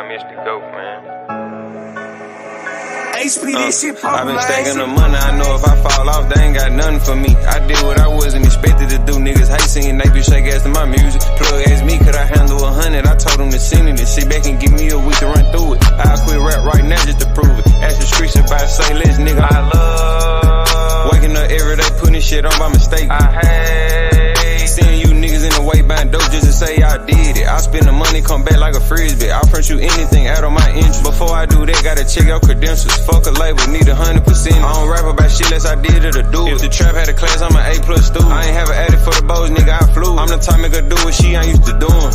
I missed the GOAT, man. I've been stacking the money, I know if I fall off, they ain't got nothing for me. I did what I wasn't expected to do. Niggas hate singing, they be shake ass to my music. Plug asked me, could I handle 100? I told them to send it and sit back and give me a week to run through it. I'll quit rap right now just to prove it. Ask the streets if I say less, nigga. I love waking up every day, putting shit on by mistake. I hate seeing you niggas in the way buying dope just to say I did it. I spend the money, come back like a frisbee. I'll print you anything out of my interest. Before I do that, gotta check out credentials. Fuck a label, need 100%. I don't rap about shit unless I did it or do it. If the trap had a class, I'm an A+ student. I ain't have an addict for the bows, nigga, I flew. I'm the type nigga do what she ain't used to doing.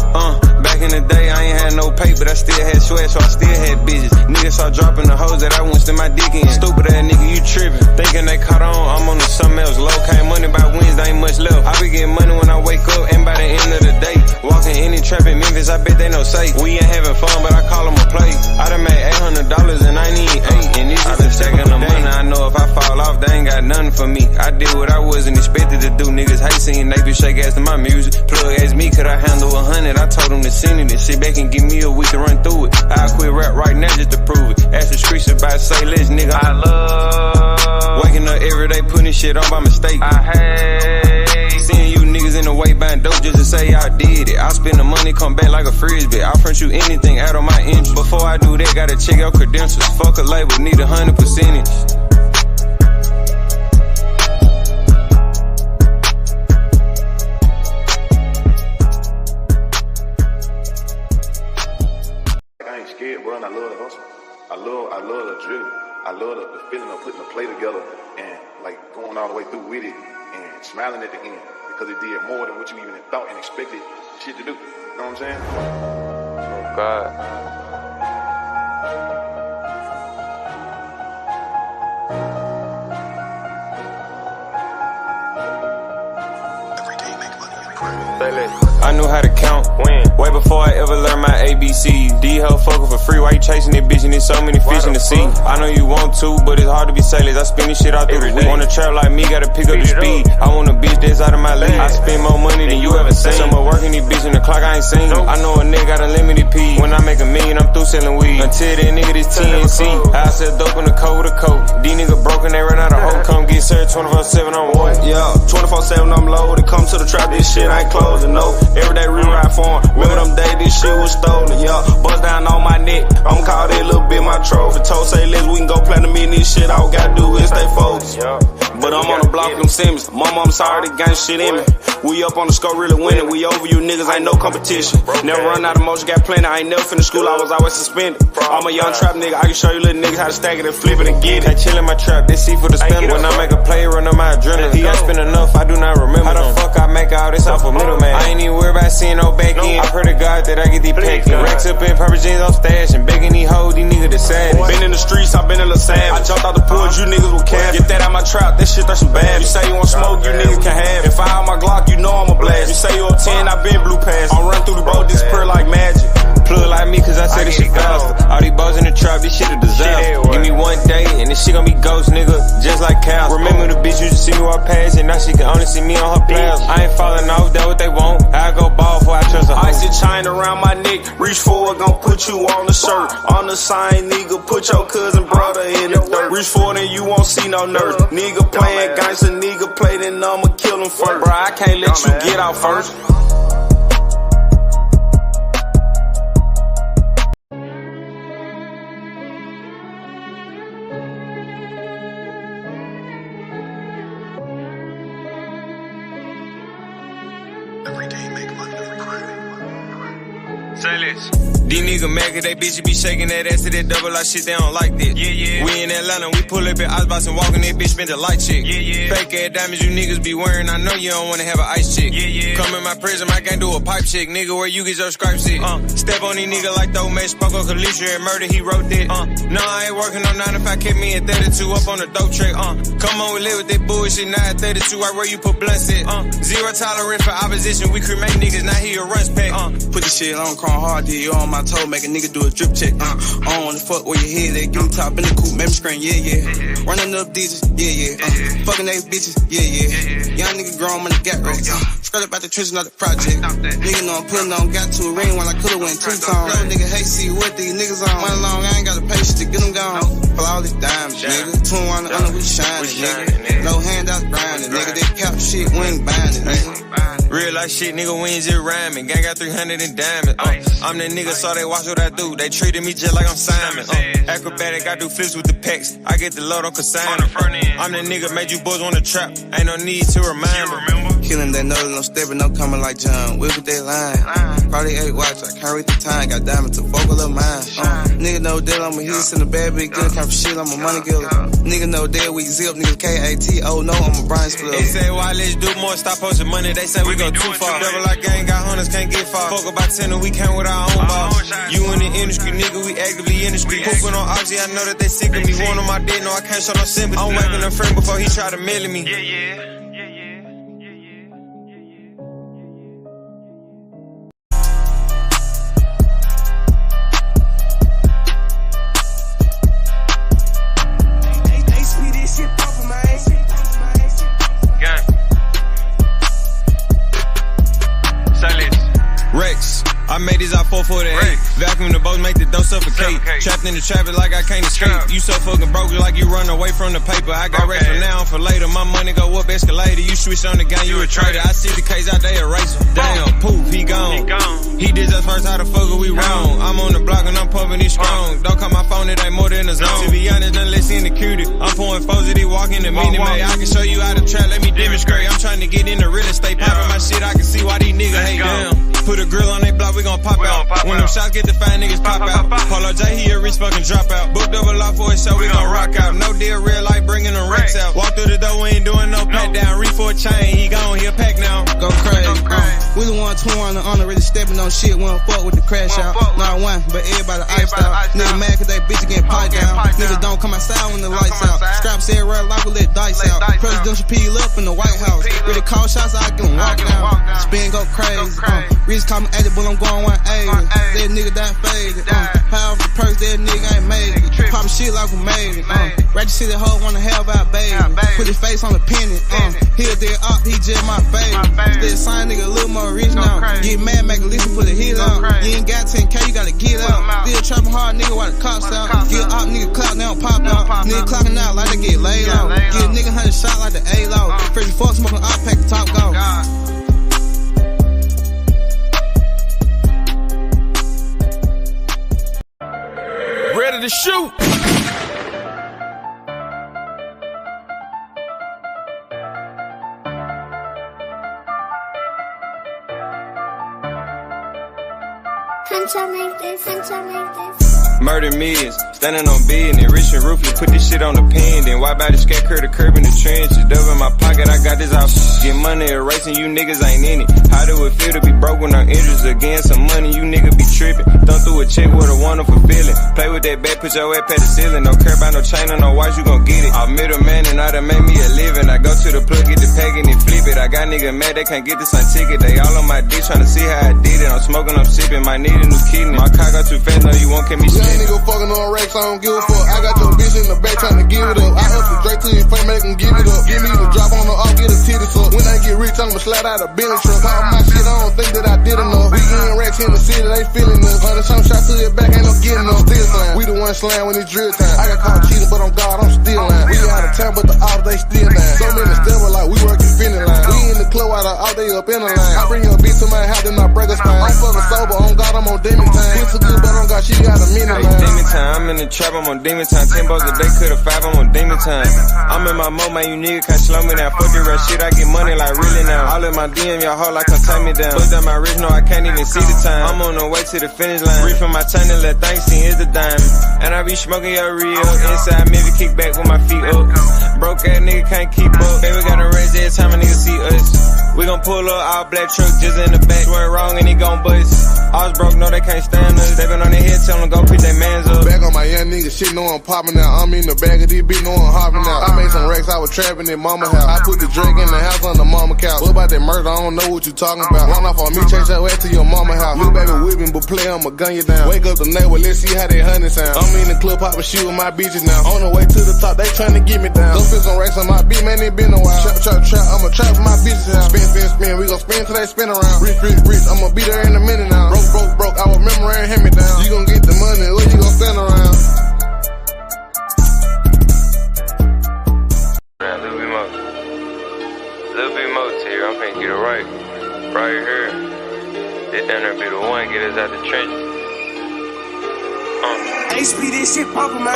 Back in the day, I ain't had no pay, but I still had sweat, so I still had bitches. Niggas start dropping the hoes that I wouldn't stick my dick in. Stupid ass nigga, you trippin'. Thinking they caught on, I'm on to something else. Low came money by Wednesday, ain't much left. I be getting money when I wake up, and by the end of the day, walking any trap in Memphis, I bet they know safe. We ain't having fun, but I call them a play. I done made $800 and I need 8, and this is the second of money. I know if I fall off, they ain't got nothing for me. I did what I wasn't expected to do. Niggas hate singing, they be shake ass to my music. Plug asked me, could I handle 100? I told them to send it and sit back and give me a week to run through it. I'll quit rap right now just to prove it. Ask the streets if I say less, nigga. I love waking up every day, putting shit on by mistake. I hate seeing you niggas in the way buying dope just to say I did it. I spend the money, come back like a frisbee. I'll print you anything out of my interest. Before I do that, gotta check out credentials. Fuck a label, need 100%. Bro, and I love the hustle. I love the drill. I love the feeling of putting the play together and like going all the way through with it and smiling at the end because it did more than what you even thought and expected shit to do. You know what I'm saying? Oh God. I knew how to count way before I ever learned my ABC. D-Ho fuckin' for free, why you chasing that bitch and there's so many fish in the sea? I know you want to, but it's hard to be sailors. I spin this shit out through the week. Want a trap like me, gotta pick up the speed. I want a bitch that's out of my league. I spend more money than you ever seen. Summer working these bitch in the clock, I ain't seen. I know a nigga got unlimited P. When I make $1 million, I'm through selling weed. Until that nigga this TNC. I sell dope in the coat with a coat. These niggas broken, they run out of hope. Come get served 24/7 on what? Yeah, 24/7 I'm loaded. Come to the trap, this shit ain't closing, no. Everyday rewrite for him. Remember them days this shit was stolen, yeah. Bust down on my neck. I'ma call that little bit my trophy. Told say let's we can go platinum in this shit. All we gotta do is stay focused. But I'm on the block with them Simmons. Mama, I'm sorry, they gang shit in me. We up on the score, really winning. We over you niggas, ain't no competition. Never run out of motion, got plenty. I ain't never finished school, I was always suspended. I'm a young trap nigga, I can show you little niggas how to stack it and flip it and get it. I chill in my trap, they see for the spin. When I make a play, run on my adrenaline. He ain't spend enough, I do not remember. How the fuck I make all this off a middleman? I ain't even worried about seeing no back end. I pray to God that I get these packing. Racks up in purple jeans, I'm stashing. Begging these hoes, these niggas the savage. Been in the streets, I been in the savage. I jumped out the pool, you niggas will cap. Get that out my trap, that shit that's some bad. You say you want smoke, you niggas can have it. If I have my Glock, you know I'm a blast. You say you up 10, I been blue pass. I'm run through the road, disappear like magic. Plug like me, cause I say this shit faster. All these bows in the trap, this shit a disaster. Give me one day, and this shit gon' be ghost, nigga, just like cows. Remember the bitch used to see me walk past, and now she can only see me on her players. I ain't falling off, that what they want. I go ball before I trust her. Icy chain around my neck, reach forward, gon' put you on the shirt. On the sign, nigga, put your cousin brother in the dirt. Reach forward and you won't see no nurse. Nigga playing gangsta, nigga play, then I'ma kill him first. Bro, I can't let you get out first. Say this. These niggas mad cause they bitches be shaking that ass to that double like shit, they don't like that. We in Atlanta, we pull up at Osleys and walking that bitch, spend a light chick. Fake ass diamonds you niggas be wearing, I know you don't wanna have an ice chick. Come in my prison, I can't do a pipe chick, nigga, where you get your stripes at. Step on these niggas like those man spoke on Kalisha and murder, he wrote that. No, I ain't working on 9 to 5, kept me at 32 up on the dope track. Come on, we live with that bullshit, now at 32, right where you put blunts at. Zero tolerance for opposition, we cremate niggas, now he a runs pack. Put this shit on crawling hard, did you on my toe, make a nigga do a drip check. I don't wanna fuck where your head at, give me top in the coupe, make me scream, yeah. Running up digits, yeah. Fucking they bitches, yeah. Young nigga grown money got racks. Straight up out the trenches, not the project. Nigga know I'm putting on, got to a ring when I could've went 2 times. No nigga hate see what these niggas on. One long, I ain't got the patience to get them gone. Flawless diamonds, nigga. 2 on the under, we shining, nigga. No handouts grinding, nigga. They cap shit, we ain't buying it, nigga. Real life shit, nigga, we ain't just rhyming. Gang got 300 in diamonds. I'm that nigga, so they watch what I do. They treated me just like I'm Simon. Acrobatic, I do flips with the pecs. I get the load on consignment. I'm that nigga, made you boys wanna trap. Ain't no need to remind them. Killing that nose, no stepping, no coming like John. Whip with that line. Probably 8 watch, I can't read the time. Got diamonds to vocal of mine. Nigga know that I'm a hit, in the bad big good. Kind of shit, I'm a money killer. Nigga know that we zip, nigga KAT. Oh no, I'm a Brian Split. They say, why let's do more, stop posting money. They say we go too far. Double like gang, got hunters, can't get far. Fuck about 10 and we came with our own boss. You in the industry, nigga, we actively in the street. Pooping on Osleys, I know that they sick of me. One on my dick, no, I can't show no sympathy. I'm whacking a friend before he try to mail me. Rex, I made these out 448. Vacuum the boat, make the dough suffocate. Trapped in the traffic like I can't escape. You so fucking broke like you run away from the paper. I got racks for now and for later. My money go up escalator. You switch on the gun, you a traitor. I see the case out there, erase him. Damn, poof, he gone. He did us first, how the fuck are we wrong? I'm on the block and I'm pumping it strong. Don't call my phone, it ain't more than a zone. To be honest, none less indicated. I'm pouring foes that he walking the Minute Maid. I can show you how to trap, let me demonstrate. I'm trying to get into real estate, popping my shit. I can see why these niggas hate down. Put a grill on they block, we gon' pop out. When them shots get the fine niggas pop out. Polo J, he a rich fucking dropout. Booked up a lot for his show, we gon' rock out. No deal, real life, bringing them racks out. Walk through the door, we ain't doing no pat down. Reach for a chain, he gone, he a pack now. Go crazy. We the one, 2 on the really stepping on shit. We don't fuck with the crash out. Not one, but everybody iced out. Nigga mad cause they bitch getting piped down. Niggas don't come outside when the lights out. Scraps everywhere like we let dice out. Presidential peel up in the White House. Really call shots, I get them walk down. Spin go crazy. Reese call me at it, but I'm going 180. That nigga that faded. High off the purse, that nigga ain't made it. Poppin' shit like we made it. Ratchet City hoe wanna have our baby. Put his face on the penny. He a dead up, he just my favorite. Still sign nigga a little more rich now. Get mad, make a listen, put a hit on. You ain't got 10K, you gotta get out. Still trapping hard, nigga, while the cops out. Get up, nigga clout, they don't pop out. Nigga clocking out like they get laid out. Get a nigga 100 shot like the A-Law. Fresh fuck smoking up, pack the top go. Ready to shoot. Murder millions, standing on business, rich and ruthless, put this shit on the pen, then wipe out the scat curve the curb in the trenches, dub in my pocket, I got this out, get money erasing, you niggas ain't in it, how do it feel to be broke when I'm interest again, some money, you niggas be tripping, thumb through a check with a wonderful feeling, play with that bat, put your ass past the ceiling, don't care about no chain or no watch, you gon' get it, I'm middleman and all that made me a living, I go to the plug, get the pack and then flip it, I got niggas mad, they can't get the sun ticket, they all on my dick trying to see how I did it, I'm smoking, I'm sipping, might need a new kidney, my car got too fast, no you won't catch me shit. Young nigga fucking on racks, I don't give a fuck. I got your bitch in the back trying to give it up. I hustle straight to your face, make them give it up. Give me the drop on the off, get a titty suck. When I get rich, I'ma slide out a Bentley truck. Pop my shit, I don't think that I did enough. We getting racks in the city, they feeling us. 100 some shots to your back, ain't no getting up. Still slam. We the one slam when it's drill time. I got caught cheating, but on God, I'm still lying. We out of town, but the off, they still lying. So many steps like we working finish line. We in the club out of all day up in the line. I bring your bitch to my house, then I break her spine. I'm fucking sober, on God, I'm on demon time. Bitch so good, but on God, she got a minute line. Demon time, I'm in the trap, I'm on demon time. 10 bucks a day, could've 5, I'm on demon time. I'm in my mode, man, you nigga can't slow me down. Fuck the real shit, I get money like really now. All in my DM, y'all hoe like come take me down. Put down my wrist, no, I can't even see the time. I'm on the way to the finish line. Reach from my channel, let things see is the diamond. And I be smoking your real. Inside, maybe kick back with my feet up. Broke ass nigga can't keep up. Baby got a raise every time a nigga see us. We gon' pull up all black truck just in the back. Swear wrong and he gon' bust. I was broke, no they can't stand us. They been on their head, tell them go pick their mans up. Back on my young nigga, shit know I'm popping now. I'm in the bag of this bitch, know I'm hopping out. I made some racks, I was trapping in mama house. I put the drink in the house on the mama couch. What about that murder? I don't know what you talking about. Run off on me, chase your ass to your mama house. Little baby whipping, but play, I'ma gun you down. Wake up the neighbor, let's see how they hunting sound. I'm in the club, popping shit with my bitches now. On the way to the top, they tryna get me down. Go spend some racks on my beat, man, it been a while. Trap, I'ma trap for my bitches house. Spin, we gon' spin till they spin around. Rich, I'ma be there in a minute now. Broke, I remember and hand me down. You gon' get the money, or you gon' stand around. A little bit more to here. I'm finna get it right here. This down there be the one, get us out the trenches. HP, this shit poppin', man.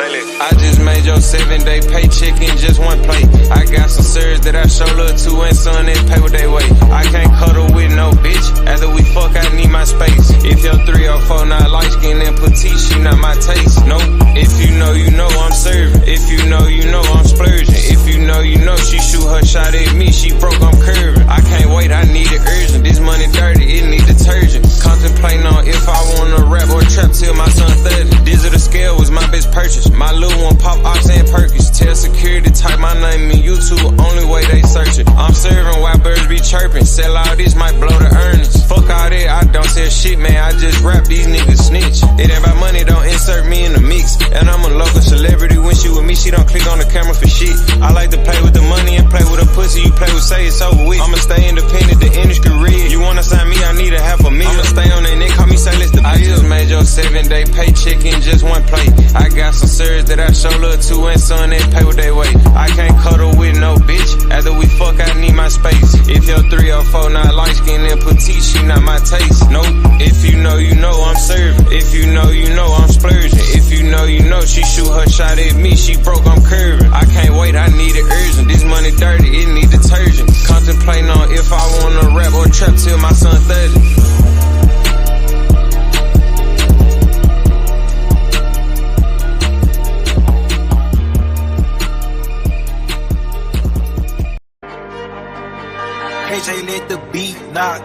I just made your 7-day paycheck in just one plate. I got some serious that I show love to and son that pay what they weigh. I can't cuddle with no bitch. After we fuck, I need my space. If your 3 or 4 not light skin and petite, she not my taste. Nope. If you know, I'm serving. If you know, I'm splurging. If you know, she shoot her shot at me. She broke, I'm curving. I can't wait, I need it urgent. This money dirty, it need detergent. Contemplating on if I wanna rap or trap till my son 30. Digital scale was my best purchase. My little one pop ox and Perkins. Tell security type my name in YouTube. Only way they search it. I'm serving while birds be chirping. Sell all this might blow the earnings. Fuck all that, I don't sell shit, man. I just rap, these niggas snitch. It ain't about money, don't insert me in the mix. And I'm a local celebrity. When she with me, she don't click on the camera for shit. I like to play with the money and play with a pussy. You play with say it's over with. I'ma stay independent, the industry red. You wanna sign me, I need a half a million. I'ma stay on that neck, call me Silas the I just made your 7-day paycheck in just one plate. I got some serious that I show love to and son that pay what they weigh. I can't cuddle with no bitch. After we fuck, I need my space. If your 3 or 4 not light skin and petite, she not my taste. Nope. If you know, I'm serving. If you know, I'm splurging. If you know, she shoot her shot at me. She broke, I'm curving. I can't wait, I need it urgent. This money dirty, it need detergent. Contemplating on if I wanna rap or trap till my son 30. KJ let the beat knock.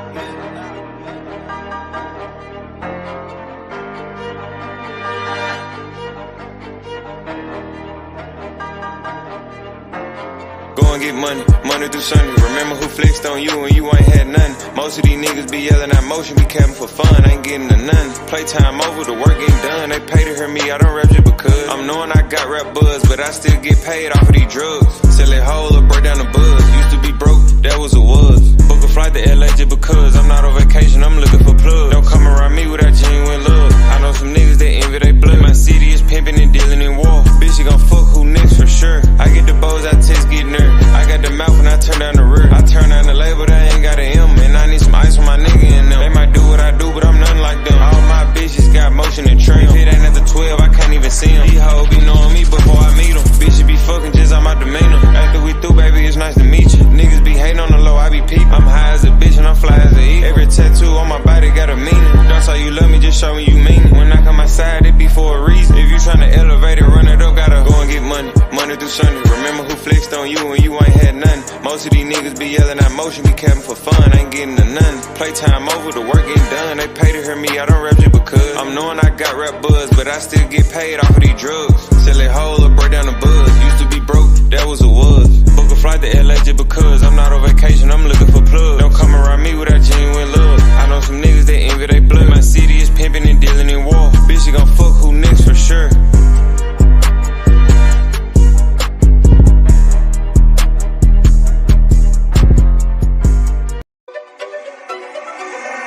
Go and get money through Sunday. Remember who flexed on you when you ain't had nothing. Most of these niggas be yelling out motion, be capping for fun, ain't getting to none. Playtime over, the work getting done. They pay to hear me, I don't rap just because I'm knowing I got rap buzz, but I still get paid off of these drugs. Sell it whole or break down the buzz. Used to be broke, that was a was. Book a flight to LA just because I'm not on vacation, I'm looking for plugs. Don't come around me without genuine love. I know some niggas that envy they blood. My city is pimping and dealing in war. Bitch, you gon' fuck who next for sure. I get the bows, I text, get nerve. I got the mouth and I turn down the rear. I turn down the label, they ain't got an M. And I need some ice for my nigga in them. They might do what I do, but I'm nothing like them. All my bitches got motion and trim. If it ain't at the 12, I can't even see them. These hoes be knowing me before I meet them. Bitches be fucking just on my demeanor. After we through, baby, it's nice to meet you. Niggas be hating on the low, I be peeping. I'm high as a bitch and I'm fly as a eagle. Every tattoo on my body got a meaning. Don't say you love me, just show me you mean it. When I come outside, it be for a reason. If you tryna elevate it, run it up, gotta go and get money through Sunday. Remember who flexed on you when you ain't had nothing. Most of these niggas be yelling out motion, be capping for fun, ain't getting to none. Playtime over, the work getting done. They pay to hear me, I don't rap just because I'm knowing I got rap buzz, but I still get paid off of these drugs. Sell it whole or break down the buzz. Used to be broke, that was a was. Book a flight to LA just because I'm not on vacation, I'm looking for plugs. Don't come around me without genuine love. I know some niggas that envy they blood. My city is pimping and dealing in war. Bitch, you gon' fuck who next for sure.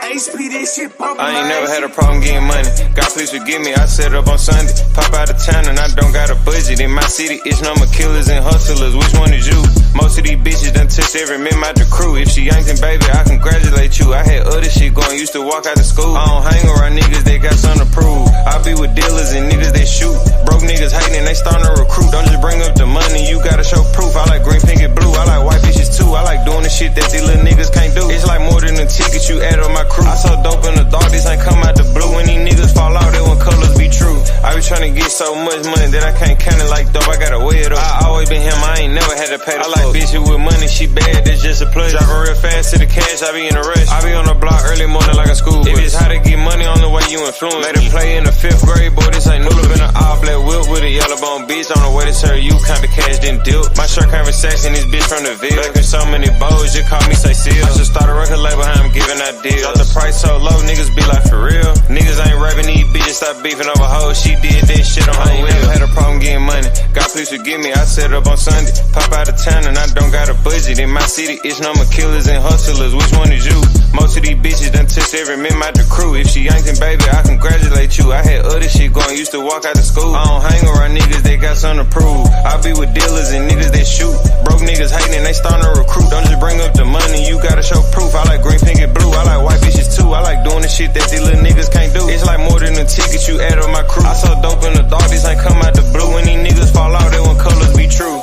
HP, this shit poppin'. I ain't never had a problem getting money. God, please forgive me, I set up on Sunday. Pop out of town and I don't got a budget. In my city, it's number killers and hustlers. Which one is you? Most of these bitches done touched every member out the crew. If she ain't, then baby, I congratulate you. I had other shit going, used to walk out of school. I don't hang around niggas that got something to prove. I be with dealers and niggas that shoot. Broke niggas hating, they starting to recruit. Don't just bring up the money, you gotta show proof. I like green, pink, and blue. I like white bitches too. I like doing the shit that these little niggas can't do. It's like more than the tickets you add on my crew. I so dope in the dark, this ain't come out the blue. When these niggas fall out, they want colors be true. I be tryna get so much money that I can't count it like dope. I gotta weigh it up. I always been him, I ain't never had to gotta pay the I like bitches with money, she bad, that's just a plus. Driving real fast to the cash, I be in a rush. I be on the block early morning like a school bus. If it's how to get money on the way you influence. Made her play in the 5th grade, boy, this ain't new. Been an all black whip with a yellow bone bitch. On the way to serve you, count the cash, then dip. My shirt conversation, this bitch from the Ville. Back in so many bows, just call me say seal. I should start a record label, how I'm giving out deals. Drop the price so low, niggas be like for real. Niggas ain't rapping these bitches, stop beefing over hoes. She did that shit on her wheel. Had a problem getting money. God please forgive me, I set it up on Sunday. Pop out of town and I don't got a budget. In my city, it's number killers and hustlers. Which one is you? Most of these bitches done touched every member out the crew. If she ain't, then baby, I congratulate you. I had other shit going, used to walk out of school. I don't hang around niggas that got something to prove. I be with dealers and niggas that shoot. Broke niggas hating, they starting to recruit. Don't just bring up the money, you gotta show proof. I like green, pink, and blue. I like white bitches too. I like doing the shit that these little niggas can't do. It's like more than a ticket you add up my crew. I so dope in the dark, this ain't come out the blue. When these niggas fall out, they want colors be true.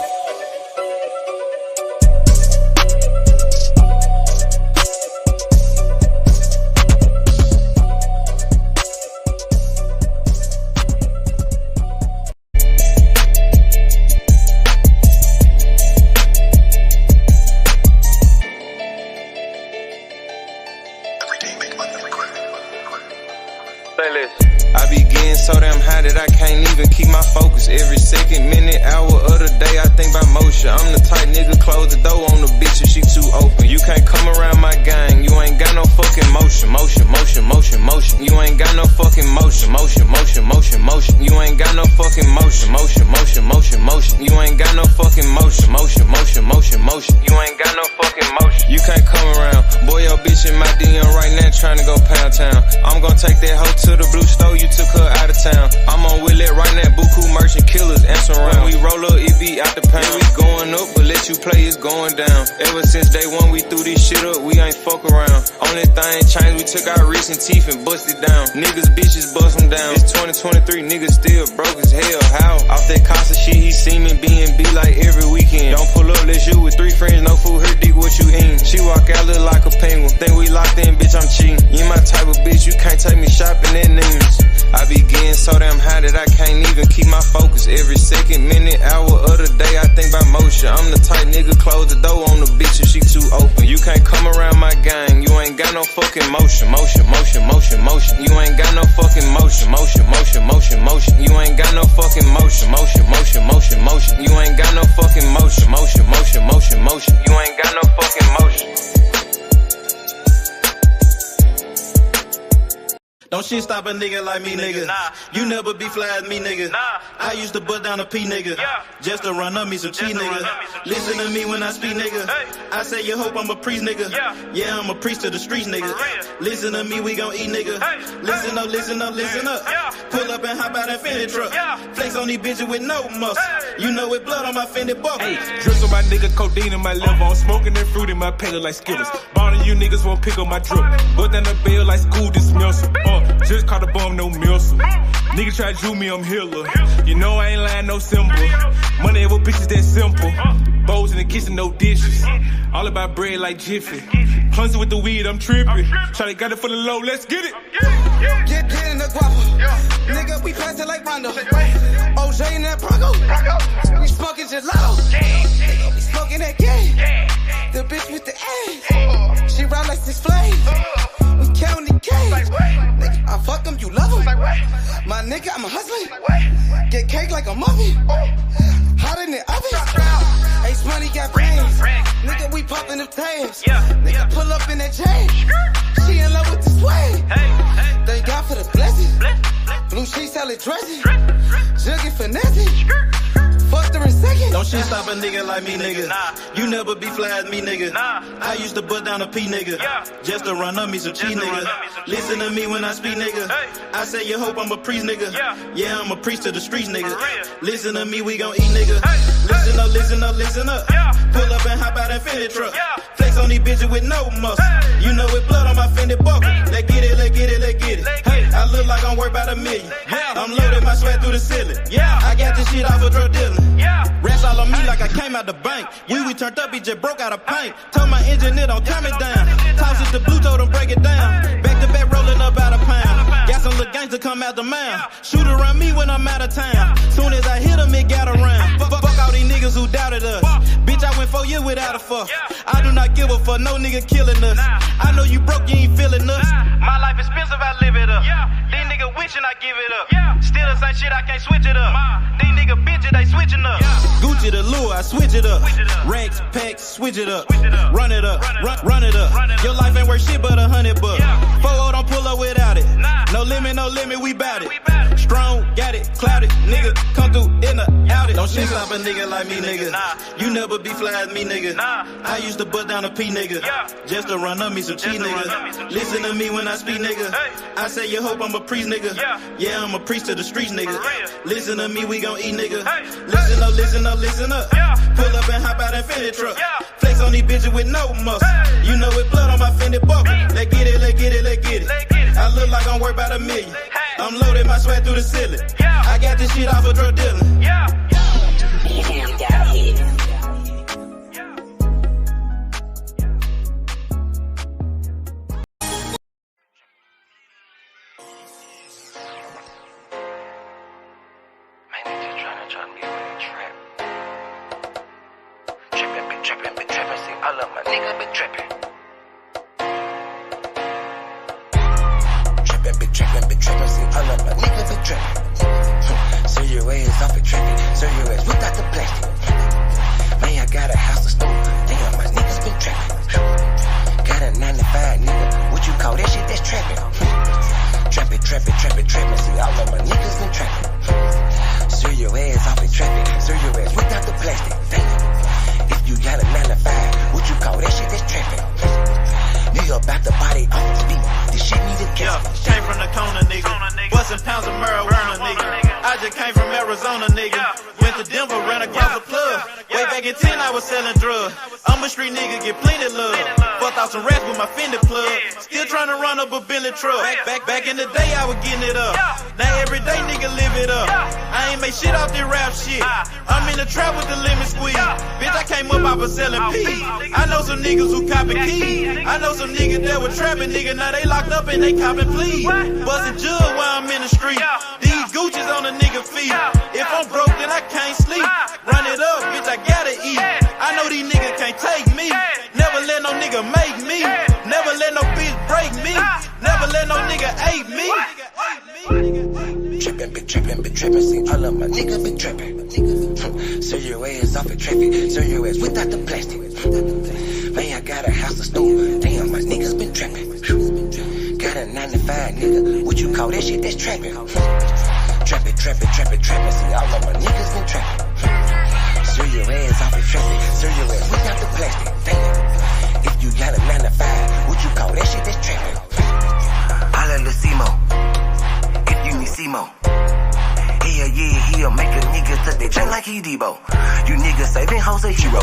I be getting so damn high that I can't even keep my focus. Every second, minute, hour of the day, I think about motion. I'm the type nigga, close the door on the bitch if she too open. You can't come around my gang, you ain't got no fucking motion. Motion, motion, motion, motion. You ain't got no fucking motion. Motion, motion, motion, motion. You ain't got no fucking motion. Motion, motion, motion, motion. You ain't got no fucking motion. Motion, motion, motion, motion. You ain't got no fucking motion. You can't come around. Boy, your bitch in my DM right now trying to go pound town. I'm gonna take that hoe to the blue store, you took her out of town. I'm on Willet right now, buku merchant killers, answer around. When we roll up, it be out the pain. We going up, but let you play, it's going down. Ever since day one, we threw this shit up, we ain't fuck around. Only thing changed, we took our recent teeth and busted down. Niggas, bitches, bust them down. It's 2023, niggas still broke as hell. How? Off that Casa shit, he see me B&B like every weekend. Don't pull up, let's you with 3 friends, no food, her dick, what you eatin'? She walk out, look like a penguin. Think we locked in, bitch, I'm cheating. You my type of bitch, you can't take me shopping at Neiman's. I be getting so damn high that I can't even keep my focus. Every second, minute, hour of the day, I think about motion. I'm the type nigga, close the door on the bitch if she too open. You can't come around my gang, you ain't got no fucking motion. Motion, motion, motion, motion. You ain't got no fucking motion. Motion, motion, motion, motion. You ain't got no fucking motion. Motion, motion, motion, motion. You ain't got no fucking motion. Motion, motion, motion, motion. You ain't got no fucking motion. Don't shit stop a nigga like me, nigga. Nah. You never be fly as me, nigga. Nah. I used to bust down a P, nigga. Yeah. Just to run up me some cheese, nigga. Listen to me when I speak, nigga. Hey. I say you hope I'm a priest, nigga. Yeah, I'm a priest to the streets, nigga. Listen to me, we gon' eat, nigga. Hey. Listen up, listen up, listen up. Yeah. Pull up and hop out that Fendi truck. Yeah. Flex on these bitches with no muscle. Hey. You know it blood on my Fendi buckle. Hey, drips on my nigga, codeine in my liver. I'm smoking that fruit in my palate like Skittles. Ballin' you niggas won't pick up my drip. But then the bill like school dismissal. Just caught a bum, no missile. Nigga try to do me, I'm healer. You know I ain't lying, no symbol. Money over bitches that simple. Bowls in the kitchen, no dishes. All about bread like Jiffy. Clumsy with the weed, I'm tripping. Shawty got it for the low, let's get it. Get in the guapo. Nigga, we pass it like Rondo. OJ in that Bronco. We smoking gelato. We smoking that game. The bitch with the ass. She ride like 6 Flames. We counting the K's. Nigga, I fuck them, you love them. My nigga, I'm a hustler. Get cake like a muffin. Hot in the oven. Ace money got brains. Nigga, we popping the tabs. Nigga, pull up in that chain. She in love with the swag. Thank God for the blessing. Blue sheets, salad dressing. Jugging finessing. Fucked her in second. Don't shit stop a nigga like me, nigga. You never be fly as me, nigga. I used to bust down a P, nigga. Just to run up me some cheese, nigga. Listen to me when I speak, nigga. I say you hope I'm a priest, nigga. Yeah, I'm a priest to the streets, nigga. Listen to me, we gon' eat, nigga. Listen up, listen up, listen up. Pull up and hop out that Fendi truck. Flex on these bitches with no muscle. You know it blood on my Fendi buckle. Let's get it, let's get it, let's get it. Hey, I look like I'm worth about $1 million. I'm loaded my sweat through the ceiling. I got this shit off of drug dealing. Rats all on me like I came out the bank. We turned up, he just broke out of paint. Told my engineer don't calm it down. Toss it to blue, told him break it down. Back to back rolling up out a pound. Got some little gangs to come out the mouth. Shoot around me when I'm out of town. Soon as I hit him, it got around. Fuck all these niggas who doubted us. Bitch, I went 4 years without a fuck. I do not give a fuck, no nigga killing us. I know you broke, you ain't feeling us. My life expensive, I live it up. These niggas wishing I give it up. Still the same shit, I can't switch it up. These niggas bitches, they switching up. Gucci the lure, I switch it up. Racks, packs, switch it up. Run it up, run it up. Your life ain't worth shit but $100 bucks. 4-0 don't pull up without it. No limit, we bout it. Strong, got it, clouded. Nigga, come through in the out it. Don't shit stop a nigga like me, nigga. You never be fly as me, nigga. I used to bust down a P, nigga. Just to run up me some cheese, nigga. Listen to me when I speak, nigga. I say you hope I'm a priest, nigga. Yeah, I'm a priest to the streets, nigga. Listen to me, we gon' eat, nigga. Listen up. Pull up and hop out that Fendi truck. Flex on these bitches with no muscle. You know it blood on my Fendi buckle. Let's get it. I look like I'm worth about $1 million. I'm loaded, my sweat through the ceiling. I got this shit off of drug dealing. Back in the day, I was getting it up. Now every day, nigga live it up. I ain't make shit off this rap shit. I'm in the trap with the lemon squeeze. Bitch, I came up off of selling peas. I know some niggas who copping keys. I know some niggas that were trapping, nigga. Now they locked up and they copping pleas. Bustin' jug while I'm in the street. These Gucci's on the nigga feet. If I'm broke, then I can't sleep. Run it up, bitch, I gotta eat. I know these niggas can't take me. Never let no nigga make me. Never let no bitch break me. Never let no nigga hate me. Trippin', see all of my niggas be trippin'. So your ass off at traffic, so your ass without the plastic. Man, I got a house to store. Damn, my niggas been trappin'. Got a 9 to 5, nigga. What you call that shit? That's trappin'. Trappin', see all of my niggas been trappin'. So your ass off at traffic, so your ass without the plastic. Damn, if you got a 9 to 5, what you call that shit? That's trappin'. Holla Lucimo, if you need Simo. He'll make a nigga tuck that chain like he Debo. You niggas saving hoes a hero.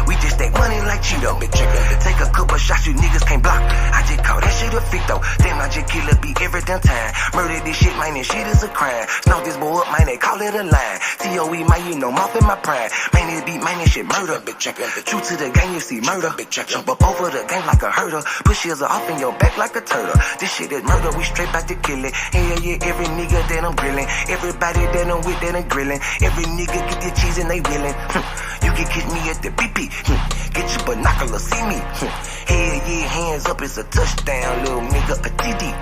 We just take money like Cheeto. Take a couple shots you niggas can't block. I just call that shit a fit though. Damn, I just kill a beat every damn time. Murder this shit, man, this shit is a crime. Snow this boy up, man, they call it a line. COE, man, you know, mouth in my prime. Man, this beat, man, this shit murder. True to the game, you see murder. Jump up over the game like a hurdle. Push yours off in your back like a turtle. This shit is murder, we straight back to kill it. Yeah, every nigga that I'm grilling. Everybody that I'm with that I'm grilling. Every nigga get their cheese and they willing. You can catch me at the BP. Get your binoculars, see me. Hell yeah, hands up, it's a touchdown, little nigga, a TD.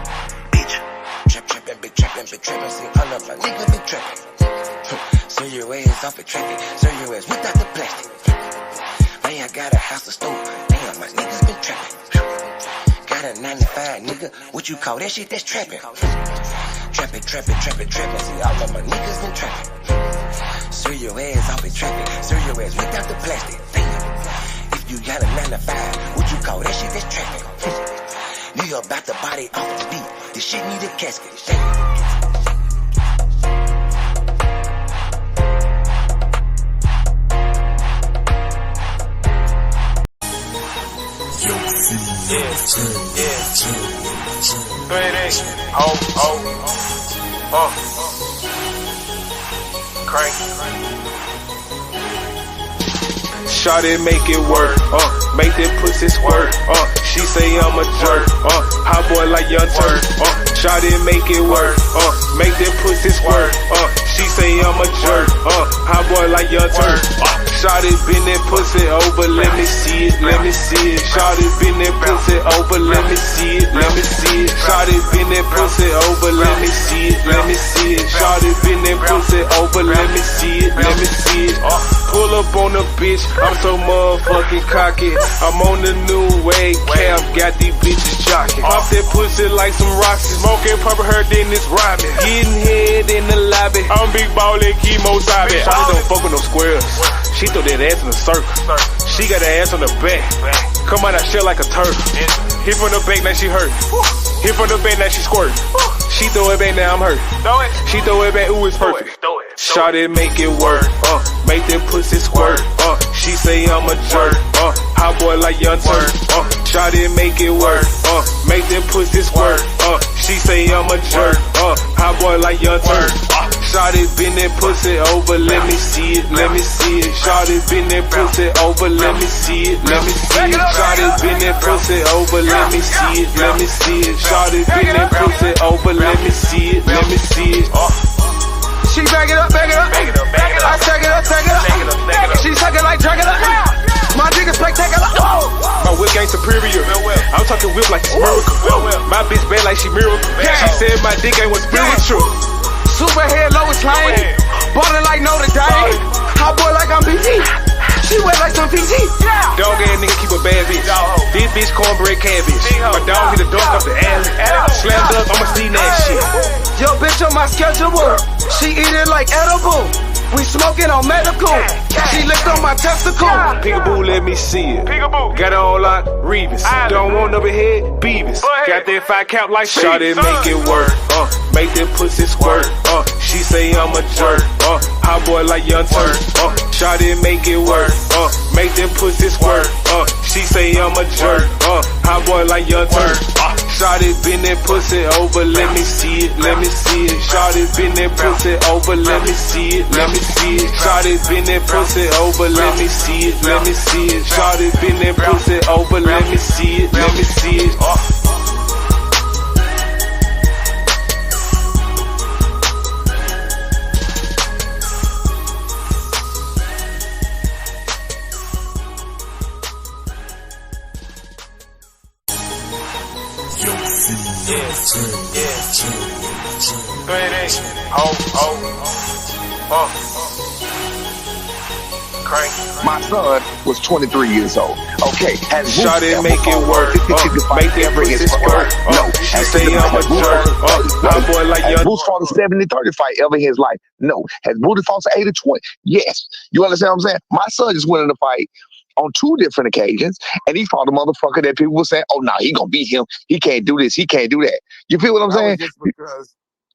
Bitch. Trappin', see all of my niggas be trappin'. So your ass off at traffic, so your ass without the plastic. Man, I got a house to store. Damn, my niggas been trappin'. Got a 9 to 5, nigga. What you call that shit? That's trappin'. Trappin', see all of my niggas been trappin'. So your ass off at traffic, so your ass without the plastic. Damn, if you got a 9 to 5, what you call that shit? That's trappin'. Nigga about to body off the beat. This shit need a casket. Crank. Shawty make it work, make that pussy squirt, she say I'm a jerk, hot boy like Young Turk, Shawty make it work, make them pussy squirt, she say I'm a jerk, hot boy like Young Turk, Shawty been that pussy over, let me see it, let me see it, Shawty been that pussy over, let me see it, let me see it, Shawty been that pussy over, let me see it, let me see it, Shawty been that pussy over, let me see it, let me see it, pull up on the bitch, I'm so motherfucking cocky, I'm on the new wave, cap, got these bitches jocking, off that pussy like some rocks, smoking purple her, then it's rhyming, getting head in the lobby, I'm big ballin' chemo sabe, Shawty don't fuck with no squares, she throw that ass in a circle, she got her ass on the back, come out that shell like a turtle, hit from the back, now she hurt, hit from the back, now she squirt, she throw it back, now I'm hurt, she throw it back, ooh, it's perfect, Shawty make it work, make that pussy squirt, she say I'm a jerk, hot boy like Young Turk, Shawty make it work, make that pussy squirt, she say I'm a jerk, hot boy like Young Turk, Shawty been that pussy over, let me see it, let me see it, Shawty been that pussy over, let me see it, let me see it, Shawty been that pussy over, let me see it, let me see it, Shawty been that pussy over, let me see it, let me see it. She back it up, back it up. I take it up, take it up. She suck it like Dracula. My dick is spectacular. My whip game superior. I'm talking whip like it's miracle. My bitch bad like she miracle. She said my dick ain't was spiritual. Super head, Lois Lane. Ballin' like Notre Dame. Hot boy like I'm BG. She wet like some PG. Dog ass nigga keep a bad bitch. This bitch cornbread cabbage. My dog hit a dunk off the alley. Slam dunk, I'ma see that shit. Yo, bitch on my schedule. She eat it like edible. We smoking on medical. She licked on my testicle. Peekaboo, let me see it. Got it on like Reeves. Don't want over head, Beavis. Got that 5 count like Shawty make it work. Make that pussy squirt. She say I'm a jerk. Hot boy like Young Turk. Shawty make it work. Make that pussy squirt. She say I'm a jerk. Hot boy like Young Turk. Shawty been that pussy over, let me see it, let me see it. Shawty been that pussy over, let me see it, let me see it. Shawty been that pussy over, let me see it, let me see it. Shawty been that pussy over, let me see it, let me see it. My son was 23 years old. Okay, has Shawty make it work. Make that pussy squirt. No, she say I'm a jerk. Hot boy like Young. Bruce fought a 70-30 fight ever in his life? No. Has Booty fought an 80-20? Yes. You understand what I'm saying? My son just went in a fight on 2 different occasions, and he fought a motherfucker that people were saying, "Oh, no, he gonna beat him. He can't do this. He can't do that." You feel what I'm saying?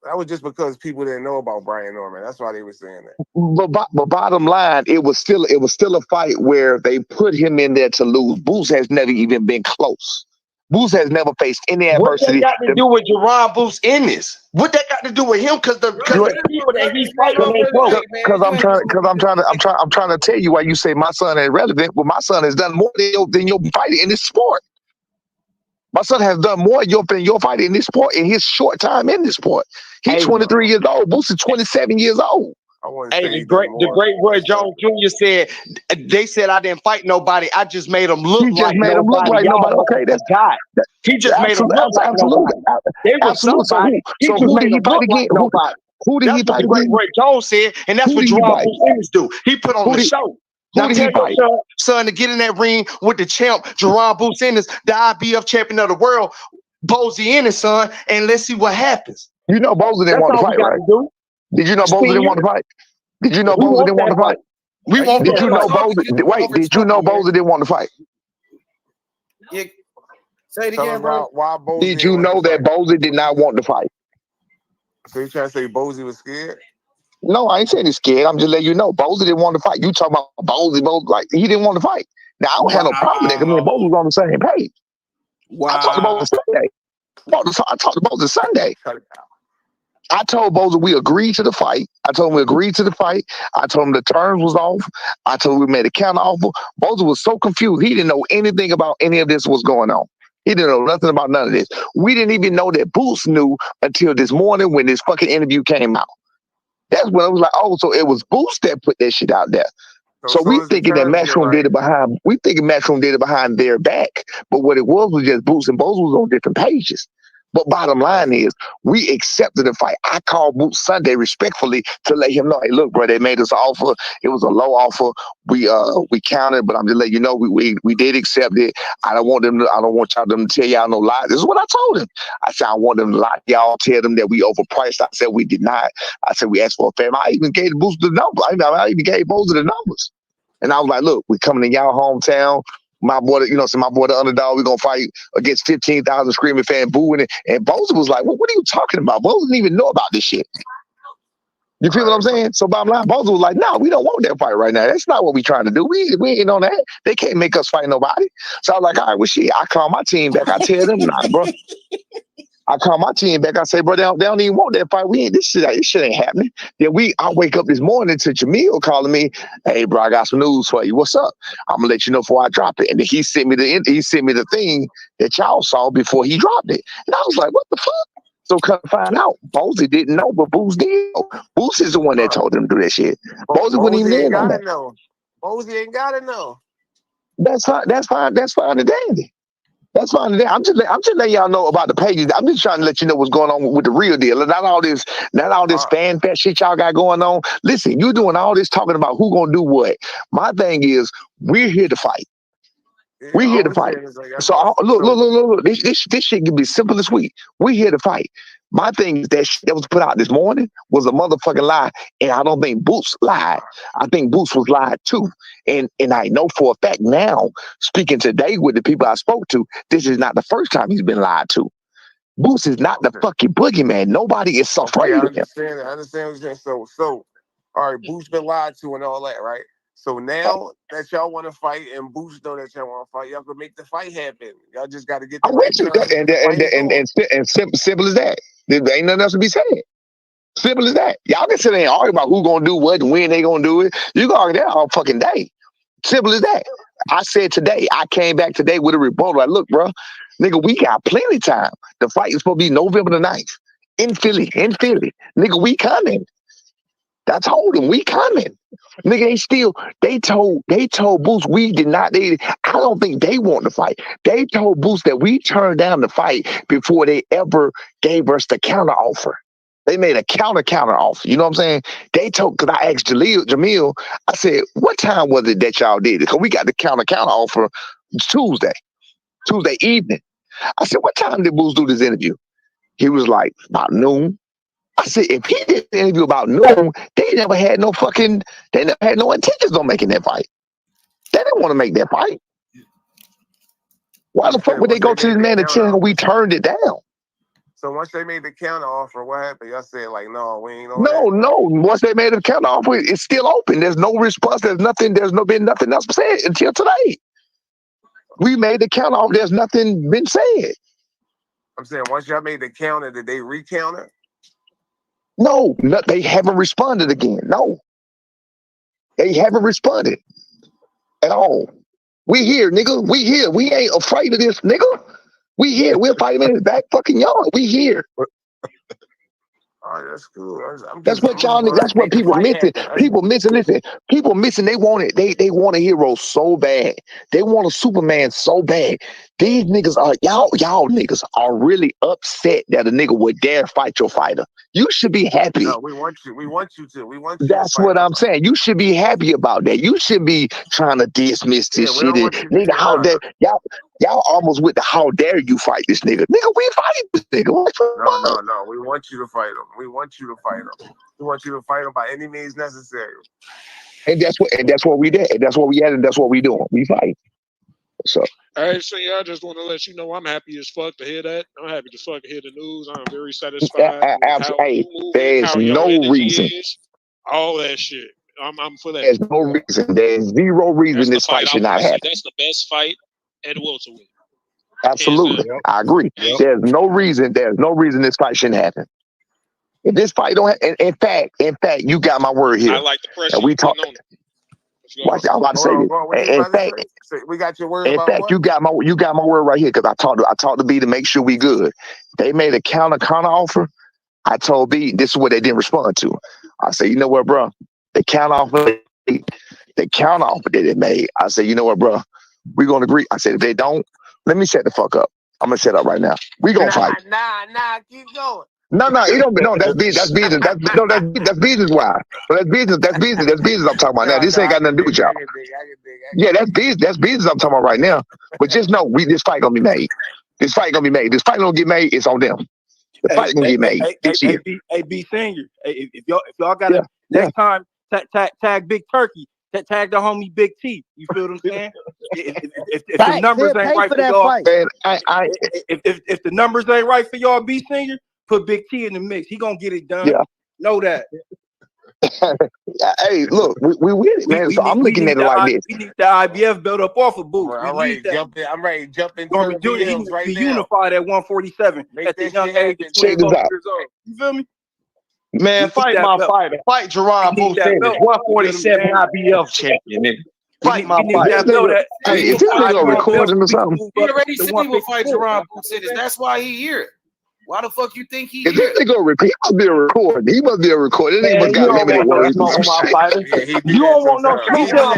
That was just because people didn't know about Brian Norman. That's why they were saying that. But bottom line, it was still a fight where they put him in there to lose. Boots has never even been close. Boots has never faced any adversity. What that got to do with Jaron Boots Ennis? What that got to do with him? Because the people that he's fighting ain't close. Because I'm trying to tell you why you say my son ain't relevant. Well, my son has done more than your fighting in this sport. My son has done more than your fighting in this sport in his short time in this sport. He's 23 years old. Boots is 27 years old. Hey, the great Roy Jones Jr. said, they said I didn't fight nobody. I just made him look like nobody. Okay, that's God. He just made him look like nobody. They were somebody. So who did he fight against? Who did he fight against? Roy Jones said, and that's what Jaron Boots Ennis do. He put on the show. Now tell your son to get in that ring with the champ, Jaron Boots Ennis, the IBF champion of the world, Bozy Ennis, son, and let's see what happens. You know Bozy didn't want to fight, right? Did you know Bozy didn't want to fight? Did you know Bozy didn't want to fight? Did you know Bozy? Wait, did you know Bozy didn't want to fight? Yeah. Say it again, bro. Did you know that Bozy did not want to fight? So you trying to say Bozy was scared? No, I ain't saying he's scared. I'm just letting you know Bozy didn't want to fight. You talking about Bozy, like he didn't want to fight. Now I don't have no problem with that. I mean, Bozy was on the same page. Wow. I talked about it Sunday. I talked about it Sunday. I told Bozy we agreed to the fight. I told him we agreed to the fight. I told him the terms was off. I told him we made a counter offer. Bozy was so confused. He didn't know anything about any of this was going on. He didn't know nothing about none of this. We didn't even know that Boots knew until this morning when this fucking interview came out. That's when I was like, oh, so it was Boots that put that shit out there. So we thinking that Matchroom did it behind. We thinking Matchroom did it behind their back, but what it was just Boots and Bose was on different pages. But bottom line is, we accepted the fight. I called Boots Sunday respectfully to let him know, hey, look, bro, they made us an offer. It was a low offer. We counted, but I'm just letting you know we did accept it. I don't want y'all to tell y'all no lies. This is what I told him. I said I want them to lie. Y'all tell them that we overpriced. I said we did not. I said we asked for a favor. I even gave Boots the number. I even gave Bose the numbers. And I was like, look, we coming in y'all hometown. My boy, my boy, the underdog, we're going to fight against 15,000 screaming fans booing it. And Bosa was like, well, what are you talking about? Bosa didn't even know about this shit. You feel what I'm saying? So bottom line, Bosa was like, no, we don't want that fight right now. That's not what we trying to do. We ain't on that. They can't make us fight nobody. So I was like, all right, well, shit, I call my team back. I tell them, nah, bro. I call my team back. I say, bro, they don't even want that fight. This shit ain't happening. Then I wake up this morning to Jamil calling me, hey, bro, I got some news for you. What's up? I'm gonna let you know before I drop it. And then he sent me the thing that y'all saw before he dropped it. And I was like, what the fuck? So come find out, Bosey didn't know, but Boots did. Boots is the one that told him to do that shit. Bosey wasn't even in on that. Bosey ain't gotta know. That's fine. That's fine and dandy. That's fine. I'm just letting y'all know about the pages. I'm just trying to let you know what's going on with the real deal. Not all this fan fest shit y'all got going on. Listen, you're doing all this talking about who gonna do what. My thing is, we're here to fight. We're here to fight. So look. This shit can be simple and sweet. We're here to fight. My thing is that shit that was put out this morning was a motherfucking lie, and I don't think Boots lied. I think Boots was lied too, and I know for a fact now, speaking today with the people I spoke to, this is not the first time he's been lied to. Boots is not the fucking boogeyman. Nobody is so afraid of him. I understand what you're saying. So, all right, Boots been lied to and all that, right? So now that y'all want to fight and Boots know that y'all want to fight, y'all can make the fight happen. Y'all just got to get the I'm with you, and simple as that. There ain't nothing else to be said. Simple as that. Y'all can sit there and argue about who gonna do what and when they gonna do it. You can argue that all fucking day. Simple as that. I said today, I came back today with a rebuttal. Like, look, bro, nigga, we got plenty of time. The fight is supposed to be November the 9th in Philly. Nigga, we coming. I told him we coming. Nigga, they told Boots we did not. I don't think they want to fight. They told Boots that we turned down the fight before they ever gave us the counter offer. They made a counter offer. You know what I'm saying? Because I asked Jamil, I said, what time was it that y'all did it? Because we got the counter offer Tuesday evening. I said, what time did Boots do this interview? He was like, about noon. I said, if he did the interview about noon, they never had no intentions on making that fight. They didn't want to make that fight. Why the fuck would they go to this man and tell him we turned it down? So once they made the counter offer, what happened? Y'all said like, no, we ain't on No. Once they made the counter offer, it's still open. There's no response. There's been nothing else said until today. We made the counter offer. There's nothing been said. I'm saying once y'all made the counter, did they recounter? No, they haven't responded again. No. They haven't responded at all. We here, nigga. We here. We ain't afraid of this, nigga. We here. We'll fight him in his back fucking yard. We here. All right, that's cool. That's what people missing. People missing. Listen, people missing. They want it. They want a hero so bad. They want a Superman so bad. These niggas are y'all niggas are really upset that a nigga would dare fight your fighter. You should be happy. No, we want you to. That's what I'm saying. You should be happy about that. You should be trying to dismiss this shit. Nigga, how dare y'all almost with the how dare you fight this nigga? Nigga, we fight this nigga. No. We want you to fight him. We want you to fight him by any means necessary. And that's what we did. And that's what we had, and that's what we doing. We fight. So hey, so yeah, I just want to let you know I'm happy as fuck to hear that. I'm happy to fuck hear the news. I'm very satisfied. Absolutely. There's no reason. All that shit. I'm for that. There's no reason. There's zero reason this fight should not happen. That's the best fight at welterweight. Absolutely. I agree. Yep. There's no reason this fight shouldn't happen. If this fight don't in fact, you got my word here. I like the pressure we talk. Watch, I'm about to say this. In fact, we got your word in about fact, what? you got my word right here because I talked to B to make sure we good. They made a counter offer. I told B this is what they didn't respond to. I said, you know what, bro? The counter offer that they made. I said, you know what, bro? We're gonna agree. I said, if they don't, let me set the fuck up. I'm gonna set up right now. We gonna fight. Nah, keep going. No, it don't. No, that's business. That's business wise. So that's business. That's business. I'm talking about now. This ain't got nothing to do with y'all. Yeah, that's business. That's business. I'm talking about right now. But just know, this fight gonna be made. This fight gonna get made. It's on them. The fight gonna get made this year. Hey, B Senior. Hey, if y'all got to next time tag Big Turkey. Tag the homie Big T. You feel what I'm saying? If the numbers ain't right for y'all, if the numbers ain't right for y'all, B Senior, put Big T in the mix. He gonna get it done. Yeah. Know that. Hey, look, we win it, man. So I'm looking at it like this. We need the IBF built up off of Boots. I'm ready to jump in. Norman Jr. He needs to be unified at 147 at the young age of 24 years old. You feel me? Man, fight my fighter. Fight Jaron Ennis, 147 IBF champion, nigga. Fight my fighter. Hey, is this nigga recording or something? He already said he would fight Jaron Ennis. That's why he here. Why the fuck you think he is here? He must be a recording. He must be a recording. He must got limited words. You don't want no smoke.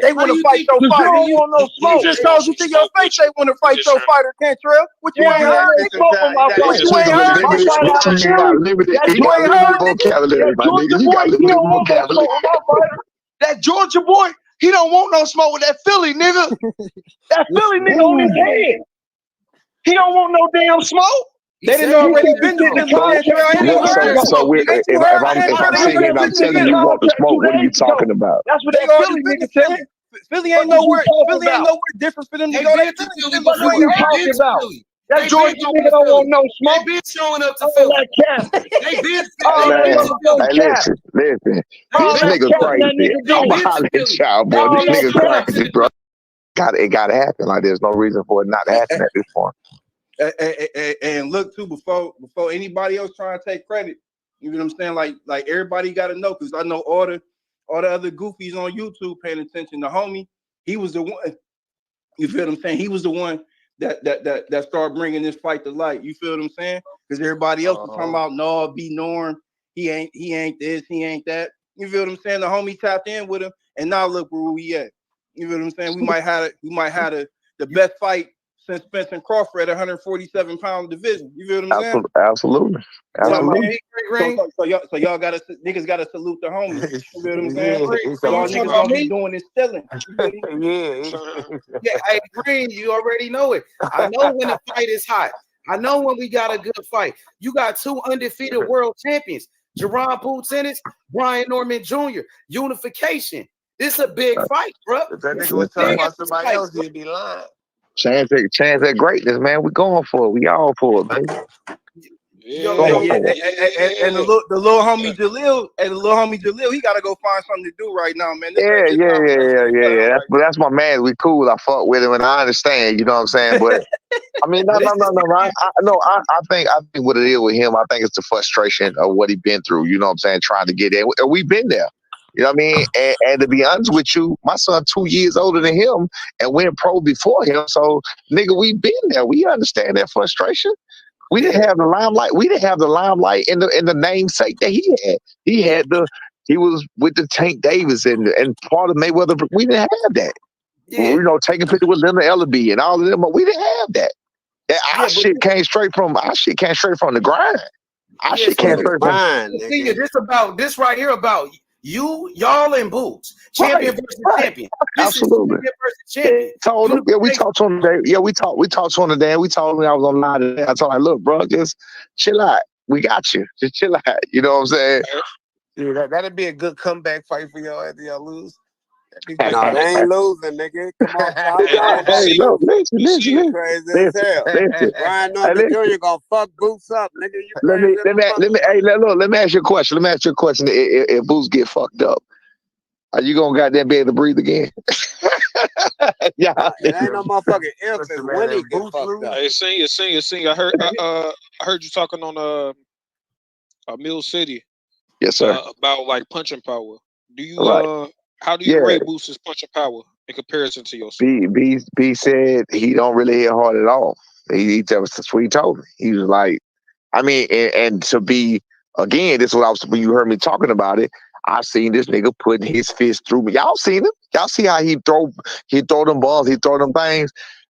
They want to fight your fighter. You don't want no smoke. Just told you to your face they want to fight your fighter, Cantrell. What you ain't heard? They smoke on my fight. You ain't heard? You ain't heard vocabulary, my nigga. You got limited vocabulary. That Georgia boy, he don't want no smoke with that Philly nigga. That Philly nigga on his head. He don't want no damn smoke. They didn't already been to the contract. So if I'm sitting here and I'm telling you what the smoke, what are you talking about? That's what that Philly nigga said. Philly ain't nowhere different for them to go. What are you talking about? That Georgia nigga don't want no smoke. They been showing up to Philly. They been listen. This nigga crazy. I'm behind that child, boy. This nigga crazy, bro. It gotta happen. Like there's no reason for it not to happen at this point. And look too, before anybody else trying to take credit, you know what I'm saying? Like everybody gotta know, because I know all the other goofies on YouTube paying attention. The homie, he was the one. You feel what I'm saying? He was the one that started bringing this fight to light. You feel what I'm saying? Because everybody else was talking about no, be Norm. He ain't this, he ain't that. You feel what I'm saying? The homie tapped in with him, and now look where we at. You know what I'm saying? We might have the best fight since Spencer Crawford at 147 pound division. You feel what I'm saying? Absolutely. So y'all gotta niggas gotta salute the homies. You feel what I'm saying? So y'all niggas gonna be doing this stealing. Yeah, I agree. You already know it. I know when the fight is hot. I know when we got a good fight. You got two undefeated world champions, Jaron Ennis, Brian Norman Jr. Unification. This is a big fight, bro. If that nigga was talking about somebody else, he'd be lying. Chance at greatness, man. We going for it. We all for it, baby. And the little homie Jalil, he gotta go find something to do right now, man. Yeah. That's my man. We cool. I fuck with him, and I understand. You know what I'm saying? But I mean, no. I think what it is with him, I think it's the frustration of what he been through. You know what I'm saying? Trying to get there. We've been there. You know what I mean? And to be honest with you, my son 2 years older than him and went pro before him. So, nigga, we been there. We understand that frustration. We didn't have the limelight. We didn't have the limelight in the namesake that he had. He was with the Tank Davis and part of Mayweather. We didn't have that. Yeah. You know, taking pictures with Linda Ellaby and all of them, but we didn't have that. Our shit came straight from the grind. Our shit came straight from the this right here about y'all and Boots, champion versus champion. Absolutely. Told him, we talked to him today. We talked to him today. We told him I was on live today. I told him, look, bro, just chill out. We got you. Just chill out. You know what I'm saying? Yeah, that'd be a good comeback fight for y'all after y'all lose. No, they ain't losing, nigga. Come on, hey, look, listen. Crazy as hell. Brian Norman Jr. gonna fuck Boots up, nigga. Let me ask you a question. If Boots get fucked up, are you gonna goddamn be able to breathe again? Yeah, it ain't no motherfucking if it's when he get fucked up. Hey, senior. I heard you talking on Mill City. Yes, sir. About like punching power. Do you How do you rate Boost's punching power in comparison to yourself? B said B said he don't really hit hard at all. That's what he told me. He was like, I mean, and to be again, this is what I was when you heard me talking about it. I seen this nigga putting his fist through me. Y'all seen him? Y'all see how he throw them balls, he throw them things.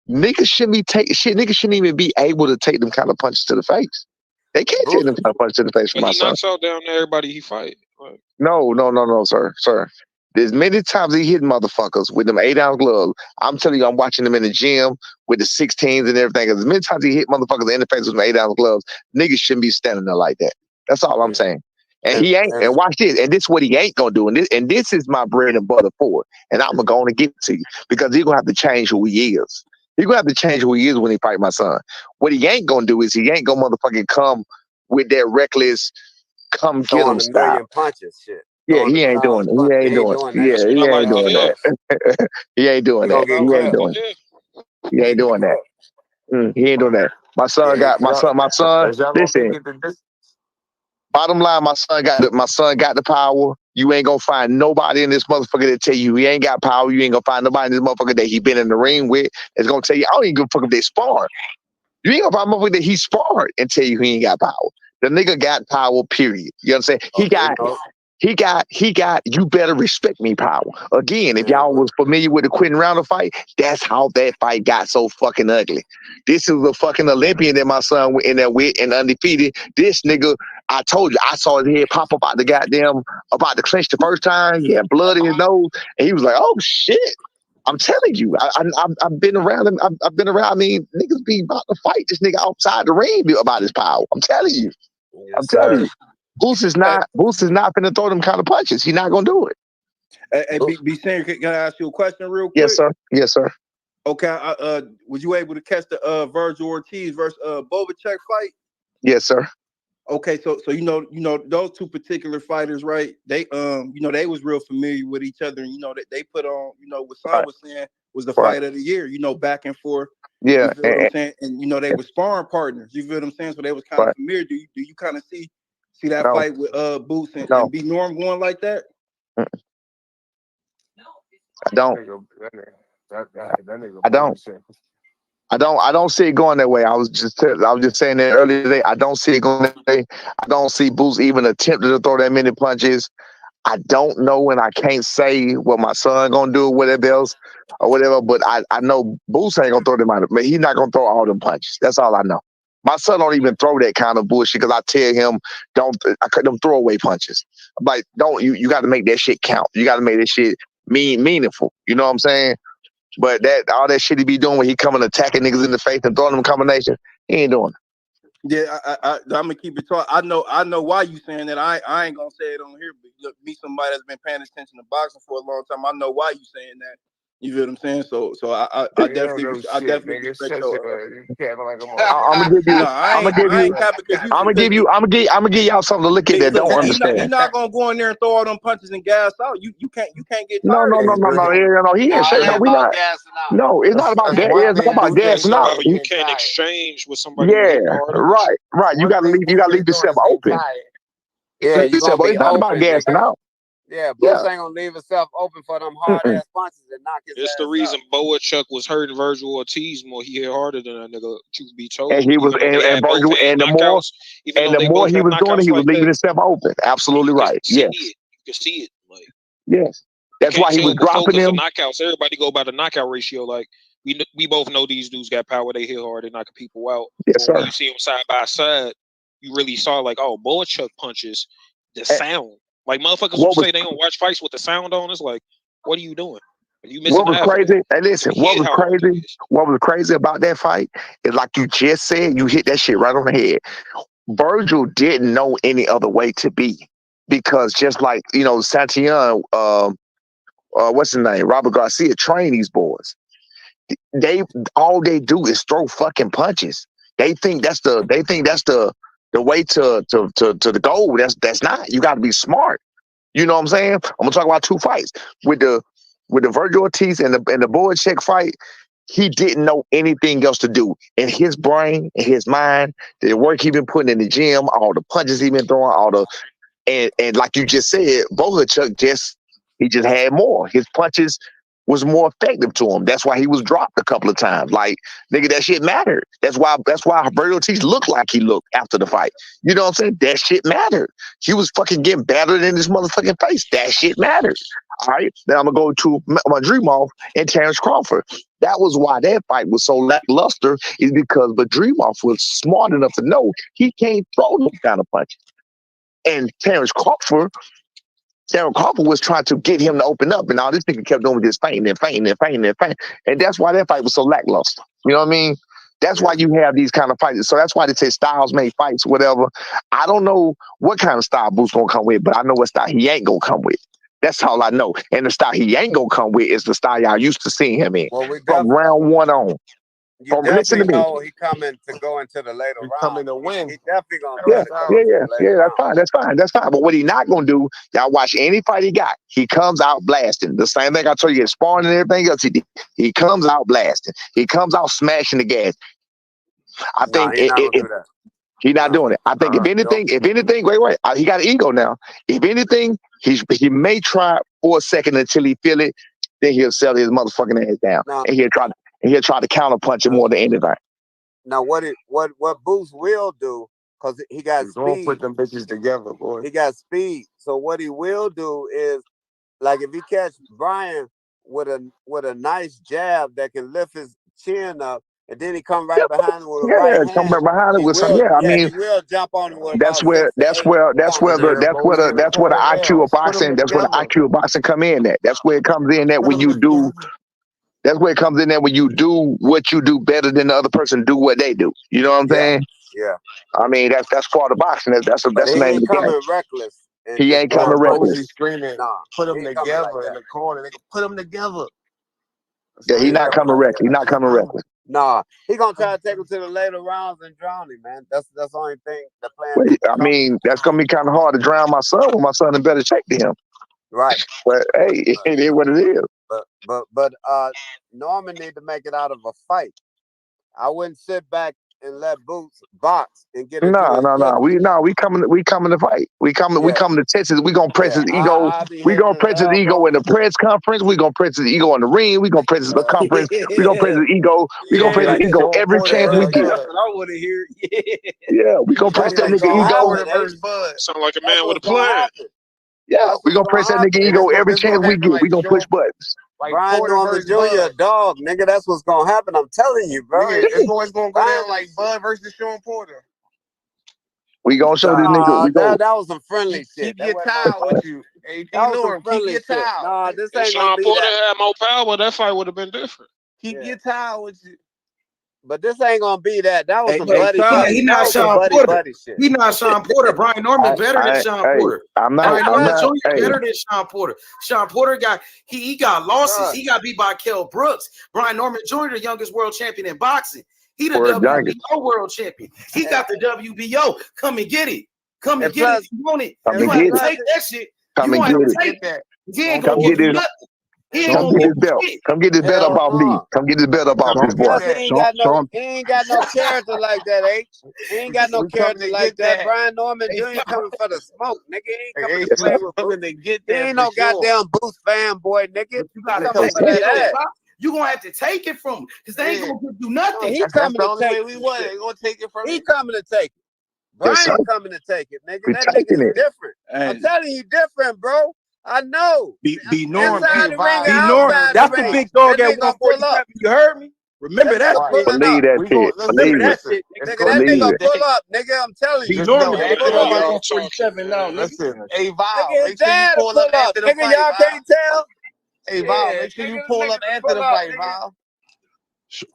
Niggas shouldn't even be able to take them kind of punches to the face. They can't take them kind of punches to the face from my son. He knocks out down everybody he fight. Like, no, sir. There's many times he hit motherfuckers with them 8-ounce gloves. I'm telling you, I'm watching them in the gym with the 16s and everything. As many times he hit motherfuckers in the face with them 8-ounce gloves, niggas shouldn't be standing there like that. That's all I'm saying. And he ain't. And watch this. And this is what he ain't gonna do. And this is my bread and butter for it. And I'm gonna give it to you because he's gonna have to change who he is. He's gonna have to change who he is when he fight my son. What he ain't gonna do is he ain't gonna motherfucking come with that reckless come get him style. Million punches, shit. Yeah, he ain't doing it. He ain't doing it. Yeah, he ain't doing that. He ain't doing that. He ain't doing it. He ain't doing that. He ain't doing that. My son got my son. Listen. Bottom line, my son got the power. You ain't gonna find nobody in this motherfucker that tell you he ain't got power. You ain't gonna find nobody in this motherfucker that he been in the ring with that's gonna tell you I don't even give a fuck if they spar. You ain't gonna find a motherfucker that he sparred and tell you he ain't got power. The nigga got power, period. You understand? He got, you better respect me power. Again, if y'all was familiar with the Quentin Rounder fight, that's how that fight got so fucking ugly. This is the fucking Olympian that my son went in there with and undefeated. This nigga, I told you, I saw his head pop up out the clinch the first time. He had blood in his nose. And he was like, oh shit. I'm telling you, I've been around him. I've been around. I mean, niggas be about to fight this nigga outside the ring about his power. I'm telling you. I'm telling you. Boost is not gonna throw them kind of punches. He's not gonna do it. Hey, be saying, can I ask you a question real quick? Yes, sir. Okay, was you able to catch the Virgil Ortiz versus Bobachek fight? Yes, sir. Okay, so you know those two particular fighters, right? They they was real familiar with each other, and that they put on, what Son was saying was the fight of the year, back and forth. Yeah, you feel what I'm saying? And they were sparring partners. You feel what I'm saying? So they was kind of familiar. Do you kind of see that fight with Boots and B Norm going like that? I don't. I don't see it going that way. I was just saying that earlier today. I don't see it going that way. I don't see Boots even attempting to throw that many punches. I don't know, and I can't say what my son gonna do or whatever else or whatever. But I know Boots ain't gonna throw them out. But he's not gonna throw all them punches. That's all I know. My son don't even throw that kind of bullshit because I tell him don't them throwaway punches. I'm like, you got to make that shit count. You got to make that shit meaningful. You know what I'm saying? But all that shit he be doing when he coming attacking niggas in the face and throwing them combination, he ain't doing it. Yeah, I'm gonna keep it talk. I know why you saying that. I ain't gonna say it on here, but look, me somebody that's been paying attention to boxing for a long time. I know why you saying that. You feel what I'm saying? So I definitely respect your. I'm gonna give y'all something to look at that don't understand. He's not gonna go in there and throw all them punches and gas out. You can't get tired. No. He ain't saying no. We not. No, it's not about gas. It's not about gas. No, you can't exchange with somebody. Yeah, right. You gotta leave yourself open. Yeah, it's not about gassing out. Yeah, Boots ain't gonna leave himself open for them hard ass punches and knock his ass. It's the reason Boachuk was hurting Virgil Ortiz more. He hit harder than that nigga. Truth be told, and he was and Virgil and the more he was doing it, he was leaving himself open. Absolutely right. Yes, you can see it. Like yes, that's why he was dropping them. Knockouts. Everybody go by the knockout ratio. Like we both know these dudes got power. They hit hard. They knock people out. Yes, sir. When you see them side by side, you really saw like, oh, Boachuk punches the sound. Like motherfuckers who say they don't watch fights with the sound on, it's like, what are you doing? You missing what was crazy? Hey, listen, what was crazy about that fight is like you just said, you hit that shit right on the head. Virgil didn't know any other way to be because just like Santillan, what's his name, Robert Garcia trained these boys. All they do is throw fucking punches. They think that's the way to the goal. That's not. You got to be smart. You know what I'm saying? I'm gonna talk about two fights with the Virgil Ortiz and the Boachek fight. He didn't know anything else to do in his brain, in his mind. The work he been putting in the gym, all the punches he been throwing, and like you just said, Boachek He just had more. His punches was more effective to him. That's why he was dropped a couple of times. Like, nigga, that shit mattered. That's why Roberto Ortiz looked like he looked after the fight. You know what I'm saying? That shit mattered. He was fucking getting battered in his motherfucking face. That shit mattered. All right. Now I'm gonna go to my dream off and Terrence Crawford. That was why that fight was so lackluster, is because Dreamoff was smart enough to know he can't throw those kind of punches. And Terrence Crawford was trying to get him to open up, and all this nigga kept doing just fainting. And that's why that fight was so lackluster. You know what I mean? That's why you have these kind of fights. So that's why they say styles make fights, whatever. I don't know what kind of style Boots gonna come with, but I know what style he ain't gonna come with. That's all I know. And the style he ain't gonna come with is the style y'all used to seeing him in. Well, from round one on. You definitely know he coming to go into the later round. Coming to win. He definitely gonna That's fine. But what he not gonna do, y'all watch any fight he got, he comes out blasting. The same thing I told you, his sparring and everything else he did. He comes out blasting. He comes out smashing the gas. I think he's not doing it. I think if anything, wait, he got an ego now. If anything, he may try for a second until he feel it, then he'll settle his motherfucking ass down, and he'll try to counter punch it more than anything. Now, what Boots will do, because he got speed. Don't put them bitches together, boy. He got speed. So what he will do is, like, if he catch Brian with a nice jab that can lift his chin up, and then he come right behind him with a right hand. Come right behind him with some. Yeah, I mean, he will jump on him with that's where the IQ of boxing. That's where the IQ of boxing come in. That's where it comes in. When you do what you do better than the other person do what they do. You know what I'm saying? Yeah. I mean, that's part of boxing. That's the name of the game. Reckless. He ain't coming reckless. He's screaming, put them together in the corner. They can put them together. Yeah, he's not coming reckless. He's not coming reckless. Nah, he gonna try to take him to the later rounds and drown him, man. That's the only thing the plan. I mean, that's gonna be kind of hard to drown my son when my son in better shape than him. Right. But hey, it is what it is. But Norman need to make it out of a fight. I wouldn't sit back and let Boots box and get it. No. We coming to fight. We coming to Texas. We gonna press his ego. We gonna press his ego in the press conference. We gonna press his ego in the ring. We gonna press his conference. We gonna press his ego. We gonna press his ego every chance we get. That's what I want to hear. Yeah, we gonna press that nigga ego. Sound like a man with a plan. Yeah, we gonna press that nigga ego every chance we get. We gonna push buttons. Brian Norman Jr. dog, nigga. That's what's gonna happen. I'm telling you, bro. It's always gonna go down like Bud versus Sean Porter. We gonna show this nigga. That was some friendly shit. Keep your towel with you. Hey, keep your towel. Nah, this ain't Sean Porter had more power. That fight would have been different. Keep your towel with you. But this ain't gonna be that. That was some buddy. He not Sean Porter. He not Sean Porter. Brian Norman better than Sean Porter. Brian Norman Jr. better than Sean Porter. Sean Porter got losses. He got beat by Kell Brooks. Brian Norman Jr., the youngest world champion in boxing. He the WBO world champion. He got the WBO. Come and get it. Come and get it. You want it? You want to take that shit. Come and get it. He ain't gonna give you nothing. Come get his belt. Come get his belt up off me. Come get his belt up off his boy. He ain't got no character like that, H. He ain't got no character like that. Brian Norman Jr. coming for the smoke, nigga. He ain't coming to play with Boots. He ain't no goddamn Boots fanboy, nigga. You gotta take it. You gonna have to take it from him because they ain't gonna give you nothing. He coming to take it. We want it. They gonna take it from him. He coming to take it. Brian coming to take it, nigga. That nigga's different. I'm telling you, different, bro. I know. Be Norm. Be Norm. That's the big dog at 147. You heard me? Remember that. Believe that shit. Believe that shit. Nigga, that nigga pull up, nigga. I'm telling you. Be Norm. 147 now. Listen. Hey, Val. Make sure you pull up after the fight. Nigga, y'all can't tell. Hey, Val. Make sure you pull up after the fight, Val.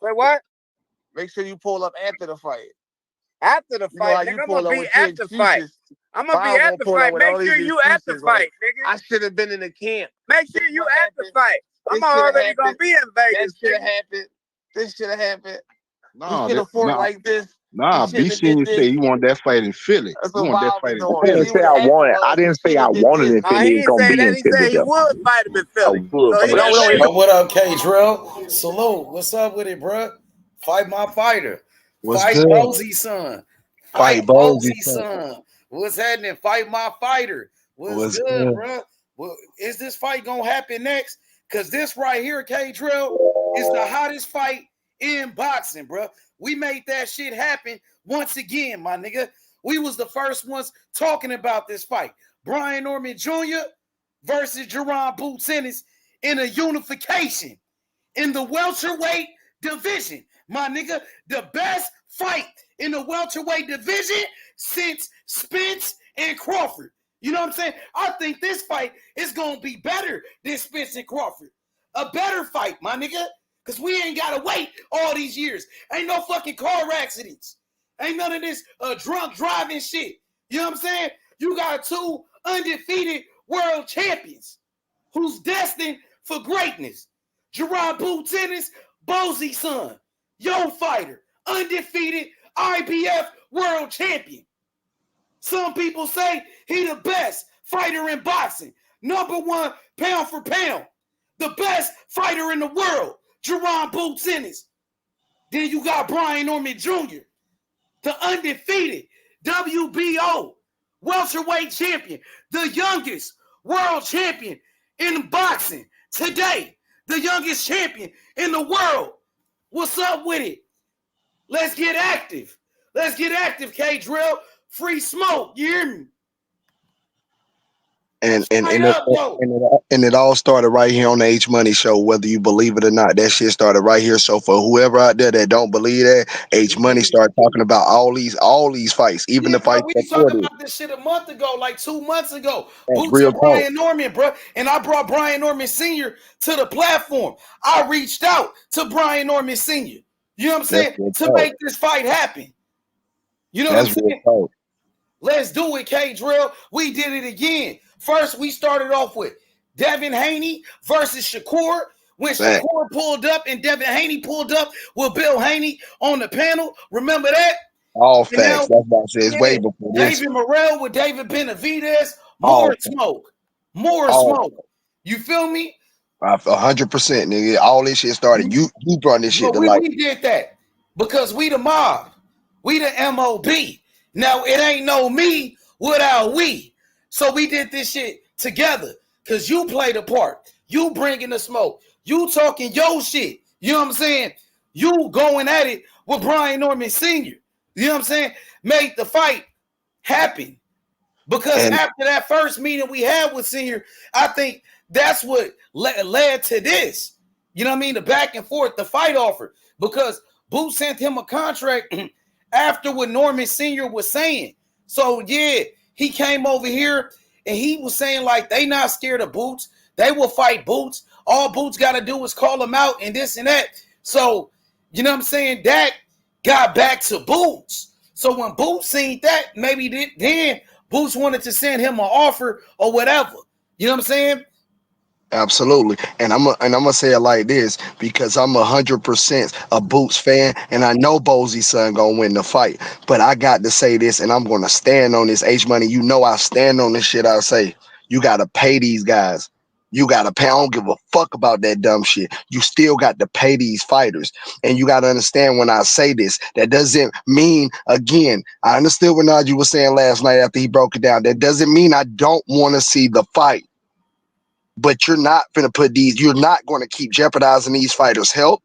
Wait, what? Make sure you pull up after the fight. After the fight, nigga, I'm gonna be at the fight. I'm gonna be at the fight. Make sure you at the fight, nigga. I should have been in the camp. Make sure you at the fight. I'm already gonna be in Vegas. That should have happened. This should have happened. No, you should have fought like this. Nah, B Senior said he want that fight in Philly. You want that fight in Philly. I didn't say I wanted. I didn't say I wanted it in Philly. He didn't say that. He said he would fight him in Philly. What up, K-Drill? Salute. What's up with it, bro? Fight my fighter. Fight Bosey's son. Fight Bosey's son. What's happening? Fight my fighter. What's good, bro? Well, is this fight gonna happen next? Because this right here, K-Drill, is the hottest fight in boxing, bro. We made that shit happen once again, my nigga. We was the first ones talking about this fight. Brian Norman Jr. versus Jaron Boots Ennis in a unification in the welterweight division. My nigga, the best fight in the welterweight division since Spence and Crawford. You know what I'm saying? I think this fight is going to be better than Spence and Crawford. A better fight, my nigga. Because we ain't got to wait all these years. Ain't no fucking car accidents. Ain't none of this drunk driving shit. You know what I'm saying? You got two undefeated world champions who's destined for greatness. Jaron Boots Ennis, Bozy's son. Yo fighter. Undefeated IBF world champion. Some people say he the best fighter in boxing. Number one, pound for pound. The best fighter in the world, Jaron Boots Ennis. Then you got Brian Norman Jr., the undefeated WBO welterweight champion, the youngest world champion in boxing today, the youngest champion in the world. What's up with it? Let's get active. Let's get active, K-Drill. Free smoke, you hear me? And it all started right here on the H Money Show, whether you believe it or not. That shit started right here. So for whoever out there that don't believe that, H Money started talking about all these fights, even the fights. We talked about this shit a month ago, like 2 months ago. Boots and Brian Norman, bro. And I brought Brian Norman Sr. to the platform. I reached out to Brian Norman Sr. You know what I'm saying? To make this fight happen. You know what I'm saying? Let's do it, K-Drill. We did it again. First, we started off with Devin Haney versus Shakur. When Shakur pulled up and Devin Haney pulled up with Bill Haney on the panel. Remember that? All facts. That's what I said. It's way before this. David Morrell with David Benavidez. More smoke. More smoke. You feel me? 100%, nigga. All this shit started. You brought this shit to life. We did that because we the mob. We the MOB. Now, it ain't no me without we. So we did this shit together because you played a part. You bringing the smoke. You talking your shit. You know what I'm saying? You going at it with Brian Norman Sr. You know what I'm saying? Made the fight happen. Because after that first meeting we had with Senior, I think that's what led to this. You know what I mean? The back and forth, the fight offer. Because Boots sent him a contract after what Norman Sr. was saying. So, yeah, he came over here and he was saying, like, they not scared of Boots. They will fight Boots. All Boots got to do is call him out and this and that. So, you know what I'm saying? That got back to Boots. So when Boots seen that, maybe then Boots wanted to send him an offer or whatever. You know what I'm saying? Absolutely. And I'm gonna say it like this because I'm 100% a Boots fan and I know Bozy's son gonna win the fight. But I got to say this and I'm gonna stand on this. H Money, you know I stand on this shit. I say you gotta pay these guys. You gotta pay. I don't give a fuck about that dumb shit. You still got to pay these fighters. And you gotta understand when I say this, that doesn't mean, again, I understood what Najee was saying last night after he broke it down. That doesn't mean I don't want to see the fight. But you're not going to keep jeopardizing these fighters' health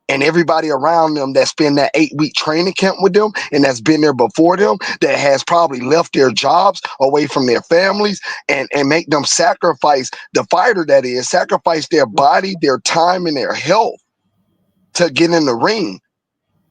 and everybody around them that spend that 8-week training camp with them and that's been there before them, that has probably left their jobs away from their families and make them sacrifice, the fighter that is, sacrifice their body, their time, and their health to get in the ring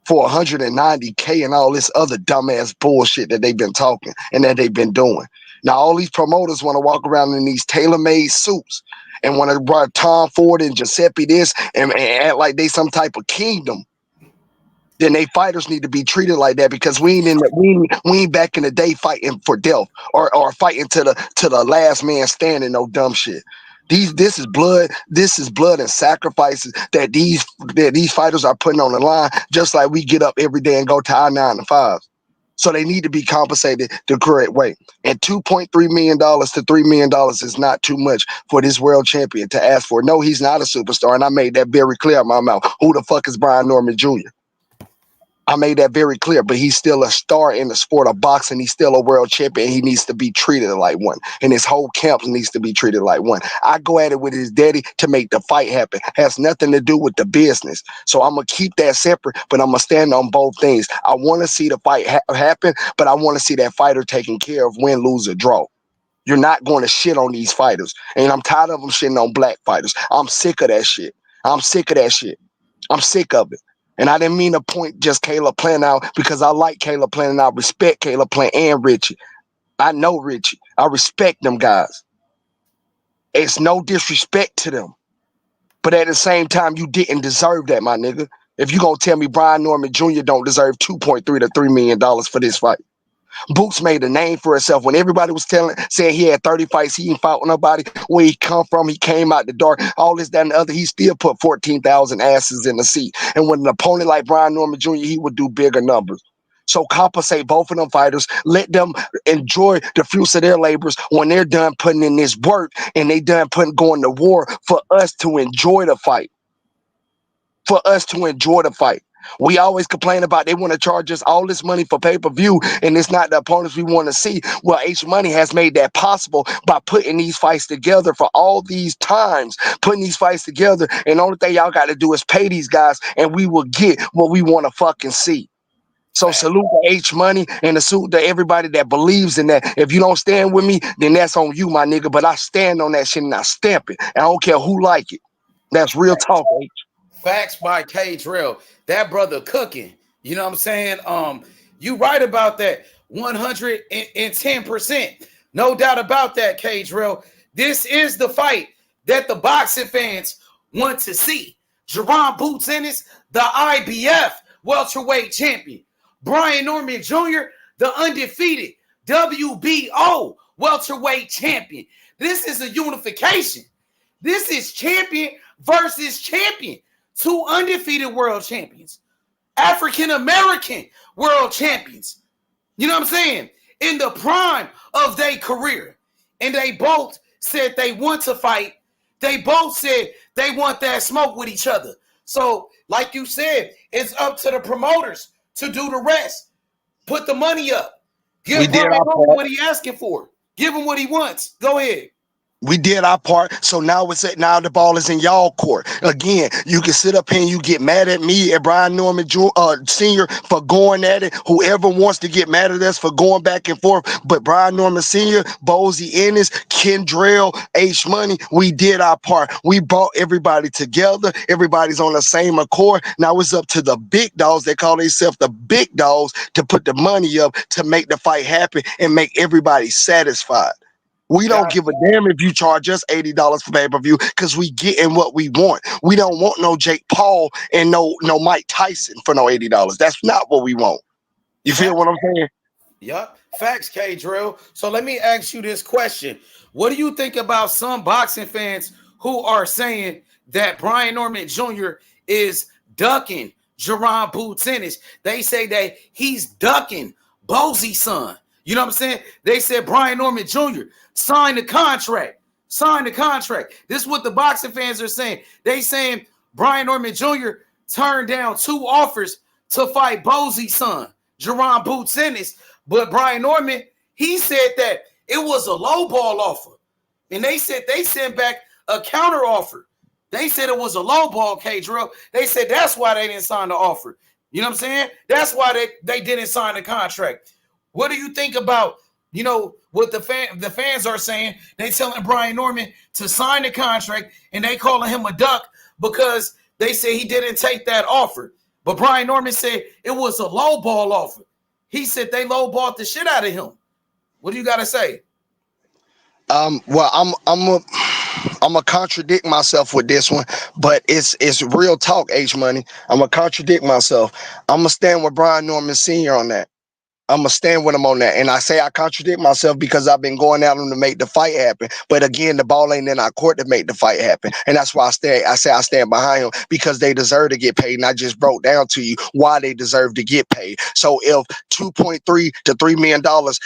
for $190K and all this other dumbass bullshit that they've been talking and that they've been doing. Now, all these promoters want to walk around in these tailor-made suits and want to bring Tom Ford and Giuseppe this and act like they some type of kingdom. Then they fighters need to be treated like that because we ain't back in the day fighting for death or fighting to the last man standing. No dumb shit. This is blood and sacrifices that these fighters are putting on the line, just like we get up every day and go to our 9 to 5. So they need to be compensated the correct way. And $2.3 million to $3 million is not too much for this world champion to ask for. No, he's not a superstar, and I made that very clear in my mouth. Who the fuck is Brian Norman Jr.? I made that very clear, but he's still a star in the sport of boxing. He's still a world champion. He needs to be treated like one, and his whole camp needs to be treated like one. I go at it with his daddy to make the fight happen. Has nothing to do with the business. So I'm going to keep that separate, but I'm going to stand on both things. I want to see the fight happen, but I want to see that fighter taken care of, win, lose, or draw. You're not going to shit on these fighters, and I'm tired of them shitting on black fighters. I'm sick of that shit. I'm sick of that shit. I'm sick of it. And I didn't mean to point just Caleb Plant out because I like Caleb Plant and I respect Caleb Plant and Richie. I know Richie. I respect them guys. It's no disrespect to them. But at the same time, you didn't deserve that, my nigga. If you gonna tell me Brian Norman Jr. don't deserve $2.3 to $3 million for this fight. Boots made a name for himself when everybody was saying he had 30 fights, he ain't fought with nobody. Where he come from, he came out the dark, all this, that, and the other. He still put 14,000 asses in the seat. And with an opponent like Brian Norman Jr., he would do bigger numbers. So compensate both of them fighters. Let them enjoy the fruits of their labors when they're done putting in this work and they done going to war for us to enjoy the fight. For us to enjoy the fight. We always complain about they want to charge us all this money for pay-per-view, and it's not the opponents we want to see. Well, H Money has made that possible by putting these fights together for all these times, putting these fights together, and the only thing y'all got to do is pay these guys, and we will get what we want to fucking see. So salute to H Money and salute to everybody that believes in that. If you don't stand with me, then that's on you, my nigga, but I stand on that shit and I stamp it. I don't care who like it. That's real talk, H. Facts by K Drill. That brother cooking. You know what I'm saying? You right about that 110%. No doubt about that, K Drill. This is the fight that the boxing fans want to see. Jaron Boots Ennis, the IBF welterweight champion. Brian Norman Jr., the undefeated WBO welterweight champion. This is a unification. This is champion versus champion. Two undefeated world champions, African-American world champions. You know what I'm saying? In the prime of their career. And they both said they want to fight. They both said they want that smoke with each other. So, like you said, it's up to the promoters to do the rest. Put the money up. Give Brian what he asking for. Give him what he wants. Go ahead. We did our part, so now the ball is in y'all court. Again, you can sit up here and you get mad at me, at Brian Norman Sr. for going at it. Whoever wants to get mad at us for going back and forth, but Brian Norman Sr., Osleys Ennis, Kendrell, H Money, we did our part. We brought everybody together. Everybody's on the same accord. Now it's up to the big dogs. They call themselves the big dogs to put the money up to make the fight happen and make everybody satisfied. We don't give a damn if you charge us $80 for pay-per-view because we getting what we want. We don't want no Jake Paul and no Mike Tyson for no $80. That's not what we want. You feel what I'm saying? Yup. Facts, K Drill. So let me ask you this question. What do you think about some boxing fans who are saying that Brian Norman Jr. is ducking Jaron Boots Ennis? They say that he's ducking Bosey's son. You know what I'm saying? They said Brian Norman Jr. Sign the contract. Sign the contract. This is what the boxing fans are saying. They saying Brian Norman Jr. turned down 2 offers to fight Bosey's son, Jaron Boots Ennis. But Brian Norman, he said that it was a low ball offer. And they said they sent back a counter offer. They said it was a low ball, K-Drill. They said that's why they didn't sign the offer. You know what I'm saying? That's why they didn't sign the contract. What do you think about, what the fans are saying? They telling Brian Norman to sign the contract, and they calling him a duck because they say he didn't take that offer. But Brian Norman said it was a low ball offer. He said they low balled the shit out of him. What do you got to say? Well, I'm gonna contradict myself with this one, but it's real talk, H Money. I'm gonna contradict myself. I'm gonna stand with Brian Norman Sr. on that. I'm going to stand with him on that. And I say I contradict myself because I've been going at him to make the fight happen. But again, the ball ain't in our court to make the fight happen. And that's why I stand behind him because they deserve to get paid. And I just broke down to you why they deserve to get paid. So if $2.3 to $3 million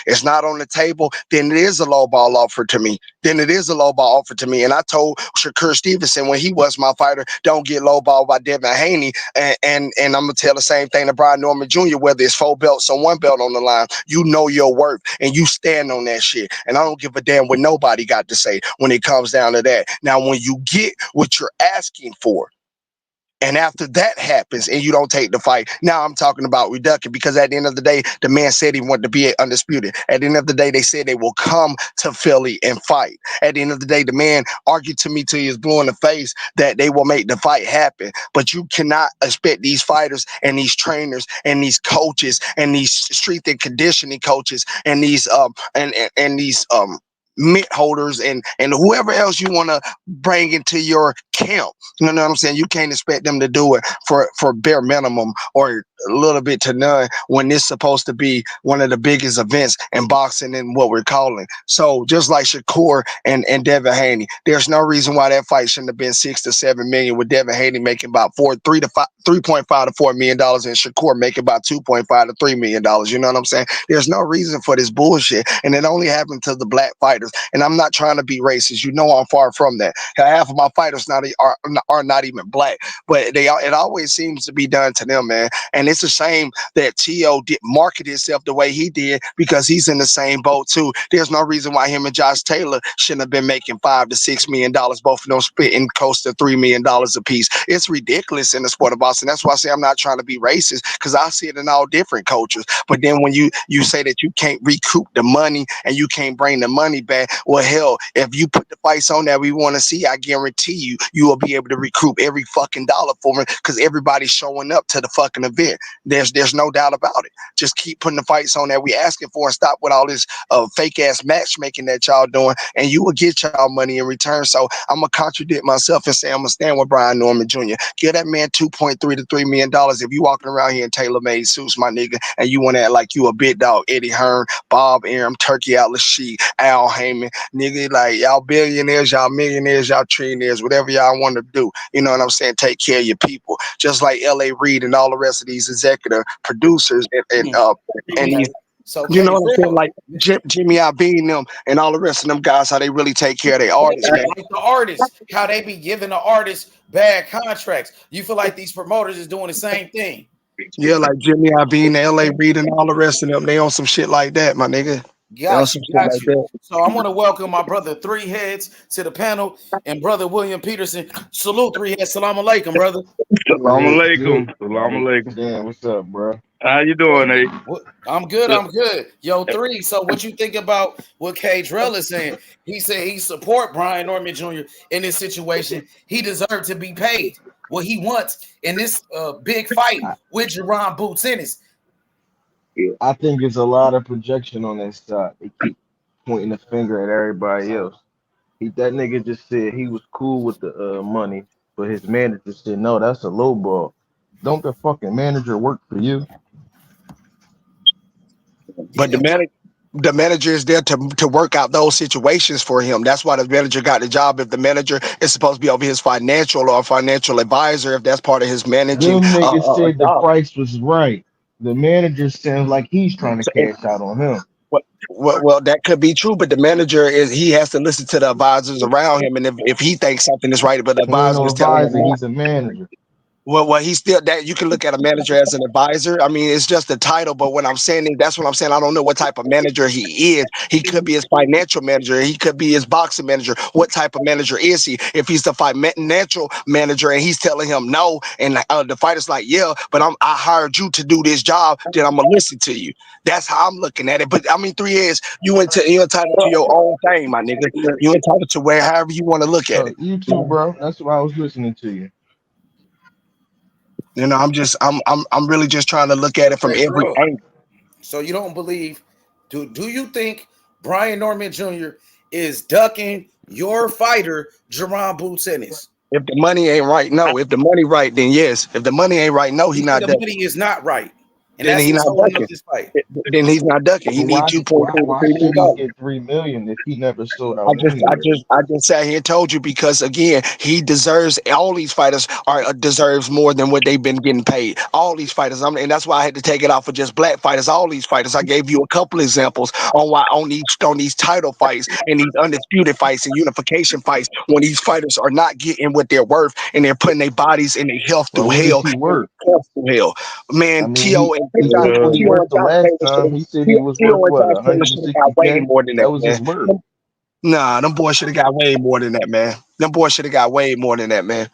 is not on the table, then it is a low ball offer to me. And I told Shakur Stevenson when he was my fighter, don't get low ball by Devin Haney. And I'm gonna tell the same thing to Brian Norman Jr., whether it's 4 belts or 1 belt on the line. You know your worth and you stand on that shit. And I don't give a damn what nobody got to say when it comes down to that. Now, when you get what you're asking for, and after that happens and you don't take the fight, now I'm talking about reduction, because at the end of the day, the man said he wanted to be undisputed. At the end of the day, they said they will come to Philly and fight. At the end of the day, the man argued to me till he was blue in the face that they will make the fight happen. But you cannot expect these fighters and these trainers and these coaches and these strength and conditioning coaches and these these mitt holders and whoever else you want to bring into your camp. You know what I'm saying? You can't expect them to do it for bare minimum or a little bit to none when it's supposed to be one of the biggest events in boxing and what we're calling. So just like Shakur and Devin Haney, there's no reason why that fight shouldn't have been $6 to $7 million, with Devin Haney making about $3.5 to $4 million and Shakur making about $2.5 to $3 million. You know what I'm saying? There's no reason for this bullshit, and it only happened to the black fighters. And I'm not trying to be racist. You know I'm far from that. Half of my fighters are not even black, but it always seems to be done to them, man. And it's a shame that T.O. did market himself the way he did, because he's in the same boat too. There's no reason why him and Josh Taylor shouldn't have been making $5 to $6 million, both of them spitting close to $3 million a piece. It's ridiculous in the sport of boxing. That's why I say I'm not trying to be racist, because I see it in all different cultures. But then when you say that you can't recoup the money and you can't bring the money back, well, hell, if you put the fights on that we want to see, I guarantee you will be able to recoup every fucking dollar for it, because everybody's showing up to the fucking event. There's no doubt about it. Just keep putting the fights on that we asking for and stop with all this fake ass matchmaking that y'all doing, and you will get y'all money in return. So I'm gonna contradict myself and say I'm gonna stand with Brian Norman Jr. Give that man $2.3 to $3 million if you walking around here in tailor-made suits, my nigga, and you want to act like you a big dog. Eddie Hearn, Bob Arum, Turkey Atlas Sheet, Al Heyman, nigga, like y'all billionaires, y'all millionaires, y'all trillionaires, whatever y'all want to do. You know what I'm saying? Take care of your people, just like L.A. Reid and all the rest of these executive producers and these. So you know what I'm saying, like Jimmy Iovine them and all the rest of them guys, how they really take care of their artists, man. Like the artists, how they be giving the artists bad contracts. You feel like these promoters is doing the same thing? Yeah, like Jimmy Iovine, L.A. Reid, and all the rest of them, they on some shit like that, my nigga. Got you. So I want to welcome my brother Three Heads to the panel, and brother William Peterson. Salute, Three Heads. Salam alaikum, brother. Salam alaikum. Salam alaikum. Damn, what's up, bro? How you doing, Nate? I'm good. I'm good. Yo, Three. So what you think about what K. Drell is saying? He said he support Brian Norman Jr. in this situation. He deserved to be paid what he wants in this big fight with Jaron Boots Ennis. I think it's a lot of projection on that side. They keep pointing the finger at everybody else. That nigga just said he was cool with the money, but his manager said, no, that's a low ball. Don't the fucking manager work for you? But the manager is there to work out those situations for him. That's why the manager got the job. If the manager is supposed to be over his financial or financial advisor, if that's part of his managing. Them niggas said the price was right. The manager sounds like he's trying to cash out on him. Well, that could be true, but the manager he has to listen to the advisors around him, and if he thinks something is right, but the advisor is telling him he's a manager. Well, he's still that you can look at a manager as an advisor. I mean, it's just a title, but what I'm saying is that's what I'm saying. I don't know what type of manager he is. He could be his financial manager. He could be his boxing manager. What type of manager is he? If he's the financial manager and he's telling him no, and the fighter's like, yeah, but I hired you to do this job, then I'm gonna listen to you. That's how I'm looking at it. But I mean, 3 years, you're entitled to your own thing, my nigga. You're entitled to however you want to look at it. You too, bro. That's why I was listening to you. You know, I'm really just trying to look at it from every angle. So you don't believe? Do you think Brian Norman Jr. is ducking your fighter, Jaron Boots Ennis? If the money ain't right, no. If the money right, then yes. If the money ain't right, no, he not. The money is not right. And then he's not ducking. Then he's not ducking. He needs 2.3 why should he get $3 million if he never sold out anywhere? I just sat here and told you because again, he deserves. All these fighters deserves more than what they've been getting paid. All these fighters, and that's why I had to take it off for just black fighters. All these fighters, I gave you a couple examples on why on these title fights and these undisputed fights and unification fights, when these fighters are not getting what they're worth and they're putting their bodies and their health through hell. Man, T.O. and he got what he worth the last time. He said he was worth what, 160K? more than that was his worth. Nah, them boys should have got way more than that, man. Them boys should have got way more than that, man.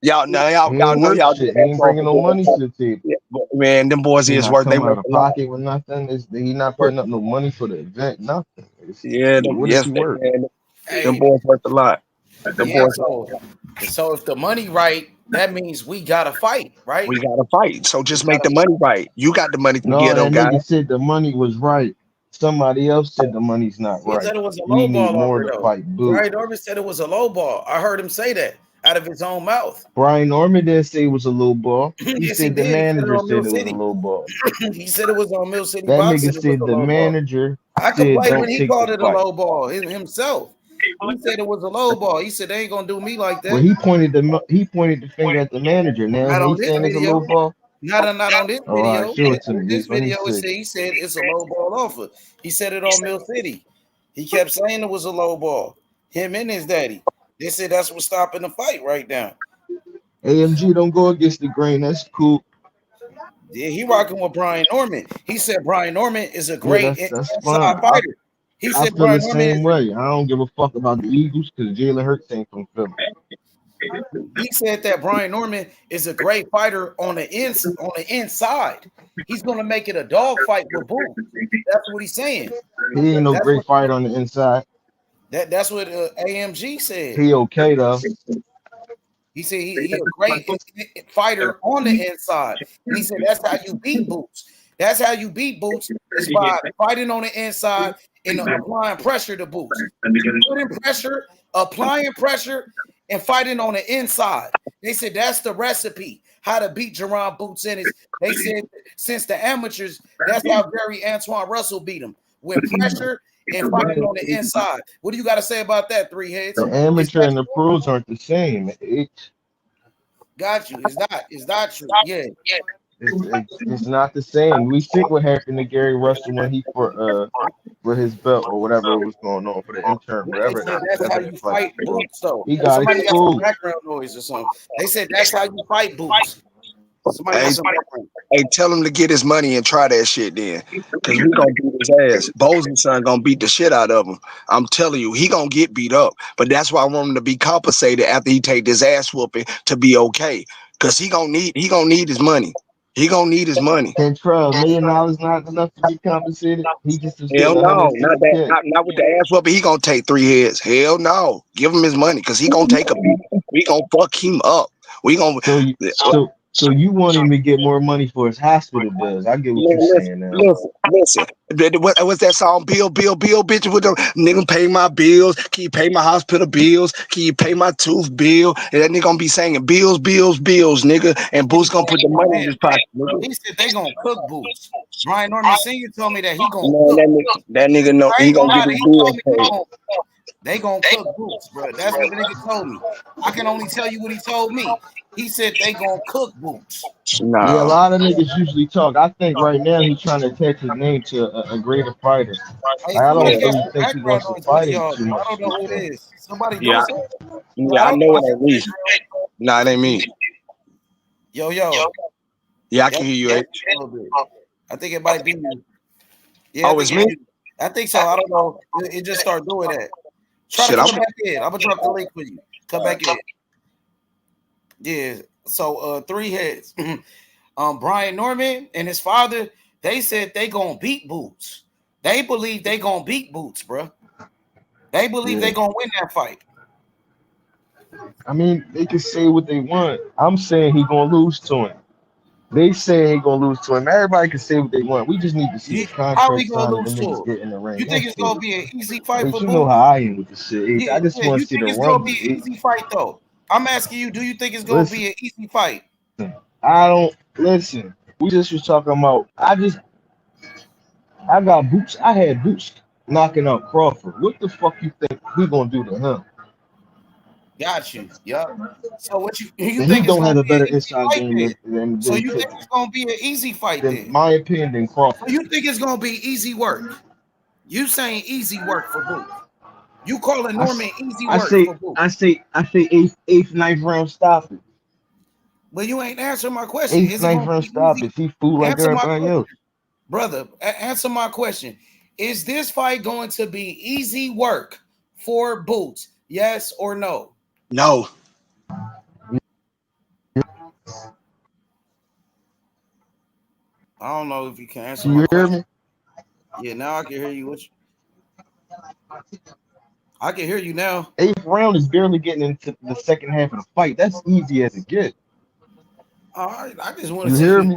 Y'all know y'all. Shit. He ain't bringing no money to the table. Yeah, man, them boys is worth. They out of pocket with nothing. He not putting up no money for the event. Nothing. What is he worth? Them boys worth a lot. So if the money right, that means we gotta fight, right? We gotta fight. So just make the money right. You got the money to get them guys. Nigga said the money was right. Somebody else said the money's not right. He said it was a we low need ball more to fight. Brian Norman said it was a low ball. I heard him say that out of his own mouth. Brian Norman didn't say it was a low ball. He said the manager said it was a low ball. He said it was on Mill City. That nigga said the manager. I could play when he called it a low ball himself. He said it was a low ball. He said they ain't gonna do me like that. Well, he pointed the finger at the manager. Now he's saying it's a low ball. Not on this video. Right, show it to me. This video he said it's a low ball offer. He said it on Mill City. He kept saying it was a low ball. Him and his daddy. They said that's what's stopping the fight right now. AMG don't go against the grain. That's cool. Yeah, he rocking with Brian Norman. He said Brian Norman is a great that's inside fighter. He said feel the same way. I don't give a fuck about the Eagles because Jalen Hurts ain't from Philly. He said that Brian Norman is a great fighter on the inside. He's gonna make it a dog fight with Boom. That's what he's saying. He ain't no great fighter on the inside. That's what AMG said. He okay though. He said he a great fighter on the inside. And he said that's how you beat Boots. That's how you beat Boots is by fighting on the inside and applying pressure to Boots. Putting pressure, applying pressure, and fighting on the inside. They said that's the recipe, how to beat Jaron Boots Ennis. They said since the amateurs, that's how Gary Antoine Russell beat him, with pressure and fighting on the inside. What do you got to say about that, Three Heads? The amateur and the pros aren't the same. Got you. It's not true. Yeah. It's not the same. We see what happened to Gary Russell when he for his belt or whatever was going on for the intern, whatever. That's how you fight Boots, though. He got somebody got some exposed. background noise or something. They said that's how you fight Boots. Hey, tell him to get his money and try that shit then. Because we gonna beat his ass. Bozeman's son gonna beat the shit out of him. I'm telling you, he gonna get beat up. But that's why I want him to be compensated after he take this ass whooping to be okay. Because he gonna need his money. He gonna need his money. And $12 million not enough to be compensated. He just hell no, not with the ass whooping. He gonna take 3 heads. Hell no, give him his money because he gonna take a beat. We gonna fuck him up. We gonna. So you want him to get more money for his hospital bills? I get what you're saying now. Listen. What's that song? Bill, bitch. With the nigga pay my bills. Can you pay my hospital bills? Can you pay my tooth bill? And that nigga gonna be saying bills, nigga. And Boots gonna put the money in his pocket. Nigga. He said they gonna cook Boots. Brian Norman Sr. told me that he gonna cook. That nigga know he gonna get his bills paid. They gonna cook Boots, bro. That's what the nigga told me. I can only tell you what he told me. He said they gonna cook Boots. Nah. Yeah, a lot of niggas usually talk. I think right now he's trying to attach his name to a greater fighter. Hey, I don't really think he wants to fight him too much. I don't know who it is. Somebody yeah, I know it ain't me. Nah, it ain't me. Yo. Yeah, I can hear you. I think it might be you. Yeah, it's me? I think so. I don't know. It just started doing that. Try to come back in. I'm gonna drop the link for you. Come back in. Yeah. So 3 heads. Brian Norman and his father, they said they gonna beat Boots. They believe they gonna beat Boots, bro. They believe they gonna win that fight. I mean, they can say what they want. I'm saying he gonna lose to him. They say he gonna lose to him. Everybody can say what they want. We just need to see the contract. How we gonna lose to him? Get in the ring. You think it's gonna be an easy fight for you Boots? know how I am with the shit. Yeah, I just want to see the it's run. gonna be an easy fight though. I'm asking you, do you think it's gonna be an easy fight? I don't listen. We just was talking about. I got Boots. I had Boots knocking out Crawford. What the fuck you think we gonna do to him? Got you. Yup. So what you And he think it's don't gonna have a be an better easy inside fight game then? So than you think it's gonna be an easy fight then? my opinion, than Crawford. So you think it's gonna be easy work? You saying easy work for Boots? You calling Norman easy work for Boots? I say eighth, ninth round stoppage. But you ain't answering my question. Eighth, Is it ninth gonna round be easy? stoppage. He fool like Answer my everybody question, else. brother. Answer my question. Is this fight going to be easy work for Boots? Yes or no? No. I don't know if you can answer You my hear question. me? Yeah, now I can hear you. I can hear you now. Eighth round is barely getting into the second half of the fight. That's easy as it gets. All right, I just want You to hear see. me?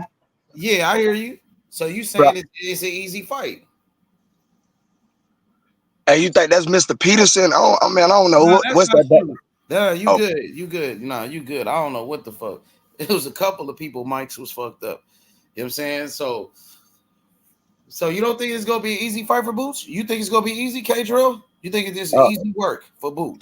Yeah, I hear you. So you Bro. saying it's an easy fight? Hey, you think that's Mr. Peterson? Oh, I mean, I don't know Nah, what's that's that. not you. Nah, you Oh. good. You good. Nah, you good. I don't know what the fuck. It was a couple of people. Mike's was fucked up. You know what I'm saying? So you don't think it's gonna be an easy fight for Boots? You think it's gonna be easy, K-Drill? You think it's just easy work for Boots?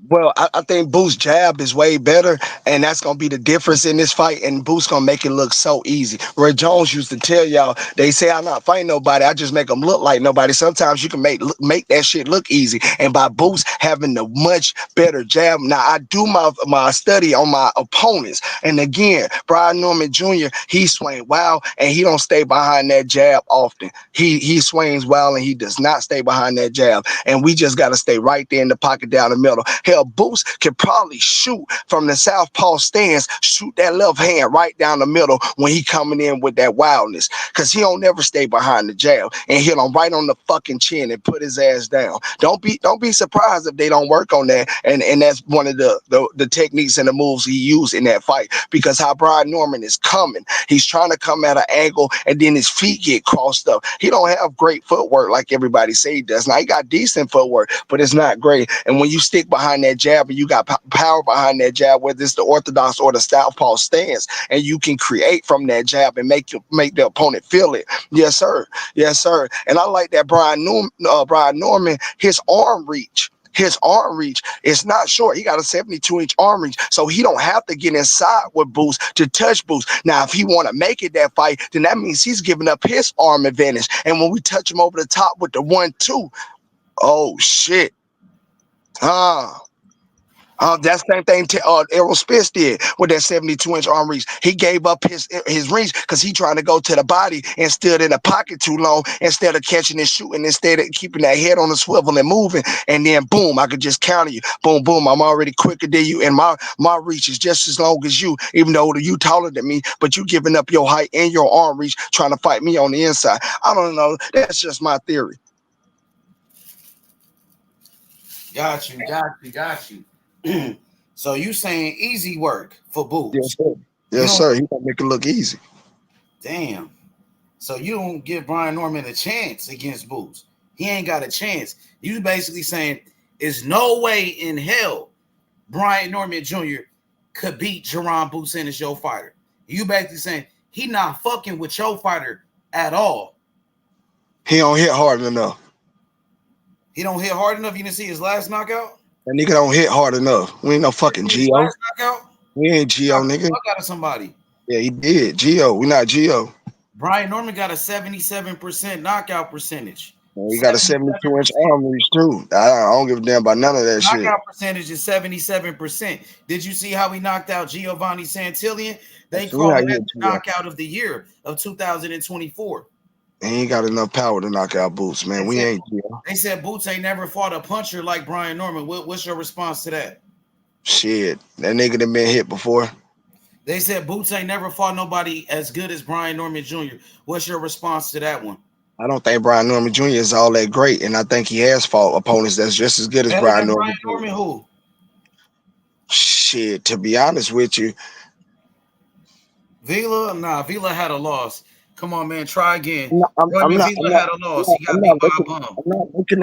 Well, I think Boo's jab is way better, and that's gonna be the difference in this fight. And Boo's gonna make it look so easy. Ray Jones used to tell y'all, they say I'm not fighting nobody, I just make them look like nobody. Sometimes you can make that shit look easy. And by Boo's having the much better jab, now I do my study on my opponents. And again, Brian Norman Jr., he swing wild, and he don't stay behind that jab often. He swings wild, and he does not stay behind that jab. And we just got to stay right there in the pocket down the middle. Hell, Boost can probably shoot from the southpaw stance, shoot that left hand right down the middle when he coming in with that wildness, because he don't never stay behind the jab and hit him right on the fucking chin and put his ass down. Don't be surprised if they don't work on that. And that's one of the techniques and the moves he used in that fight, because how Brian Norman is coming, he's trying to come at an angle and then his feet get crossed up. He don't have great footwork like everybody say he does. Now he got decent footwork, but it's not great. And when you stick behind that jab and you got power behind that jab, whether it's the orthodox or the southpaw stance, and you can create from that jab and make the opponent feel it. Yes, sir. Yes, sir. And I like that Brian Norman, his arm reach. His arm reach is not short. He got a 72-inch arm reach, so he don't have to get inside with Boost to touch Boost. Now, if he want to make it that fight, then that means he's giving up his arm advantage. And when we touch him over the top with the 1-2, oh shit. That same thing Errol Spence did with that 72-inch arm reach. He gave up his reach because he trying to go to the body and stood in the pocket too long instead of catching and shooting, instead of keeping that head on the swivel and moving. And then boom, I could just counter you. Boom, boom, I'm already quicker than you, and my reach is just as long as you, even though you taller than me, but you giving up your height and your arm reach trying to fight me on the inside. I don't know. That's just my theory. Got you. So you saying easy work for Boots? Yes, sir. Yes, sir. He gonna make it look easy. Damn. So you don't give Brian Norman a chance against Boots. He ain't got a chance. You basically saying there's no way in hell Brian Norman Jr. could beat Jaron Boots Ennis, your fighter. You basically saying he not fucking with your fighter at all. He don't hit hard enough. He don't hit hard enough. You didn't see his last knockout? That nigga don't hit hard enough. We ain't no fucking Geo. Last knockout? We ain't Geo, nigga. Fuck out of somebody. Yeah, he did. Geo. We not Geo. Brian Norman got a 77% knockout percentage. He got a 72-inch arm reach too. I don't give a damn about none of that shit. Knockout percentage is 77%. Did you see how he knocked out Gervonta Santillan? They call that the knockout of the year of 2024. He ain't got enough power to knock out Boots, man. We ain't. They said Boots ain't never fought a puncher like Brian Norman. What's your response to that? Shit, that nigga done been hit before. They said Boots ain't never fought nobody as good as Brian Norman Jr. What's your response to that one? I don't think Brian Norman Jr. is all that great, and I think he has fought opponents that's just as good as Brian Norman. Brian Norman who? Shit, to be honest with you. Vila? Nah, Vila had a loss. Come on, man. Try again. I'm not looking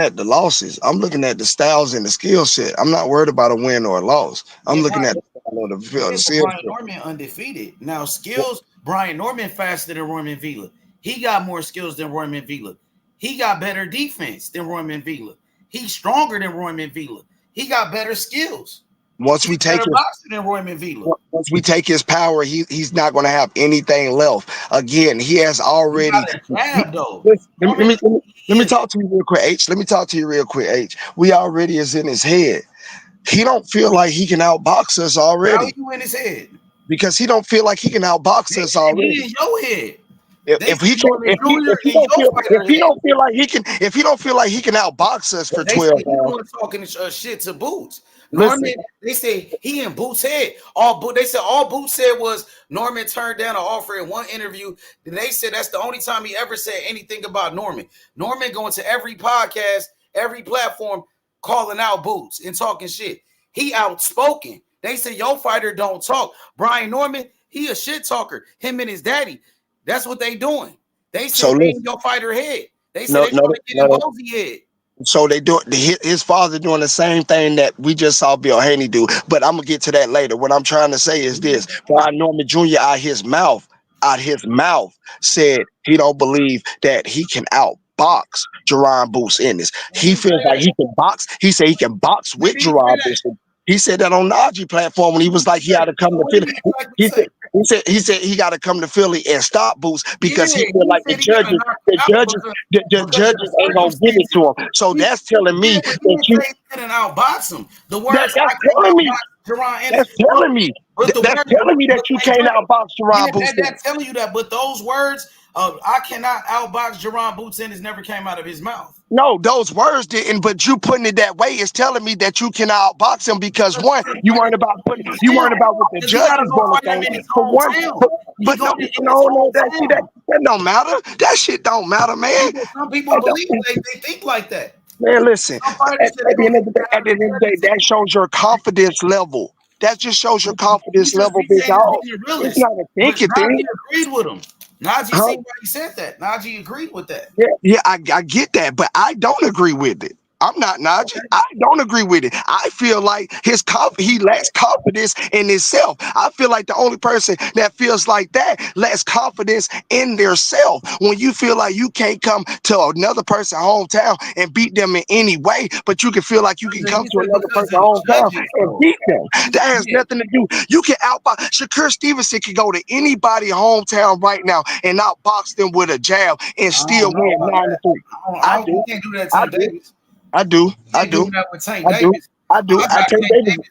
at the losses. I'm looking at the styles and the skill set. I'm not worried about a win or a loss. I'm looking at the I know the Yeah, field. Brian Norman undefeated. Now skills, Brian Norman faster than Roman Vila. He got more skills than Roman Vila. He got better defense than Roman Vila. He's stronger than Roman Vila. He got better skills. Once we take better boxer than Roman Vila. Once we take his power, he's not going to have anything left. Again, he has already. He got a jab, though. Let me talk to you real quick, H. Let me talk to you real quick, H. We already is in his head. He don't feel like he can outbox us already. How are you in his head? Because he don't feel like he can outbox us already. He in your head. If he don't feel like he can outbox us for 12 rounds, talking shit to Boots. Norman, they say he in Boots' head. All Boots said was Norman turned down an offer in one interview. Then they said that's the only time he ever said anything about Norman. Norman going to every podcast, every platform, calling out Boots and talking shit. He outspoken. They say your fighter don't talk. Brian Norman, he a shit talker. Him and his daddy. That's what they doing. They say they in your fighter head. They say they trying to get in Bosey head. So they do his father doing the same thing that we just saw Bill Haney do. But I'm gonna get to that later. What I'm trying to say is this: Brian Norman Jr. out his mouth said he don't believe that he can outbox Jaron Boots Ennis. He feels like he can box. He said he can box with Jaron Boots. He said that on the Najee platform when he was like he had to come to Philly. He said he got to come to Philly and stop Boots because he feel like the judges ain't gonna give it to him. So that's telling me that you couldn't outbox him. The words that's telling me. That's telling me. That's telling me that you can't outbox Jaron Boots. That's telling you that. But those words, I cannot outbox Jaron Boots Ennis never came out of his mouth. No, those words didn't, but you putting it that way is telling me that you cannot outbox him because one, you weren't about what the judge is going to think. For one, but no, that don't matter. That shit don't matter, man. Some people believe they think like that. Man, listen. At the end of the day, that shows your confidence level. That just shows your confidence level, big dog. It's not a thinking thing. Agreed with him. Najee see why he said that. Najee agreed with that. Yeah, I get that, but I don't agree with it. I'm not Najee. I don't agree with it. I feel like he lacks confidence in himself. I feel like the only person that feels like that lacks confidence in their self. When you feel like you can't come to another person's hometown and beat them in any way, but you can feel like you can come to another person's hometown and beat them. That has nothing to do. You can outbox. Shakur Stevenson can go to anybody's hometown right now and outbox them with a jab and still win 9-3. I do. You can't do that to Davis. I do.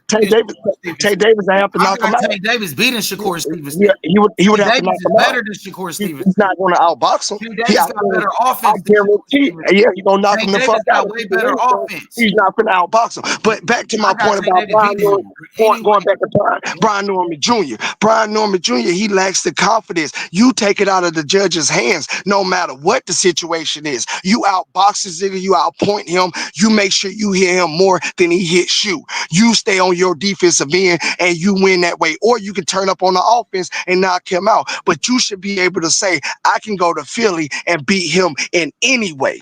Tank Davis, I have to knock him out. Tank Davis beating Shakur Stevenson. Yeah, he would have to knock him out. Better than Shakur Stevenson. He's not going to outbox him. He got better offense. I guarantee. Yeah, he's going to knock him the fuck out. Way better offense. He's not going to outbox him. But back to my point about going back to Brian Norman Jr. Brian Norman Jr., he lacks the confidence. You take it out of the judge's hands no matter what the situation is. You outbox this nigga, you outpoint him, you make sure you hit him more than he hits you. You stay on your defensive end and you win that way. Or you can turn up on the offense and knock him out. But you should be able to say, I can go to Philly and beat him in any way.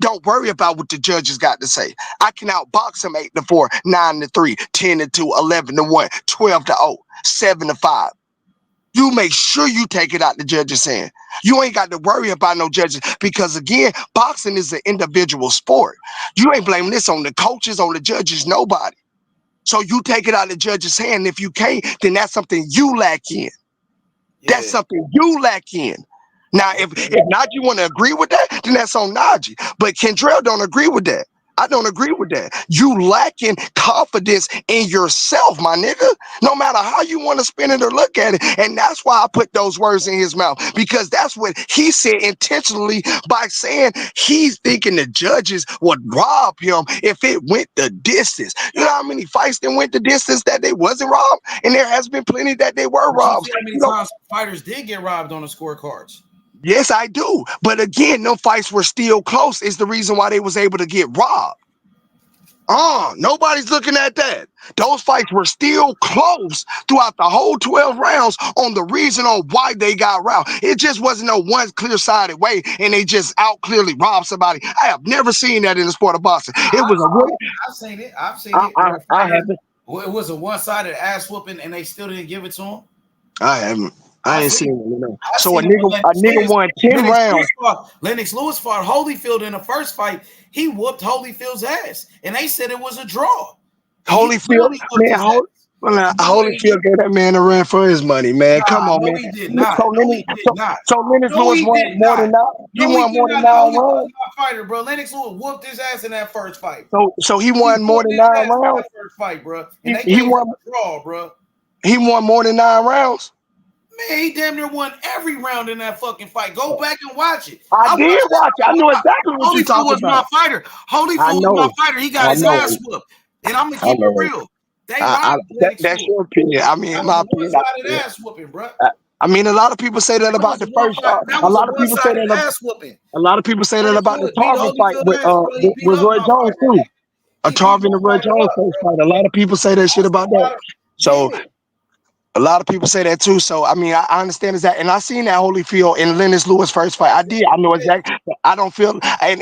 Don't worry about what the judges got to say. I can outbox him 8-4, 9-3, 10-2, 11-1, 12-0, 7-5. You make sure you take it out the judge's hand. You ain't got to worry about no judges because, again, boxing is an individual sport. You ain't blaming this on the coaches, on the judges, nobody. So you take it out the judge's hand. If you can't, then that's something you lack in. Yeah. That's something you lack in. Now, if Najee want to agree with that, then that's on Najee. But Kendrell don't agree with that. I don't agree with that. You lacking confidence in yourself, my nigga, no matter how you want to spin it or look at it. And that's why I put those words in his mouth, because that's what he said intentionally by saying he's thinking the judges would rob him if it went the distance. You know how many fights that went the distance that they wasn't robbed? And there has been plenty that they were robbed. How many times fighters did get robbed on the scorecards? Yes, I do. But again, no fights were still close is the reason why they was able to get robbed. Nobody's looking at that. Those fights were still close throughout the whole 12 rounds on the reason on why they got robbed. It just wasn't no one clear-sided way and they just out clearly robbed somebody. I have never seen that in the sport of boxing. It was I've seen it. I haven't. Well, it was a one-sided ass whooping, and they still didn't give it to him. I ain't seen it. You know. So a seen it with nigga won 10 rounds. Lennox Lewis fought Holyfield in the first fight. He whooped Holyfield's ass, and they said it was a draw. Holyfield, man, Holyfield gave that man a run for his money, man. Come on, man. He did not. So Lennox Lewis won more than that. He won more than 9 rounds. Fighter, bro. Lennox Lewis whooped his ass in that first fight. So he won more than 9 rounds. First fight, bro. And He won a draw, bro. He won more than 9 rounds. Man, he damn near won every round in that fucking fight. Go back and watch it. I did watch it. I knew exactly what you talking about. Holyfield was my fighter. Holyfield was my fighter. He got his ass whooped. And I'm gonna keep it real. That's your opinion. I mean, my opinion. Ass whooping, bro. I mean, a lot of people say that about the first fight. A lot of people say that. A lot of people say that about the Tarvin fight with Roy Jones too. A Tarvin and Roy Jones first fight. A lot of people say that shit about that. So a lot of people say that too. So I mean, I understand that, and I seen that Holyfield and Lennox Lewis first fight. I did. I know exactly. I don't feel. I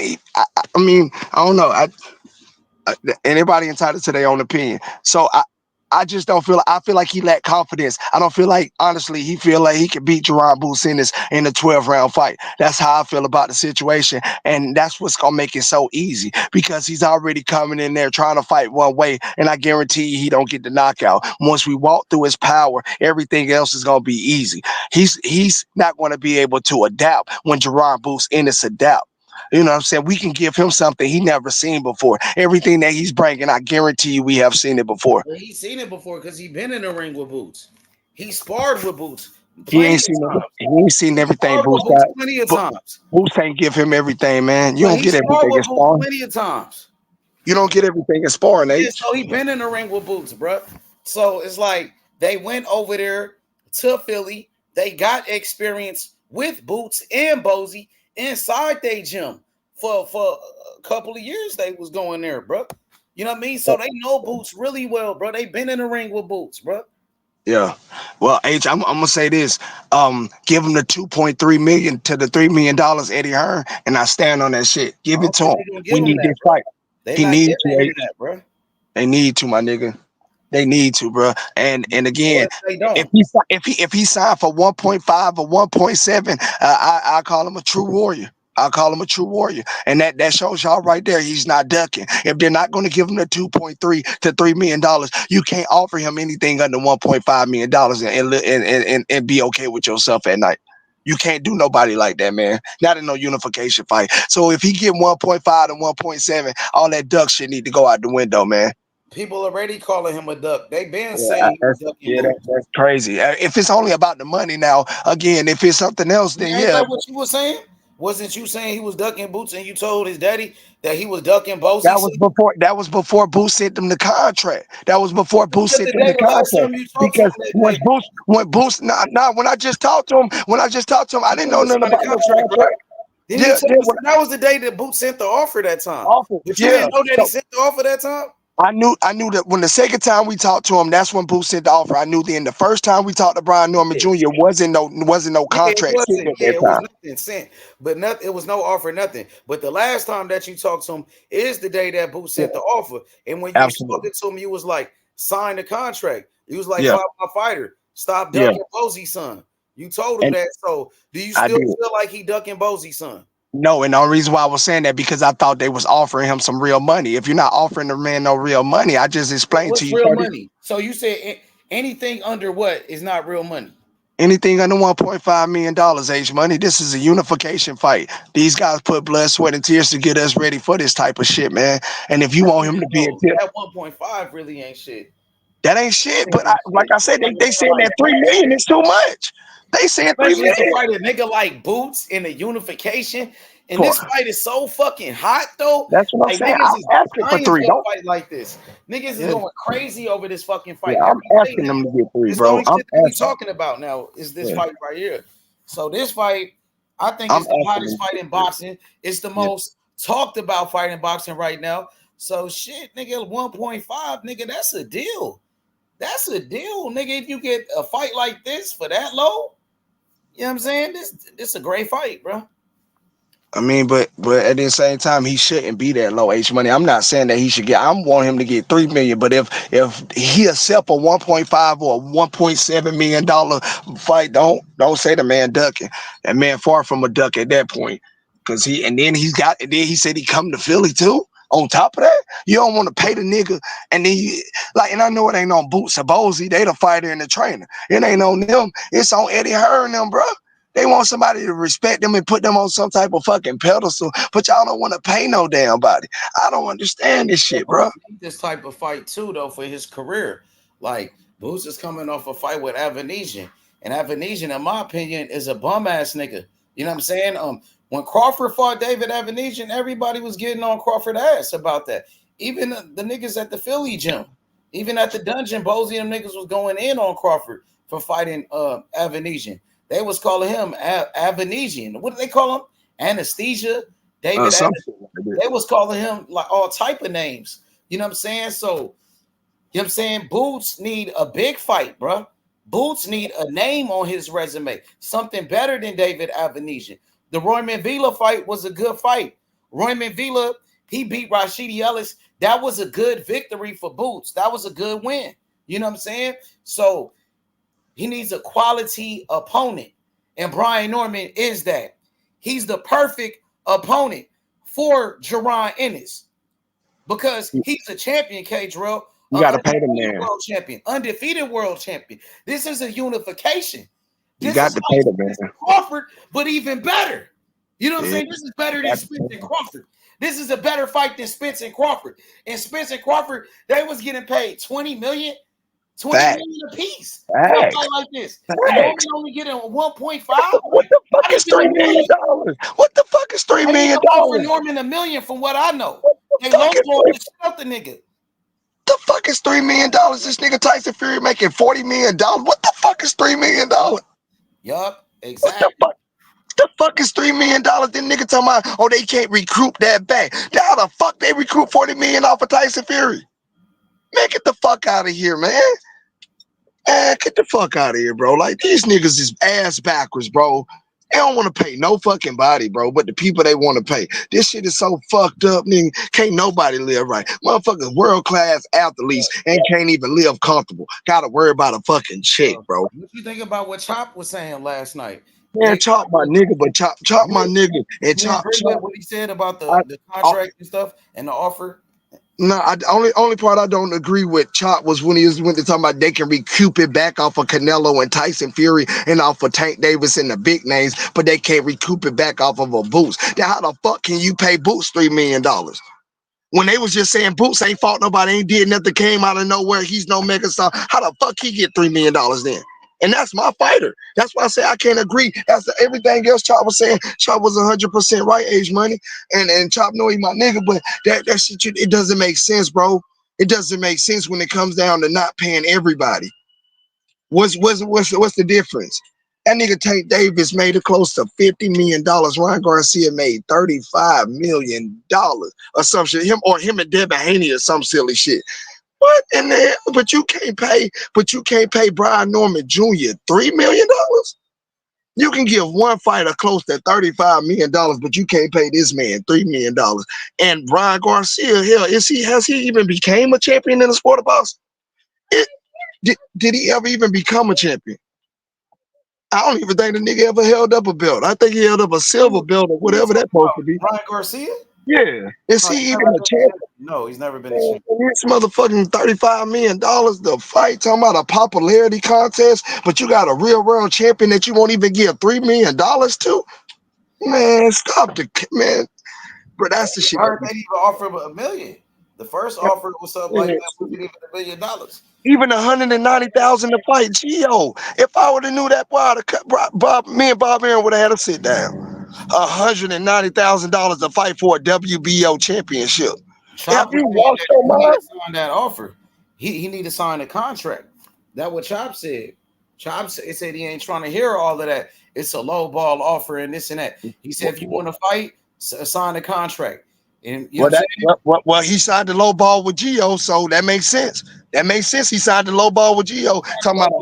mean, I don't know. Anybody entitled to their own opinion. So I just don't feel. I feel like he lacked confidence. I don't feel like, honestly, he feel like he could beat Jaron Ennis in a 12-round fight. That's how I feel about the situation, and that's what's gonna make it so easy because he's already coming in there trying to fight one way, and I guarantee you he don't get the knockout. Once we walk through his power, everything else is gonna be easy. He's not gonna be able to adapt when Jaron Ennis adapt. You know what I'm saying? We can give him something he never seen before. Everything that he's bringing, I guarantee you we have seen it before. Well, he's seen it before because he's been in the ring with Boots. He sparred with Boots. He ain't seen everything Boots got. Plenty of times. Boots ain't give him everything, man. You don't get everything in sparring. Plenty of times. You don't get everything in sparring, eh? Yeah, so he been in the ring with Boots, bro. So it's like they went over there to Philly. They got experience with Boots and Bozy inside their gym for a couple of years. They was going there, bro. You know what I mean? So they know Boots really well, bro. They been in the ring with Boots, bro. Yeah. Well, H, I'm gonna say this. Give him the $2.3 million to the $3 million Eddie Hearn, and I stand on that shit. Give it to him. We need this fight. He needs to, bro. They need to, my nigga. They need to, bro. And again, if he signed for 1.5 or 1.7, I call him a true warrior. I'll call him a true warrior. And that shows y'all right there he's not ducking. If they're not going to give him the $2.3 to $3 million, you can't offer him anything under $1.5 million and be okay with yourself at night. You can't do nobody like that, man. Not in no unification fight. So if he get 1.5 to 1.7, all that duck shit need to go out the window, man. People already calling him a duck. They been saying that's crazy. If it's only about the money now, again, if it's something else, then yeah. That what you were saying? Wasn't you saying he was ducking Boots and you told his daddy that he was ducking Bozy? That was before Boots sent them the contract. That was before Boots sent them the contract. Because when Boots when I just talked to him, I didn't know nothing about the contract. That was the day that Boots sent the offer that time. But you didn't know that he sent the offer that time? I knew that when the second time we talked to him, that's when Boots sent the offer. I knew then the first time we talked to Brian Norman Jr. wasn't no contract. It was nothing sent, but nothing. It was no offer, nothing. But the last time that you talked to him is the day that Boots sent the offer. And when you spoke to him, you was like, sign the contract. He was like, fight my fighter. Stop ducking Bozy's son. You told him that. So do you still feel like he ducking Bozy's son? No, and the only reason why I was saying that because I thought they was offering him some real money. If you're not offering the man no real money, I just explained to you. Real money? So you said anything under what is not real money? Anything under $1.5 million, H money. This is a unification fight. These guys put blood, sweat, and tears to get us ready for this type of shit, man. And if you want him to be that 1.5 really ain't shit. That ain't shit. But like I said, they saying that $3 million is too much. They saying $3 million. To fight a nigga like Boots in a unification, and this fight is so fucking hot though. That's what I'm saying. I'm asking for 3. Don't fight like this. Niggas is going crazy over this fucking fight. Yeah, I'm asking them to get 3, bro. I'm talking about now is this fight right here. So this fight, I think it's the hottest fight in boxing. It's the most talked about fight in boxing right now. So shit, nigga, 1.5, nigga, that's a deal. That's a deal, nigga. If you get a fight like this for that low, you know what I'm saying? This is a great fight, bro. I mean, but at the same time, he shouldn't be that low H money. I'm not saying that he should get. I'm wanting him to get $3 million. But if he accept a 1.5 or a $1.7 million fight, don't say the man ducking. That man far from a duck at that point. Cause then he said he come to Philly too. On top of that, you don't want to pay the nigga, and then and I know it ain't on Boots or Bozy. They the fighter and the trainer. It ain't on them. It's on Eddie Hearn and them, bro. They want somebody to respect them and put them on some type of fucking pedestal, but y'all don't want to pay no damn body. I don't understand this shit, bro. This type of fight too, though, for his career. Like Boots is coming off a fight with Avanesian, and Avanesian, in my opinion, is a bum ass nigga. You know what I'm saying? When Crawford fought David Avanesian, everybody was getting on Crawford ass about that. Even the niggas at the Philly gym, even at the dungeon, Bozy and them niggas was going in on Crawford for fighting Avanesian. They was calling him Avanesian. What do they call him? Anesthesia. David. They was calling him like all type of names. You know what I'm saying? So, you know what I'm saying? Boots need a big fight, bro. Boots need a name on his resume. Something better than David Avanesian. The Royman Villa fight was a good fight. Royman Villa, he beat Rashidi Ellis. That was a good victory for Boots. That was a good win. You know what I'm saying? So, he needs a quality opponent. And Brian Norman is that. He's the perfect opponent for Jaron Ennis. Because he's a champion, K-Drill. You got to pay the man. World champion, undefeated world champion. This is a unification. You got to pay the man. Crawford, but even better. You know what I'm saying? This is better than Spence and Crawford. This is a better fight than Spence and Crawford. And Spence and Crawford, they was getting paid $20 million a piece. Like this. And only getting 1.5. What the fuck is $3 million? What the fuck is $3 million? Over Norman $1 million, from what I know. They lowballed the nigga. The fuck is $3 million? This nigga Tyson Fury making $40 million. What the fuck is $3 million? Yup, exactly. What the fuck is $3 million? Then nigga talking about, oh, they can't recruit that back. How the fuck they recruit $40 million off of Tyson Fury? Man, get the fuck out of here, man. Get the fuck out of here, bro. Like, these niggas is ass backwards, bro. They don't want to pay no fucking body, bro, but the people they want to pay. This shit is so fucked up, nigga. Can't nobody live right. Motherfuckers, world-class athletes, and can't even live comfortable. Gotta worry about a fucking check, bro. What you think about what Chop was saying last night? Man, Chop my nigga, but Chop my nigga. And Chop what he said about the contract and stuff and the offer. No, only part I don't agree with Chop was when they talking about they can recoup it back off of Canelo and Tyson Fury and off of Tank Davis and the big names, but they can't recoup it back off of a Boots. Now, how the fuck can you pay Boots $3 million? When they was just saying Boots ain't fought nobody, ain't did nothing, came out of nowhere, he's no megastar. How the fuck he get $3 million then? And that's my fighter. That's why I say I can't agree. That's everything else Chop was saying. Chop was 100% right, Age Money. And Chop know he my nigga, but that shit, it doesn't make sense, bro. It doesn't make sense when it comes down to not paying everybody. What's the difference? That nigga Tank Davis made it close to $50 million. Ryan Garcia made $35 million or some shit. Him and Devin Haney or some silly shit. What in the hell? But you can't pay Brian Norman Jr. $3 million. You can give one fighter close to $35 million, but you can't pay this man $3 million. And Ryan Garcia, hell, has he even became a champion in the sport of boxing? Did he ever even become a champion? I don't even think the nigga ever held up a belt. I think he held up a silver belt or whatever that's supposed to be. Ryan Garcia? Yeah. Is he even a champion? No, he's never been a champion. This motherfucking $35 million to fight, talking about a popularity contest, but you got a real world champion that you won't even give $3 million to? Man, stop man. But that's the shit. I heard they even offer him $1 million. The first offer was something like that, wasn't even $1 million. Even $190,000 to fight Gio. If I would have knew that, boy, I'd have cut me and Bob Aaron would have had to sit down. $190,000 to fight for a WBO championship. Chop he need to sign that offer. He need to sign a contract. That's what Chop said. Chop said he ain't trying to hear all of that. It's a low ball offer and this and that. He said if you want to fight, sign a contract. And you well, he signed the low ball with Gio, so that makes sense. That makes sense. He signed the low ball with Gio. Talking about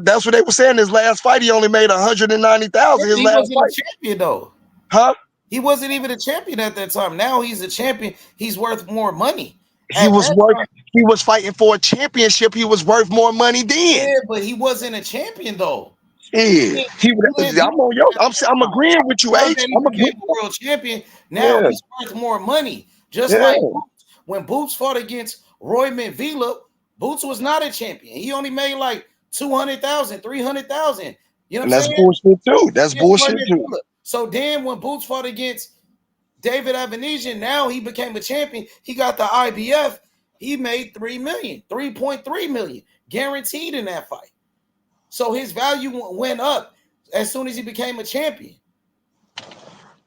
that's what they were saying. His last fight, he only made $190,000. His last fight, champion though. Huh? He wasn't even a champion at that time. Now he's a champion. He's worth more money. He was fighting for a championship. He was worth more money then. Yeah, but he wasn't a champion though. Yeah, I'm agreeing with you, H. He became a world champion. Now he's worth more money. Just like Boots. When Boots fought against Royman Vila, Boots was not a champion. He only made like 200,000, 300,000. You know what I'm saying? That's bullshit too. That's bullshit too. So then when Boots fought against David Avanesian, now he became a champion. He got the IBF. He made 3 million, 3.3 million guaranteed in that fight. So his value went up as soon as he became a champion.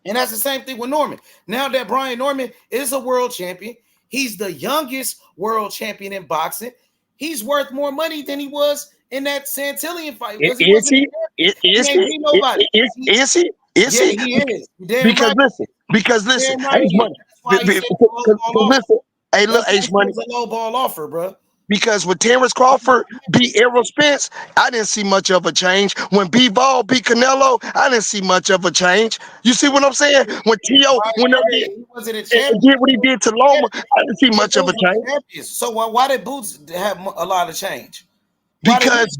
And that's the same thing with Norman. Now that Brian Norman is a world champion, he's the youngest world champion in boxing. He's worth more money than he was in that Santillan fight. Is he? Is he? He is. Because listen, H Money. Hey, look, H Money. It's a low ball offer, bro. Because when Terrence Crawford beat Errol Spence, I didn't see much of a change. When B-Ball beat Canelo, I didn't see much of a change. You see what I'm saying? When T.O. did what he did to Loma, I didn't see much of a change. So why did Boots have a lot of change? Because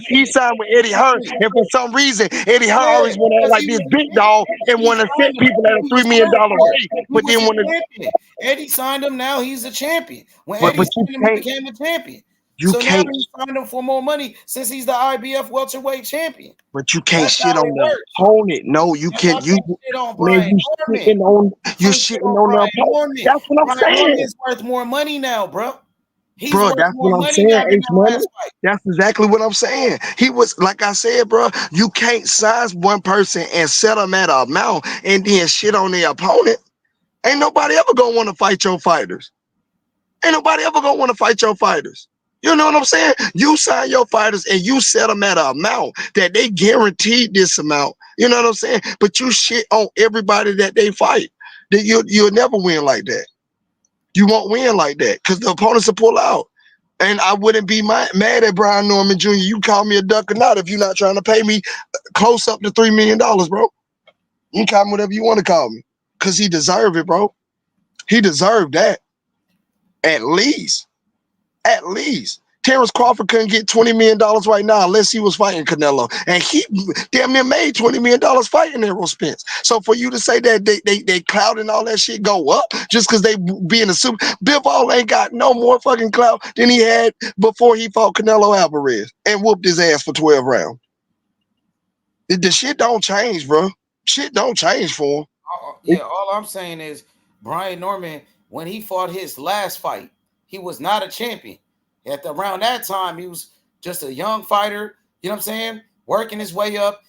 he signed with Eddie Hearn, and for some reason Eddie Hearn always went out like this big dog and want to set people at a $3 million rate, but then when Eddie signed him, now he's a champion. When Eddie signed him, he became a champion. So now he signed him for more money since he's the IBF welterweight champion. But you can't shit on the opponent. No, you can't. You shitting on the opponent. That's what I'm saying. He's worth more money now, bro. Bro, that's what I'm saying, H Money. That's exactly what I'm saying. He was, like I said, bro, you can't size one person and set them at an amount and then shit on the opponent. Ain't nobody ever gonna want to fight your fighters. Ain't nobody ever gonna want to fight your fighters. You know what I'm saying? You sign your fighters and you set them at an amount that they guaranteed this amount. You know what I'm saying? But you shit on everybody that they fight. That you'll never win like that. You won't win like that because the opponents will pull out. And I wouldn't be mad at Brian Norman Jr. You call me a duck or not if you're not trying to pay me close up to $3 million, bro. You can call me whatever you want to call me because he deserved it, bro. He deserved that. At least. Terrence Crawford couldn't get $20 million right now unless he was fighting Canelo. And he damn near made $20 million fighting Errol Spence. So for you to say that they clout and all that shit go up just because they being a super Bivol ain't got no more fucking clout than he had before he fought Canelo Alvarez and whooped his ass for 12 rounds. The shit don't change, bro. Shit don't change for him. Yeah, all I'm saying is Brian Norman, when he fought his last fight, he was not a champion. Around that time, he was just a young fighter, you know what I'm saying? Working his way up,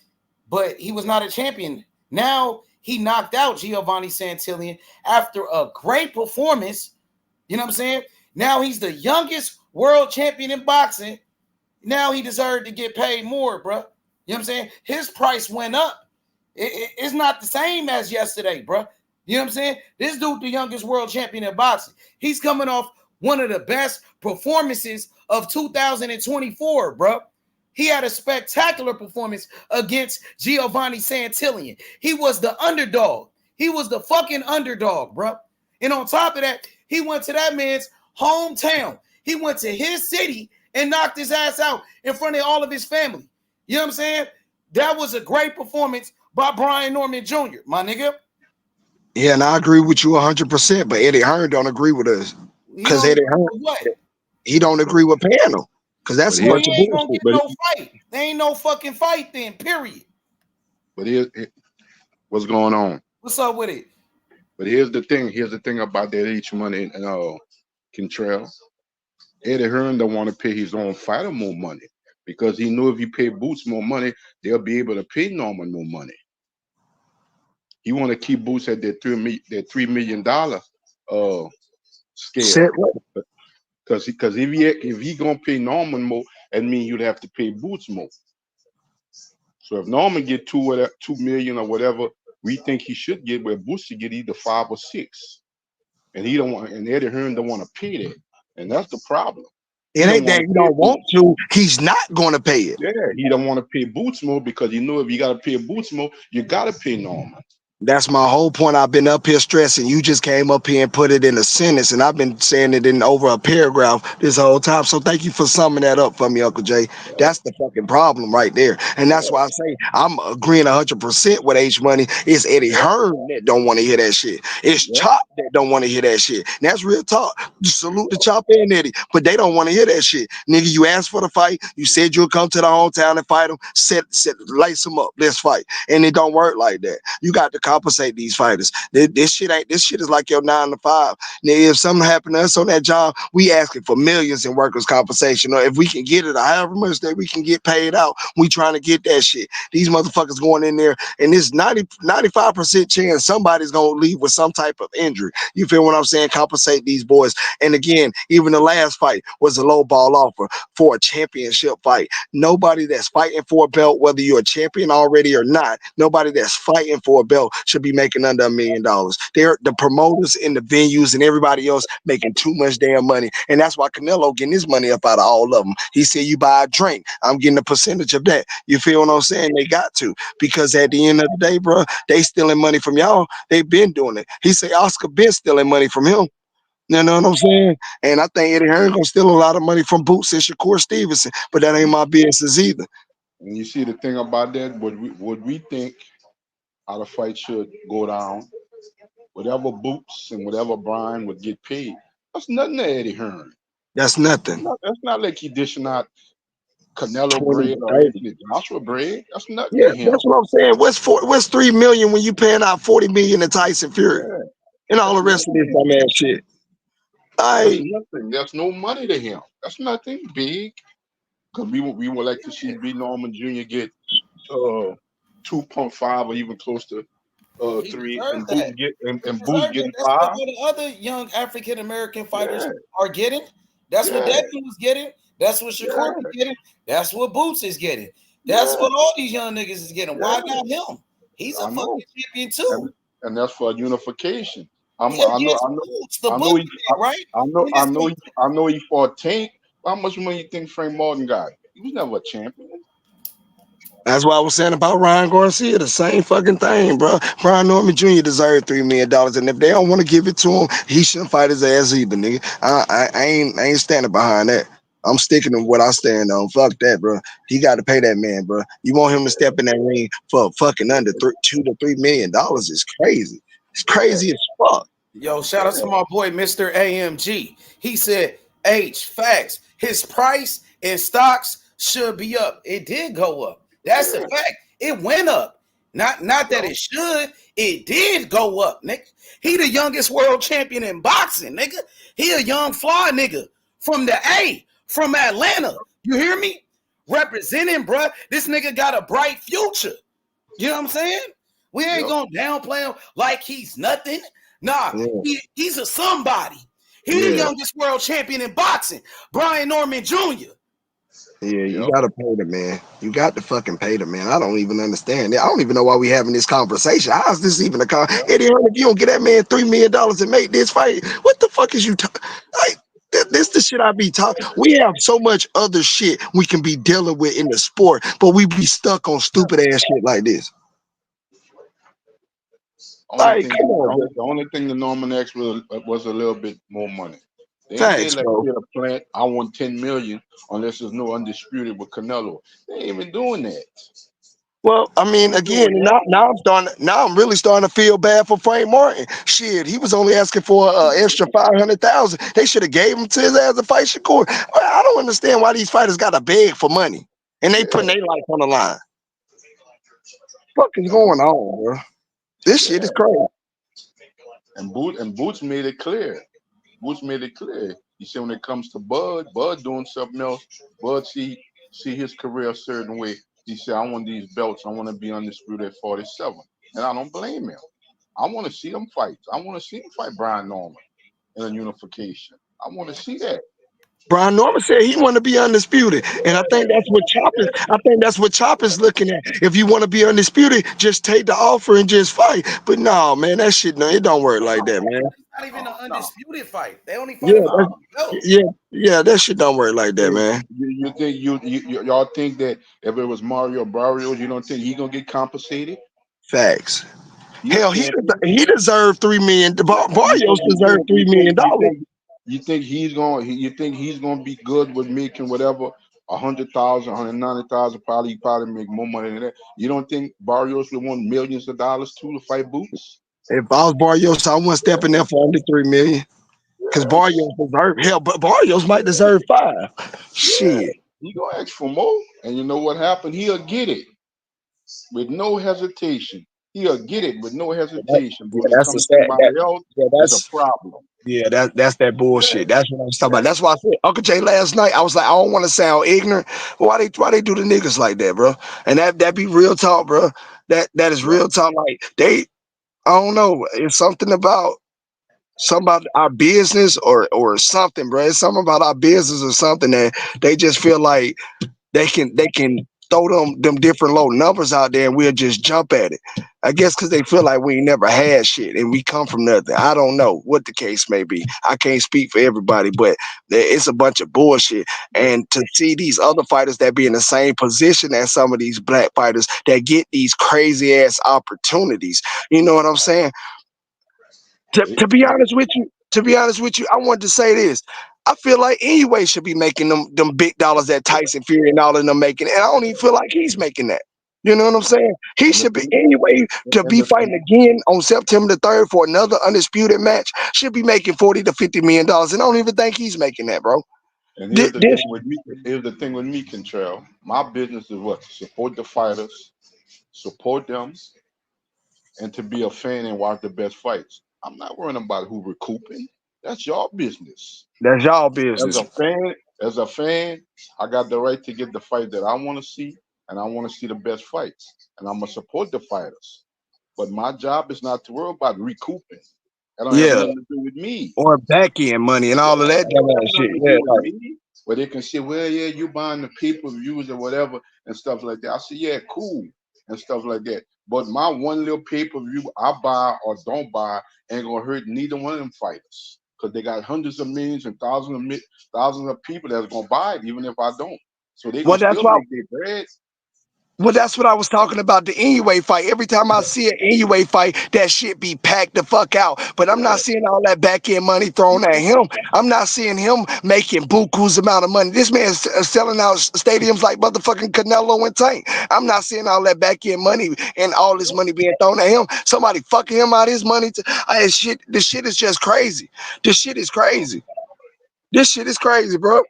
but he was not a champion. Now he knocked out Gervonta Santillan after a great performance, you know what I'm saying? Now he's the youngest world champion in boxing. Now he deserved to get paid more, bro. You know what I'm saying? His price went up. It's not the same as yesterday, bro. You know what I'm saying? This dude, the youngest world champion in boxing, he's coming off one of the best performances of 2024, bro. He had a spectacular performance against Gervonta Santillan. He was the underdog. He was the fucking underdog, bro. And on top of that, he went to that man's hometown. He went to his city and knocked his ass out in front of all of his family. You know what I'm saying? That was a great performance by Brian Norman Jr., my nigga. Yeah, and I agree with you 100%, but Eddie Hearn don't agree with us. Because Eddie Hearn, he don't agree with panel. Because that's a bunch of bullshit. No fight. There ain't no fucking fight then, period. But what's going on? What's up with it? But here's the thing. Here's the thing about that H Money and Kentrell. Eddie Hearn don't want to pay his own fighter more money because he knew if he paid Boots more money, they'll be able to pay Norman more money. He want to keep Boots at that $3 million scale. Because if he gonna pay Norman more, that means you'd have to pay Boots more. So if Norman get $2 million or whatever, we think he should get, where Boots should get either 5 or 6. And Eddie Hearn don't want to pay that. And that's the problem. It ain't that he don't want to. He's not going to pay it. Yeah, he don't want to pay Boots more because you know if you got to pay Boots more, you got to pay Norman. That's my whole point. I've been up here stressing. You just came up here and put it in a sentence, and I've been saying it in over a paragraph this whole time. So thank you for summing that up for me, Uncle Jay. That's the fucking problem right there. And that's why I say I'm agreeing 100% with H Money. It's Eddie Hearn that don't want to hear that shit. It's Chop that don't want to hear that shit. And that's real talk. Salute to Chop and Eddie, but they don't want to hear that shit. Nigga, you asked for the fight. You said you'll come to the hometown and fight them. Lace them up. Let's fight. And it don't work like that. You got to compensate these fighters. This shit is like your 9 to 5. Now, if something happened to us on that job, we asking for millions in workers' compensation. Or if we can get it, or however much that we can get paid out, we trying to get that shit. These motherfuckers going in there, and this 95% chance somebody's gonna leave with some type of injury. You feel what I'm saying? Compensate these boys. And again, even the last fight was a low ball offer for a championship fight. Nobody that's fighting for a belt, whether you're a champion already or not, nobody that's fighting for a belt should be making under $1 million. They're the promoters and the venues and everybody else making too much damn money. And that's why Canelo getting his money up out of all of them. He said, you buy a drink, I'm getting a percentage of that. You feel what I'm saying? They got to, because at the end of the day, bro, they stealing money from y'all. They've been doing it. He said Oscar been stealing money from him. You know what I'm saying? And I think Eddie Hearn gonna steal a lot of money from Boots and Shakur Stevenson, but that ain't my business either. And you see the thing about that, what we think how the fight should go down, whatever Boots and whatever Brian would get paid, that's nothing to Eddie Hearn. That's nothing. That's not like he dishing out Canelo bread or Anthony Joshua bread. That's nothing Yeah, to him. that's what I'm saying. What's $3 million when you paying out $40 million to Tyson Fury and all the rest of this dumbass shit? That's nothing. That's no money to him. That's nothing big. Because we would like to see B. Norman Jr. get 2.5 or even close to 3, and Boots getting 5. That's what the other young African American fighters are getting. That's what Devin was getting. That's what Shakur was getting. That's what Boots is getting. That's what all these young niggas is getting. Why not him? He's a fucking champion too. And that's for unification. I know he fought Tank. How much money you think Frank Martin got? He was never a champion. That's what I was saying about Ryan Garcia. The same fucking thing, bro. Brian Norman Jr. deserved $3 million, and if they don't want to give it to him, he shouldn't fight his ass either, nigga. I ain't standing behind that. I'm sticking to what I stand on. Fuck that, bro. He got to pay that man, bro. You want him to step in that ring for fucking under $2 to $3 million? Is crazy. It's crazy as fuck. Yo, shout out to my boy, Mr. AMG. He said, facts. His price in stocks should be up. It did go up. That's a fact. It went up. Not that it should. It did go up, nigga. He the youngest world champion in boxing, nigga. He a young fly nigga from the A, from Atlanta. You hear me? Representing, bruh. This nigga got a bright future. You know what I'm saying? We ain't gonna downplay him like he's nothing. Nah, he's a somebody. He the youngest world champion in boxing. Brian Norman Jr. Yeah, you gotta pay the man. You got to fucking pay the man. I don't even understand it. I don't even know why we having this conversation. How is this even a Eddie Hearn, if you don't get that man $3 million and make this fight, what the fuck is you talking? Like, this the shit I be talking. We have so much other shit we can be dealing with in the sport, but we be stuck on stupid ass shit like this. The only thing the Norman X was a little bit more money. They ain't like a plant. I want $10 million unless there's no undisputed with Canelo. They ain't even doing that. Well, I mean, again, now I'm really starting to feel bad for Frank Martin. Shit, he was only asking for an extra $500,000. They should have gave him to his ass to fight Shakur. I don't understand why these fighters got to beg for money and they putting their life on the line. What is going on, bro? This shit is crazy. And Boots made it clear. He said when it comes to Bud doing something else, Bud see his career a certain way. He said, I want these belts. I want to be undisputed at 47. And I don't blame him. I want to see them fight. I want to see him fight Brian Norman in a unification. I want to see that. Brian Norman said he want to be undisputed, and I think that's what Chop is looking at. If you want to be undisputed, just take the offer and just fight. But no, man, that shit, no, it don't work like that, man. Not even an undisputed fight. They only Yeah, fighting for belts. yeah, that shit don't work like that, man. You think y'all think that if it was Mario Barrios, you don't think he gonna get compensated? Facts. He a Hell, champion. he deserved $3 million. Barrios deserved $3 million. You think he's gonna be good with making whatever 100,000, 190,000? Probably he probably make more money than that. You don't think Barrios would want millions of dollars too to fight Boots? If I was Barrios, I wouldn't step in there for under $3 million. Because Barrios deserve hell, but Barrios might deserve $5. Shit. He gonna ask for more, and you know what happened? He'll get it with no hesitation. He'll get it with no hesitation. But when it That's a comes to sad. somebody else, it's a That's problem. that's that bullshit. That's what I was talking about. That's why I said Uncle Jay last night. I was like, I don't want to sound ignorant. Why they do the niggas like that, bro? And that be real talk, bro. That is real talk. Like I don't know. It's something about our business or something, bro. It's something about our business or something that they just feel like they can throw them different low numbers out there and we'll just jump at it. I guess because they feel like we ain't never had shit and we come from nothing. I don't know what the case may be. I can't speak for everybody, but it's a bunch of bullshit. And to see these other fighters that be in the same position as some of these black fighters that get these crazy ass opportunities, you know what I'm saying? To be honest with you, I wanted to say this. I feel like anyway should be making them big dollars that Tyson Fury and all of them making. And I don't even feel like he's making that. You know what I'm saying? He should be anyway to be fighting again on September the 3rd for another undisputed match, should be making $40 to $50 million. And I don't even think he's making that, bro. And here's the thing with me. Here's the thing with me, Contrell. My business is what? To support the fighters, support them, and to be a fan and watch the best fights. I'm not worrying about who recouping. That's your business. That's y'all As business. a fan, I got the right to get the fight that I want to see, and I want to see the best fights, and I'm gonna support the fighters. But my job is not to worry about recouping. That don't have Yeah. nothing to do with me. Or back end money and all of that dumb ass shit. Nothing to Yeah, do with like, me. Where they can say, well, yeah, you buying the pay-per-views or whatever and stuff like that. I say, yeah, cool and stuff like that. But my one little pay-per-view I buy or don't buy ain't gonna hurt neither one of them fighters. Because they got hundreds of millions and thousands of people that's gonna buy it, even if I don't. So they well, gonna that's still why. make their bread. Well, that's what I was talking about, the Inoue fight. Every time I see an Inoue fight, that shit be packed the fuck out. But I'm not seeing all that back end money thrown at him. I'm not seeing him making buku's amount of money. This man's selling out stadiums like motherfucking Canelo and Tank. I'm not seeing all that back end money and all this money being thrown at him. Somebody fucking him out his money. This shit is just crazy. This shit is crazy. This shit is crazy, bro.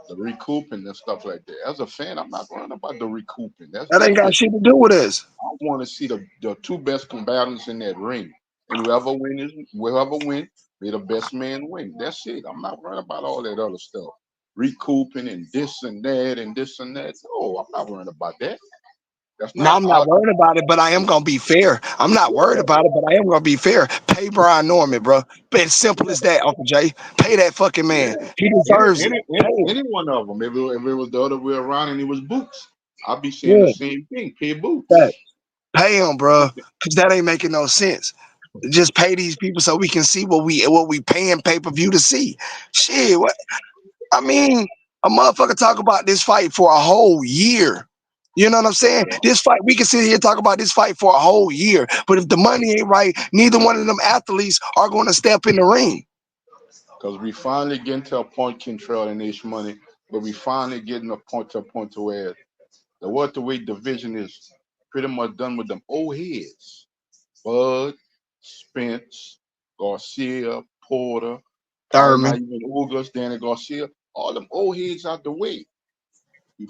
The recouping and stuff like that. As a fan, I'm not worrying about the recouping. That's That ain't got it. shit to do with us. I want to see the two best combatants in that ring, and whoever win, may the best man win. That's it. I'm not worrying about all that other stuff, recouping and this and that and this and that. No, I'm not worrying about that. That's No, not. I'm not worried about it, but I am gonna be fair. I'm not worried about it, but I am gonna be fair. Pay Brian Norman, bro. But it's simple as that, Uncle Jay. Pay that fucking man. He deserves it. Any one of them. If it was the other way around and it was Boots, I'd be saying Yeah, the same thing. Pay that. Boots. Pay him, bro. Cause that ain't making no sense. Just pay these people so we can see what we paying pay-per-view to see. Shit, what I mean, a motherfucker talk about this fight for a whole year. You know what I'm saying? This fight, we can sit here and talk about this fight for a whole year. But if the money ain't right, neither one of them athletes are going to step in the ring. Because we finally getting to a point, Control and H Money, but we finally getting a point to where the welterweight division is pretty much done with them old heads. Bud, Spence, Garcia, Porter, probably not Thurman. even August, Danny Garcia, all them old heads out the way.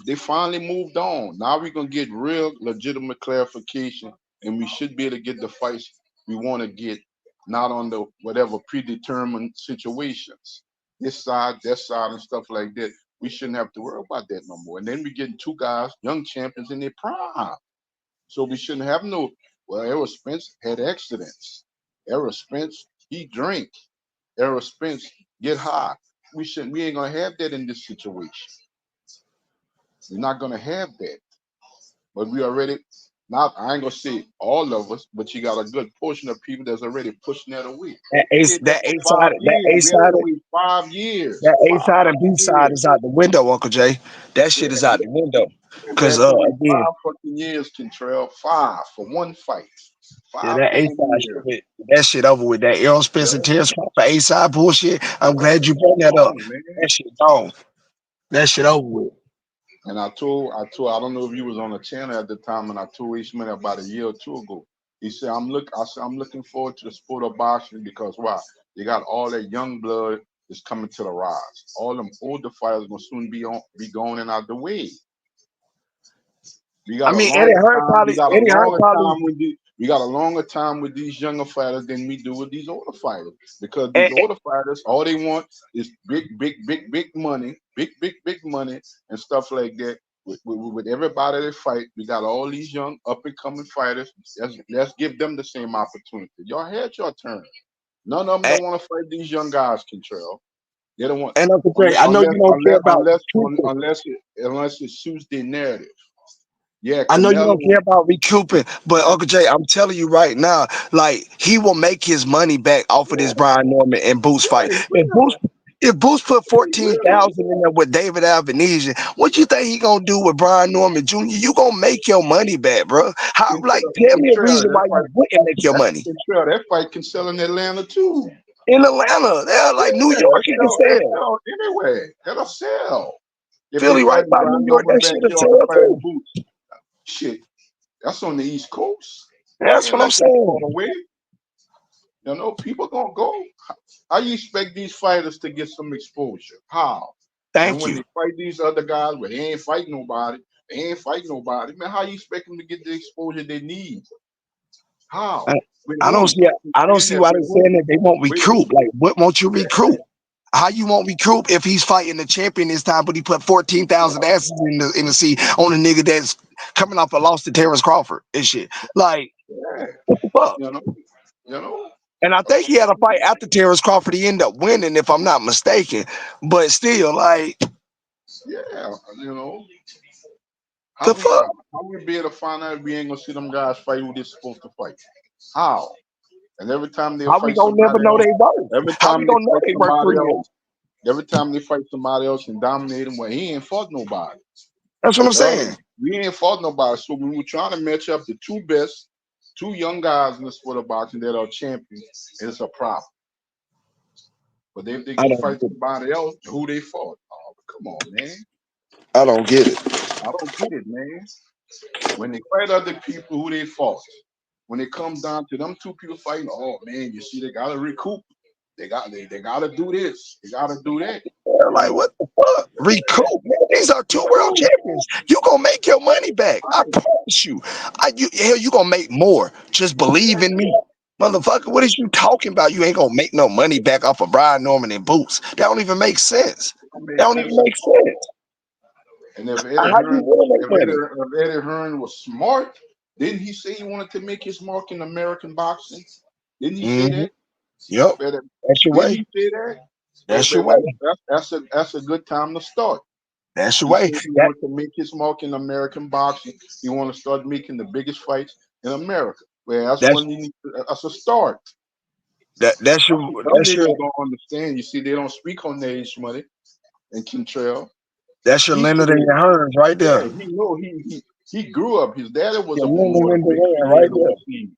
They finally moved on. Now we're gonna get real legitimate clarification, and we should be able to get the fights we want to get, not on the whatever predetermined situations. This side, that side, and stuff like that. We shouldn't have to worry about that no more. And then we getting two guys, young champions in their prime. So we shouldn't have no. Well, Errol Spence had accidents. Errol Spence, he drink. Errol Spence get high. We shouldn't. We ain't gonna have that in this situation. We're not gonna have that. But we already Not, I ain't gonna say all of us, but you got a good portion of people that's already pushing that away. That They A did that that for A 5 side that years. A We had to side wait 5 years. that A 5 side and B fucking side years. is out the window, Uncle Jay. That shit is Yeah, out the window. we Cause had to wait again, 5 fucking years, Kentrell. 5 for one fight. yeah, 5 that A damn side years. shit, that shit over with. That Errol Yeah, Spence and Terrence Crawford A side bullshit. I'm that glad you shit brought that up. gone, man. That shit gone. That shit over with. And I don't know if you was on the channel at the time, and I told Ishmael about a year or two ago. He said, I said, I'm looking forward to the sport of boxing because why? They got all that young blood is coming to the rise. All them older fighters gonna soon be going and out the way. We got I a mean, Eddie longer Hearn time. We probably got a Eddie Hearn longer probably time with we got a longer time with these younger fighters than we do with these older fighters. Because eh, these older fighters, all they want is big money, big money and stuff like that. With everybody they fight, we got all these young up and coming fighters. Let's give them the same opportunity. Y'all had your turn. None of them eh, don't want to fight these young guys, Control. They don't want and Uncle Jay, I know you don't care about recouping. unless it suits their narrative. Yeah, I know you don't Canelo. care about recouping, but Uncle Jay, I'm telling you right now, like he will make his money back off of this Brian Norman and Boots fight. If Boots put 14,000 in there with David Albanese, what you think he gonna do with Brian Norman Jr.? You gonna make your money back, bro? How? Like, tell me a reason why you wouldn't make your money That fight can sell in Atlanta too. in Atlanta. They're like New York, it can It sell. sell anyway. That'll sell. If they Philly, right fighting by New Brian York, Norman that shit'll backyard sell fighting too. Boots. Shit, that's on the East Coast. That's Ain't what I'm let them saying. fall away. You know, people gonna go. How you expect these fighters to get some exposure? How? Thank When you. they fight these other guys, where they ain't fighting nobody, man, how you expect them to get the exposure they need? How? With I don't who? see. I don't Saying see that why with they're who? saying that they won't With recruit. who? Like, what won't you Yeah, recruit? How you won't recruit if he's fighting the champion this time, but he put 14,000 asses in the seat on a nigga that's coming off a loss to Terrence Crawford and shit. Like, yeah. what the fuck? You know. And I think he had a fight after Terrence Crawford. He ended up winning, if I'm not mistaken. But still, like, Yeah, you know. the fuck? How we be able to find out if we ain't gonna see them guys fight who they're supposed to fight? How? And every time they How we fight gonna never somebody know else, they work? every How we time they gonna know fight they work for somebody real? else, every time they fight somebody else and dominate them, well, he ain't fought nobody. That's what I'm Well, saying. we ain't fought nobody. So we were trying to match up the two young guys in the sport of boxing that are champions. It's a problem. But if they I go don't fight get it. somebody else, who they fought? Oh, come on, man. I don't get it. I don't get it, man. When they fight other people, who they fought. When it comes down to them two people fighting, oh man, you see, they gotta recoup. They gotta do this. They gotta do that. They're like, what the fuck? Recoup, man. These are two world champions. You gonna make your money back. I promise you. Hell, you gonna make more. Just believe in me. Motherfucker, what is you talking about? You ain't gonna make no money back off of Brian Norman and Boots. That don't even make sense. That That makes don't even sense. make sense. And if How you gonna make money? Eddie Hearn was smart, didn't he say he wanted to make his mark in American boxing? Didn't he say Mm-hmm. that? Yep. That's your Didn't way. he say that? That's your way. That's a good time to start. That's your He way. said he wanted to make his mark in American boxing. He want to start making the biggest fights in America. Well, that's a start. That's your Some niggas don't understand. You see, they don't speak on their age money and Kentrell. That's your He Leonard said, and your Hearns right there. yeah, he grew up. His daddy was Your a Leonard promoter and for Duran 18 right years there. overseas.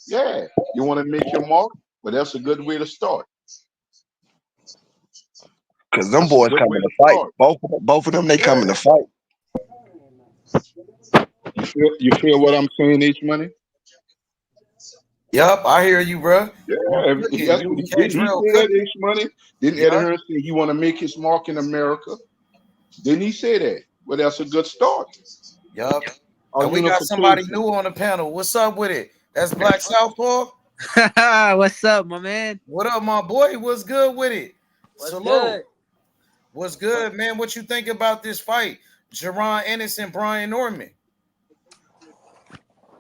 Yeah, you want to make your mark, but that's a good way to start. Cause them That's a boys good way coming to to fight. start. Both of them, they coming to fight. You feel what I'm saying, H Money? Yup, I hear you, bro. Yeah, that's You what catch didn't he real say that, cookie. H Money? Didn't Eddie Yup. Hearn say he want to make his mark in America? Didn't he say that? Well, that's a good start. Yup. Our And we got somebody unification. new on the panel. What's up with it? That's Black Southpaw. What's up, my man? What up, my boy? What's good with it? What's Salute. good? What's good, man? What you think about this fight? Jaron Ennis and Brian Norman.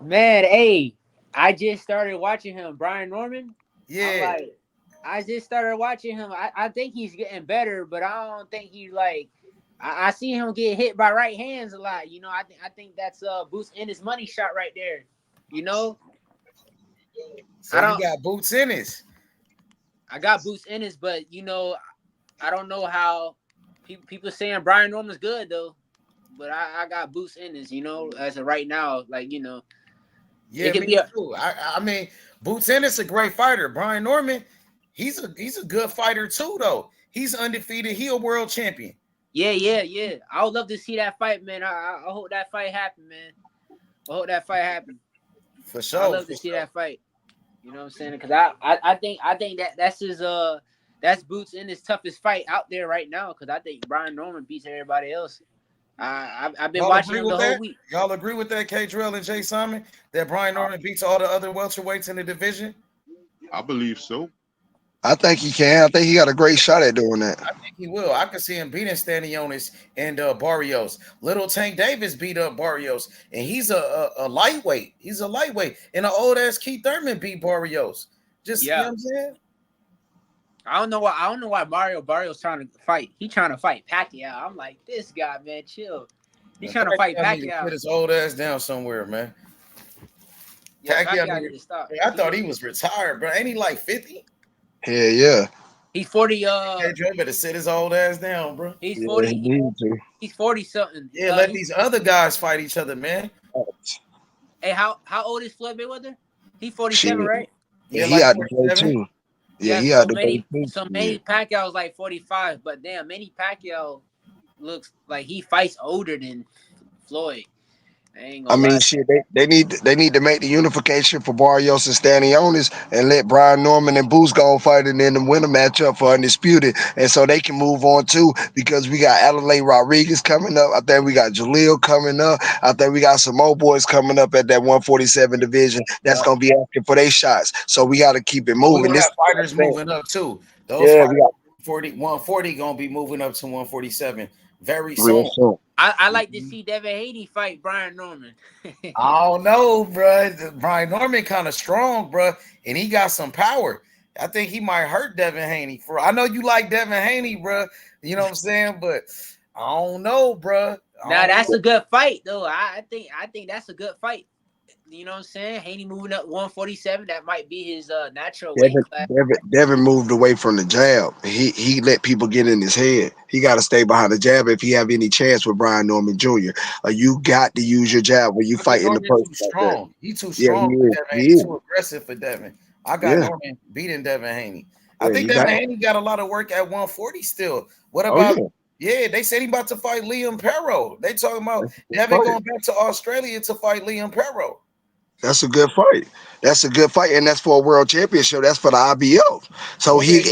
Man, hey, I just started watching him. Brian Norman? Yeah. I just started watching him. I think he's getting better, but I don't think I see him get hit by right hands a lot. You know, I think that's Boots Ennis money shot right there. You know, so you got Boots Ennis. I got Boots Ennis, but you know, I don't know how people saying Brian Norman's good though, but I got Boots Ennis. You know, as of right now, like you know, yeah, it could be too. I mean, Boots Ennis a great fighter. Brian Norman, he's a good fighter too though. He's undefeated. He a world champion. Yeah. I would love to see that fight, man. I hope that fight happen, man. I hope that fight happen. For sure. I love to see that fight. You know what I'm saying? Because I think that's Boots in his toughest fight out there right now. Because I think Brian Norman beats everybody else. I've been watching him the whole week. Y'all agree with that, K. Drill and Jay Simon? That Brian Norman beats all the other welterweights in the division? I believe so. I think he can. I think he got a great shot at doing that. I think he will. I can see him beating Stanionis and Barrios. Little Tank Davis beat up Barrios, and he's a lightweight. He's a lightweight. And an old ass Keith Thurman beat Barrios. Just you know what I'm saying? I don't know why Mario Barrios trying to fight. He trying to fight Pacquiao. I'm like, this guy, man, chill. He's trying to fight Pacquiao. Put his old ass down somewhere, man. Yeah, Pacquiao need to stop. I thought he was retired, bro. Ain't he like 50? Hell yeah. He's 40. Joe better sit his old ass down, bro. He's 40. He's 40 something. Yeah, let these other guys fight each other, man. Hey, how old is Floyd Mayweather? He's 47, right? Yeah, he out the too. Yeah, he out the So Manny Pacquiao's like 45, but damn, Manny Pacquiao looks like he fights older than Floyd. I mean, shit, they need to make the unification for Barrios and Stanionis and let Brian Norman and Boots go fight and then win a matchup for Undisputed, and so they can move on too, because we got Adelaide Rodriguez coming up. I think we got Jaleel coming up. I think we got some more boys coming up at that 147 division that's gonna be asking for their shots. So we got to keep it moving. This fighters moving up too. Those fighters, 140 gonna be moving up to 147 very soon. I like to see Devin Haney fight Brian Norman. I don't know, bro. Brian Norman kind of strong, bro, and he got some power. I think he might hurt Devin Haney. I know you like Devin Haney, bro. You know what I'm saying? But I don't know, bro. Now that's a good fight, though. I think that's a good fight. You know what I'm saying? Haney moving up 147. That might be his natural weight class. Devin moved away from the jab. He let people get in his head. He got to stay behind the jab if he have any chance with Brian Norman Jr. You got to use your jab when you fight in the person. Strong. He's too strong for Devin. He's too aggressive for Devin. I got Norman beating Devin Haney. I think Devin Haney got a lot of work at 140 still. What about? Yeah, they said he about to fight Liam Perro. They talking about Devin going back to Australia to fight Liam Perro. That's a good fight. That's a good fight, and that's for a world championship. That's for the IBO. So he'll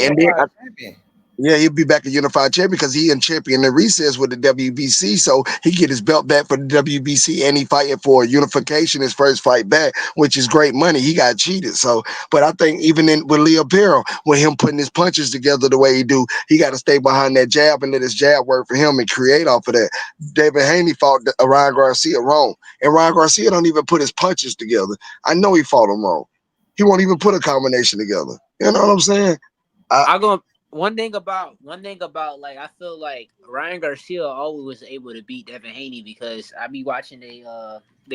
be back a unified champion because he in champion the recess with the WBC. So he get his belt back for the WBC, and he fighting for unification his first fight back, which is great money. He got cheated. So, but I think even with Leo Perro, with him putting his punches together the way he do, he got to stay behind that jab and let his jab work for him and create off of that. David Haney fought Ryan Garcia wrong, and Ryan Garcia don't even put his punches together. I know he fought him wrong. He won't even put a combination together. You know what I'm saying? One thing about like I feel like Ryan Garcia always was able to beat Devin Haney because I be watching they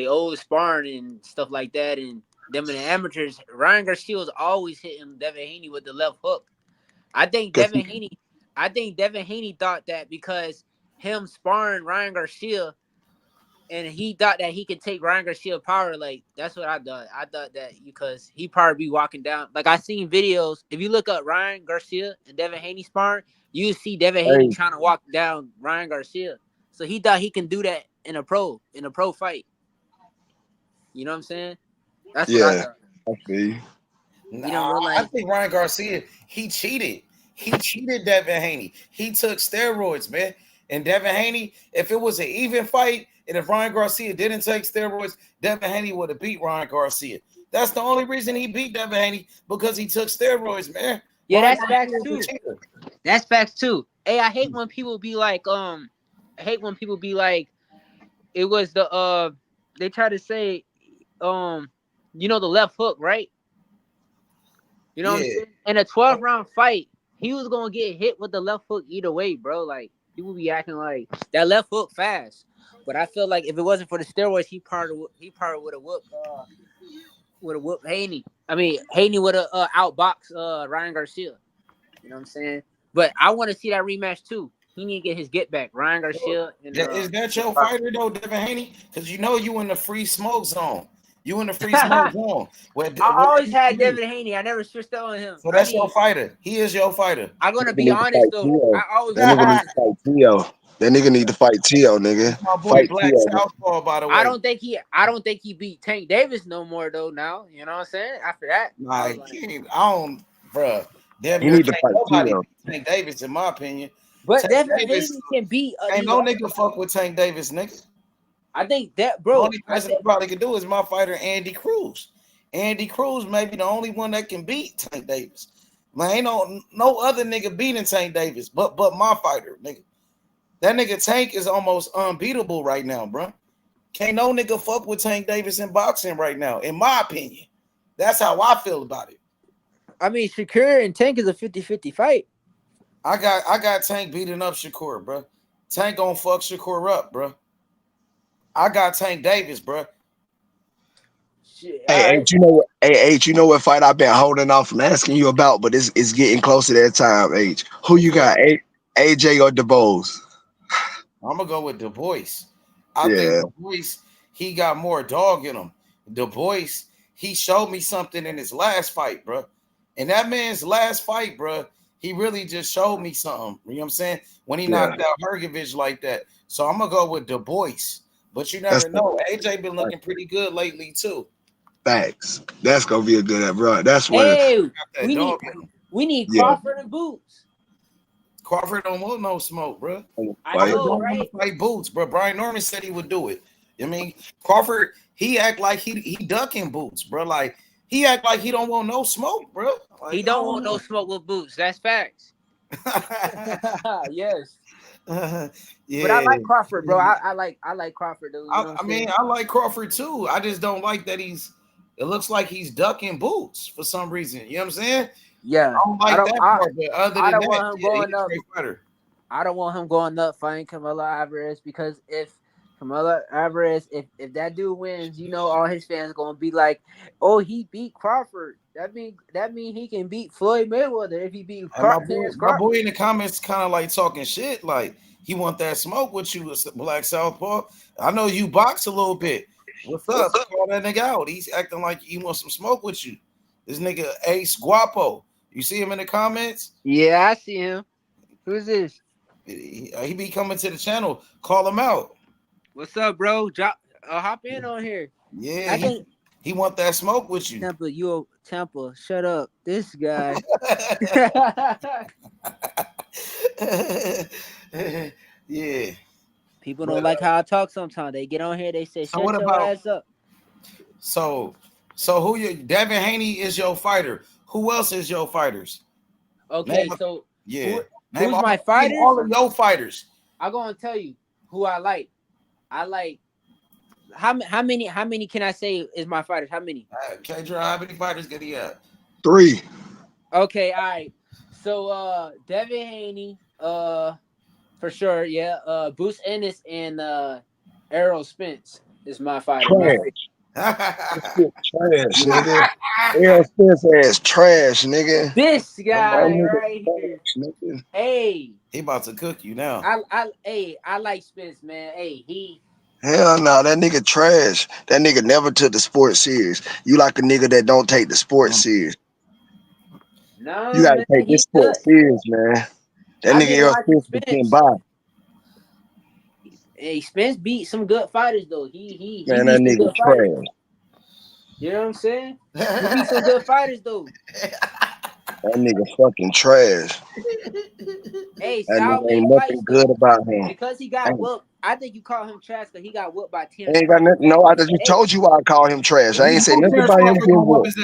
old sparring and stuff like that, and them in the amateurs. Ryan Garcia was always hitting Devin Haney with the left hook. I think Devin Haney thought that because him sparring Ryan Garcia, and he thought that he could take Ryan Garcia power. Like that's what I thought. I thought that because he probably be walking down. Like I seen videos. If you look up Ryan Garcia and Devin Haney sparring, you see Devin Haney trying to walk down Ryan Garcia. So he thought he can do that in a pro fight. You know what I'm saying? That's what I thought. Okay. I think Ryan Garcia, he cheated. He cheated Devin Haney. He took steroids, man. And Devin Haney, if it was an even fight, and if Ryan Garcia didn't take steroids, Devin Haney would have beat Ryan Garcia. That's the only reason he beat Devin Haney, because he took steroids, man. Yeah, that's facts too. That's facts too. Hey, I hate when people be like, it was the they try to say, you know, the left hook, right? You know what I'm saying? In a 12-round fight, he was gonna get hit with the left hook either way, bro. Like People be acting like that left hook fast. But I feel like if it wasn't for the steroids, he probably would have whooped Haney. I mean, Haney would have outboxed Ryan Garcia. You know what I'm saying? But I want to see that rematch too. He need to get his get back. Ryan Garcia and Is that your fighter though, Devin Haney? Because you know you in the free smoke zone. You in the free smoke zone. I always had Devin Haney. I never switched on him. So that's your fighter. He is your fighter. I'm gonna be honest though. I always that nigga need to fight Tio. That nigga need to fight Tio, nigga. My boy fight Black Tio. Southpaw, by the way. I don't think he beat Tank Davis no more though. Now you know what I'm saying. After that, I don't, bruh. He need to fight nobody Tio. beat Tank Davis, in my opinion. But Tank Devin Haney can beat. Ain't no nigga fuck with Tank Davis, nigga. I think that, bro. The only person that probably could do is my fighter Andy Cruz. Andy Cruz may be the only one that can beat Tank Davis. Man, ain't no other nigga beating Tank Davis, but my fighter, nigga. That nigga Tank is almost unbeatable right now, bro. Can't no nigga fuck with Tank Davis in boxing right now, in my opinion. That's how I feel about it. I mean, Shakur and Tank is a 50-50 fight. I got Tank beating up Shakur, bro. Tank gonna fuck Shakur up, bro. I got Tank Davis, bro. Hey, H, you know what? Hey, H, you know what fight I've been holding off from asking you about, but it's getting close to that time, H. Who you got, AJ or DeBose? I'm gonna go with Du Bois. I think Du Bois, he got more dog in him. Du Bois, he showed me something in his last fight, bro. And that man's last fight, bro, he really just showed me something. You know what I'm saying? When he knocked out Hergovich like that. So I'm gonna go with Du Bois. But you never know. AJ been looking pretty good lately too. Facts. That's gonna be a good bro. That's what. Hey, we need Crawford and Boots. Crawford don't want no smoke, bro. I know, don't right? want to fight Boots, bro. Brian Norman said he would do it. I mean, Crawford, he act like he ducking Boots, bro. Like he act like he don't want no smoke, bro. Like, He don't want no smoke with Boots. That's facts. Yes. Yeah. But I like Crawford, bro. I like Crawford, though. I mean, I like Crawford too. I just don't like that it looks like he's ducking Boots for some reason. You know what I'm saying? Yeah. I don't like that part, but other than that, want him going he's a great fighter. I don't want him going up fighting Canelo Alvarez, because if Canelo Alvarez, if that dude wins, you know all his fans gonna be like, "Oh, he beat Crawford." That mean he can beat Floyd Mayweather if he beat Crawford. My boy in the comments kind of like talking shit, like he want that smoke with you, Black Southpaw. I know you box a little bit. What's up? Call that nigga out. He's acting like he wants some smoke with you. This nigga Ace Guapo. You see him in the comments? Yeah, I see him. Who's this? He be coming to the channel. Call him out. What's up, bro? Hop in on here. Yeah, he want that smoke with you. Temple, shut up. This guy. Yeah. People don't like how I talk sometimes. They get on here, they say, shut your ass up. So who you Devin Haney is your fighter. Who else is your fighters? Okay, Name who's my fighters? All of your fighters. I'm gonna tell you who I like. I like how many can I say is my fighters? How many? K-Dra, how many fighters get he have? 3. Okay, all right. So Devin Haney, for sure, yeah. Bruce Ennis and Errol Spence is my fighter. Trash, nigga. Errol Spence ass trash, nigga. This guy right here. Nigga. Hey, he about to cook you now. I like Spence, man. Hey, Hell no, that nigga trash. That nigga never took the sport serious. You like a nigga that don't take the sport serious. No, you gotta take this sport serious, man. That nigga Errol Spence became by. Hey, Spence beat some good fighters though. He man, that nigga trash. You know what I'm saying? He beat some good fighters though. That nigga fucking trash. Hey, that ain't nothing good about him. Because he got whooped. I think you call him trash because he got whooped by Terrence. Ain't got nothing. No, I just told you why I call him trash. I ain't say nothing about him getting whooped.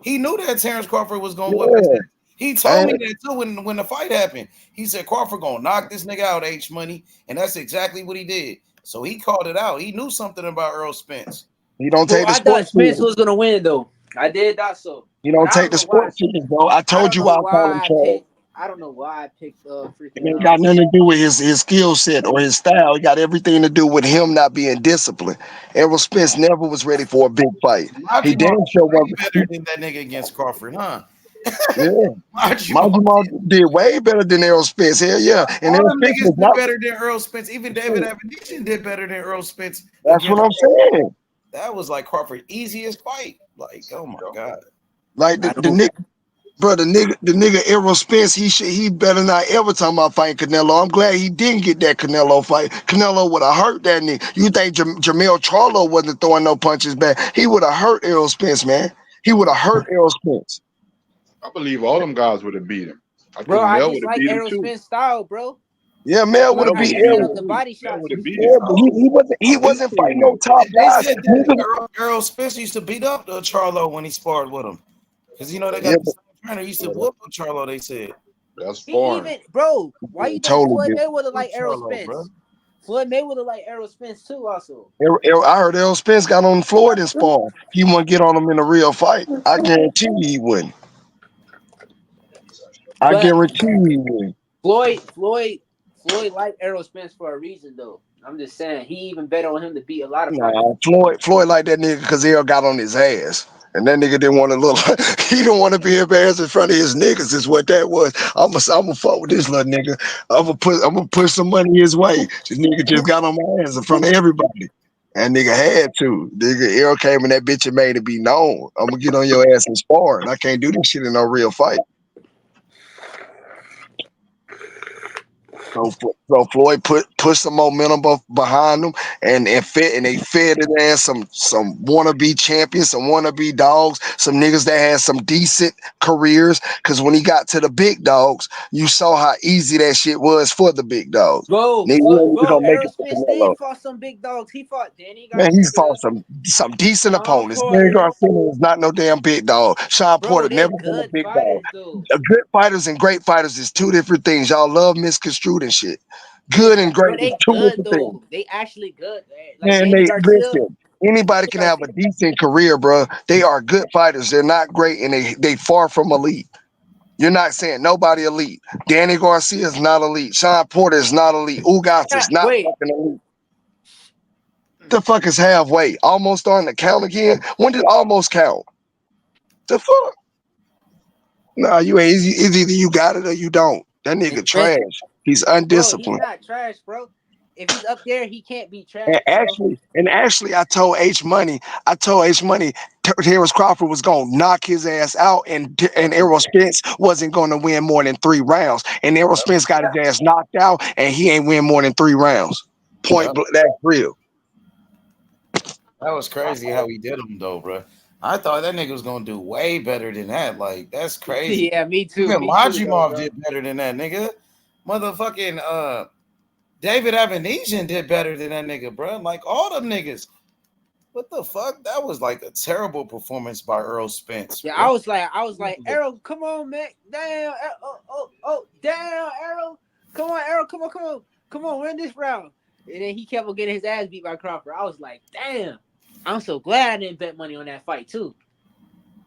He knew that Terrence Crawford was gonna whoop his ass. He told me that too when the fight happened. He said Crawford gonna knock this nigga out, H Money, and that's exactly what he did. So he called it out. He knew something about Errol Spence. He don't take the sport. I thought Spence was gonna win though. I did that so. You don't take the sport serious, bro. I told you why I call him trash. I don't know why I picked It ain't got nothing to do with his skill set or his style. It got everything to do with him not being disciplined. Errol Spence never was ready for a big fight. He damn Majima sure way wasn't. better than that nigga against Crawford, huh? Yeah. Majima Majima did way better than Errol Spence. Hell yeah. And all Errol them Spence niggas was did not. better than Earl Spence. Even David Abination did better than Earl Spence That's what against I'm Crawford. saying. That was like Crawford's easiest fight. Like, oh my god. Like the nigga, bro, the nigga Errol Spence, he better not ever talk about fighting Canelo. I'm glad he didn't get that Canelo fight. Canelo would have hurt that nigga. You think Jamel Charlo wasn't throwing no punches back? He would have hurt Errol Spence, man. He would have hurt Errol Spence. I believe all them guys would have beat him. I Bro, think I Mel just would have like beat him Errol too. Spence style, bro. Yeah, Mel I would like have how beat he hit Errol. up the body shots. Yeah, but he wasn't fighting no top They guys. said that Earl Spence used to beat up Charlo when he sparred with him. Because you know they got Yeah, the same trainer. He used to whoop up Charlo, they said. That's He even, bro, why you think totally Floyd different. Mayweather like Errol Charlo, bro. Spence? Floyd Mayweather like Errol Spence too, also. I heard Errol Spence got on Floyd and spawn. He wouldn't get on him in a real fight. I guarantee you he wouldn't. I But guarantee you he wouldn't. Floyd liked Errol Spence for a reason, though. I'm just saying, he even bet on him to beat a lot of fighters. Nah, Floyd like that nigga because Errol got on his ass. And that nigga didn't want to look he didn't want to be embarrassed in front of his niggas, is what that was. I'ma fuck with this little nigga. I'm gonna push some money his way. This nigga just got on my ass in front of everybody. And nigga had to. Nigga Errol came in that bitch and made it be known. I'm gonna get on your ass and sparring. I can't do this shit in no real fight. So Floyd put some momentum behind them and they fed it in some wannabe champions, some wannabe dogs, some niggas that had some decent careers. Cause when he got to the big dogs, you saw how easy that shit was for the big dogs. Bro, Gonna make Errol it for Spence did Canelo. fought some big dogs. He fought Danny Man, he's Garcia, fought some decent Sean opponents. Danny Porter. Garcia is not no damn big dog. Sean Bro, Porter they're never been a good big dog. fighters, though. Good fighters and great fighters is two different things. Y'all love misconstrued and shit. Good and Bro, great is they two good, different things. though. They actually good. Like Man, Danny they Garcia. listen. Anybody can have a decent career, bro. They are good fighters. They're not great, and they far from elite. You're not saying nobody elite. Danny Garcia is not elite. Sean Porter is not elite. Ugas is not Wait. fucking elite. The fuck is halfway? Almost starting to count again? When did almost count? The fuck? Nah, you ain't. It's either you got it or you don't. That nigga trash. He's Bro, he's undisciplined. not trash, bro. If he's up there, he can't be trash. And actually, I told H Money, Terrence Crawford was gonna knock his ass out, and Errol Spence wasn't gonna win more than 3 rounds. And Errol Spence got his ass knocked out, and he ain't win more than 3 rounds. Point blank, that's real. That was crazy how he did him, though, bro. I thought that nigga was gonna do way better than that. Like, that's crazy. Yeah, me too. Even Me too, Majimov though, did better than that, nigga. Motherfucking David Abination did better than that nigga, bro. Like all them niggas. What the fuck? That was like a terrible performance by Earl Spence. Yeah, bro. I was like, Errol, come on, man. Damn, damn, Errol. Come on, Errol, come on, win this round. And then he kept on getting his ass beat by Crawford. I was like, damn. I'm so glad I didn't bet money on that fight too.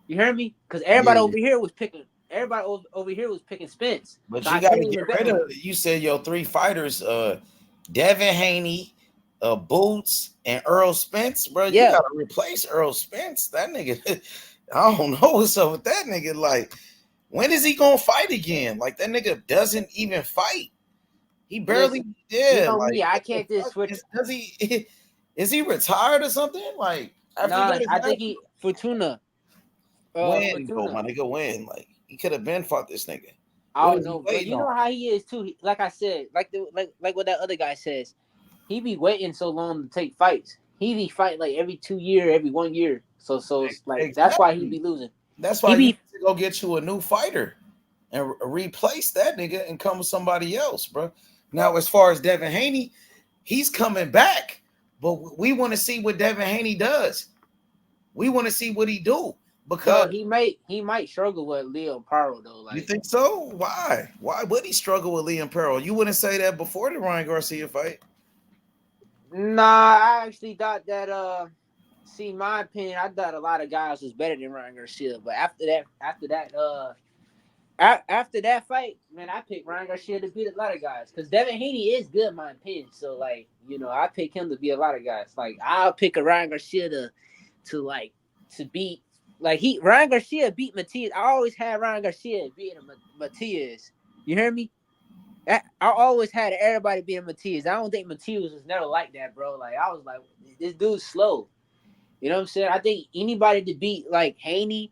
You heard me? Because everybody over here was picking. Everybody over here was picking Spence. But So you I got to couldn't get even bet rid on of. You said your 3 fighters, Devin Haney, Boots, and Earl Spence, bro. Yeah. You got to replace Earl Spence. That nigga, I don't know what's up with that nigga. Like, when is he gonna fight again? Like that nigga doesn't even fight. He barely. Listen, Yeah. you know like, me, I can't just switch. Does he? Is he retired or something? Like after he Nah, got his I think he Fortuna. win, Fortuna. my nigga, win. Like he could have been fought this nigga. I What don't is he know, but waiting you know on? how he is too. Like I said, like what that other guy says, he be waiting so long to take fights. He be fighting like every 2 year, every 1 year. So it's like that's why he be losing. That's why you need to go get you a new fighter and replace that nigga and come with somebody else, bro. Now, as far as Devin Haney, he's coming back, but we want to see what Devin Haney does. We want to see what he do because he might struggle with Leo Paro though. Like, you think so? Why? Why would he struggle with Liam Pearl? You wouldn't say that before the Ryan Garcia fight. Nah, I actually thought that see, my opinion, I thought a lot of guys was better than Ryan Garcia, but after that after that fight, man, I picked Ryan Garcia to beat a lot of guys because Devin Haney is good, in my opinion. So like, I pick him to beat a lot of guys. Like I'll pick a Ryan Garcia to beat. Like Ryan Garcia beat Matias. I always had Ryan Garcia beating Matias. You hear me? I always had everybody being Matias. I don't think Matias was never like that, bro. Like I was like, this dude's slow. You know what I'm saying? I think anybody to beat like Haney,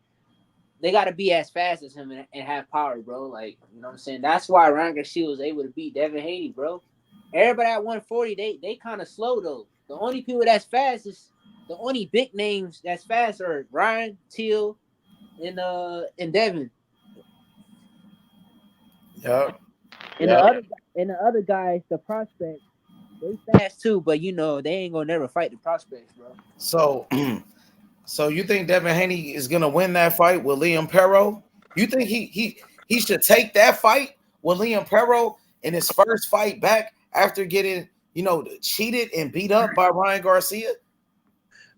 they got to be as fast as him and have power, bro. Like, you know what I'm saying? That's why Ryan Garcia was able to beat Devin Haney, bro. Everybody at 140, they kind of slow, though. The only people that's fast is the only big names that's fast are Ryan, Till, and Devin. Yep. And the other guys, the prospects, they fast too, but they ain't gonna never fight the prospects, bro. So you think Devin Haney is gonna win that fight with Liam Perro? You think he should take that fight with Liam Perro in his first fight back after getting cheated and beat up by Ryan Garcia?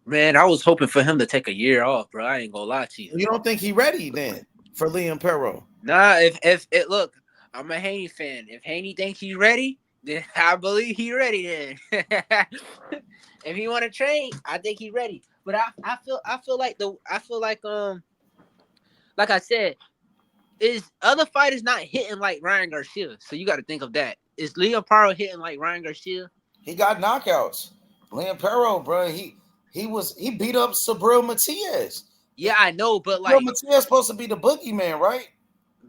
Man, I was hoping for him to take a year off, bro. I ain't gonna lie to you. You don't think he ready then for Liam Perro? Nah, if look, I'm a Haney fan. If Haney thinks he's ready, then I believe he's ready. Then if he want to train, I think he's ready. But I feel like like I said, is other fighters not hitting like Ryan Garcia? So you got to think of that. Is Liam Perro hitting like Ryan Garcia? He got knockouts. Liam Perro, bro, he beat up Sabril Matias. Yeah, I know, but Sabril Matias supposed to be the boogeyman, right?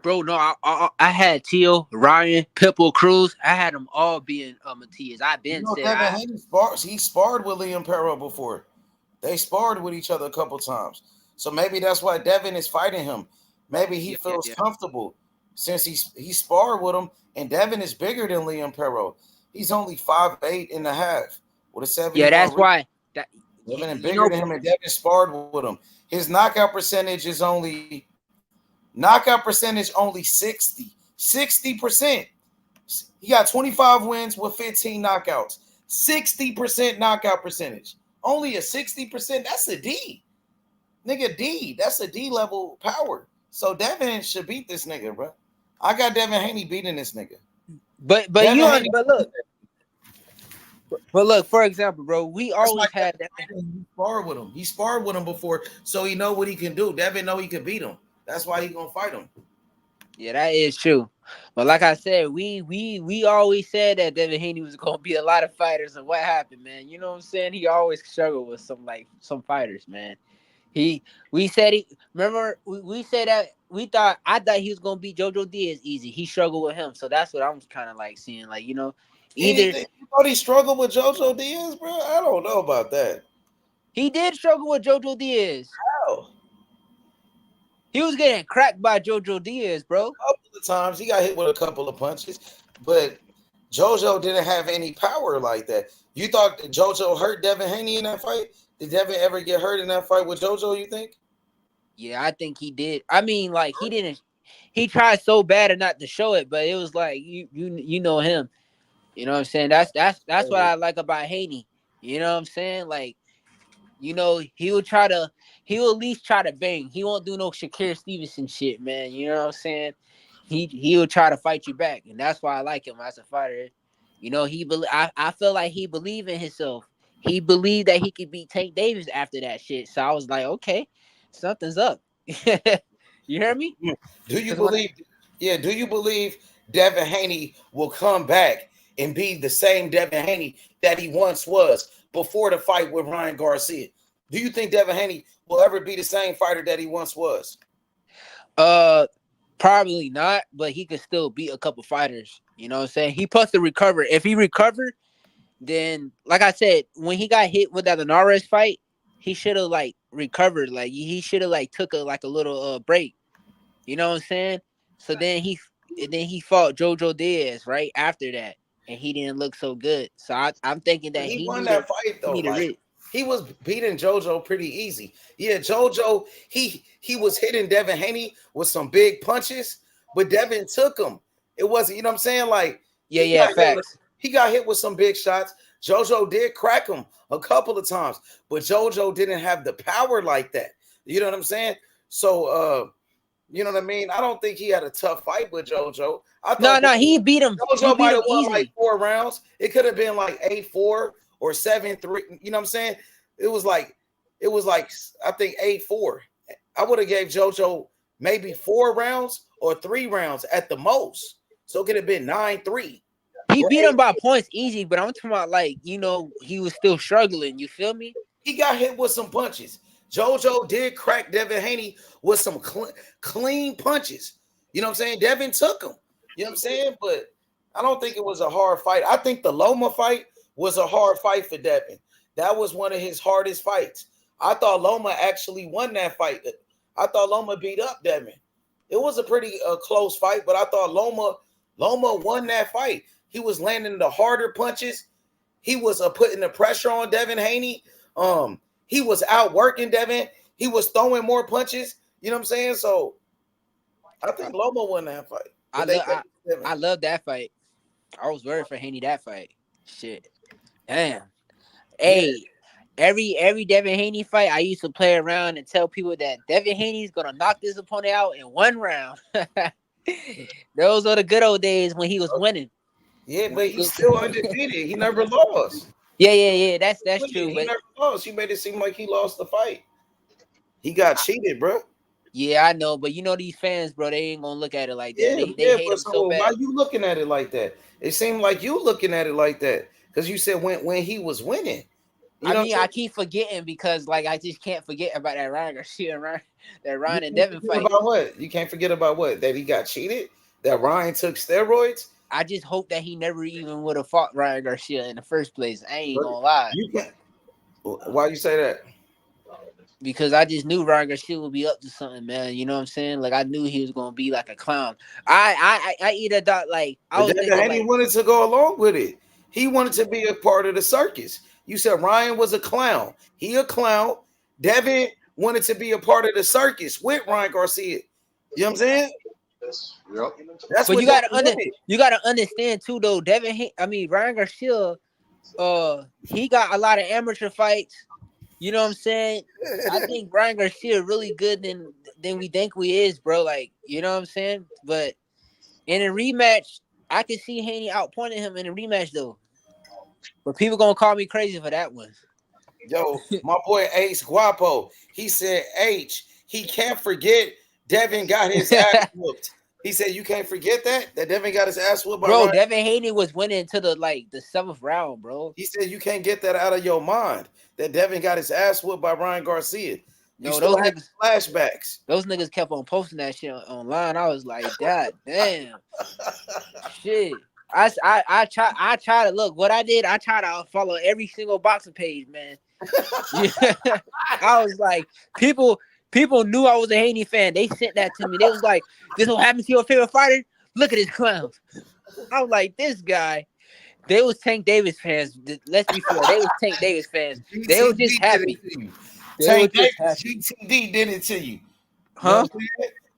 Bro, no, I had Teal, Ryan, Pitbull, Cruz. I had them all being Matias. I've been saying he sparred with Liam Perro before. They sparred with each other a couple times. So maybe that's why Devin is fighting him. Maybe he feels comfortable since he sparred with him, and Devin is bigger than Liam Perro. He's only 5'8.5" with a 70. Yeah, that's why. Devin is bigger than him, and Devin sparred with him. His knockout percentage is only 60%. He got 25 wins with 15 knockouts. 60% knockout percentage. Only a 60%. That's a D. Nigga, D. That's a D level power. So Devin should beat this nigga, bro. I got Devin Haney beating this nigga. But look, for example, bro, we always had that. He sparred with him before, so he know what he can do. Devin know he can beat him. That's why he gonna fight him. Yeah, that is true. But like I said, we always said that Devin Haney was gonna be a lot of fighters, and what happened, man? You know what I'm saying? He always struggled with some fighters, man. We said that I thought he was gonna beat JoJo Diaz easy. He struggled with him, so that's what I'm kind of like seeing. Like, either you thought he struggled with JoJo Diaz, bro? I don't know about that. He did struggle with JoJo Diaz. How? He was getting cracked by JoJo Diaz, bro. A couple of times he got hit with a couple of punches, but JoJo didn't have any power like that. You thought JoJo hurt Devin Haney in that fight? Did Devin ever get hurt in that fight with JoJo, you think? Yeah, I think he did. I mean, like, he didn't. He tried so bad not to show it, but it was like you know him. You know what I'm saying? That's what I like about Haney. You know what I'm saying? Like, he will at least try to bang. He won't do no Shakur Stevenson shit, man. You know what I'm saying? He will try to fight you back, and that's why I like him as a fighter. I feel like he believed in himself. He believed that he could beat Tank Davis after that shit. So I was like, okay, something's up. You hear me? Do you believe Devin Haney will come back and be the same Devin Haney that he once was before the fight with Ryan Garcia? Do you think Devin Haney will ever be the same fighter that he once was? Probably not, but he could still beat a couple fighters. You know what I'm saying? He supposed to recover. If he recovered, then, like I said, when he got hit with that Alvarez fight, he should have recovered. Like, he should have took a little break. You know what I'm saying? So then he fought JoJo Diaz right after that, and he didn't look so good. So I'm thinking that he won that fight though. He was beating JoJo pretty easy. Yeah, JoJo, he was hitting Devin Haney with some big punches, but Devin took him. It wasn't, you know what I'm saying? Like, facts. He got hit with some big shots. JoJo did crack him a couple of times, but JoJo didn't have the power like that. You know what I'm saying? So You know what I mean? I don't think he had a tough fight with JoJo. I No, thought he beat him. JoJo might have won like 4 rounds. It could have been like 8-4 or 7-3. You know what I'm saying? It was like I think 8-4. I would have gave JoJo maybe 4 rounds or 3 rounds at the most. So it could have been 9-3. He beat him by points easy, but I'm talking about like, you know, he was still struggling. You feel me? He got hit with some punches. JoJo did crack Devin Haney with some clean punches. You know what I'm saying? Devin took him. You know what I'm saying? But I don't think it was a hard fight. I think the Loma fight was a hard fight for Devin. That was one of his hardest fights. I thought Loma actually won that fight. I thought Loma beat up Devin. It was a pretty close fight, but I thought Loma won that fight. He was landing the harder punches. He was putting the pressure on Devin Haney. He was outworking Devin. He was throwing more punches. You know what I'm saying? So I think Loma won that fight. I love that fight. I was worried for Haney that fight. Shit. Damn. Hey, every Devin Haney fight, I used to play around and tell people that Devin Haney's gonna knock this opponent out in 1 round. Those are the good old days when he was winning. Yeah, but he's still undefeated. He never lost. Yeah. That's true. He never lost. He made it seem like he lost the fight. He got cheated, bro. Yeah, I know, but you know these fans, bro, they ain't gonna look at it like that. They hate him so bad. Why you looking at it like that? It seemed like you looking at it like that because you said when he was winning. I keep forgetting because like I just can't forget about that Ryan Garcia that Ryan and Devin fight. About what? You can't forget about what? That he got cheated? That Ryan took steroids? I just hope that he never even would have fought Ryan Garcia in the first place. I ain't gonna lie. Why you say that? Because I just knew Ryan Garcia would be up to something, man. You know what I'm saying? Like I knew he was gonna be like a clown. I either thought like I was thinking and he wanted to go along with it. He wanted to be a part of the circus. You said Ryan was a clown. He a clown. Devin wanted to be a part of the circus with Ryan Garcia. You know what I'm saying? Yep. That's but what you gotta understand too, though. Ryan Garcia, he got a lot of amateur fights. You know what I'm saying? I think Ryan Garcia really good than we think we is, bro. Like, you know what I'm saying? But in a rematch, I could see Haney outpointing him in a rematch though. But people gonna call me crazy for that one. Yo, my boy Ace Guapo, he said he can't forget Devin got his ass whooped. He said you can't forget that Devin got his ass whooped by bro. Ryan. Devin Haney was winning to the 7th round, bro. He said you can't get that out of your mind that Devin got his ass whooped by Ryan Garcia. No, those niggas flashbacks. Those niggas kept on posting that shit online. I was like, God damn, shit. I try to look. What I did, I try to follow every single boxing page, man. I was like, people knew I was a Haney fan. They sent that to me. They was like, "This will happen to your favorite fighter? Look at his clowns." I was like, "This guy." They was Tank Davis fans. Let's be fair. They was Tank Davis fans. They were just happy. Tank Davis, GTD did it to you. Huh?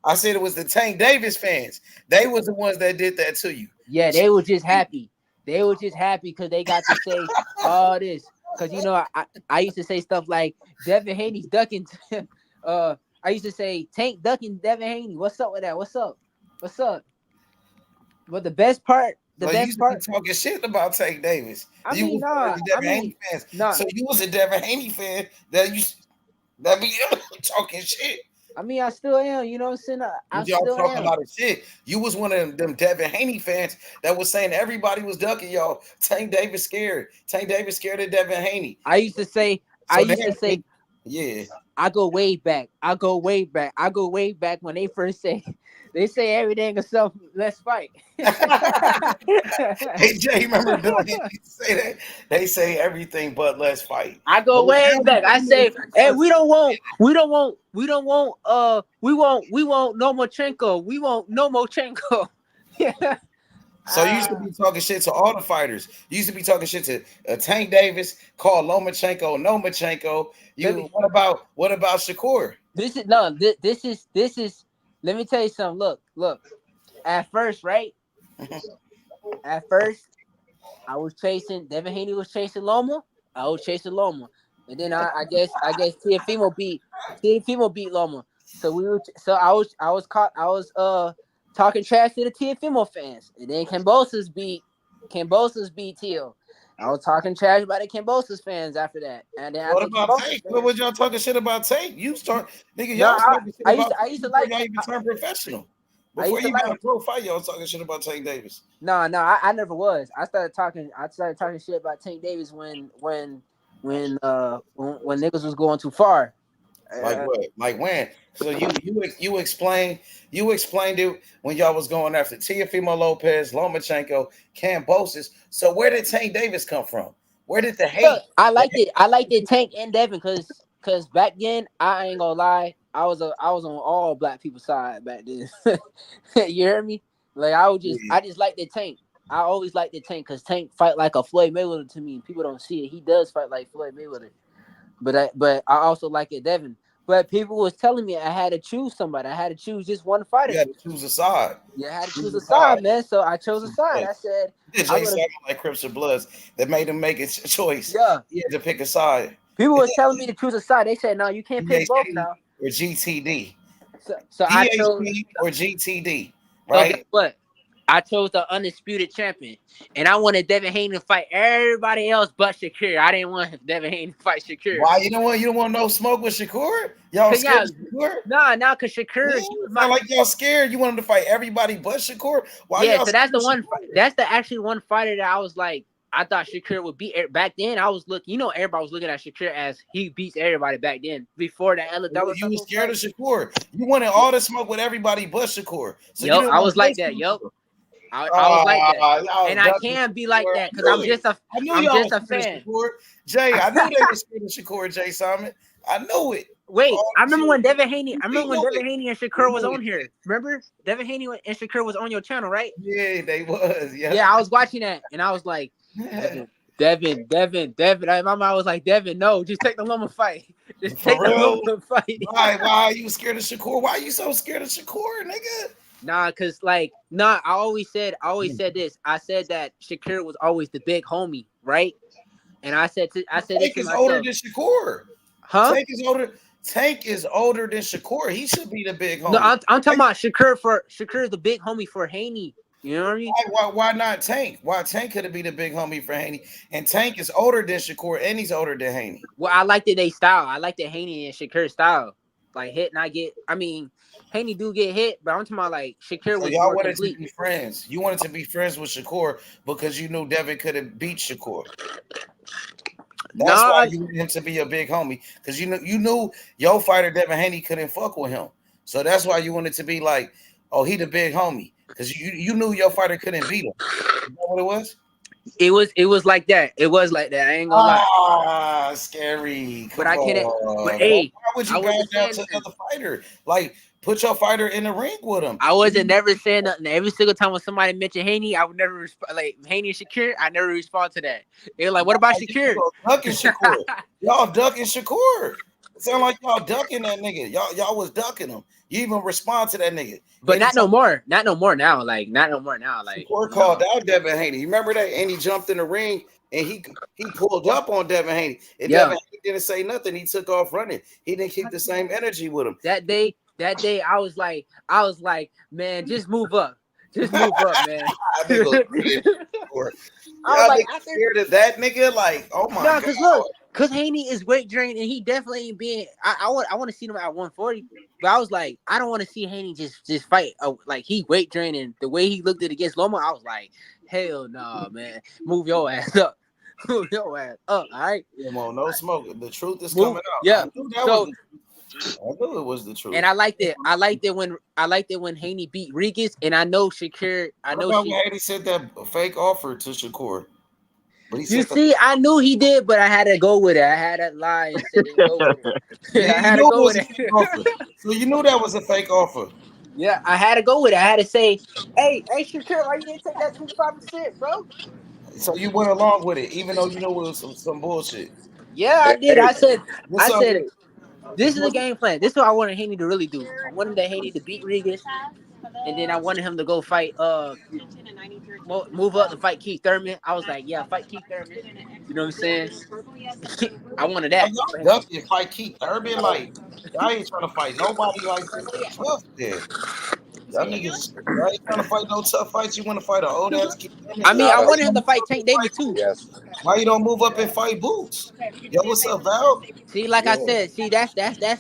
I said it was the Tank Davis fans. They was the ones that did that to you. Yeah, they were just happy. They were just happy because they got to say all this. Because, you know, I used to say stuff like, Devin Haney's ducking. I used to say, Tank ducking Devin Haney. What's up with that? What's up? But the best part, talking shit about Tank Davis. Haney fans. Nah. So you was a Devin Haney fan that be talking shit. I mean, I still am. You know what I'm saying? Y'all talking a lot of shit. You was one of them Devin Haney fans that was saying everybody was ducking y'all. Tank Davis scared. Tank Davis scared of Devin Haney. I used to say, yeah. I go way back when they first say everything except let's fight. Hey Jay, remember Bill say that? They say everything but let's fight. I go way back. I say, hey, we want Lomachenko. We want Lomachenko. Yeah. So you used to be talking shit to all the fighters. You used to be talking shit to Tank Davis, called Lomachenko. What about Shakur? This is. Let me tell you something. Look. At first, right? At first, I was chasing. Devin Haney was chasing Loma. I was chasing Loma, and then I guess Teofimo beat Loma. So I was talking trash to the Teofimo fans, and then Cambosos beat Teal. I was talking trash about the Cambosos fans after that, and then What after about Tank? What was y'all talking shit about Tank? You start, nigga. No, Y'all talking shit about I used to before like. y'all even turned professional. I Before used to you got like. a pro fight, y'all talking shit about Tank Davis. No, I never was. I started talking shit about Tank Davis when niggas was going too far. Like what? Like when? So you explained it when y'all was going after Teofimo Lopez, Lomachenko, Cambosos. So where did Tank Davis come from? Where did the hate? Look, I liked it Tank and Devin because back then I ain't gonna lie, I was on all black people's side back then. You hear me? Like I just liked the Tank. I always liked the Tank because Tank fight like a Floyd Mayweather to me. People don't see it. He does fight like Floyd Mayweather. But I also like it Devin. But people was telling me I had to choose somebody. I had to choose just one fighter. You had to choose a side. Yeah, I had to choose a side, man. So I chose a side. I said, Jay Simon like Crips or Bloods that made him make a choice. Yeah, he had to pick a side. People were telling me to choose a side. They said, "No, you can't pick both now." Or GTD. So I chose or GTD. So right? guess what? I chose the undisputed champion, and I wanted Devin Haney to fight everybody else but Shakur. I didn't want Devin Haney to fight Shakur. Why you don't want no smoke with Shakur? Y'all scared of Shakur? Nah, cause Shakur. It's not like y'all scared. You want him to fight everybody but Shakur. Why? Yeah, so that's the one. That's the actually one fighter that I was like, I thought Shakur would beat. Back then, I was looking. Everybody was looking at Shakur as he beats everybody back then. Before that, you was scared of Shakur. You wanted all the smoke with everybody but Shakur. So I was like that. I was like that, and I can be like that because I'm just a fan. Jay, I knew they were scared of Shakur. Jay Simon, I knew it. Wait, I remember when Devin Haney. I remember when Devin Haney and Shakur was on here. Remember, Devin Haney and Shakur was on your channel, right? Yeah, they was. Yeah, I was watching that, and I was like, Devin. My mom was like, Devin, no, just take the Loma fight. Just take the Loma fight. Why are you scared of Shakur? Why are you so scared of Shakur, nigga? Nah, I always said this. I said that Shakur was always the big homie, right? And I said Tank is older than Shakur. Huh? Tank is older than Shakur. He should be the big homie. No, I'm talking about Shakur is the big homie for Haney. You know what I mean? Why not Tank? Why Tank could be the big homie for Haney? And Tank is older than Shakur, and he's older than Haney. Well, I liked they style. I liked the Haney and Shakur style. Like hit and I get. I mean, Haney do get hit, but I'm talking about like Shakur was y'all more wanted complete. to be friends. You wanted to be friends with Shakur because you knew Devin couldn't beat Shakur. That's why you wanted him to be a big homie because you knew your fighter Devin Haney couldn't fuck with him. So that's why you wanted to be like, oh, he the big homie because you knew your fighter couldn't beat him. Is that what it was? It was like that. It was like that. I ain't gonna lie. Scary. But I can't. But hey, why would you back down to another fighter? Like, put your fighter in the ring with him. I wasn't never saying nothing. Every single time when somebody mentioned Haney, I would never respond. Like Haney and Shakur, I never respond to that. They were like, "What about Shakur?" Ducking Shakur. Y'all ducking Shakur. It sound like y'all ducking that nigga. Y'all was ducking him. You even respond to that nigga. But not no more. Not no more now. Like not no more now. Like Shakur called out Devin Haney. You remember that? And he jumped in the ring and he pulled up on Devin Haney. And Devin Haney didn't say nothing. He took off running. He didn't keep the same energy with him. That day, I was like, man, just move up. Just move up, man. I was like, scared of that nigga. Like, oh my god. Because look, because Haney is weight drained and he definitely ain't being. I want to see him at 140, but I was like, I don't want to see Haney just fight. Like he weight drained and the way he looked at against Loma, I was like, hell no, man, move your ass up. Move your ass up, all right. Come on, no smoke. The truth is coming out. Yeah. I knew it was the truth. And I liked it. I liked it when Haney beat Regis, and I know Shakur. Haney sent that fake offer to Shakur. But I knew he did, but I had to go with it. I had to lie and say go with it. I had to go with it. So you knew that was a fake offer. Yeah, I had to go with it. I had to say, hey, Shakur, why you didn't take that 25%, bro? So you went along with it, even though you know it was some bullshit. Yeah, I did. I said, this is the game plan. This is what I wanted Haney to really do. I wanted Haney to beat Regis, and then I wanted him to go fight move up to fight Keith Thurman. I was like, yeah, fight Keith Thurman. You know what I'm saying? I wanted that. Y'all ducking fight Keith Urban like y'all ain't trying to fight nobody like tough there. Y'all niggas, y'all ain't trying to fight no tough fights. You want to fight an old ass Keith Urban? I mean, I wanted him to fight Tank Davis too. Yes. Why you don't move up and fight Boots? Yo, what's up, Val? See, like I said, see that's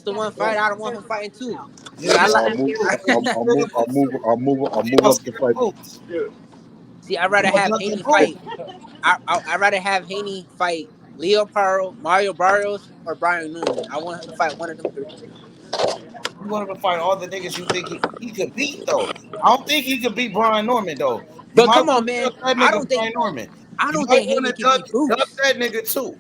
the one fight I don't want him fighting too. See, Yeah, I you like. said I'll move up to fight. Boots. See, I'd rather You want have Duncan Haney Boots? fight. I'd rather have Haney fight Leo Paro, Mario Barrios, or Brian Newman. I want him to fight one of them three. You want him to fight all the niggas you think he could beat though. I don't think he could beat Brian Norman though. You But might come want on, to man, duck that I nigga don't think Brian Norman. I You don't might think want Haney to can beat duck Boots. that nigga too.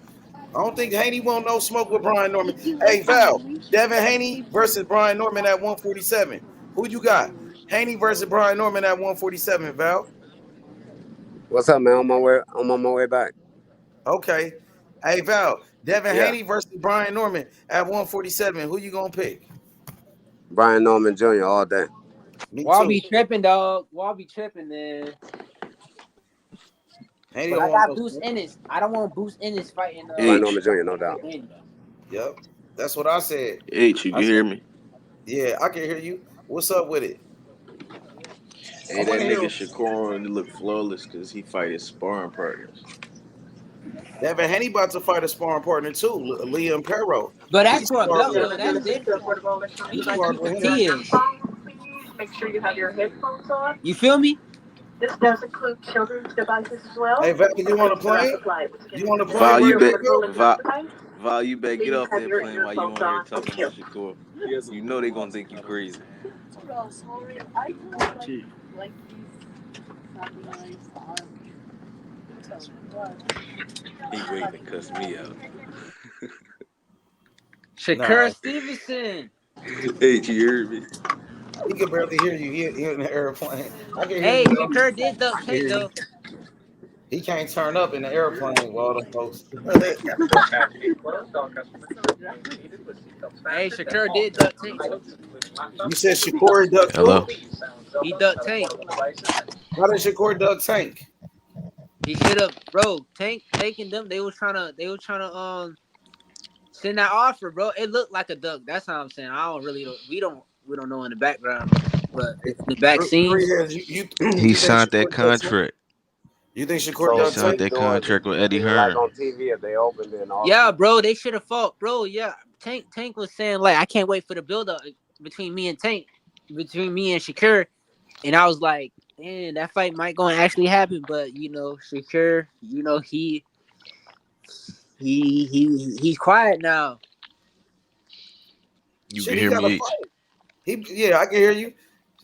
I don't think Haney won't no smoke with Brian Norman. Hey Val, Devin Haney versus Brian Norman at 147. Who you got? Haney versus Brian Norman at 147. Val. What's up, man? On my way back. Okay. Hey Val, Devin Yeah. Haney versus Brian Norman at 147. Who you gonna pick? Brian Norman Jr. all day. Me Wall too. be tripping, dog. Wall be tripping, man. Haney But don't I want got no Boost smoke. Ennis. I don't want Boost Ennis fighting. Brian Norman Jr. No doubt. Yep. That's what I said. H, you I can said, hear me? yeah, I can hear you. What's up with it? Hey, that nigga Shakur look flawless because he fight his sparring partners. Devin Haney about to fight a sparring partner too, Liam Perro. But that's He's for a sparred belt, with. though. That's different. He He might sparred keep with the him. tears. Make sure you have your headphones on. You feel me? This does include children's devices as well. Hey, Val, you want to play? You want to play Val, real you bet. quick? Val, you better get Please off have there your playing while you earphones on here on. talking Thank you. about Shakur. You know they gonna think you crazy. He waiting to cuss me out. Shakur Stevenson. Hey, you heard me? He can barely hear you. He in the airplane. I can hear Hey, you though. Shakur did I duck can Tank hear you. though. He can't turn up in the airplane with all them folks. Hey, Shakur did duck Tank too. You said Shakur duck Hello. who? He ducked Tank. How did Shakur duck Tank? He should have, bro. Tank and them. They was trying to send that offer, bro. It looked like a duck. That's how I'm saying. I don't really. We don't know in the background, but the back scenes. You He think signed that Shakur duck Tank? contract. You think Shakur So He duck signed Tank? that contract with Eddie like Hearn. on TV if they opened it. Yeah, bro. They should have fought, bro. Yeah, Tank was saying like, I can't wait for the build up between me and Tank, between me and Shakur, and I was like, man, that fight might going to actually happen, but Shakur, he's quiet now. You Shit, can he hear got to me, H. fight. Yeah, I can hear you.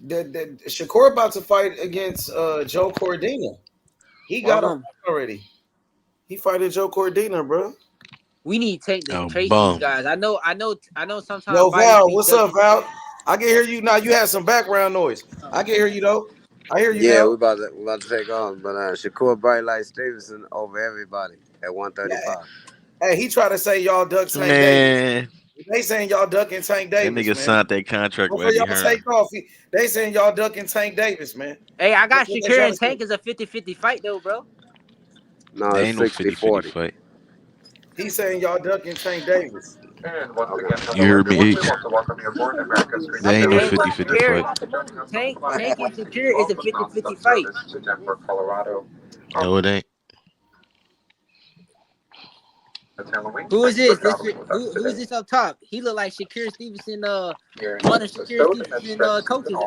Shakur about to fight against Joe Cordina. He got a fight already. He fighting Joe Cordina, bro. We need Tank to Oh, chase bum. these guys. I know. Sometimes Yo, fighters Val, be what's ducking. up, Val? I can hear you now. You had some background noise. I can hear you though. I hear you Yeah, now. we about to take off. But Shakur Bright Light Stevenson over everybody at 135. Hey, he tried to say y'all duck Tank Davis. Man, They saying y'all ducking Tank that Davis, nigga man. signed that contract with Before Eddie y'all Hearn. take off, they saying y'all ducking Tank Davis, man. Hey, I got That's what they Shakur trying and to say. Tank is a 50-50 fight though, bro. No, There it's ain't no 50-50 fight. He's saying y'all ducking Tank Davis. And once again, You heard me, we H. want to welcome you aboard America's There ain't no Hey, but 50-50 Shakur, fight. Tank and Shakur is a 50-50 fight. to Denver, Colorado. No, it ain't. Who is this? Who is this up top? He look like Shakur Stevenson. One of Shakur Stevenson coaches.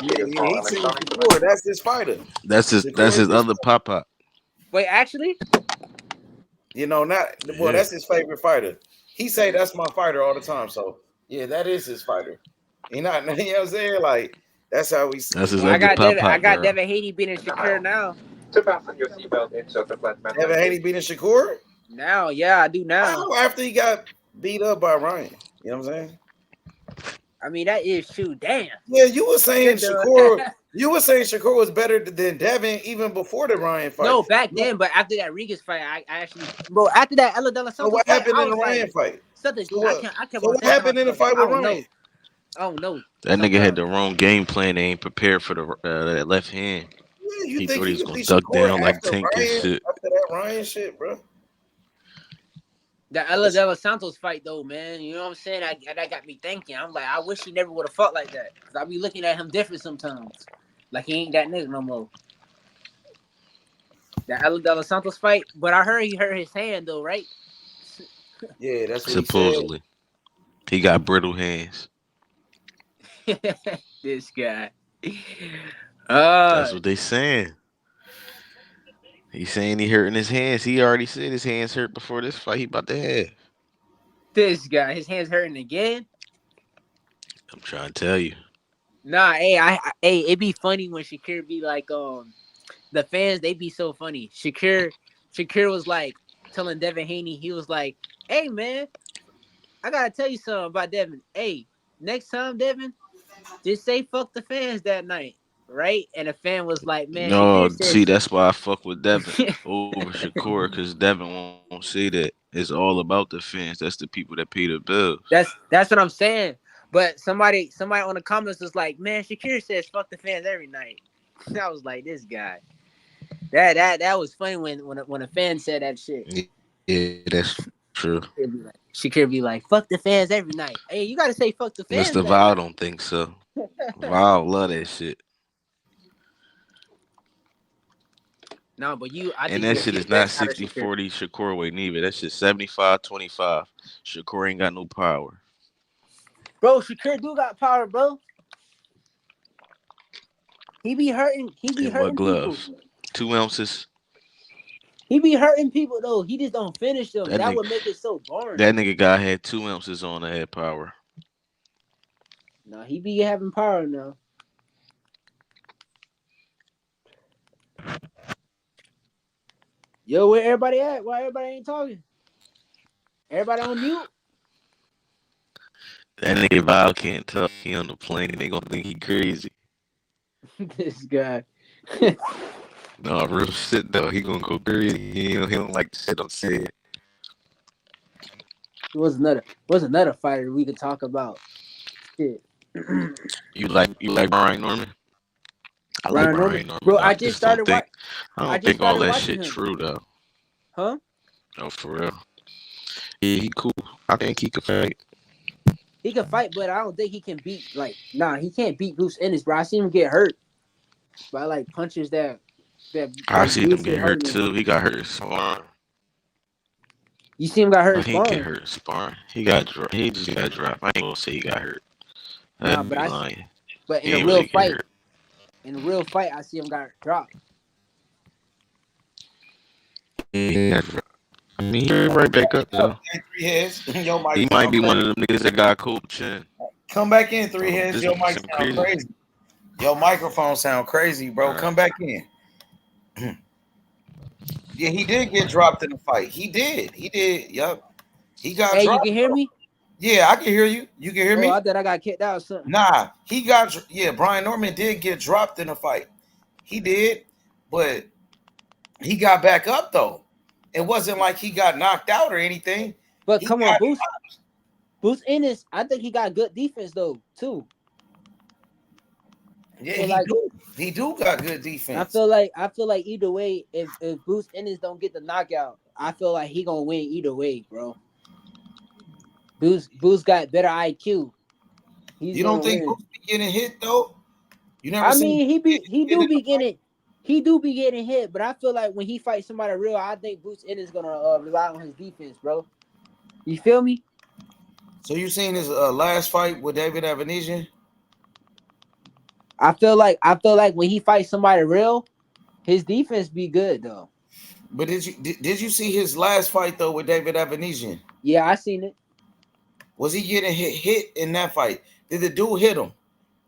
Yeah, he's saying Shakur. That's his fighter. That's his other pop. Wait, actually, That's his favorite fighter. He say that's my fighter all the time. So yeah, that is his fighter. You know what I'm saying? Like that's how we. That's his I other got pop. Devin Haney beating Shakur now. To fasten your seatbelt, insert the flat metal. Devin Haney beating Shakur? Now, yeah, I do now. After he got beat up by Ryan. You know what I'm saying? I mean, that is true. Damn. Yeah, you were saying Shakur. You were saying Shakur was better than Devin even before the Ryan fight. No, back then, but after that Regis fight, I actually, bro. After that Ella De La Santos what happened fight, in the Ryan fight? Something. What Happened in the fight with Ryan? I don't know. That nigga had the wrong game plan. They ain't prepared for that left hand. Yeah, you He think thought he was could gonna beat duck Shakur down like after Tank and Ryan, shit. after that Ryan shit, bro. That Ella De Los Santos fight though, man. You know what I'm saying? That got me thinking. I'm like, I wish he never would have fought like that. Cause I be looking at him different sometimes. Like he ain't that nigga no more. That Ella De Los Santos fight, but I heard he hurt his hand though, right? Yeah, that's what supposedly. He got brittle hands. This guy. That's what they saying. He's saying he hurting his hands. He already said his hands hurt before this fight he about to have. This guy, his hands hurting again. I'm trying to tell you. Nah, hey, it be funny when Shakur be like, the fans, they be so funny. Shakur was like telling Devin Haney, he was like, hey man, I gotta tell you something about Devin. Hey, next time, Devin, just say fuck the fans that night. Right? And a fan was like, man, no, says, see, that's why I fuck with Devin over Shakur, because Devin won't say that. It's all about the fans. That's the people that pay the bills. That's what I'm saying. But somebody on the comments was like, man, Shakur says fuck the fans every night. I was like, this guy. That was funny when a fan said that shit. Yeah, that's true. Shakur be like, fuck the fans every night. Hey, you gotta say fuck the fans. Mr. Val don't think so. Val love that shit. No, but and that shit is not 60-40 Shakur way neither. That shit 75-25. Shakur ain't got no power. Bro, Shakur do got power, bro. He be hurting. He be hurting gloves? people. 2 ounces. He be hurting people though. He just don't finish them. That would make it so boring. That nigga guy had 2 ounces on that had power. No, he be having power now. Yo, where everybody at? Why everybody ain't talking? Everybody on mute? That nigga Val can't talk. He on the plane. They gonna think he crazy. This guy. No, real shit though. He gonna go crazy. He don't like the shit I'm saying. What's another fighter we could talk about? Shit. You like Brian Norman? I like Brian Norman. Bro, I just started watching. I don't think all that shit true though. Huh? Oh, for real. Yeah, he cool. I think he could fight. He can fight, but I don't think he can beat he can't beat Bruce Ennis, bro. I seen him get hurt by like punches that I seen him get hurt too. He got hurt sparring. You see him got hurt sparring? He didn't get hurt sparring. He just got dropped. I ain't gonna say he got hurt. Nah, but in a real fight, I see him got dropped. Yeah, I mean, he right back up though. Three heads. He might be one of them niggas that got coaching. Come back in, three heads. Your mic sound crazy. Your microphone sound crazy, bro. Come back in. Yeah, he did get dropped in the fight. He did. Yup. He got dropped. Hey, you can hear me? Yeah, I can hear you. You can hear me? I thought I got kicked out or something. Nah, Brian Norman did get dropped in the fight. He did, but he got back up though. It wasn't like he got knocked out or anything. But come on, Bruce Ennis, I think he got good defense though, too. Yeah, he do got good defense. I feel like either way, if Bruce Ennis don't get the knockout, I feel like he gonna win either way, bro. Bruce got better IQ. You don't think Bruce be getting hit though? You never. He do be getting hit, but I feel like when he fights somebody real, I think Bruce Ennis gonna rely on his defense, bro. You feel me? So you seen his last fight with David Avanesian? I feel like when he fights somebody real, his defense be good though. But did you see his last fight though with David Avanesian? Yeah, I seen it. Was he getting hit in that fight? Did the dude hit him?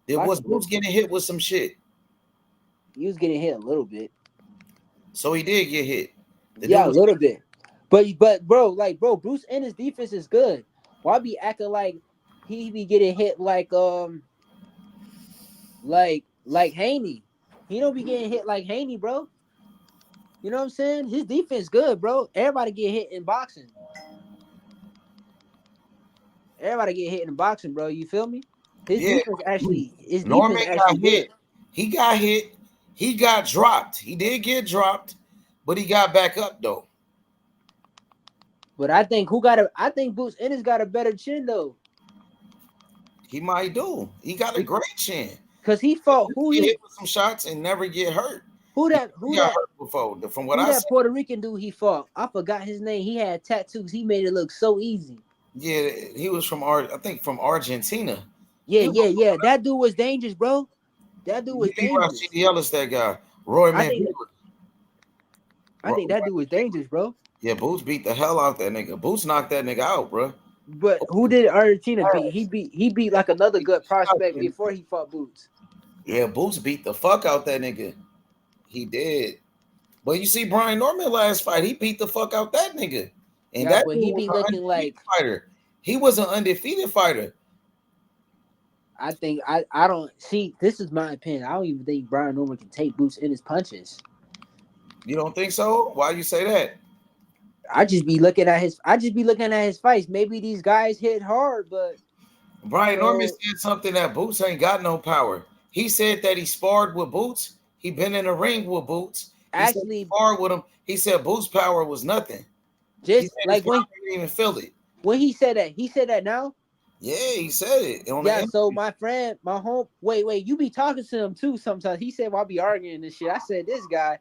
Was Bruce getting hit with some shit? He was getting hit a little bit. So he did get hit. A little bit. But bro, Bruce Ennis' defense is good. Why be acting like he be getting hit like Haney? He don't be getting hit like Haney, bro. You know what I'm saying? His defense good, bro. Everybody get hit in boxing. Bro. You feel me? His defense actually. Norman got hit. He got hit. He got dropped. He did get dropped, but he got back up though. But I think Boots Ennis got a better chin though. He might do. He got a great chin. Cause he fought he hit with some shots and never get hurt. Who that hurt before? From what I that said. Puerto Rican dude he fought? I forgot his name. He had tattoos. He made it look so easy. Yeah, he was from from Argentina. Yeah. That dude was dangerous, bro. That dude was dangerous. CDL that guy. Roy McGregor. I think that dude was dangerous, bro. Yeah, Boots beat the hell out that nigga. Boots knocked that nigga out, bro. But who did Argentina beat? He beat like another good prospect before he fought Boots. Yeah, Boots beat the fuck out that nigga. He did. But you see Brian Norman last fight, he beat the fuck out that nigga. And that but he be looking like fighter. He was an undefeated fighter. I think I don't see. This is my opinion. I don't even think Brian Norman can take Boots in his punches. You don't think so? Why you say that? I just be looking at his fights. Maybe these guys hit hard, but Brian Norman said something that Boots ain't got no power. He said that he sparred with Boots. He been in the ring with Boots. He sparred with him. He said Boots' power was nothing. Just like when he didn't even feel it. When he said that now. Yeah, he said it. So my friend, wait, you be talking to him too sometimes. He said, well, I'll be arguing this shit. I said, this guy,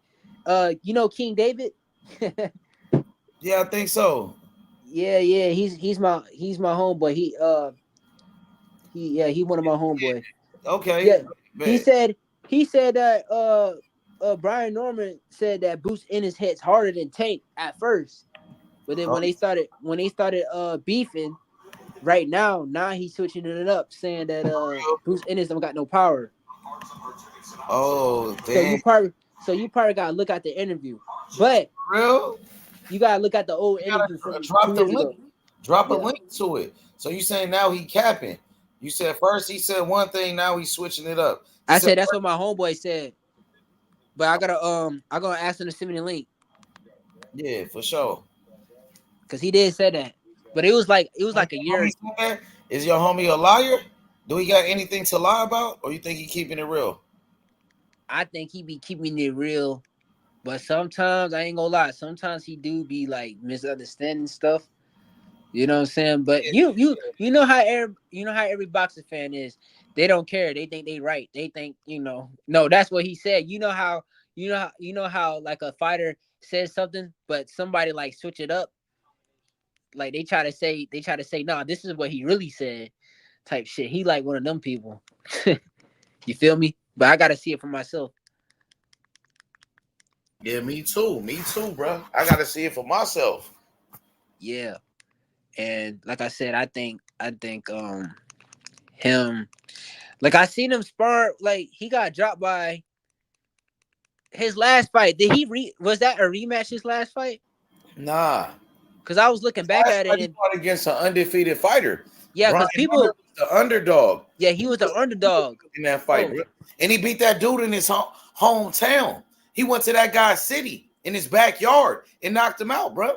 you know King David? Yeah, I think so. Yeah, he's my homeboy. He one of my homeboy. Okay. Yeah. He said that Brian Norman said that Boots Ennis hits harder than Tank at first. But then when they started beefing, right now he's switching it up, saying that Boots Ennis don't got no power. Oh, damn. So you probably gotta look at the interview. But you gotta look at the old interview from drop the link. Drop a link to it. So you saying now he capping. You said first he said one thing, now he's switching it up. I said that's what my homeboy said. But I gotta ask him to send me the link. Yeah, for sure. Cause he did say that. But it was like a year. Is your homie a liar? Do he got anything to lie about? Or you think he keeping it real? I think he be keeping it real. But sometimes I ain't gonna lie. Sometimes he do be like misunderstanding stuff. You know what I'm saying? But you know how every boxing fan is. They don't care. They think they right. They think, no, that's what he said. You know how like a fighter says something, but somebody like switch it up. Like they try to say, nah, this is what he really said, type shit. He like one of them people. You feel me? But I gotta see it for myself. Yeah, me too, bro. I gotta see it for myself. Yeah, and like I said, I think him. Like I seen him spar. Like he got dropped by his last fight. Did he was that a rematch? His last fight? Nah. Cause I was looking back at it. He fought against an undefeated fighter. Yeah, because people was the underdog. Yeah, he was the underdog in that fight, bro. And he beat that dude in his hometown. He went to that guy's city in his backyard and knocked him out, bro.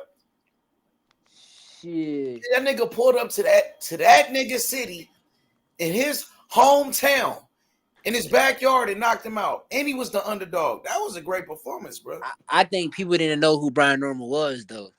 Shit. That nigga pulled up to that nigga's city in his hometown in his backyard and knocked him out. And he was the underdog. That was a great performance, bro. I think people didn't know who Brian Norman was, though.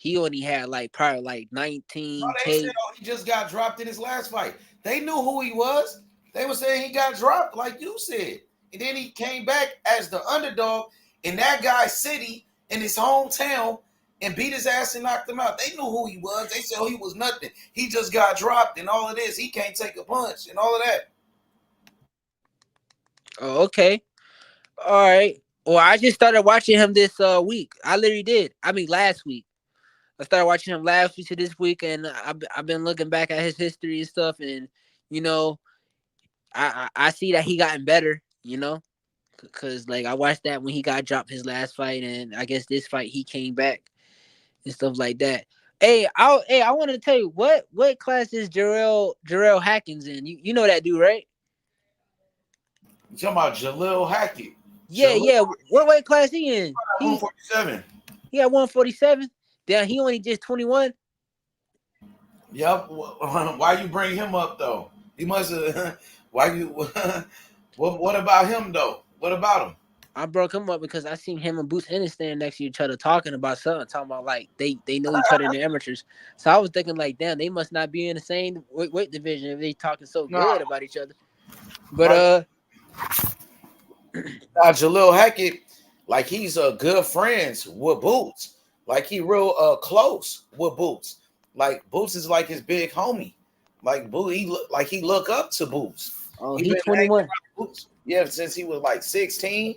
He only had probably 19K. No, they said, he just got dropped in his last fight. They knew who he was. They were saying he got dropped, like you said. And then he came back as the underdog in that guy's city, in his hometown, and beat his ass and knocked him out. They knew who he was. They said he was nothing. He just got dropped and all of this. He can't take a punch and all of that. Oh, okay. All right. Well, I just started watching him this week. I literally did. I mean, last week. I started watching him last week to this week, and I've been looking back at his history and stuff, and I see that he gotten better, because like I watched that when he got dropped his last fight, and I guess this fight he came back and stuff like that. Hey, I wanted to tell you what class is Jarrell Hackins in? You know that dude, right? You talking about Jalil Hackett? Yeah. What weight class he in? 147. He at 147. Damn, he only just 21. Yep. Why you bring him up though? He must have. Why you? What about him though? What about him? I broke him up because I seen him and Boots Ennis standing next to each other talking about something, talking about like they know each other in the amateurs. So I was thinking like, damn, they must not be in the same weight division if they talking so good about each other. But Jalil Hackett, like he's good friends with Boots. Like he real close with Boots. Like Boots is like his big homie. Like Boots, he look up to Boots. Oh, he he's been 21. Boots, yeah, since he was like 16.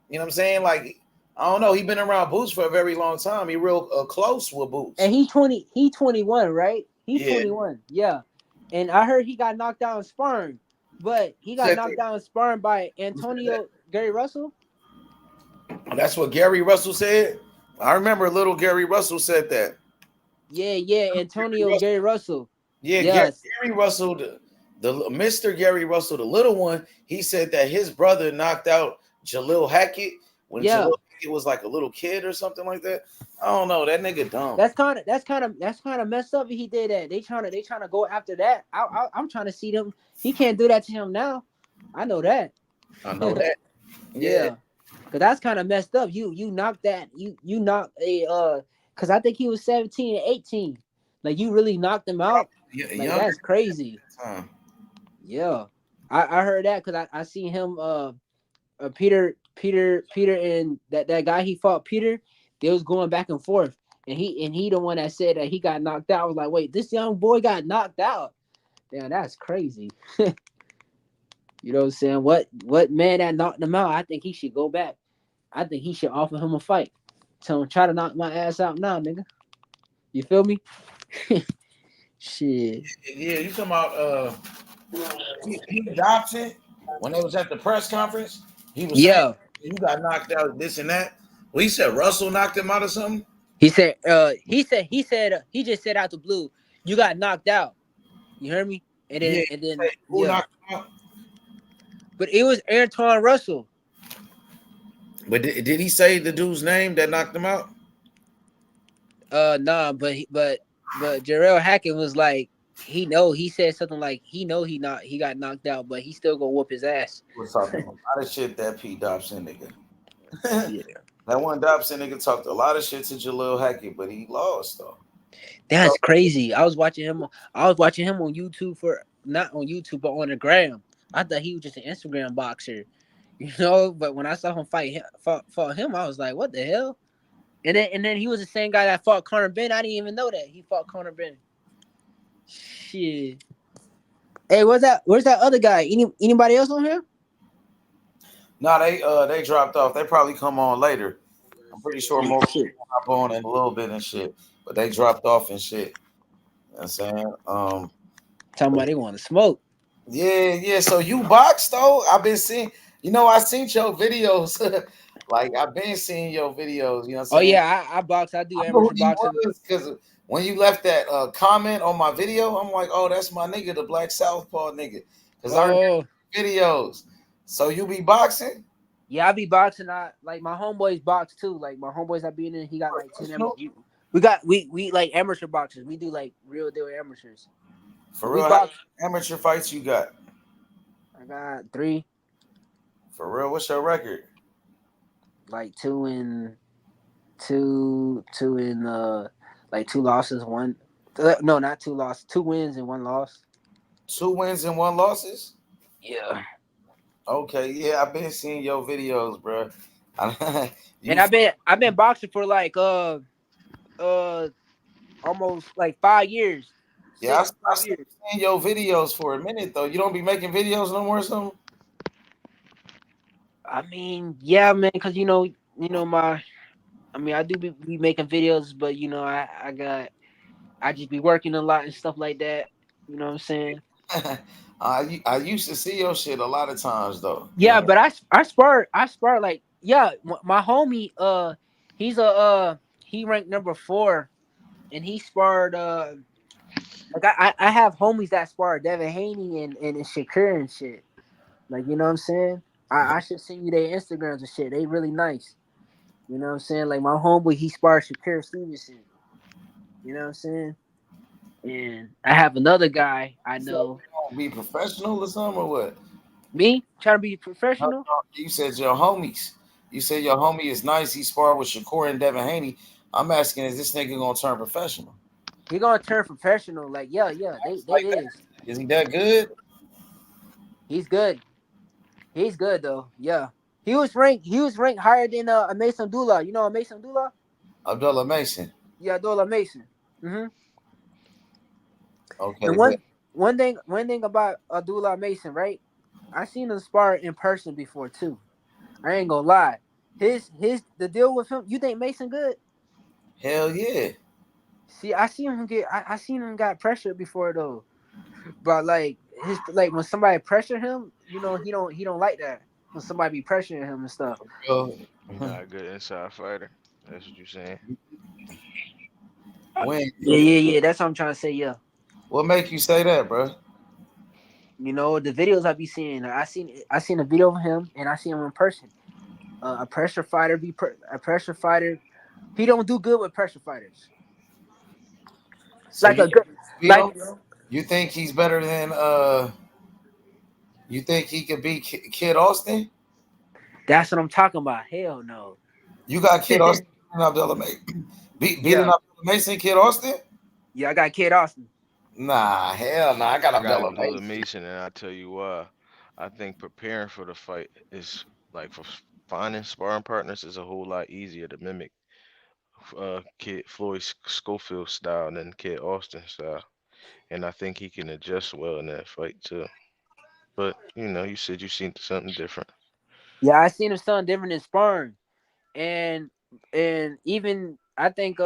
You know what I'm saying? Like, I don't know. He been around Boots for a very long time. He real close with Boots. And he 21, right? He's Yeah. 21. Yeah. And I heard he got knocked out in sparring, but he got knocked out in sparring by Antonio Gary Russell. That's what Gary Russell said. I remember little Gary Russell said that. Yeah, Antonio Gary Russell. Yeah, yes. Gary Russell, the Mr. Gary Russell, the little one, he said that his brother knocked out Jalil Hackett when Jalil Hackett was like a little kid or something like that. I don't know. That nigga dumb. That's kind of messed up if he did that. They trying to go after that. I'm trying to see them. He can't do that to him now. I know that. I know that. Yeah. Cause that's kind of messed up. You knocked that. You knocked a cause I think he was 17 and 18. Like you really knocked him out. Like that's crazy. Yeah. I heard that because I seen him Peter and that guy he fought Peter, they was going back and forth. And he the one that said that he got knocked out. I was like, wait, this young boy got knocked out. Damn, that's crazy. You know what I'm saying? What man that knocked him out? I think he should go back. I think he should offer him a fight. Tell him try to knock my ass out now, nigga. You feel me? Shit. Yeah, you talking about Pete Dobson when they was at the press conference? He was saying you got knocked out, this and that. Well, he said Russell knocked him out or something. He said he just said out the blue, you got knocked out. You heard me? And then who knocked him out? But it was Antoine Russell. But did he say the dude's name that knocked him out? Nah, but Jarrell Hackett was like, he said something like he got knocked out, but he still gonna whoop his ass. We're talking a lot of shit that Pete Dobson nigga. Yeah. That one Dobson nigga talked a lot of shit to Jalil Hackett, but he lost though. That's crazy. I was watching him on YouTube not on YouTube, but on the gram. I thought he was just an Instagram boxer, you know. But when I saw him fought him, I was like, what the hell? And then he was the same guy that fought Conor Benn. I didn't even know that he fought Conor Benn. Shit. Hey, where's that other guy? Anybody else on here? No, they dropped off. They probably come on later. I'm pretty sure more people hop on in a little bit and shit, but they dropped off and shit. You know what I'm saying? Talking about they want to smoke. Yeah. So you box though? I've been seeing. I seen your videos. Like I've been seeing your videos. You know what I'm saying? Oh yeah, I box. I do amateur boxing. Because when you left that comment on my video, I'm like, oh, that's my nigga, the Black Southpaw nigga. Because I remember videos. So you be boxing? Yeah, I be boxing. Like my homeboys box too. Like my homeboys I be in, he got like 10 we like amateur boxers. We do like real deal amateurs. For real, how amateur fights you got? I got 3. For real, what's your record? Like 2 losses, 1. No, not 2 losses. 2 wins and 1 loss. 2 wins and 1 losses? Yeah. Okay, yeah, I've been seeing your videos, bro. And I've been boxing for like almost like 5 years. Yeah, I've seen your videos for a minute though. You don't be making videos no more or something? I mean, yeah, man, because I do be making videos, but I just be working a lot and stuff like that. You know what I'm saying? I used to see your shit a lot of times though. Yeah, but I spar like my homie he ranked number 4, and he sparred like I have homies that spar Devin Haney and Shakur and shit. Like, you know what I'm saying? I should send you their Instagrams and shit. They really nice. You know what I'm saying? Like my homeboy, he sparred Shakur Stevenson. You know what I'm saying? And I have another guy I know. So, be professional or something or what? Me? Trying to be professional? You said your homies. You say your homie is nice. He sparred with Shakur and Devin Haney. I'm asking, is this nigga gonna turn professional? He gonna turn professional. Like, yeah, they is. Is he that good? He's good. He's good though. Yeah. He was ranked higher than Mason Abdullah. You know Mason Abdullah? Abdullah Mason. Yeah, Abdullah Mason. Mm-hmm. Okay. And one thing about Abdullah Mason, right? I seen him spar in person before too. I ain't gonna lie. The deal with him. You think Mason good? Hell yeah. See, I seen him got pressured before though. But like when somebody pressure him, he don't like that. When somebody be pressuring him and stuff. He's not a good inside fighter. That's what you're saying. Yeah. That's what I'm trying to say. Yeah. What make you say that, bro? You know the videos I be seeing. I seen a video of him, and I see him in person. A pressure fighter a pressure fighter. He don't do good with pressure fighters. So Like a good, like you think he's better than you think he could beat Kid Austin? That's what I'm talking about. Hell no. You got Kid Austin and Abdullah Mason. Beating Abdullah Mason, Kid Austin? Yeah, I got Kid Austin. Nah, hell nah. I got Abdullah Mason, and I'll tell you why. I think preparing for the fight is like for finding sparring partners is a whole lot easier to mimic Kid Floyd Schofield style than Kid Austin style. And I think he can adjust well in that fight too. But you said you seen something different. Yeah, I seen him something different in sparring. And even I think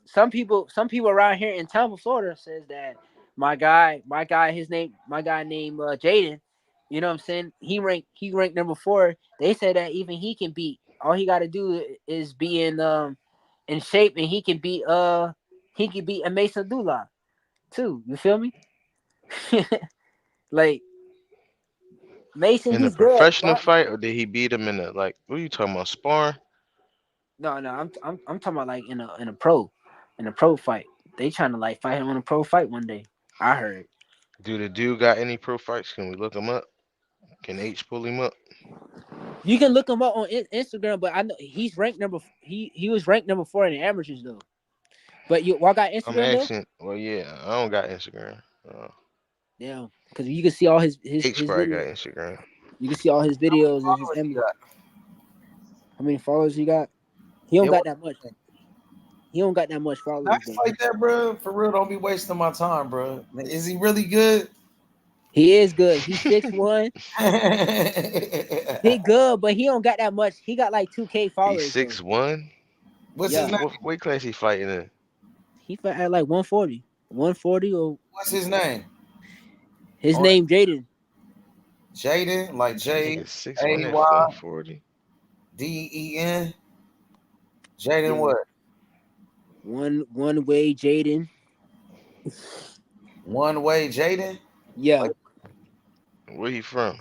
some people around here in Tampa, Florida says that my guy named Jaden, you know what I'm saying? He ranked number 4. They said that even he can beat. All he got to do is be in shape, and he can beat a Mason Abdullah too. You feel me? Like Mason, in a he's good. professional fight, or did he beat him in a what are you talking about, sparring? No, I'm talking about like in a pro fight. They trying to like fight him in a pro fight one day. I heard. Do the dude got any pro fights? Can we look him up? Can H pull him up? You can look him up on Instagram, but I know he's ranked he was ranked number 4 in the amateurs though. But you got Instagram I'm asking. though? Well, yeah, I don't got Instagram. Yeah, because you can see all his H probably got videos. Instagram. You can see all his videos and his images. How many followers he got? He don't got that much. He don't got that much followers. Nice like that, bro. For real, don't be wasting my time, bro. Is he really good? He is good. He's 6'1". He good, but he don't got that much. He got like 2K followers. He's 6'1". What's his name? What weight class he fighting in? He fight at like 140. 140 or what's his name? His name Jaden. Jaden, like J A Y 140 DEN. Jaden what? One way Jaden. One way Jaden? Yeah. Where he from?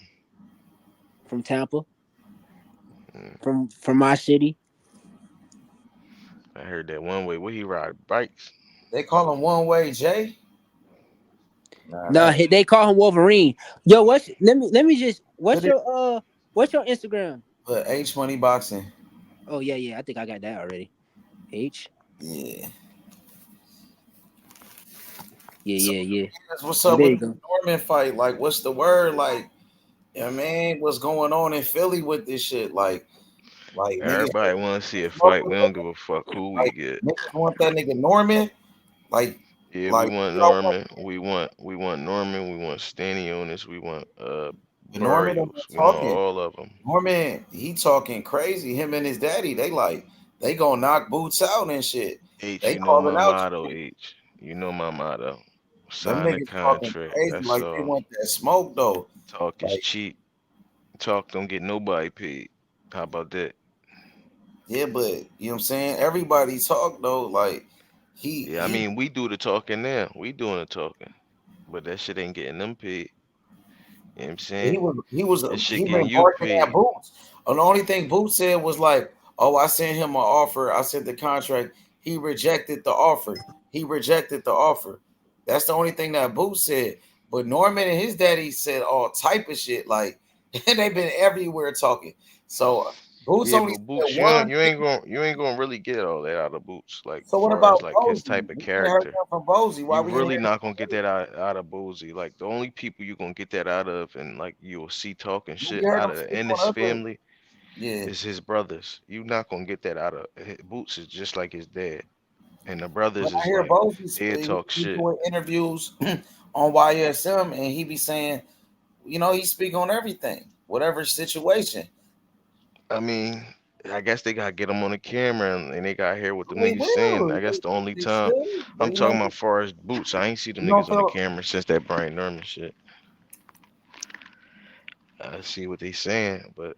From Tampa. From my city. I heard that one way. Where he ride bikes? They call him One Way Jay. No, they call him Wolverine. Yo, let me just what's your Instagram? H Money Boxing. Oh yeah, I think I got that already. H. Yeah. Yeah. What's up with the Norman fight? Like, what's the word? Like, yeah, man, what's going on in Philly with this shit? Like everybody want to see a fight. We don't give a fuck who we get. Niggas want that nigga Norman. Like, yeah, we want Norman. We want Norman. We want Stanionis. We want Norman. We want all of them. Norman, he talking crazy. Him and his daddy, they gonna knock Boots out and shit. H, they you know my out motto. H, you know my motto. Them Sign a niggas contract. Crazy, that's like all. they want that smoke though. Talk is cheap. Talk don't get nobody paid. How about that? Yeah, but you know what I'm saying? Everybody talk though, like I mean, we do the talking now. We doing the talking. But that shit ain't getting them paid. You know what I'm saying? He was that shit he getting been you barking paid. at Boots. And the only thing Boots said was like, "Oh, I sent him an offer. I sent the contract. He rejected the offer. That's the only thing that Boots said. But Norman and his daddy said all type of shit. Like they've been everywhere talking. So Boots Yeah, only but Boots, said one you ain't thing. gonna really get all that out of Boots. Like So what far about as like his Bozy? type of We ain't heard character, that from Bozy. Why you we ain't really heard that not gonna from get that out of Boozy. Like the only people you gonna get that out of, and like you'll see talking Bozy? We shit heard out him of the speak Ennis on other. family Yeah. is his brothers. You not gonna get that out of Boots. Is just like his dad, and the But brothers I is hear like Bozy they talk he shit. doing interviews on YSM, and he be saying, he speak on everything, whatever situation. I mean, I guess they gotta get them on the camera and they gotta hear what them They niggas saying. do. I guess the only They time should. I'm But talking about far as Boots, I ain't see them you don't niggas on the feel. camera since that Brian Norman shit. I see what they saying, but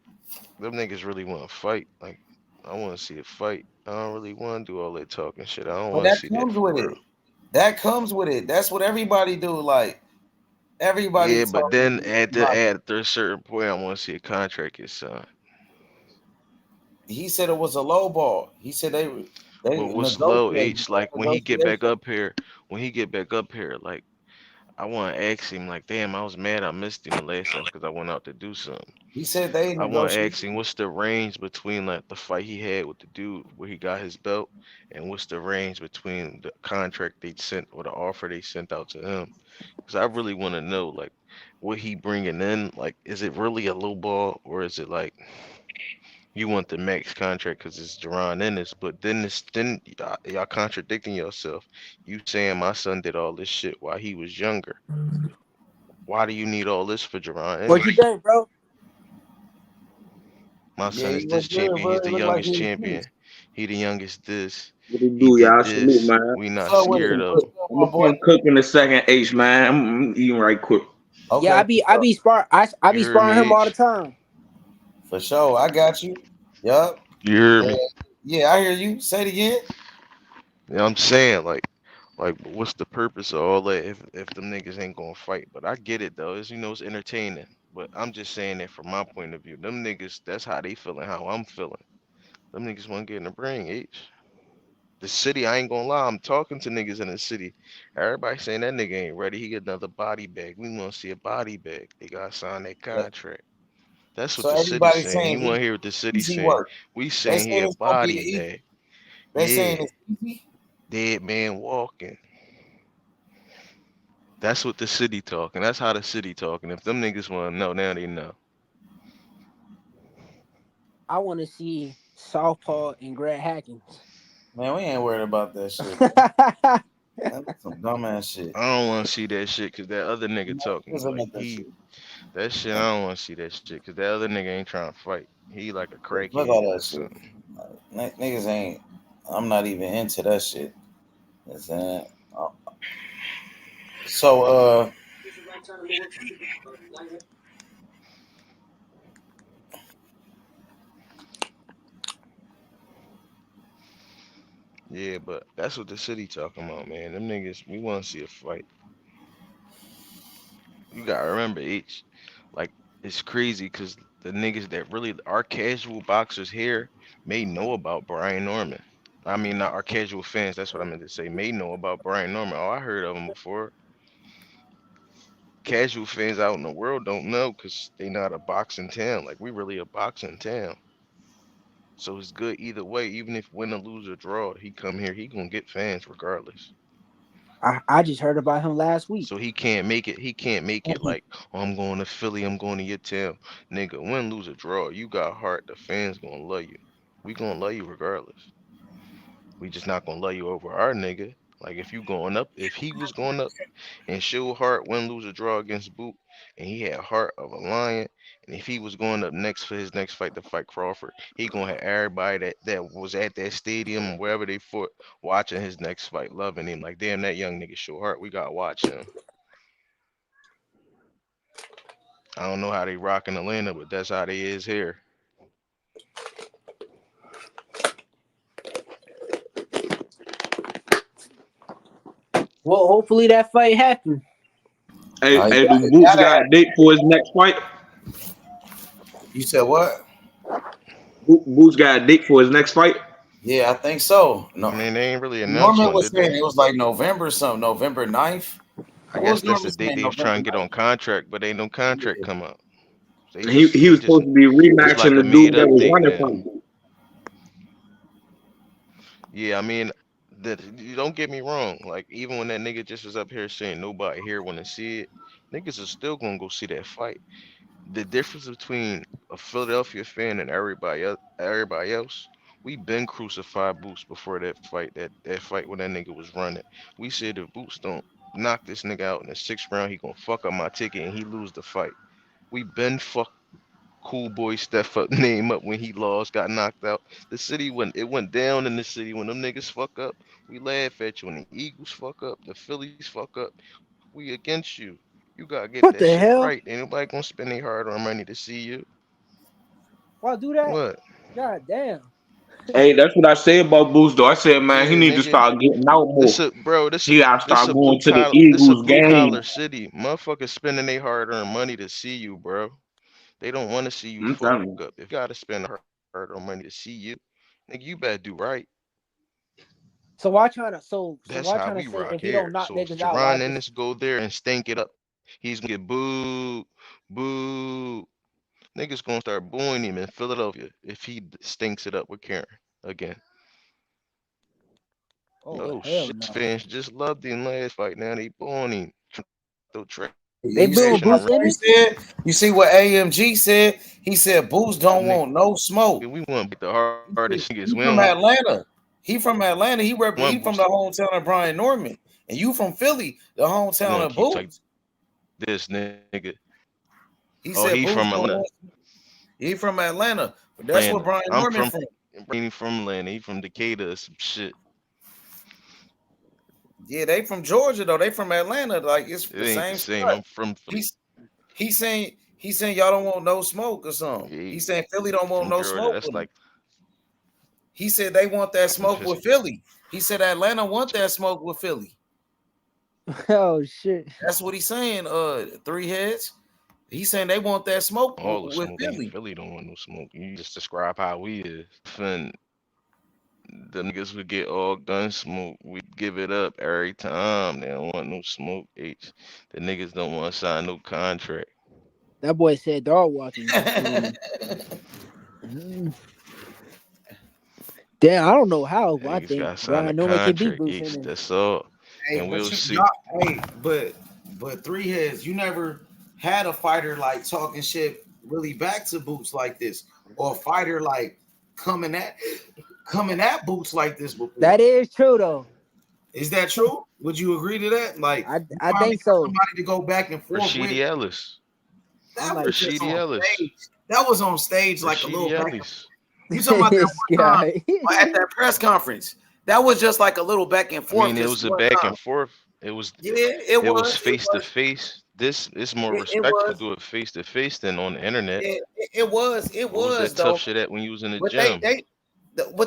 them niggas really want to fight. Like, I want to see a fight. I don't really want to do all that talking shit. I don't But want to that see that comes for with real. it. That comes with it. That's what everybody do. Like everybody Yeah, but talking. then at a certain point, I want to see a contract get signed. He said it was a low ball. He said they But what's low negotiated. H? Like when he get back up here, like I want to ask him, like, damn, I was mad I missed him the last time because I went out to do something. He said they I want to negotiated. ask him what's the range between like the fight he had with the dude where he got his belt, and what's the range between the contract they sent or the offer they sent out to him. Because I really want to know like what he bringing in. Like, is it really a low ball or is it like you want the max contract because it's Jaron Ennis? But then y'all contradicting yourself. You saying my son did all this shit while he was younger. Why do you need all this for Jaron What you Ennis? think, bro? My Yeah, son he is this looked good, champion. bro. He's It the looked like he youngest was pleased. champion. He the youngest this. What it He do, did y'all? Salute, this. man. We What's not up with it? scared of What's him. up, I'm my gonna boy? come cook in a second, H, man. I'm eating right quick. Okay, I be I You be heard sparring me, him all the H? time. for sure. I got you. Yup. You heard Yeah, me? yeah, I hear you. Say it again. You know what I'm saying? Like, what's the purpose of all that if them niggas ain't gonna fight? But I get it though. It's entertaining. But I'm just saying that from my point of view. Them niggas, that's how they feeling, how I'm feeling. Them niggas want to get in the ring, H. The city, I ain't gonna lie, I'm talking to niggas in the city. Everybody saying that nigga ain't ready. He get another body bag. We want to see a body bag. They gotta sign that contract. That's what So the city's everybody's saying. You saying want to he hear what the city's easy saying? work. We They saying he saying a it's gonna be body easy. bag. They saying Yeah, it's easy. dead man walking. That's what the city talking. That's how the city talking. If them niggas want to know, now they know. I want to see Southpaw and Greg Hackins. Man, we ain't worried about that shit. That's some dumbass shit. I don't want to see that shit because that other nigga talking Niggas like ain't that shit. that shit. I don't want to see that shit because that other nigga ain't trying to fight. He like a Fuck all crackhead or that shit. something. Niggas ain't. I'm not even into that shit. You know what I'm saying? So Yeah, but that's what the city talking about, man. Them niggas, we want to see a fight. You gotta remember, H. Like, it's crazy because the niggas that really our casual boxers here may know about Brian Norman. I mean, not our casual fans. That's what I meant to say. May know about Brian Norman. Oh, I heard of him before. Casual fans out in the world don't know because they not a boxing town. Like we really a boxing town. So it's good either way. Even if win or lose or draw, he come here, he gonna get fans regardless. I just heard about him last week. So he can't make it. He can't make it like, oh, I'm going to Philly. I'm going to your town, nigga. Win, lose or draw, you got heart. The fans gonna love you. We gonna love you regardless. We just not gonna love you over our nigga. Like if you going up, if he was going up and show heart, win, lose, or draw against Boot, and he had heart of a lion, and if he was going up next for his next fight to fight Crawford, he gonna have everybody that was at that stadium wherever they fought watching his next fight, loving him. Like damn, that young nigga show heart. We gotta watch him. I don't know how they rock in Atlanta, but that's how they is here. Well, hopefully that fight happens. Hey, do Boots got a date for his next fight? you said what? Boots got a date for his next fight? Yeah, I think so. No, I mean, they ain't really announced Norman one, was did they? saying it was like November something, November 9th. I What guess was that's Norman the date saying? they was November trying to get 9th? on contract, but ain't no contract Yeah. come out. He was supposed to be it's like rematching a the dude made that up was thing running now. from him. Yeah, I mean, you don't get me wrong. Like even when that nigga just was up here saying nobody here want to see it, niggas are still gonna go see that fight. The difference between a Philadelphia fan and everybody else, we been crucified Boots before that fight. That fight when that nigga was running, we said if Boots don't knock this nigga out in the 6th round, he gonna fuck up my ticket and he lose the fight. We been fuck Cool Boy Steph up name up when he lost, got knocked out. The city went down in the city when them niggas fuck up. We laugh at you when the Eagles fuck up, the Phillies fuck up. We against you. You gotta get What that the shit hell? right. Ain't nobody gonna spend their hard earned money to see you. Why do that? What? God damn. Hey, that's what I said about Boost though. I said, man, he Yeah, need to nigga. start getting out This more. a bro. This a He gotta this start a going blue to the collar. This a Eagles blue game. collar city. Motherfuckers spending their hard earned money to see you, bro. They don't want to see you I'm fuck telling you. up. If you gotta spend hard earned money to see you, nigga, you better do right. So why trying to so That's why how trying to we say rock if he don't here. knock So if niggas out, why Jaron just Ennis go there and stink it up, he's gonna get booed, booed. Niggas gonna start booing him in Philadelphia if he stinks it up with Karen again. oh Oh hell shit, no. fans just loved him last fight. Now they booing him. Throw trash They You see booing in what the Boots ring. Brody Ennis? said? You see what AMG said? He said Boots don't Nigga, want no smoke. we want to beat the hardest niggas. He We from don't Atlanta. He from Atlanta. He want from Boots the to hometown of Brian Norman. And you from Philly, the we hometown gonna of keep talking Boots. this nigga. He Oh, said he Boots from don't Atlanta. want. He from Atlanta. But that's where Atlanta. Brian I'm Norman from from. Brady from Atlanta. He from Decatur or some shit. Yeah, they from Georgia though. They from Atlanta. Like it's It the ain't the same same. spot. I'm from Philly. He's saying y'all don't want no smoke or something. Yeah, He's saying Philly don't want from no Georgia. smoke That's with him. like He said they want that from smoke with Philly. He said Atlanta want that smoke with Philly. Oh shit. That's what he's saying. Three heads. He's saying they want that smoke all the with smoke. Ain't Philly. Philly don't want no smoke. You just describe how we is. And the niggas would get all gun smoke. We give it up every time. They don't want no smoke. The niggas don't want to sign no contract. That boy said dog walking. Damn, I don't know how. I Niggas think got to sign a Brian Norman can beat contract. Boots Ennis. That's all. Hey, And but we'll you see. y'all, hey, but three heads, you never had a fighter like talking shit really back to Boots like this, or a fighter like coming at Boots like this before. That is true though. Is that true? Would you agree to that? Like, I you think finally got so. somebody to go back and forth with. Rashidi Ellis. That like, was just Rashidi on Ellis. stage. That was on stage like a little Rashidi back. Ellis. You talking about that This one time guy. at that press conference? That was just like a little back and I forth. mean, it Just was a one back time. and forth. It was Yeah, it was was. face to face. This is more It respectful was. to do it face to face than on the internet. It was. It What was was that tough though. shit at when you was in the But gym?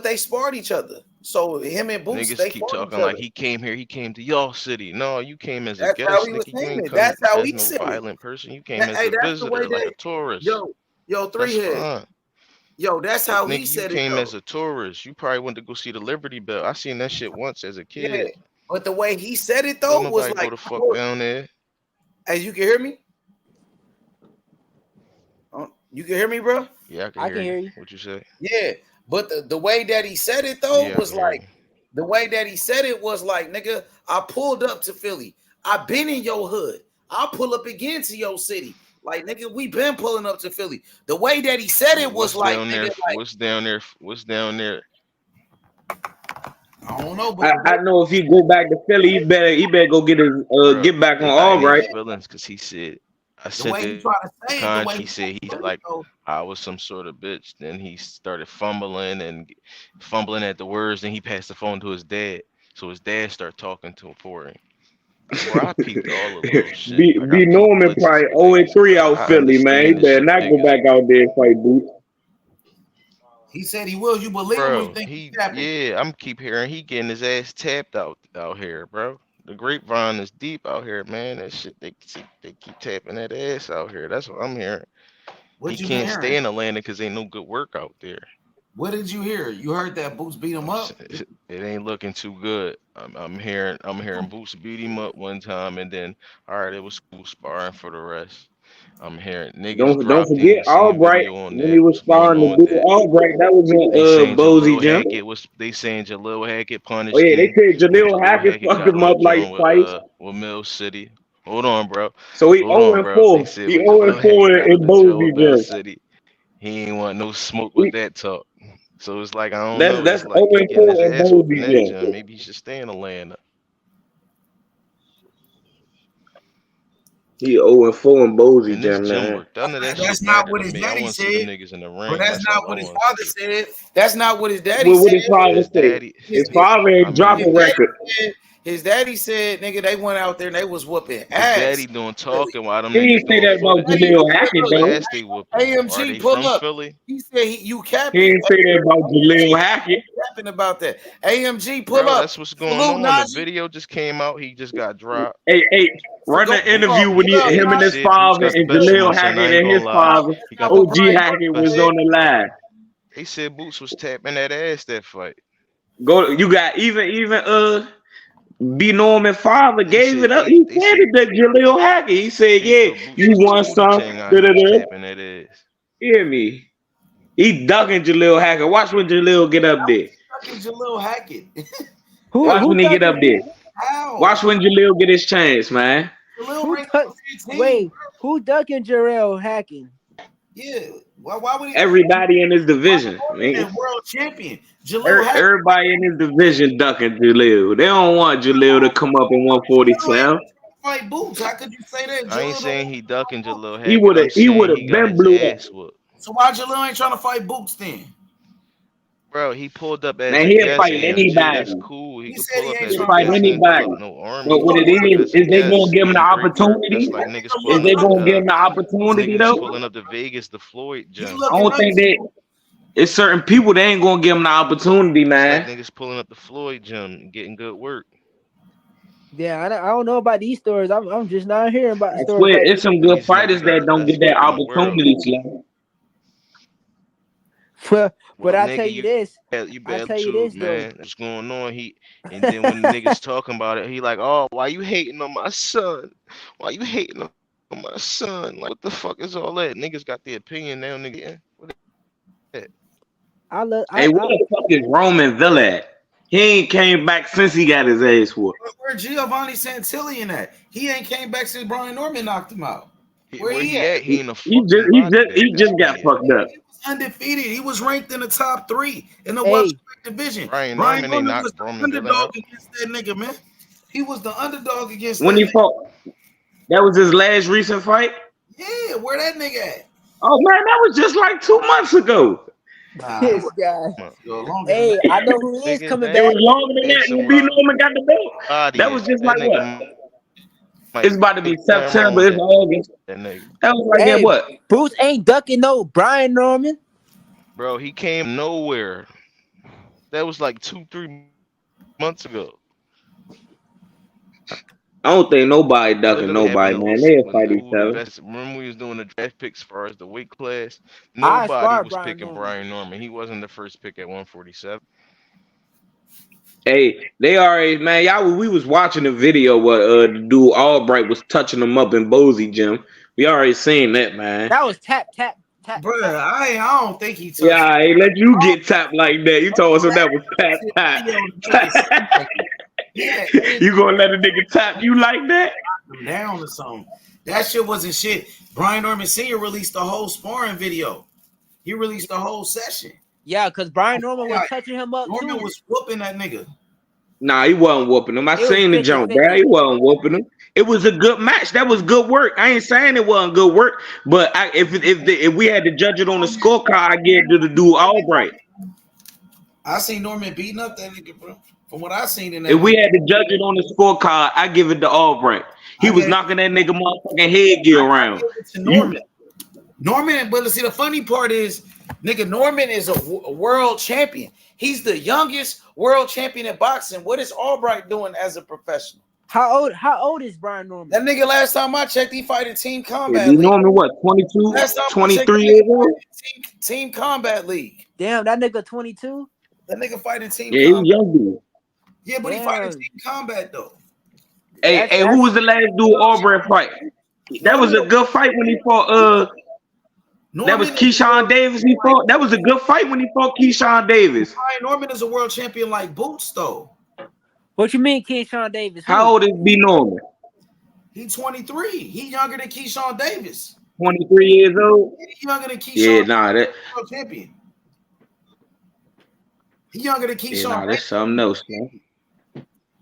they sparred each other. So him and Boots, Niggas they keep fought each talking like other. he came to y'all city. No, you came as a That's how guest, he was nigga. You saying ain't it. come That's how as he no said it. violent person. You came as Hey, a that's the way visitor, like a that. tourist. Yo, That's three heads. fine. Yo, that's Like how he nigga, you said it came as though. a tourist. You probably went to go see the Liberty Bell. I seen that shit once as a Yeah, kid. but the way he said it Don't though was nobody go like, the fuck down there. as you can hear me. You can hear me, bro. Yeah, I can I hear can you. hear you. What you say? Yeah, but the way that he said it though Yeah, I was can hear like you. the way that he said it was like, nigga, I pulled up to Philly. I been in your hood. I'll pull up again to your city. Like, nigga, we been pulling up to Philly. The way that he said it was What's like, down nigga, there? like, What's down there? What's down there? I don't know, but I know if he go back to Philly, he better go get his Bro, get back on it got all in his right. feelings because he said, I the said way he the tried to say it, the way he he said he's said it, like though, I was some sort of bitch. Then he started fumbling at the words. Then he passed the phone to his dad. So his dad started talking to him for him. Bro, I peeped all the little shit. Like I Be peeped Norman blitzes, probably plays, 0-3 bro. out I Philly, man. He understand this better not go niggas. back out there and fight Boots. he said he will. You believe him or you Bro, think he's capping? I'm keep hearing he getting his ass tapped out here, bro. The grapevine is deep out here, man. That shit they keep tapping that ass out here. That's what I'm hearing. He What you been can't hearing? stay in Atlanta because ain't no good work out there. What did you hear? You heard that Boots beat him up? It ain't looking too good. I'm hearing Boots beat him up one time, and then all right, it was cool sparring for the rest. I'm hearing niggas Don't dropped in forget the same Albright video on when he that. was What's going sparring on with the dude that? Albright. That was They in saying Bozy Jalil Gym. Hackett was. They saying Jalil Hackett Oh punished yeah, they him, said and Jalil Jalil Hackett Hackett fucked got him on the up like joint twice. with Mill City. Hold on, bro. So he Hold on, bro. 0-4. They said He when 0-4 Jalil Hackett got on in the joint with Bozy Mill Gym. City, he ain't want no smoke with that talk. So it's like I don't know. That's It's like he 0-4 getting his in ass whooped in Bozy that Gym. gym. Maybe he should stay in Atlanta. He 0-4 in Bozy And this Gym, gym man. work. None of that That's shit not matter what to his me. I daddy want to see them said. niggas in the But ring. that's That's not all I what his want to father see. said. That's not what his daddy What said. his father His say? daddy. His father I ain't dropped a mean, record. His daddy said, nigga, they went out there and they was whooping his ass. daddy doing talking while them He niggas didn't say doing that about footage. Jalil Hackett Who though. ass they whooping? Are AMG, they pull from up. Philly? He said you He capping. didn't say that about Jalil Hackett. Capping about that. AMG, pull Bro, up. that's what's going Salute on. The Najee. video just came out. He just got dropped. Hey, run Go the interview with pull up. him and He his said Boots father got the and best Jalil one, son. I Hackett ain't and gonna his lie. father. He got the OG Hackett was on the live. They said Boots was tapping that ass that fight. You got even B Norman father They gave it said up. they He they said said it to Jalil Hackett. He said, they "Yeah, thought Boots you was won Booty some." Chang out. He was tapping that ass. Hear me? He ducking Jalil Hackett. Watch when Jalil get up there. Fucking Jalil Hackett. Watch when he get up there. How? Watch when Jalil get his chance, man. Jalil ranked duck, 15. wait, who ducking Jarrell hacking? Yeah. Why would he? Everybody in his division, man. World champion. Jalil Hackett. Everybody in his division ducking Jalil. They don't want Jalil to come up in 147. Fight Boots. How could you say that? I ain't Jalil saying he ducking Jalil He Hackett. would I'm saying have he got been his blew up. ass whooped. So why Jalil ain't trying to fight Boots then? Bro, he pulled up as Man, a he'll guest, fight AMG. That's anybody. cool. He could said pull he up ain't as He'll a trying fight to guest. He ain't pull up anybody. no But army. He what it pulled up as a is they gonna guest. give He him the did great work. That's opportunity? like niggas Is pulling they up gonna give to him the opportunity niggas though? pulling up to Vegas to Floyd gym. I don't think that it's certain people they ain't gonna give him the opportunity, It's like man. niggas pulling up to Floyd gym and getting good work. Yeah, I don't know about these stories. I'm just not hearing about I stories swear, like it's this. some good These fighters niggas got that the don't best get that whip in the world. opportunity, Slim. But Well, I tell nigga, you this. you I bad tell you YouTube, this though. man. What's going on? And then when the niggas talking about it, he like, oh, why you hating on my son? Why you hating on my son? Like, what the fuck is all that? Niggas got the opinion now, nigga. What is that? Hey, where the fuck is Roman Villa at? He ain't came back since he got his ass whooped. Where Giovanni Santillian at? He ain't came back since Brian Norman knocked him out. Where Where he he at? at? He in a fucking body bag. He That's just where got he at. fucked up. Undefeated. He was ranked in the top 3 in the Hey. welterweight division. Brian Brian Norman ain't Norman was knocked the Roman Villa underdog out. against that nigga, man. He was the underdog against When that he nigga. fought, that was his last recent fight. Yeah, where that nigga at? Oh man, that was just like 2 months ago. Nah, This guy. longer Hey, than I know who is Nigga, coming It back. was longer than that when B Norman got the belt. Body That was just that like what? nigga might It's about to be nothing wrong September. with It's August. that nigga. That was like Hey, what? Boots ain't ducking no Brian Norman. Bro, he came nowhere. That was like 2-3 months ago. I don't think nobody ducking Literally nobody, happened man. was They'll fight each who the other. best. Remember we was doing the draft picks as far as the weight class. I Nobody aspire was Brian picking Norman. Brian Norman. He wasn't the first pick at 147. Hey, they already, man. We was watching the video where the dude Albright was touching him up in Bozy gym. We already seen that, man. That was tap. Bruh, I don't think he touched Yeah, I ain't let you get tapped like that. You told us that was pat. You gonna let a nigga tap you like that? him down or something. That shit wasn't shit. Brian Norman Sr. released the whole sparring video. He released the whole session. Yeah, because Brian Norman was touching him up Norman too. was whooping that nigga. Nah, he wasn't whooping him. I It was seen the jump, 50-50. bro. He wasn't whooping him. It was a good match. That was good work. I ain't saying it wasn't good work, but if we had to judge it on the scorecard, I give it to the dude Albright. I seen Norman beating up that nigga, bro. From what I seen in that. If we had to judge it on the scorecard, I give it to Albright. He was knocking that nigga motherfucking headgear around. Norman, but see, the funny part is, nigga, Norman is a world champion. He's the youngest world champion in boxing. What is Albright doing as a professional? How old is Brian Norman? That nigga, last time I checked, he fighting Team Combat You League. Norman what, 22, Last time 23 years old? Team Combat League. Damn, that nigga 22. That nigga fighting Team Yeah, he was Combat. young dude. Yeah, but he fighting Team Combat though. Hey, who was the last dude Albright fight? That was a good fight when he fought. That was Keyshawn Davis. He fought. That was a good fight when he fought Keyshawn Davis. Brian Norman is a world champion like Boots, though. What you mean, Keyshawn Davis? How old is B Norman? He's 23. He younger than Keyshawn Davis. 23 years old. He younger than Keyshawn. Yeah, nah, that. World champion. He younger than Keyshawn. Yeah, nah, that's something else, man.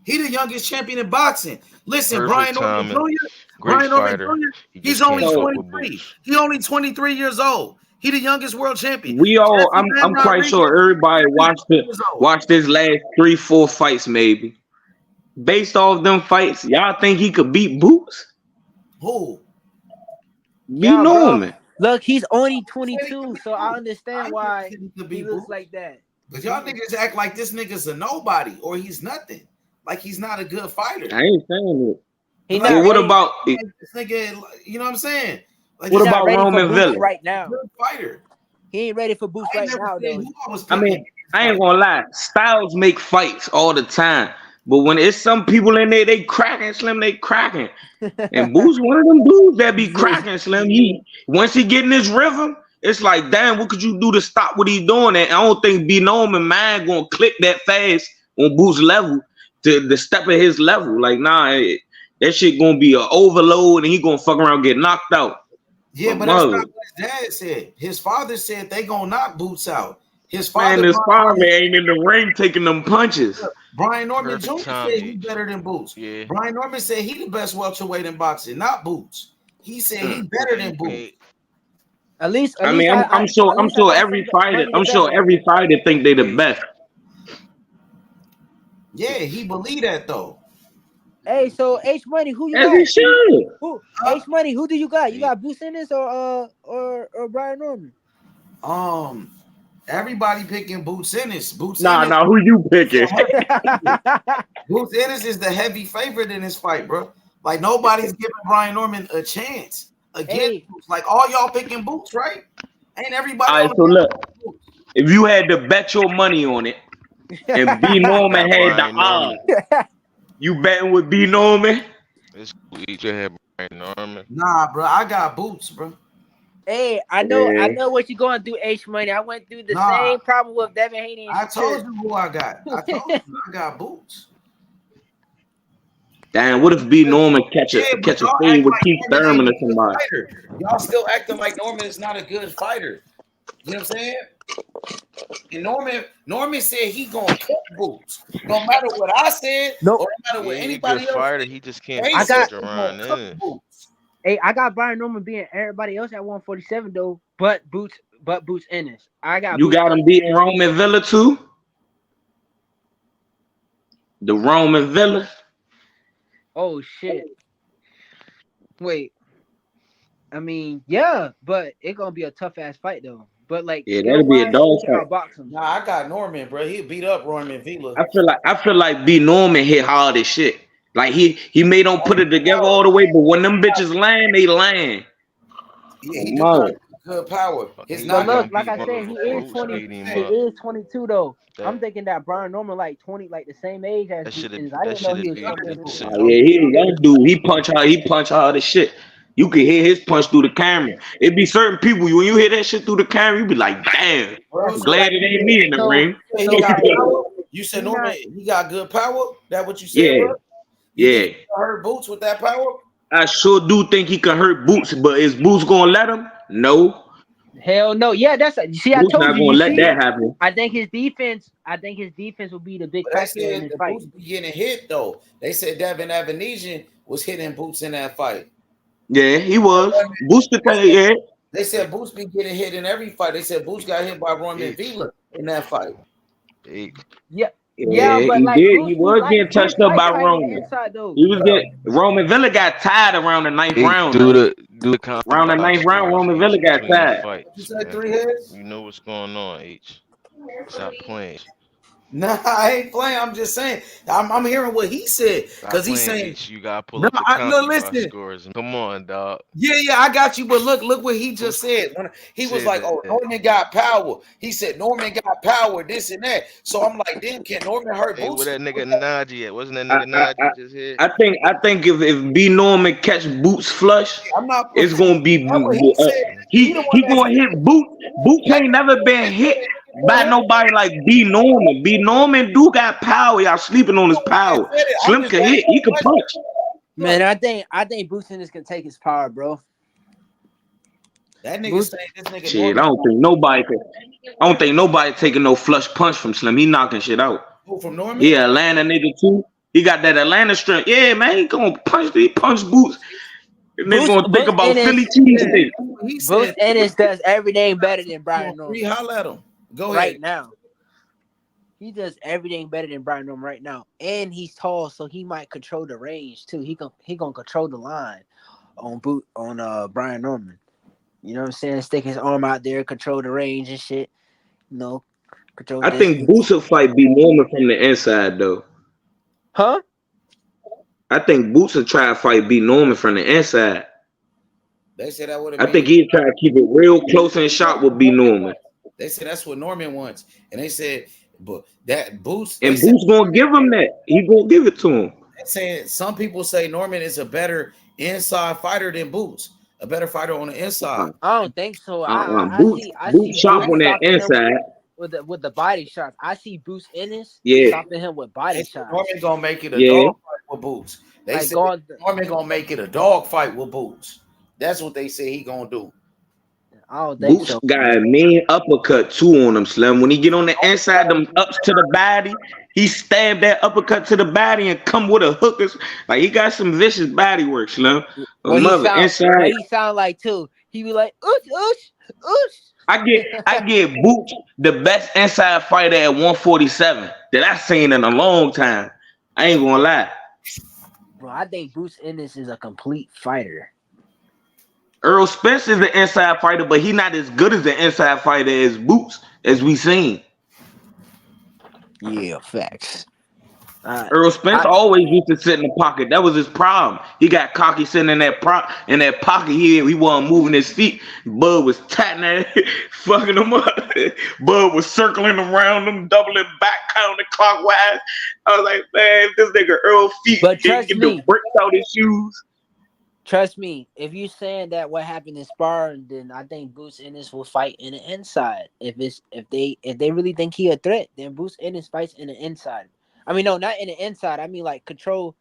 He the youngest champion in boxing. Listen, Perfect Brian Norman timing. Jr. Great Brian Norman fighter. Jr. He's only 23. He only 23 years old. He the youngest world champion. We all, I'm quite sure everybody watched his last 3-4 fights, maybe. Based off them fights, y'all think he could beat Boots? Who? B Norman. Look, he's only 22, so I understand why he looks like that. But y'all niggas act like this nigga's a nobody or he's nothing. Like he's not a good fighter. I ain't saying it. Well, what about this nigga? You know what I'm saying? Like, what he's about not ready for Roman Boots Villa? Right now, good fighter. He ain't ready for Boots right now, though. I mean, I ain't gonna lie. Styles make fights all the time, but when it's some people in there, they cracking Slim, they cracking. And Boots one of them dudes that be cracking Slim. Once he get in his rhythm, it's like, damn, what could you do to stop what he's doing? And I don't think B Norman mind gonna click that fast on Boots' level to step at his level. Like, nah, that shit gonna be an overload, and he gonna fuck around and get knocked out. Yeah, but that's not what his dad said. His father said they gonna knock Boots out. His father, Man, his father ain't in the ring taking them punches. Brian Norman Jr. said he's better than Boots. Yeah. Brian Norman said he the best welterweight in boxing, not Boots. He said he's better than Boots. At least, I'm sure every fighter think they the best. Yeah, he believe that though. Hey, so H Money, who you As got? he should. Who? H Money, who do you got? You got Boots Ennis or Brian Norman? Everybody picking Boots Ennis. Nah, who you picking? Boots Ennis is the heavy favorite in this fight, bro. Like nobody's giving Brian Norman a chance against Boots. Like all y'all picking Boots, right? Ain't everybody? All right, so look, if you had to bet your money on it, and B Norman had the odds, you betting with B Norman? It's easier to have Brian Norman. Nah, bro, I got Boots, bro. Hey, I know what you're going to do, H Money. I went through the same problem with Devin Haney. I told you who I got. I told you I got Boots. Damn, what if B Norman catch a fade with Keith Thurman or somebody? Y'all still acting like Norman is not a good fighter. You know what I'm saying? And Norman said he gonna cook Boots. No matter what I said, or no matter what anybody else. Fighter, he just can't got Jaron Ennis. Hey, I got Brian Norman beating everybody else at 147 though, but Boots Ennis. You got him beating Roman Villa too? The Roman Villa? Oh shit. Wait. I mean, yeah, but it's gonna be a tough ass fight though. But like, yeah, that'll be a dog fight. Nah, I got Norman, bro. He beat up Roman Villa. I feel like B Norman hit hard as shit. Like he may don't put it together all the way, but when them bitches land, they land. Yeah, he got good power. But look, like I said, he is 22 though. I'm thinking that Brian Norman like 20, like the same age as Boots Ennis. I didn't know he was younger than Boots. Yeah, he a young dude. He punch hard as shit. You can hear his punch through the camera. It be certain people, when you hear that shit through the camera, you be like, damn, I'm glad it ain't me in the ring. You said Norman, he got good power? That what you said, yeah. bro? Yeah. Hurt Boots with that power? I sure do think he can hurt Boots, but is Boots gonna let him? No. Hell no. Yeah, I told Boots you. Not gonna let that happen. I think his defense will be the big factor in this fight. Boots be getting hit though. They said Devin Avanesian was hitting Boots in that fight. Yeah, he was. Boots could tell you, yeah. They said Boots be getting hit in every fight. They said Boots got hit by Roman Villa in that fight. Yeah, but he like did. Boots, He was getting touched up by Roman. He was getting Roman Villa got tired around the ninth round. Around the ninth round, Roman Villa got tired. You said 3 heads? You know what's going on, H. Stop playing. Nah, I ain't playing. I'm just saying. I'm hearing what he said Stop because he's playing saying. H. You gotta pull No, up the no, CompuBox listen. scores. Come on, dog. Yeah, I got you. But look what he just said. When he was Said like, that. "Oh, Norman got power." He said Norman got power, this and that. So I'm like, damn, can Norman hurt Hey, where Boots? that nigga Najee at? Wasn't that I, nigga I, Najee just here? I think if B Norman catch Boots flush, I'm not. it's gonna be That's what he said. He the one he that gonna said. hit Boots. Boots ain't never been hit by nobody like B Norman. B Norman do got power. Y'all sleeping on his power. Said it. I'm Slim just can hit. He can punch. Man, I think Boots Ennis can take his power, bro. That nigga Boots, saying this nigga Shit, Norman I don't think nobody taking no flush punch from Slim. He knocking shit out. from Norman. Yeah, Atlanta nigga too. He got that Atlanta strength. Yeah, man, he gonna punch. He punch Boots. And they gonna think about Philly cheesesteak. He Boots said Ennis does everything better than Brian Free Norman. holler at him. Go right ahead. now. He does everything better than Brian Norman right now, and he's tall, so he might control the range too. He gonna control the line on Brian Norman. You know what I'm saying? Stick his arm out there, control the range and shit. You know, control I think distance. Boots will fight B Norman from the inside though. Huh? I think Boots will try to fight B Norman from the inside. They said that would have I been. think he'd try to keep it real close and sharp with B Norman. They said that's what Norman wants, and they said, but that Boots. And Boots gonna give him that. He gonna give it to him. They said some people say Norman is a better inside fighter than Boots, a better fighter on the inside. I don't think so. I Boots, see Boots sharp on that stopping him inside. with the body shots. I see Boots Ennis Yeah. stopping him with body shots. Norman gonna make it a Yeah. dog fight with Boots. They Like said God- Norman gonna make it a dog fight with Boots. That's what they say he gonna do. I don't think Boots so. got a mean uppercut too on him, Slim. When he get on the inside, them ups to the body, he stab that uppercut to the body and come with a hook. Like he got some vicious body work, Slim. What Mother inside. he sound like too. He be like, oosh, oosh, oosh. I get Boots the best inside fighter at 147 that I seen in a long time. I ain't gonna lie. Bro, I think Boots Ennis is a complete fighter. Earl Spence is the inside fighter, but he not as good as the inside fighter as Boots, as we seen. Yeah, facts. Earl Spence always used to sit in the pocket. That was his problem. He got cocky sitting in that pocket. He wasn't moving his feet. Bud was tatting that, fucking him up. Bud was circling around him, doubling back, counterclockwise. I was like, man, this nigga Earl feet get the bricks out his shoes. Trust me, if you saying that what happened in sparring, then I think Boots Ennis will fight in the inside. If they really think he a threat, then Boots Ennis fights in the inside. I mean, no, not in the inside. I mean, like control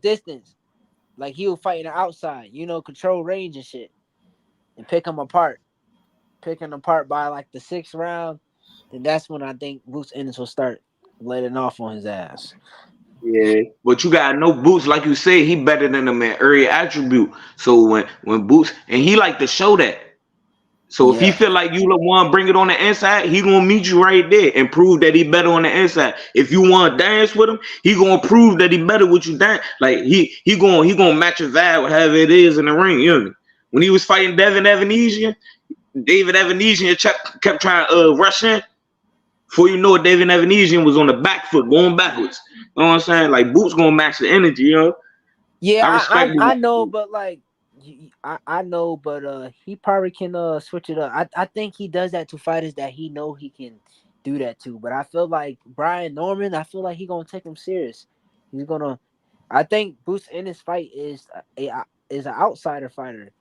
distance. Like he'll fight in the outside. You know, control range and shit, and pick him apart. Pick him apart by like the 6th round, then that's when I think Boots Ennis will start letting off on his ass. Yeah, but you gotta know Boots, like you said, he better than them in every attribute. So when Boots, and he like to show that. So if he feel like you the one bring it on the inside, he gonna meet you right there and prove that he better on the inside. If you want to dance with him, he gonna prove that he better with you dance. Like he gonna match your vibe with however it is in the ring. You know what I mean? When he was fighting David Evanesian kept trying to rush in. Before you know it, David Evanesian was on the back foot going backwards. You know what I'm saying? Like Boots gonna match the energy, you know. Yeah, I know, but like I know, but he probably can switch it up. I think he does that to fighters that he know he can do that to. But I feel like Brian Norman, I feel like he gonna take him serious. He's gonna. I think Boots in his fight is an outsider fighter,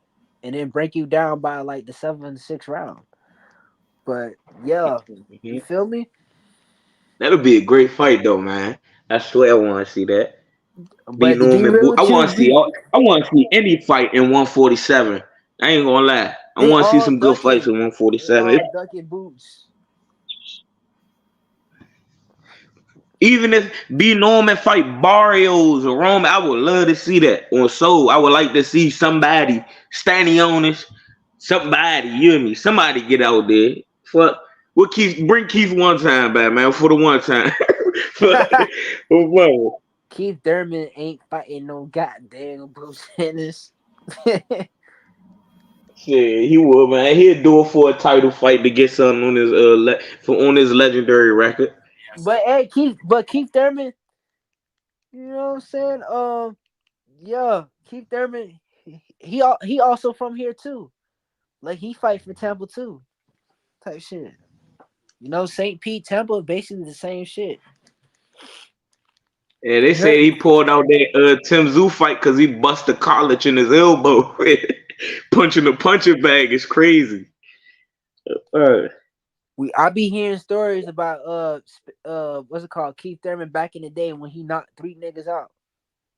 and then break you down by like the 7th and 6th round. But yeah, you feel me? That'll be a great fight though, man. I swear I want to see that. But I want to see any fight in 147. I ain't gonna lie. I want to see some good fights in 147. Ducking Boots. Even if B Norman fight Barrios or Roman, I would love to see that on Soul. I would like to see somebody standing on this. Somebody, you and me, somebody get out there. We'll bring Keith one time back, man, for the one time. Keith Thurman ain't fighting no goddamn Bruce Ennis. Shit, he would, man. He'd do it for a title fight to get something on his on his legendary record. But hey, Keith Thurman, you know what I'm saying? Yeah, Keith Thurman, he also from here too. Like he fight for Tampa too, type shit. You know, St. Pete, Tampa, basically the same shit. Yeah, they say he pulled out that Tim Zoo fight because he busted college in his elbow. Punching the punching bag is crazy. I be hearing stories about what's it called, Keith Thurman back in the day when he knocked 3 niggas out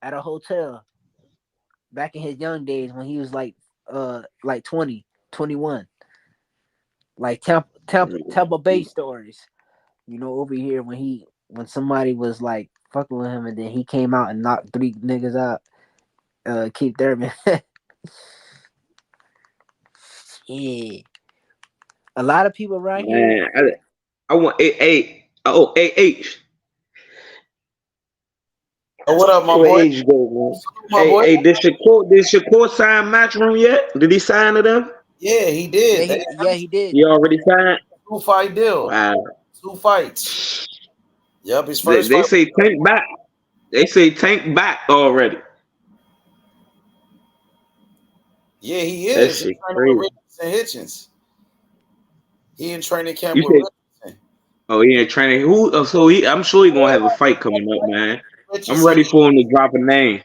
at a hotel. Back in his young days when he was like 20, 21. Like Tampa Bay stories. You know, over here when somebody was like fucking with him and then he came out and knocked 3 niggas out. Keith Thurman. Yeah. A lot of people right here. I want AH. What up, my Where boy? H go, My man? boy? Hey, did Shakur sign Matchroom yet? Did he sign to them? Yeah, he did. He did. He already signed? 2-fight deal. Wow. 2 fights. Yep, his They first fight. say Tank back. They say Tank back already. Yeah, he That is. shit He's training crazy. with Richardson Hitchens. He in training camp You with said, Richardson. oh, he ain't training. I'm sure he gonna have a fight coming up, man. I'm Richardson. ready for him to drop a name.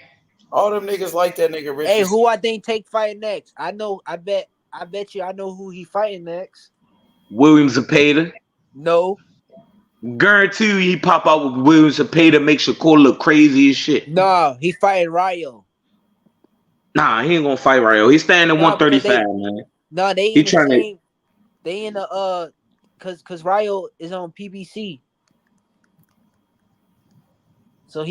All them niggas like that nigga Richardson. Hey, who I think Tank fight next? I bet you I know who he fighting next. William Zepeda. No. Guarantee you he pop out with William Zepeda, make Shakur look crazy as shit. Nah, he fighting Rayo. Nah, he ain't gonna fight Rayo. He's standing at 135, man. No, they He in the trying same. They in the cause Rayo is on PBC. So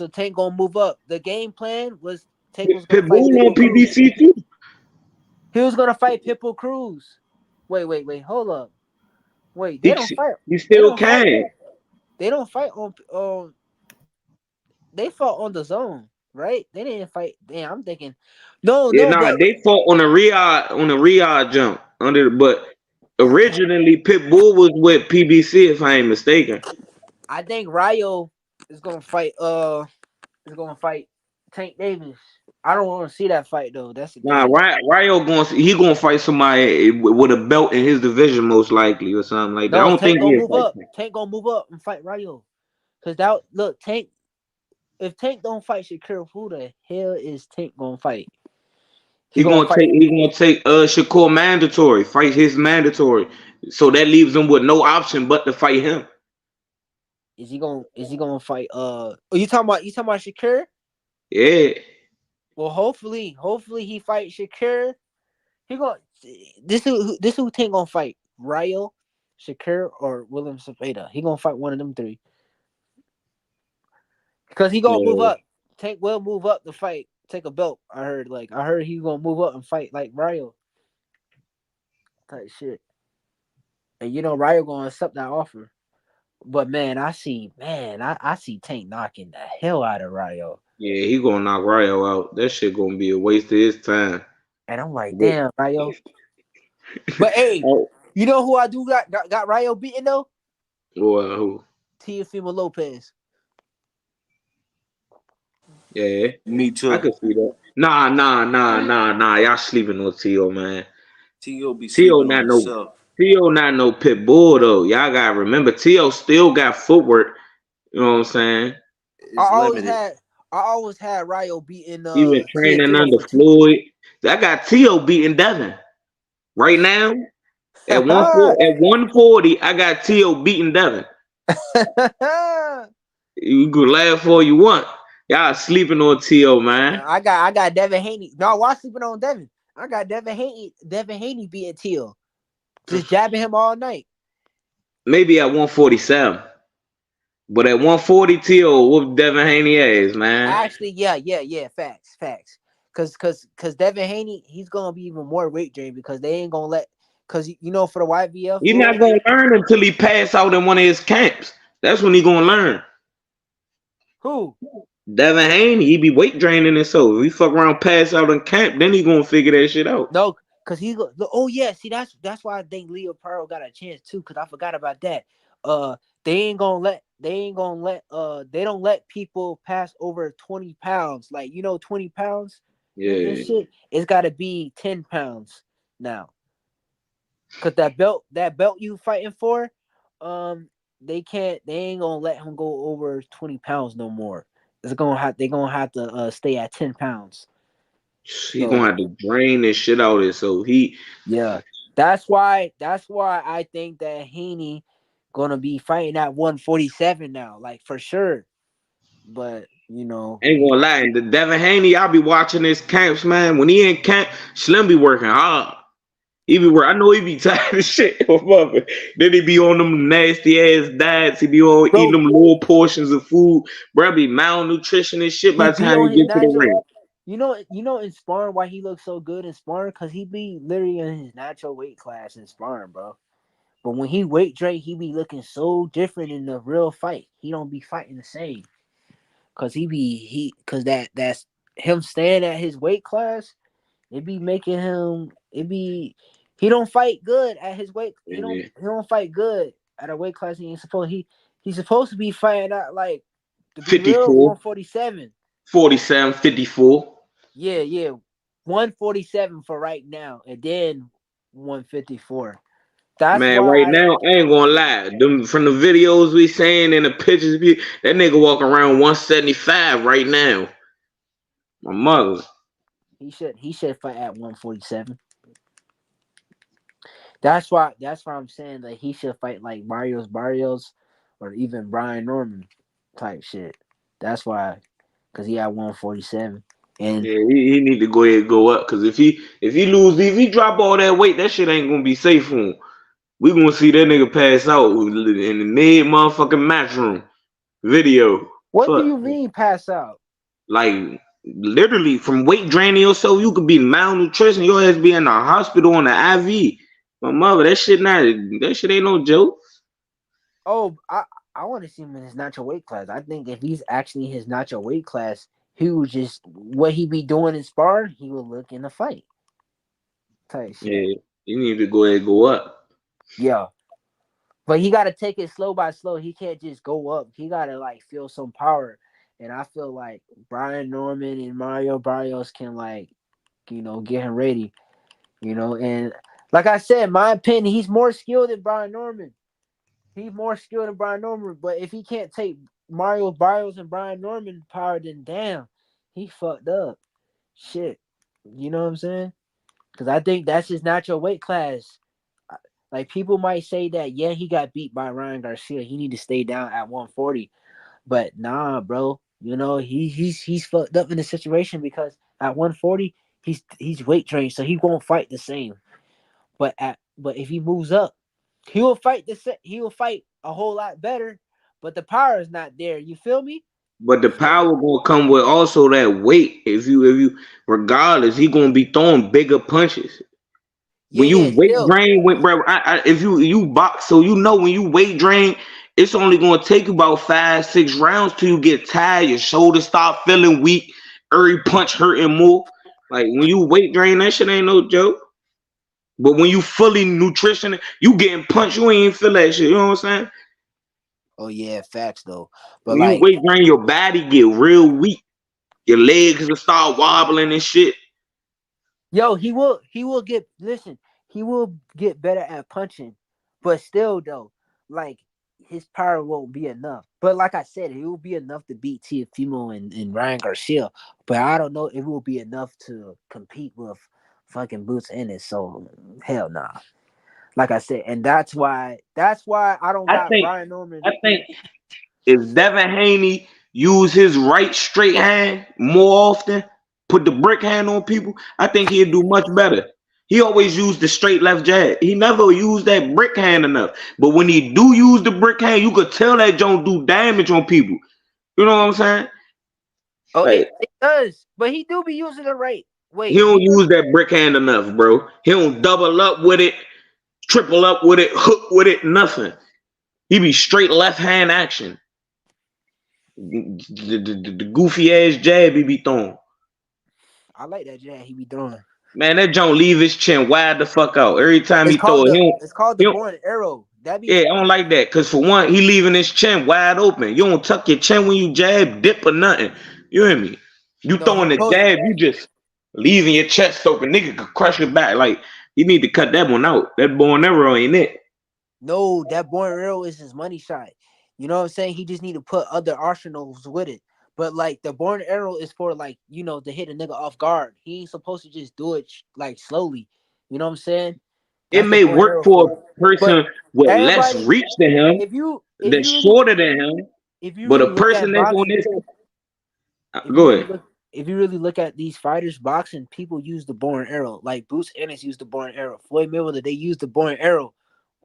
Tank gonna move up. The game plan was Tank was gonna fight Pitbull on Pitbull Cruz. PBC too. He was gonna fight Pitbull Cruz. Wait, hold up. Wait, they don't fight. He still can. They don't fight on they fought on the zone, right? They didn't fight. Damn, I'm thinking. No, but They fought on the Riyadh jump but originally Pitbull was with PBC if I ain't mistaken. I think Rayo is gonna fight Tank Davis. I don't want to see that fight though. That's the thing. Rayo gonna fight somebody with a belt in his division most likely or something like that. I don't Tank think gonna he'll move fight up. Tank gonna move up and fight Rayo. Cause Tank. If Tank don't fight Shakur, who the hell is Tank gonna fight? He gonna take Shakur mandatory, fight his mandatory. So that leaves him with no option but to fight him. Is he gonna fight you talking about Shakur? Yeah. Well, hopefully he fights Shakur. This who Tank gonna fight? Rayo, Shakur, or William Zepeda? He gonna fight one of them 3. Because he gonna move up. Tank will move up to fight, take a belt. I heard he gonna move up and fight like Rayo. Type shit. And you know Rayo gonna accept that offer. But man, I see Tank knocking the hell out of Rayo. Yeah, he gonna knock Rayo out. That shit gonna be a waste of his time. And I'm like, damn, Rayo. But hey, you know who I do got Rayo beaten though? Who? Teofimo Lopez. Yeah. Me too. I can see that. Nah. Y'all sleeping on T.O., man. T.O. be sleeping on himself. T.O. not no pit bull though. Y'all gotta remember T.O. still got footwork. You know what I'm saying? I always had Rayo beating He been training under Floyd. I got T.O. beating Devin. Right now, at 140, I got T.O. beating Devin. You can laugh all you want. Y'all sleeping on T.O., man. I got Devin Haney. No, why sleeping on Devin? I got Devin Haney beating T.O. Just jabbing him all night. Maybe at 147. But at 140, T.O. whoop Devin Haney ass, man. Actually, yeah. Facts. Cause Devin Haney, he's gonna be even more weight drained because they ain't gonna let. Cause you know, for the YVF, He's not gonna learn until he pass out in one of his camps. That's when he gonna learn. Who? Devin Haney, he be weight draining himself. If he fuck around, pass out in camp, then he gonna figure that shit out. No, Cause oh yeah, see that's why I think Leo Pearl got a chance too. Cause I forgot about that. They don't let people pass over 20 pounds. Like 20 pounds and Yeah. shit. It's got to be 10 pounds now. Cause that belt you fighting for, they ain't gonna let him go over 20 pounds no more. They're gonna have to stay at 10 pounds. He gonna have to drain this shit out of it. So yeah, that's why I think that Haney gonna be fighting at 147 now, like for sure. But ain't gonna lie, the Devin Haney, I'll be watching his camps, man. When he in camp, Slim be working hard. He be I know he be tired of shit. Then he be on them nasty ass diets. He be on eating them low portions of food. Bro, be malnutrition and shit by the time he get to the ring. You know in sparring why he looks so good in sparring? Cause he be literally in his natural weight class in sparring, bro. But when he weight drain, he be looking so different in the real fight. He don't be fighting the same. Cause that's him staying at his weight class. It be making him. He don't fight good at his weight. He don't fight good at a weight class he ain't supposed. He's supposed to be fighting at like to be 54, real 147. 47, 54. Yeah, 147 for right now, and then 154. That's Man, why right now, I ain't gonna lie. Them from the videos we saying and the pictures, that nigga walking around 175 right now. My mother. he should fight at 147. That's why I'm saying that he should fight like Barrios or even Brian Norman type shit. That's why, because he had 147. And yeah, he need to go ahead and go up. Cause if he drop all that weight, that shit ain't gonna be safe for him. We gonna see that nigga pass out in the mid motherfucking match room video. What do you mean pass out? Like literally from weight draining yourself, you could be malnutrition. Your ass be in the hospital on the IV. My mother, that shit ain't no joke. Oh, I want to see him in his natural weight class. I think if he's actually in his natural weight class, he would just what he be doing in sparring, he would look in the fight. Type shit. Yeah, you need to go ahead and go up. Yeah. But he gotta take it slow by slow. He can't just go up. He gotta like feel some power. And I feel like Brian Norman and Mario Barrios can get him ready. And like I said, my opinion, he's more skilled than Brian Norman. He's more skilled than Brian Norman. But if he can't take Mario Barrios and Brian Norman power, then damn, he fucked up. Shit. You know what I'm saying? Because I think that's his natural weight class. Like people might say that, yeah, he got beat by Ryan Garcia. He need to stay down at 140. But nah, bro. He's fucked up in the situation because at 140 he's weight trained, so he won't fight the same. But if he moves up, he will fight a whole lot better. But the power is not there. You feel me? But the power gonna come with also that weight. If you regardless, he gonna be throwing bigger punches. When you weight drain, bro, if you box, so when you weight drain, it's only gonna take you about 5-6 rounds till you get tired, your shoulders start feeling weak, every punch hurting more. Like when you weight drain, that shit ain't no joke. But when you fully nutrition, you getting punched, you ain't feel that shit. You know what I'm saying? Oh yeah, facts though. But when you weight drain, your body get real weak. Your legs will start wobbling and shit. Yo, he will get better at punching, but still though, like his power won't be enough. But like I said, it will be enough to beat Teofimo and Ryan Garcia. But I don't know if it will be enough to compete with fucking Boots Ennis. So hell nah. Like I said, and that's why I don't got Brian Norman. I think if Devin Haney use his right straight hand more often, put the brick hand on people, I think he'd do much better. He always used the straight left jab. He never used that brick hand enough. But when he do use the brick hand, you could tell that don't do damage on people. You know what I'm saying? Oh, like, it does. But he do be using the right way. He don't use that brick hand enough, bro. He don't double up with it, triple up with it, hook with it, nothing. He be straight left hand action. The goofy ass jab he be throwing. I like that jab he be throwing. Man, that Jones leave his chin wide the fuck out every time he throw it. It's called the bow and arrow. Yeah, I don't like that. Cause for one, he leaving his chin wide open. You don't tuck your chin when you jab, dip or nothing. You hear me? You throwing the jab, you just leaving your chest open. Nigga could crush your back. Like, you need to cut that one out. That bow and arrow ain't it. No, that bow and arrow is his money shot. You know what I'm saying? He just need to put other arsenals with it. But like the bow and arrow is for like, you know, to hit a nigga off guard. He ain't supposed to just do it like slowly. You know what I'm saying? It may work for a person with less reach than him, that's shorter than him. But a person that's on this, go ahead. If you really look at these fighters boxing, people use the bow and arrow. Like Bruce Ennis used the bow and arrow. Floyd Mayweather, they use the bow and arrow,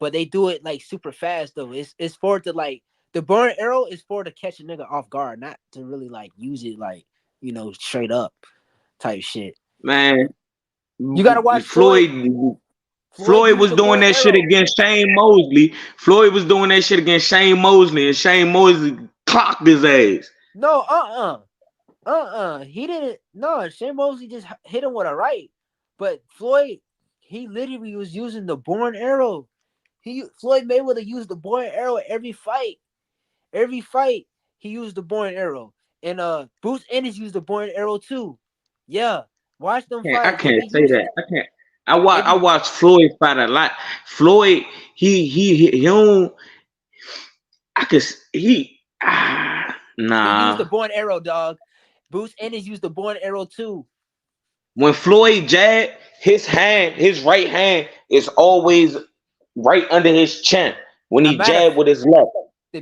but they do it like super fast though. It's for to like the bow and arrow is for to catch a nigga off guard, not to really like use it like, you know, straight up type shit. Man, you gotta watch Floyd was doing that shit against Shane Mosley. Floyd was doing that shit against Shane Mosley, and Shane Mosley clocked his ass. No, he didn't. No, Shane Mosley just hit him with a right. But Floyd, he literally was using the bow and arrow. Floyd Mayweather used the bow and arrow every fight. Every fight, he used the bow and arrow. And Bruce Ennis used the bow and arrow too. Yeah. Watch them fight. I can't say that. I can't. I watch Floyd fight a lot. Floyd, he don't. Nah. He used the bow and arrow, dog. Bruce Ennis used the bow and arrow too. When Floyd jab, his right hand is always right under his chin. When he jab with his left,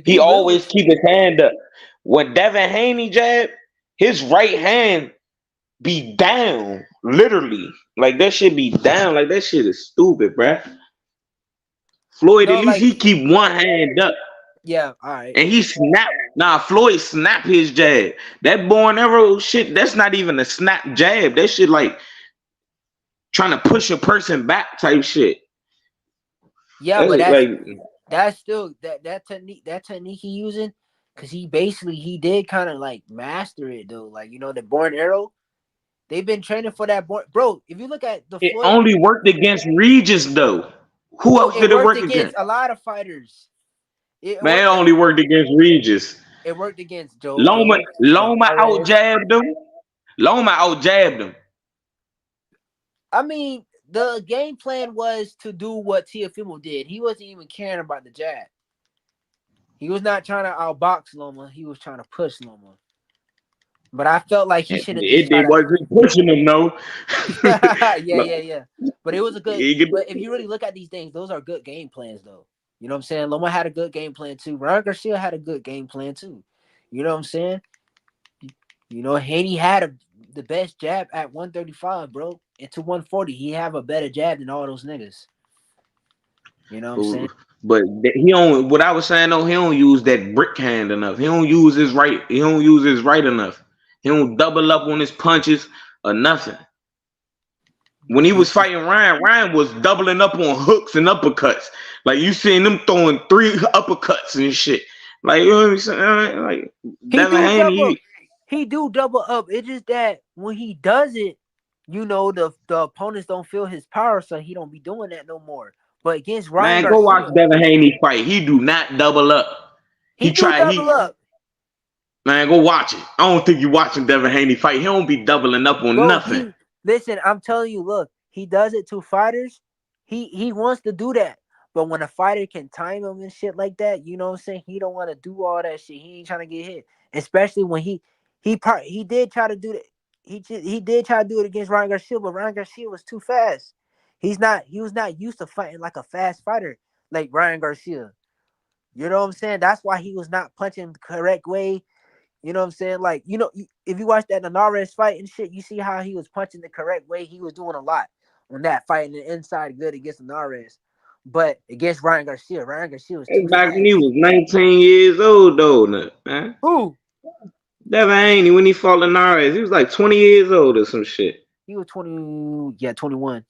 he always keep his hand up. When Devin Haney jab, his right hand be down, literally. Like that shit be down. Like that shit is stupid, bruh. Floyd, at least he keep one hand up. Yeah, all right. And he snap. Nah, Floyd snap his jab. That bow and arrow shit, that's not even a snap jab. That shit like trying to push a person back type shit. Yeah, but that's still that technique he using, because he did kind of like master it though. Like, you know, the bow and arrow. They've been training for that, bro. If you look at the, it only worked against Regis though. Who else did it work against? A lot of fighters. It only worked against Regis. It worked against Joe. Loma out jabbed him. Loma out jabbed him. I mean, the game plan was to do what Teofimo did. He wasn't even caring about the jab. He was not trying to outbox Loma. He was trying to push Loma. But I felt like he should have. It wasn't pushing him, though. Yeah. But it was a good. But if you really look at these things, those are good game plans, though. You know what I'm saying? Loma had a good game plan too. Ryan Garcia had a good game plan too. You know what I'm saying? You know, Haney had the best jab at 135, bro. And to 140, he have a better jab than all those niggas. You know what I'm saying? But he don't. What I was saying though, he don't use that brick hand enough. He don't use his right. He don't use his right enough. He don't double up on his punches or nothing. When he was fighting Ryan was doubling up on hooks and uppercuts. Like you seen them throwing 3 uppercuts and shit. Like, you know what I'm saying? Like he do double up. It's just that when he does it, you know, the opponents don't feel his power, so he don't be doing that no more. But against Ryan Garcia, go watch Devin Haney fight. He do not double up. He double up. Man, go watch it. I don't think you watching Devin Haney fight. He don't be doubling up on nothing. Listen, I'm telling you, look, he does it to fighters. He wants to do that. But when a fighter can time him and shit like that, you know what I'm saying? He don't want to do all that shit. He ain't trying to get hit. Especially when he did try to do that. He did try to do it against Ryan Garcia, but Ryan Garcia was too fast. He was not used to fighting like a fast fighter like Ryan Garcia. You know what I'm saying? That's why he was not punching the correct way. You know what I'm saying? Like, you know, if you watch that Alvarez fight and shit, you see how he was punching the correct way. He was doing a lot on that fight, and the inside good against Alvarez. But against Ryan Garcia was too back when he was 19 years old, though, man. Who? Devin Haney, when he fought Alvarez, he was like 20 years old or some shit. He was 21.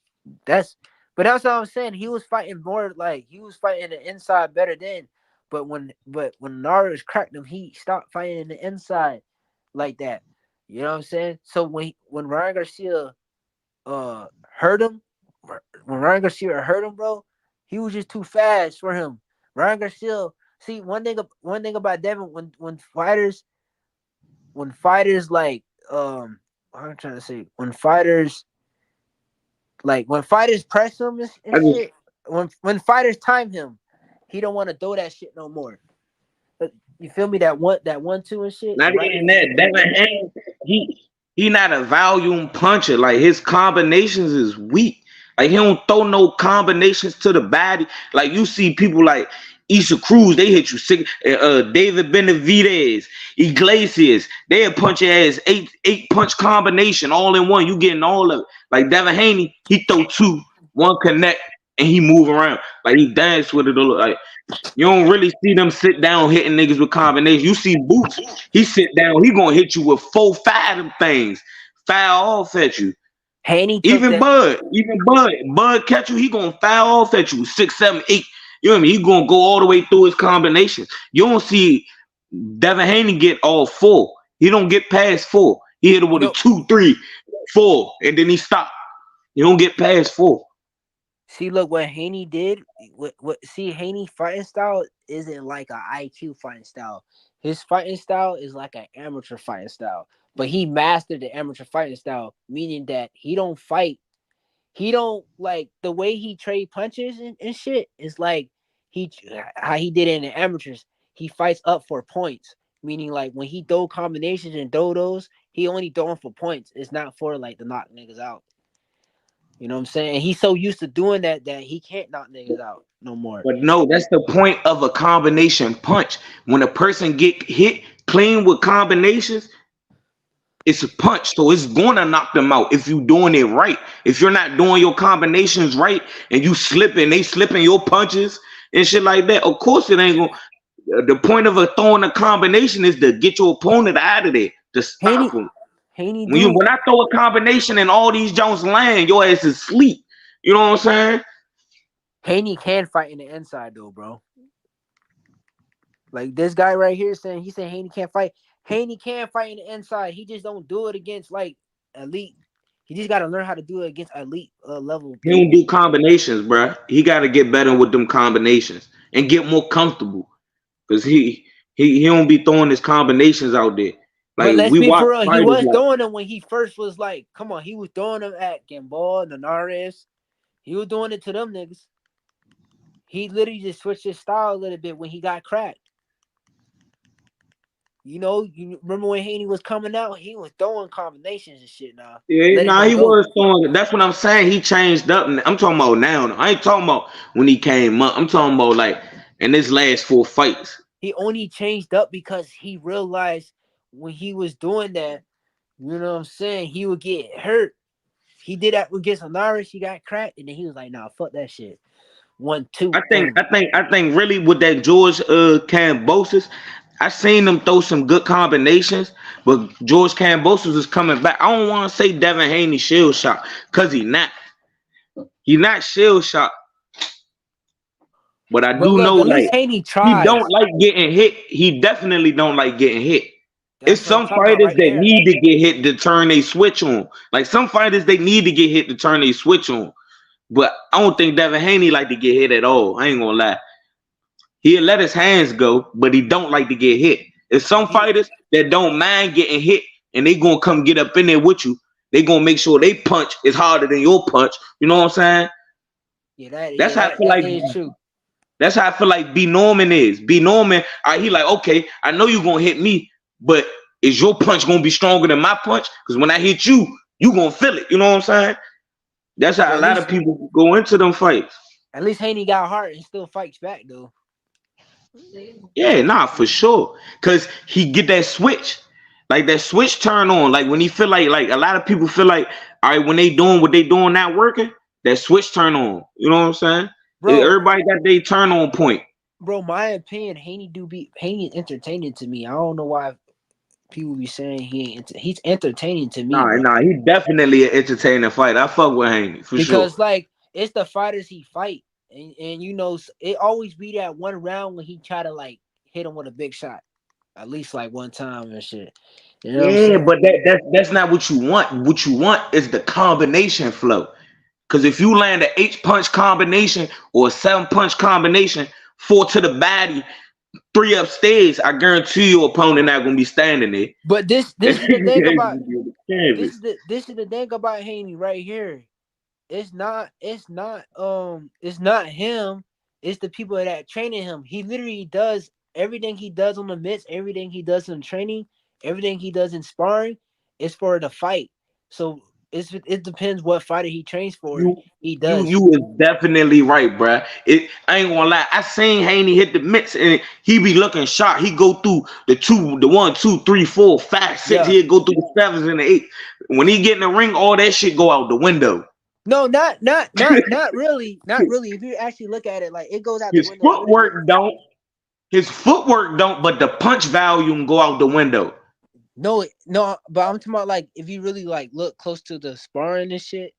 That's what I'm saying. He was fighting more like he was fighting the inside better then. But when Alvarez cracked him, he stopped fighting in the inside like that. You know what I'm saying? So when Ryan Garcia hurt him, when Ryan Garcia hurt him, bro, he was just too fast for him. Ryan Garcia, see one thing about Devin, when fighters like what I'm trying to say, when fighters press him and shit, when fighters time him, he don't want to throw that shit no more. You feel me? That 1-2 and shit. Not even that. Devin Haney, he not a volume puncher. Like his combinations is weak. Like he don't throw no combinations to the body. Like you see people like Issa Cruz, they hit you sick. David Benavidez, Iglesias, they'll punch your ass eight punch combination all in one. You getting all of it. Like Devin Haney, he throw two, one connect, and he move around. Like he dance with it. Like you don't really see them sit down hitting niggas with combinations. You see Boots, he sit down, he gonna hit you with 4-5 of them things, foul off at you. Haney, even Bud catch you, he gonna foul off at you 6, 7, 8. You know what I mean? He gonna go all the way through his combinations. You don't see Devin Haney get all 4. He don't get past 4. He hit it with a 2, 3, 4, and then he stop. You don't get past 4. See, look what Haney did. Haney fighting style isn't like an IQ fighting style. His fighting style is like an amateur fighting style. But he mastered the amateur fighting style, meaning that he don't fight. He don't like the way he trade punches and shit. Is like how he did it in the amateurs. He fights up for points, meaning like when he throw combinations and those, he only throwing for points. It's not for like to knock niggas out. You know what I'm saying? He's so used to doing that he can't knock niggas out no more. But no, that's the point of a combination punch. When a person get hit clean with combinations, it's a punch. So it's going to knock them out if you're doing it right. If you're not doing your combinations right and you slipping, they slipping your punches and shit like that, of course it ain't going to. The point of throwing a combination is to get your opponent out of there, to stop him. When I throw a combination and all these Jones land, your ass is asleep. You know what I'm saying? Haney can fight in the inside though, bro. Like this guy right here saying Haney can't fight. Haney can fight in the inside. He just don't do it against like elite. He just got to learn how to do it against elite level. He don't do combinations, bro. He got to get better with them combinations and get more comfortable, because he don't be throwing his combinations out there. Like, but let's be for real, he was throwing them when he first was like, come on, he was throwing them at Gamboa, Linares. He was doing it to them niggas. He literally just switched his style a little bit when he got cracked. You know, you remember when Haney was coming out, he was throwing combinations and shit now. Yeah, he was throwing. That's what I'm saying. He changed up. I'm talking about now. I ain't talking about when he came up. I'm talking about like in his last 4 fights. He only changed up because he realized when he was doing that, you know what I'm saying, he would get hurt. He did that against Linares, he got cracked, and then he was like, nah, fuck that shit. 1, 2. I think really with that George Kambosos, I seen him throw some good combinations, but George Kambosos is coming back. I don't want to say Devin Haney shield shot, because he's not. He's not shield shot. But I do know like he don't like getting hit. He definitely don't like getting hit. It's some fighters that need to get hit to turn a switch on. Like some fighters, they need to get hit to turn a switch on. But I don't think Devin Haney like to get hit at all. I ain't gonna lie. He'll let his hands go, but he don't like to get hit. There's some fighters that don't mind getting hit, and they gonna come get up in there with you. They gonna make sure they punch is harder than your punch. You know what I'm saying? Yeah, that's how I feel like. Is true. That's how I feel like B Norman is. B Norman, he like, okay, I know you gonna hit me, but is your punch gonna be stronger than my punch? Because when I hit you, you gonna feel it. You know what I'm saying? That's how a lot of people go into them fights. At least Haney got heart and still fights back though. Yeah, nah, for sure. Cause he get that switch. Like that switch turn on. Like when he feel like a lot of people feel like, all right, when they doing what they doing not working, that switch turn on. You know what I'm saying? Bro, everybody got their turn on point. Bro, my opinion, Haney entertaining to me. I don't know why people be saying he's entertaining to me. Nah, he definitely an entertaining fight. I fuck with Haney for sure. Because like it's the fighters he fight. And you know, it always be that one round when he try to like hit him with a big shot. at least like one time and shit. You know what I'm Yeah, saying? but that's not what you want. What you want is the combination flow. Because if you land an 8-punch combination or a 7-punch combination, 4 to the body, 3 upstairs, I guarantee your opponent not gonna be standing there. But this is the thing about Canvas. this is the thing about Haney right here. It's not him. It's the people that training him. He literally does everything he does on the mitts, everything he does in training, everything he does in sparring is for the fight. So it depends what fighter he trains for. He does. You is definitely right, bruh. I ain't gonna lie. I seen Haney hit the mitts and he be looking sharp. He go through the 1, 2, 3, 4, 5, 6. Yeah. He'll go through the 7s and the 8. When he get in the ring, all that shit go out the window. No, not really. Not really. If you actually look at it, like it goes out His the window. footwork don't. His footwork don't, but the punch volume go out the window. No, but I'm talking about like if you really like look close to the sparring and shit,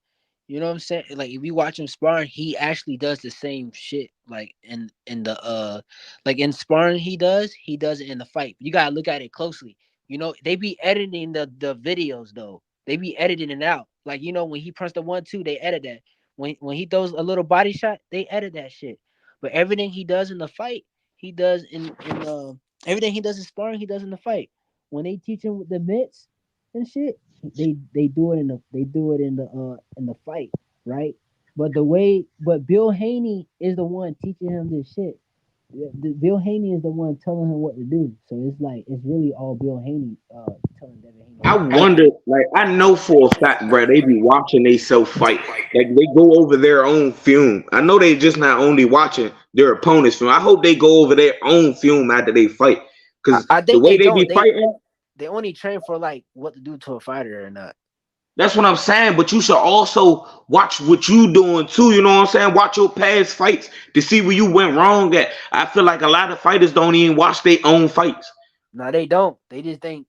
you know what I'm saying? Like if you watch him sparring, he actually does the same shit. Like in the like in sparring he does it in the fight. You gotta look at it closely. You know, they be editing the videos though. They be editing it out. Like, you know, when he punched the 1-2, they edit that. When he throws a little body shot, they edit that shit. But everything he does in the fight, he does in everything he does in sparring, he does in the fight. When they teach him with the mitts and shit, they do it in the fight, right? But Bill Haney is the one teaching him this shit. Bill Haney is the one telling him what to do. So it's really all Bill Haney telling Devin Haney. I wonder, like, I know for a fact, bro, they be watching they self fight. Like, they go over their own film. I know they just not only watching their opponent's film. I hope they go over their own film after they fight. Because the way they be fighting, they only train for like what to do to a fighter or not. that's what I'm saying. But you should also watch what you doing too. You know what I'm saying? Watch your past fights to see where you went wrong at. I feel like a lot of fighters don't even watch their own fights. No, they don't. They just think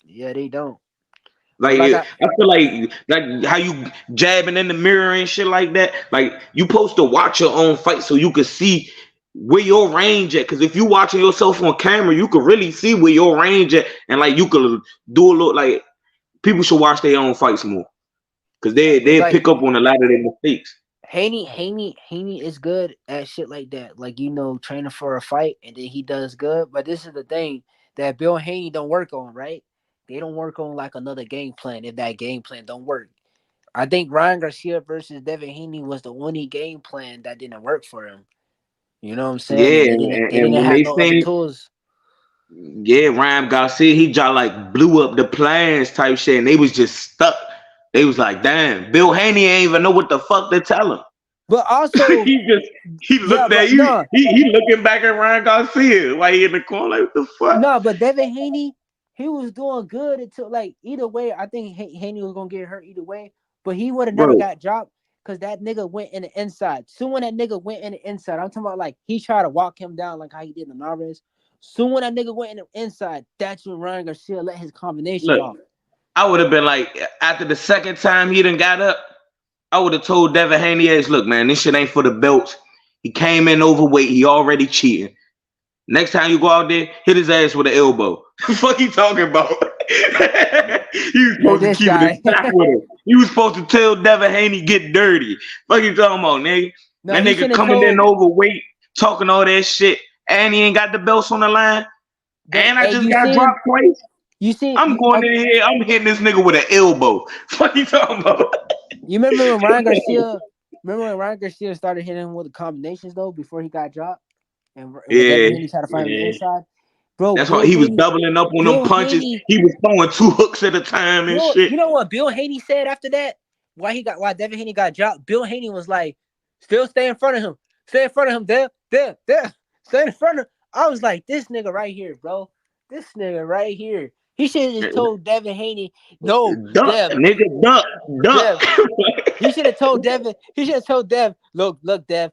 yeah, they don't. Like, I feel like how you jabbing in the mirror and shit like that. Like, you supposed to watch your own fight so you can see where your range at. Because if you watching yourself on camera, you could really see where your range at, and like you could do a little. Like, people should watch their own fights more because they like, pick up on a lot of their mistakes. Haney is good at shit like that. Like, you know, training for a fight and then he does good. But this is the thing that Bill Haney don't work on, right? They don't work on like another game plan if that game plan don't work. I think Ryan Garcia versus Devin Haney was the only game plan that didn't work for him. You know what I'm saying? Yeah, they didn't have no other tools. Yeah, Ryan Garcia, he just like blew up the plans type shit, and they was just stuck. They was like, damn, Bill Haney ain't even know what the fuck to tell him. But also, he looked at you. No. He looking back at Ryan Garcia while he in the corner like, what the fuck? No, but Devin Haney, he was doing good until like either way. I think Haney was gonna get hurt either way, but he would have never got dropped because that nigga went in the inside. Soon when that nigga went in the inside, I'm talking about like he tried to walk him down like how he did in Alvarez. Soon when that nigga went in the inside, that's when Ryan Garcia let his combination off. I would have been like, after the second time he done got up, I would have told Devin Haney, look, man, this shit ain't for the belts. He came in overweight. He already cheating. Next time you go out there, hit his ass with an elbow. The fuck you talking about? He was supposed to keep it back with him. He was supposed to tell Devin Haney get dirty. Fuck you talking about, nigga? No, that nigga coming in overweight, talking all that shit, and he ain't got the belts on the line. And I just got dropped twice. You see, I'm going in here. I'm hitting this nigga with an elbow. What you talking about? You remember when Ryan Garcia? Started hitting him with the combinations though before he got dropped, and he tried to find him inside. Bro, that's why he was doubling up on them punches. He was throwing 2 hooks at a time and shit. You know what Bill Haney said after that? Why Devin Haney got dropped? Bill Haney was like, "Still stay in front of him. Stay in front of him. There. Stay in front of." I was like, "This nigga right here, bro. This nigga right here." He should have just told Devin Haney, "No, duck, nigga, duck." He should have told Devin. He should have told Dev, "Look, Dev,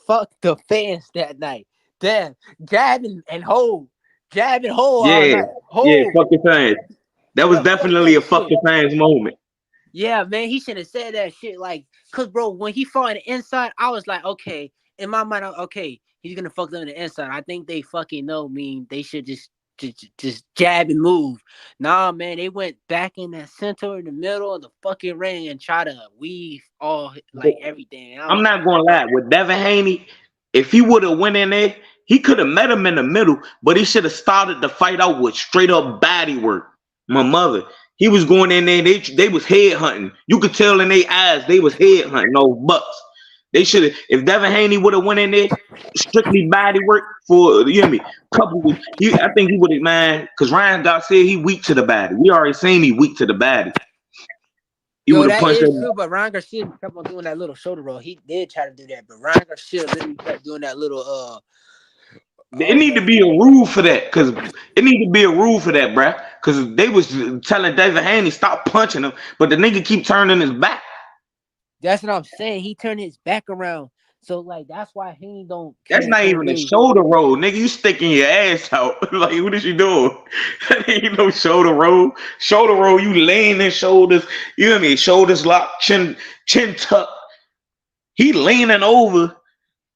fuck the fans that night. Dev, jab and hold all night. Yeah, fuck the fans." That was definitely a fuck the fans moment. Yeah, man, he should have said that shit. Like, cause bro, when he fought on the inside, I was like, okay, in my mind, okay, he's gonna fuck them in the inside. I think they fucking know. They should just jab and move. Nah, man, they went back in that center in the middle of the fucking ring and try to weave all like everything. I'm not gonna lie, with Devin Haney, if he would have went in there, he could have met him in the middle, but he should have started the fight out with straight up body work. My mother, he was going in there, they was head hunting. You could tell in their eyes they was head hunting those bucks. They should have, if Devin Haney would have went in there, strictly body work for, you know me, I think he would have, man, because Ryan Garcia, he weak to the body. We already seen he weak to the body. He Yo, would have that punched is him. true, but Ryan Garcia kept on doing that little shoulder roll. He did try to do that, but Ryan Garcia literally kept doing that little It need to be a rule for that, because it need to be a rule for that, bruh. Because they was telling David Haney stop punching him, but the nigga keep turning his back. That's what I'm saying. He turned his back around, so like that's why he don't. That's not even a shoulder roll, nigga. You sticking your ass out. Like, what is you doing? That ain't no shoulder roll. Shoulder roll, you laying in shoulders. You know what I mean? Shoulders locked, chin tucked. He leaning over.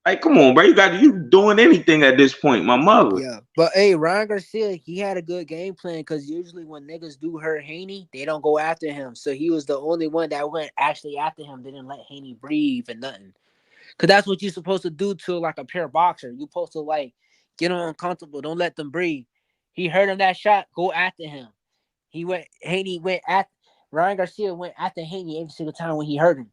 Like, come on, bro. You doing anything at this point, my mother. Yeah, but hey, Ryan Garcia, he had a good game plan because usually when niggas do hurt Haney, they don't go after him. So he was the only one that went actually after him. They didn't let Haney breathe and nothing. Cause that's what you're supposed to do to like a pure boxer. You're supposed to like get them uncomfortable. Don't let them breathe. He heard him that shot. Go after him. Ryan Garcia went after Haney every single time when he hurt him.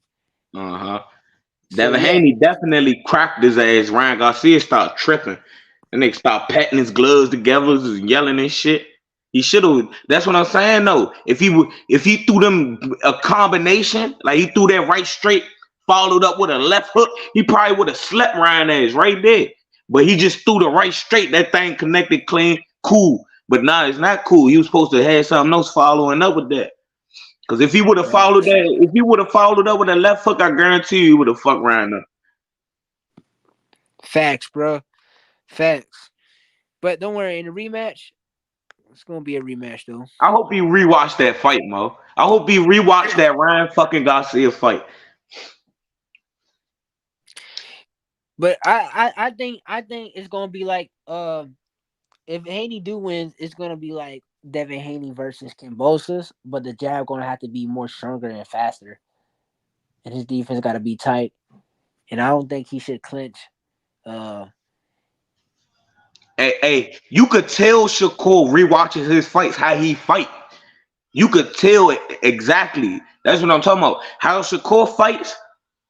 Devin Haney definitely cracked his ass. Ryan Garcia started tripping. And they start patting his gloves together and yelling and shit. He should have. That's what I'm saying though. If he threw them a combination, like he threw that right straight, followed up with a left hook, he probably would have slept Ryan ass right there. But he just threw the right straight. That thing connected clean, cool. But nah, it's not cool. He was supposed to have something else following up with that. Because if he would have followed up with a left hook, I guarantee you he would have fucked Ryan up. Facts, bro. Facts. But don't worry, in the rematch, it's gonna be a rematch though. I hope he rewatched that fight, Mo. I hope he rewatched that Ryan fucking Garcia fight. But I think it's gonna be like if Haney do win, it's gonna be like Devin Haney versus Kambosos, but the jab gonna have to be more stronger and faster, and his defense got to be tight. And I don't think he should clinch. Hey, you could tell Shakur rewatches his fights how he fight. You could tell it exactly. That's what I'm talking about. How Shakur fights,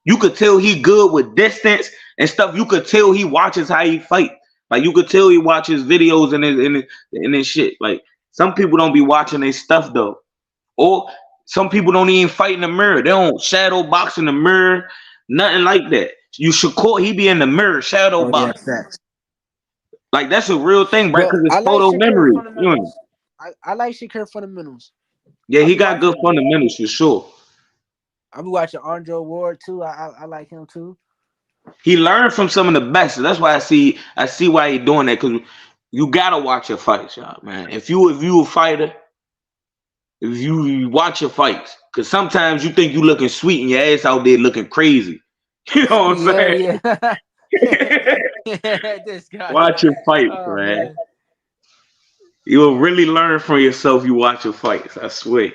you could tell he good with distance and stuff. You could tell he watches how he fight. Like you could tell he watches videos and his shit. Like some people don't be watching their stuff though, or some people don't even fight in the mirror. They don't shadow box in the mirror, nothing like that. You Shakur, he be in the mirror shadow box. Yeah, like that's a real thing, right? Because it's photo memory. I like Shakur fundamentals. Yeah, he got good fundamentals for sure. I be watching Andre Ward too. I like him too. He learned from some of the best. That's why I see why he doing that. Because you gotta watch your fights, y'all, man. If you a fighter, if you watch your fights, because sometimes you think you looking sweet and your ass out there looking crazy. You know what I'm saying? Yeah. This guy. Watch your fights, man. You will really learn from yourself. You watch your fights. I swear.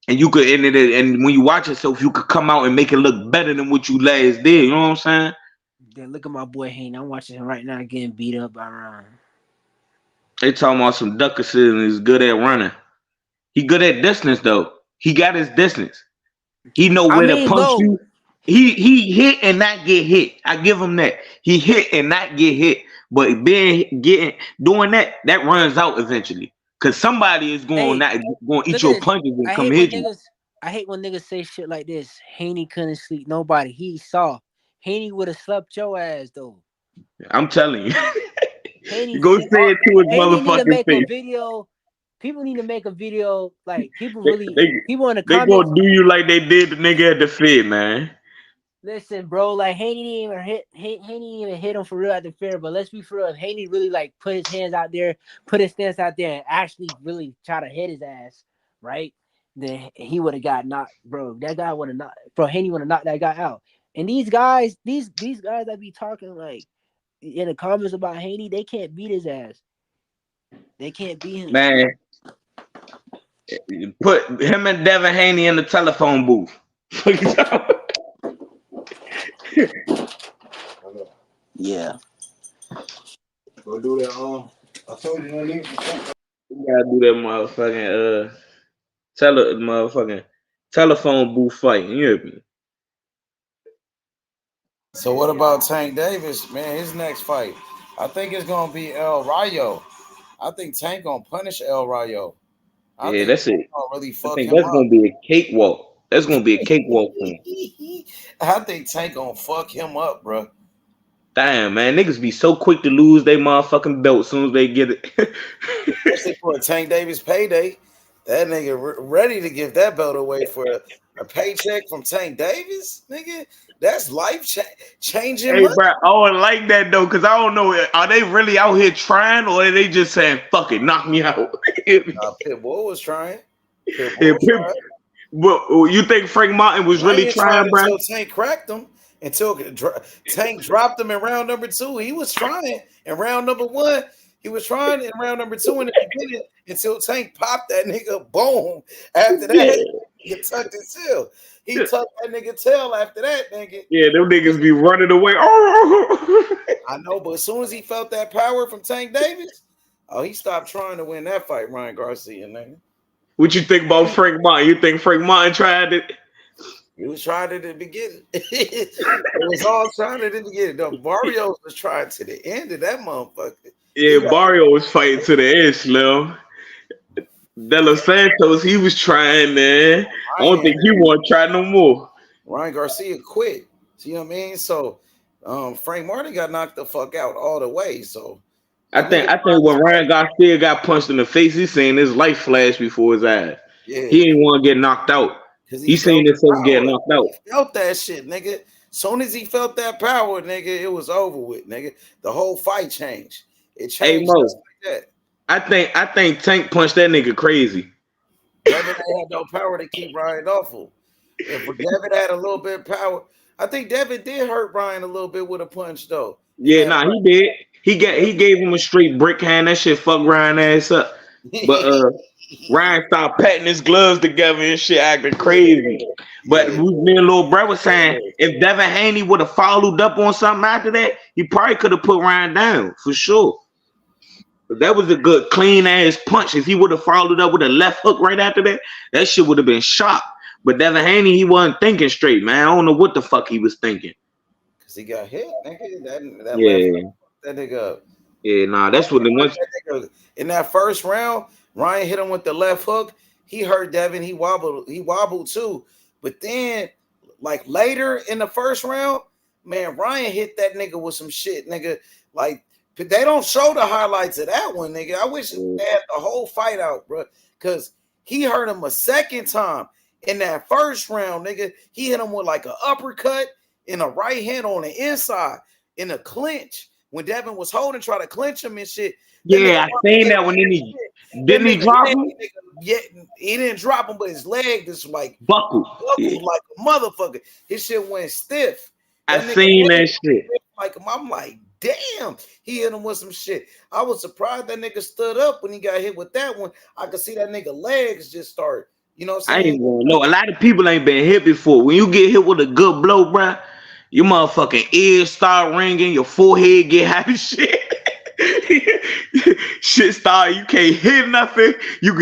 And you could end it, and when you watch yourself, you could come out and make it look better than what you last did. You know what I'm saying? Then look at my boy Haney. I'm watching him right now getting beat up by Ryan. They talking about some Duckerson and he's good at running. He good at distance though. He got his distance. He know where to punch you. He hit and not get hit. I give him that. He hit and not get hit. But doing that runs out eventually. Cause somebody is going to eat your punches and come hit you. I hate when niggas say shit like this. Haney couldn't sleep nobody. He saw. Haney would have slept your ass though. I'm telling you. You go say it to his motherfucking face. People need to make a video. Like people in the comments. They gonna do you like they did the nigga at the Fed, man. Listen, bro, like Haney didn't even hit him for real at the fair. But let's be for real. If Haney really like put his hands out there, put his stance out there, and actually really try to hit his ass, right? Then he would have got knocked, bro. That guy would have knocked, bro. Haney would have knocked that guy out. And these guys that be talking like in the comments about Haney, they can't beat his ass. They can't beat him. Man, put him and Devin Haney in the telephone booth. Yeah. Go do that. I told you no need. You gotta do that motherfucking telephone booth fight. You hear me? So what about Tank Davis, man? His next fight, I think it's gonna be El Rayo. I think Tank gonna punish El Rayo. Yeah, that's it. Gonna really I fuck think him that's up. gonna be a cakewalk. That's gonna be a cakewalk for him. I think Tank gonna fuck him up, bro. Damn, man, niggas be so quick to lose their motherfucking belt as soon as they get it. Especially for a Tank Davis payday. That nigga ready to give that belt away for a paycheck from Tank Davis, nigga. That's life changing Hey, money. bro, I don't like that though, cause I don't know. Are they really out here trying, or are they just saying "fuck it, knock me out"? Pitbull was trying. But you think Frank Martin was really trying, bro? Until Tank cracked him. Until Tank dropped him in round number 2. He was trying. In round number 1, he was trying. In round number 2, in the beginning, until Tank popped that nigga. Boom. After that, he tucked his tail. He tucked that nigga tail after that, nigga. Yeah, them niggas be running away. I know, but as soon as he felt that power from Tank Davis, he stopped trying to win that fight, Ryan Garcia, nigga. What you think about Frank Martin? You think Frank Martin tried it? He was trying it at the beginning. It was all trying it at the beginning. The Barrios was trying to the end of that motherfucker. Yeah, Barrio was fighting to the end, Slim. De Los Santos, he was trying, man. I don't think he want to try no more. Ryan Garcia quit. See what I mean? So Frank Martin got knocked the fuck out all the way. So I think when Ryan Garcia got punched in the face, he seen his life flash before his eyes. Yeah. He didn't want to get knocked out. He seen himself get knocked out. He felt that shit, nigga. Soon as he felt that power, nigga, it was over with, nigga. The whole fight changed. It changed just like that. I think Tank punched that nigga crazy. Devin had no power to keep Ryan awful. If Devin had a little bit of power, I think Devin did hurt Ryan a little bit with a punch though. Yeah, he did. He gave him a straight brick hand. That shit fucked Ryan ass up. But Ryan started patting his gloves together and shit, acting crazy. But me and little bro was saying if Devin Haney would have followed up on something after that, he probably could have put Ryan down for sure. But that was a good clean ass punch. If he would have followed up with a left hook right after that, that shit would have been shot. But Devin Haney, he wasn't thinking straight, man. I don't know what the fuck he was thinking. Cause he got hit, nigga. That Yeah. that nigga. Yeah, nah, that's what it was. In that first round, Ryan hit him with the left hook. He hurt Devin. He wobbled too. But then, like later in the first round, man, Ryan hit that nigga with some shit, nigga. Like they don't show the highlights of that one, nigga. I wish they had the whole fight out, bro. Cause he hurt him a second time in that first round, nigga. He hit him with like an uppercut in a right hand on the inside in a clinch. When Devin was holding, try to clinch him and shit. Yeah, I seen that one. Didn't he drop him? Yeah, he didn't drop him, but his leg just like buckled like a motherfucker. His shit went stiff. I seen that shit. Like I'm like, damn, he hit him with some shit. I was surprised that nigga stood up when he got hit with that one. I could see that nigga legs just start. You know what I'm I saying? ain't gonna know. A lot of people ain't been hit before. When you get hit with a good blow, bruh, your motherfucking ears start ringing, your forehead get happy shit. Shit start, you can't hear nothing.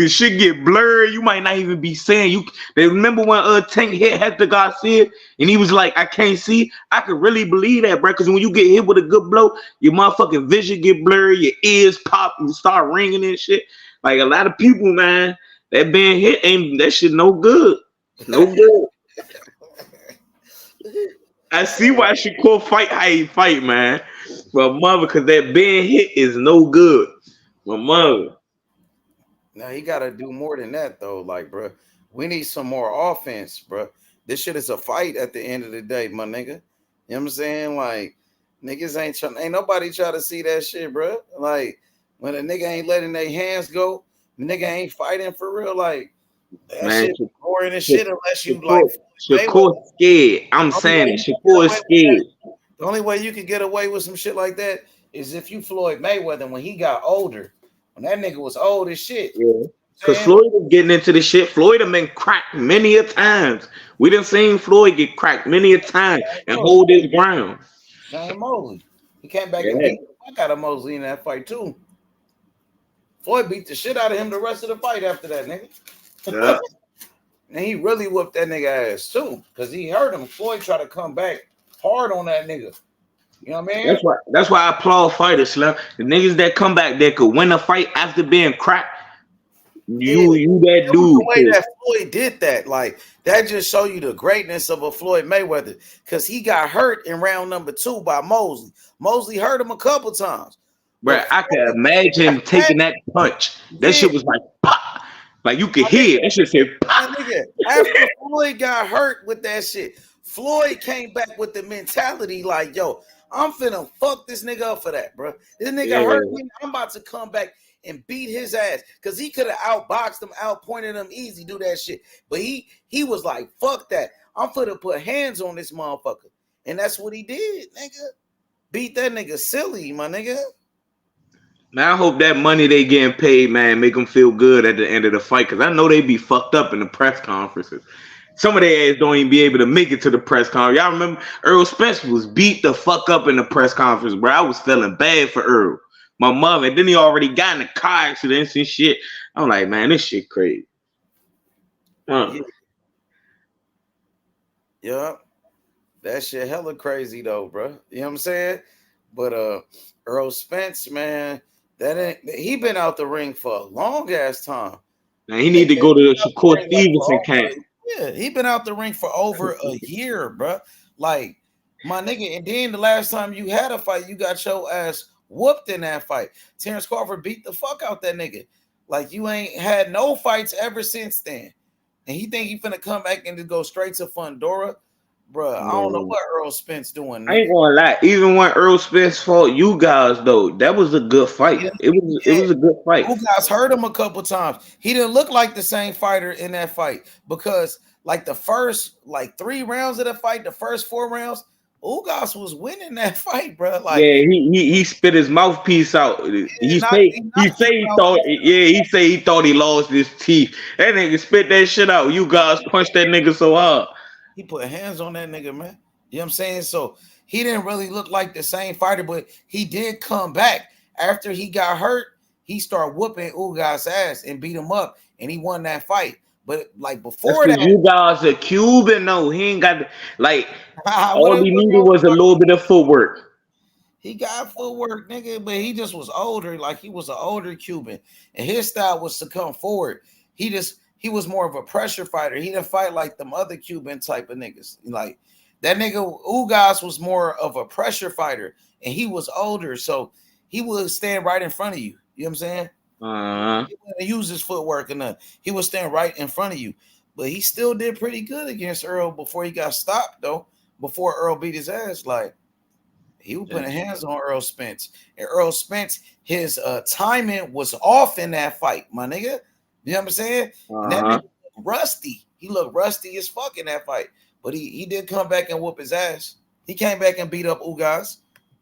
Shit get blurred. You might not even be saying. They remember when Tank hit Hector Garcia and he was like, I can't see. I could really believe that, bro. Because when you get hit with a good blow, your motherfucking vision get blurry, your ears pop and start ringing and shit. Like a lot of people, man, that being hit ain't that shit no good. No good. I see why Shakur fight how he fight, man. But mother, because that being hit is no good. My mother. Now he got to do more than that, though. Like, bro, we need some more offense, bro. This shit is a fight at the end of the day, my nigga. You know what I'm saying? Like, niggas ain't nobody try to see that shit, bro. Like, when a nigga ain't letting their hands go, the nigga ain't fighting for real. Like, That Man, shit boring as shit unless you Shakur, like Shakur Mayweather. scared. I'm The only saying way it. you can get Shakur is away with that, scared. the only way you can get away with some shit like that is if you Floyd Mayweather when he got older. When that nigga was old as shit. Yeah. Cause Saying Floyd was getting into the shit. Floyd have been cracked many a times. We done seen Floyd get cracked many a time and hold his ground. Shane Mosley. He came back and Yeah. beat the fuck out of Mosley in that fight too. Floyd beat the shit out of him the rest of the fight after that, nigga. Yeah. And he really whooped that nigga ass too. Cause he hurt him. Floyd tried to come back hard on that nigga. You know what I mean? That's why I applaud fighters, Slim. The niggas that come back that could win a fight after being cracked. You that It was dude. the way that Floyd did that. Like that just show you the greatness of a Floyd Mayweather. Cause he got hurt in round number 2 by Mosley. Mosley hurt him a couple times. Bro, I can imagine taking that punch. That shit was like pop. Like you could hear it. That shit said pop. My nigga, after Floyd got hurt with that shit, Floyd came back with the mentality like, yo, I'm finna fuck this nigga up for that, bro. This nigga hurt me. I'm about to come back and beat his ass. Cause he could have outboxed him, outpointed him easy, do that shit. But he was like, fuck that. I'm finna put hands on this motherfucker. And that's what he did, nigga. Beat that nigga silly, my nigga. Man, I hope that money they getting paid, man, make them feel good at the end of the fight. Cause I know they be fucked up in the press conferences. Some of their ass don't even be able to make it to the press conference. Y'all remember Earl Spence was beat the fuck up in the press conference, bro. I was feeling bad for Earl. My mother, and then he already got in a car accident and shit. I'm like, man, this shit crazy. Yeah. That shit hella crazy though, bro. You know what I'm saying? But Earl Spence, man, he been out the ring for a long ass time. Now he need to go to the Shakur Stevenson camp. Yeah, he been out the ring for over a year, bro. Like my nigga, and then the last time you had a fight, you got your ass whooped in that fight. Terrence Crawford beat the fuck out that nigga. Like you ain't had no fights ever since then. And he think he finna come back and just go straight to Fundora. Bro, I don't know what Earl Spence doing. I ain't gonna lie. Even when Earl Spence fought you guys, though, that was a good fight. It was a good fight. You guys heard him a couple times. He didn't look like the same fighter in that fight because, like the first 3 rounds of the fight, the first 4 rounds, Ugas was winning that fight, bro. Like, yeah, he spit his mouthpiece out. He say he thought he lost his teeth. That nigga spit that shit out. You guys punched that nigga so hard. He put hands on that nigga, man. You know what I'm saying? So he didn't really look like the same fighter, but he did come back after he got hurt. He started whooping Ugas' ass and beat him up, and he won that fight. But like before that, you guys a Cuban, no, he ain't got all he needed was a little bit of footwork. He got footwork, nigga, but he just was older. Like he was an older Cuban, and his style was to come forward. He was more of a pressure fighter. He didn't fight like them other Cuban type of niggas. Like that nigga Ugas was more of a pressure fighter, and he was older, so he would stand right in front of you. You know what I'm saying? He wouldn't use his footwork or nothing. He would stand right in front of you. But he still did pretty good against Earl before he got stopped, though. Before Earl beat his ass, like he was putting hands on Earl Spence. And Earl Spence, his timing was off in that fight, my nigga. You know what I'm saying? And that nigga looked rusty. He looked rusty as fuck in that fight. But he did come back and whoop his ass. He came back and beat up Ugas.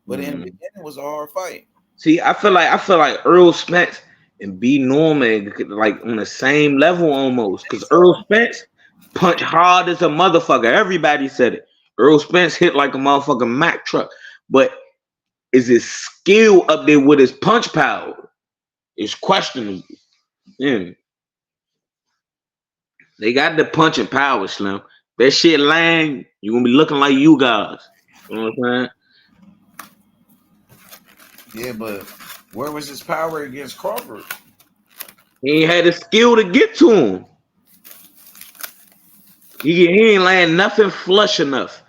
But in the beginning, it was a hard fight. See, I feel like Earl Spence and B. Norman like on the same level almost. Because Earl Spence punch hard as a motherfucker. Everybody said it. Earl Spence hit like a motherfucking Mack truck. But is his skill up there with his punch power? It's questionable. Yeah. They got the punching power, Slim. That shit lying, you're gonna be looking like you guys. You know what I'm saying? Yeah, but where was his power against Crawford? He ain't had the skill to get to him. He ain't land nothing flush enough.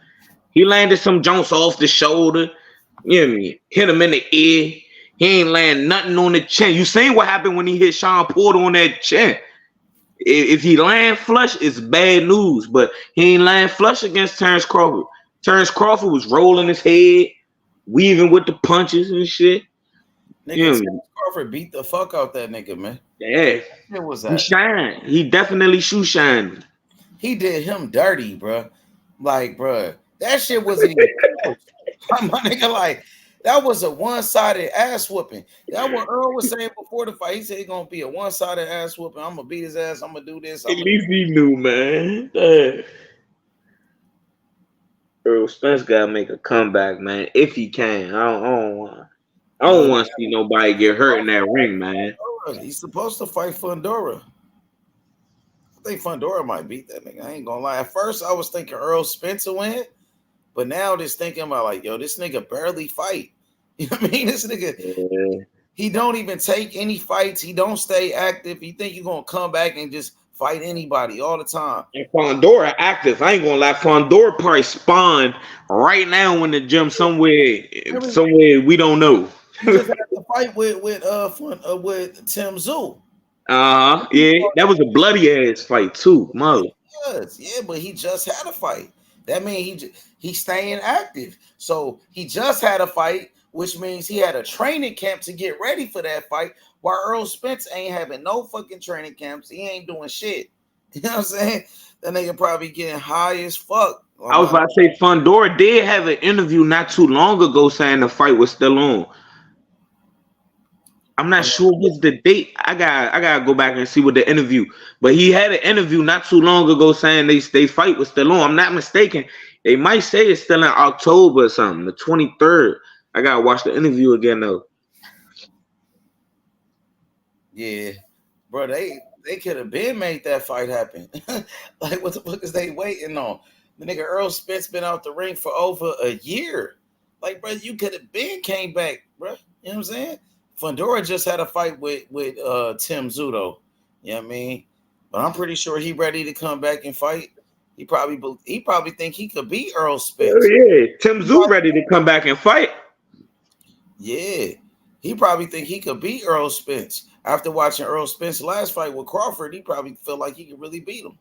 He landed some jumps off the shoulder. You know what I mean? Hit him in the ear. He ain't land nothing on the chin. You seen what happened when he hit Sean Porter on that chin. If he land flush, it's bad news. But he ain't land flush against Terrence Crawford. Terrence Crawford was rolling his head, weaving with the punches and shit. Nigga, Terrence Crawford beat the fuck out that nigga, man. Yeah. It was He that. shine. He definitely shoe shined. He did him dirty, bro. Like, bro, that shit wasn't even close. My nigga, like, that was a one-sided ass whooping. That what Earl was saying before the fight. He said it's gonna be a one-sided ass whooping. I'm gonna beat his ass. I'm gonna do this. At least he knew, man. Earl Spence gotta make a comeback, man. If he can, I don't want to see nobody get hurt in that ring, man. He's supposed to fight Fundora. I think Fundora might beat that nigga. I ain't gonna lie. At first, I was thinking Earl Spence will win, but now just thinking about like, yo, this nigga barely fight. You know what I mean? This nigga, he don't even take any fights. He don't stay active. You think you're gonna come back and just fight anybody all the time? And Fondora active. I ain't gonna lie. Fondora probably spawned right now in the gym somewhere we don't know. He just had to fight with Tim Tszyu. Yeah, that was a bloody ass fight too, mother. Yeah, but he just had a fight. That means he's staying active. So he just had a fight, which means he had a training camp to get ready for that fight. While Earl Spence ain't having no fucking training camps, he ain't doing shit. You know what I'm saying? That nigga probably getting high as fuck. I was about to say Fondora did have an interview not too long ago saying the fight was still on. I'm not sure what's the date. I gotta go back and see what the interview. But he had an interview not too long ago saying they fight was still on. I'm not mistaken. They might say it's still in October or something, the 23rd. I gotta watch the interview again though. Yeah, bro, they could have been made that fight happen. Like, what the fuck is they waiting on? The nigga Earl Spence been out the ring for over a year. Like, bro, you could have been came back, bro. You know what I'm saying? Fundora just had a fight with Tim Tszyu, though. You know what I mean? But I'm pretty sure he ready to come back and fight. He probably think he could beat Earl Spence. Oh, yeah, Tim Tszyu ready to come back and fight. Yeah, he probably think he could beat Earl Spence. After watching Earl Spence's last fight with Crawford, he probably feel like he could really beat him.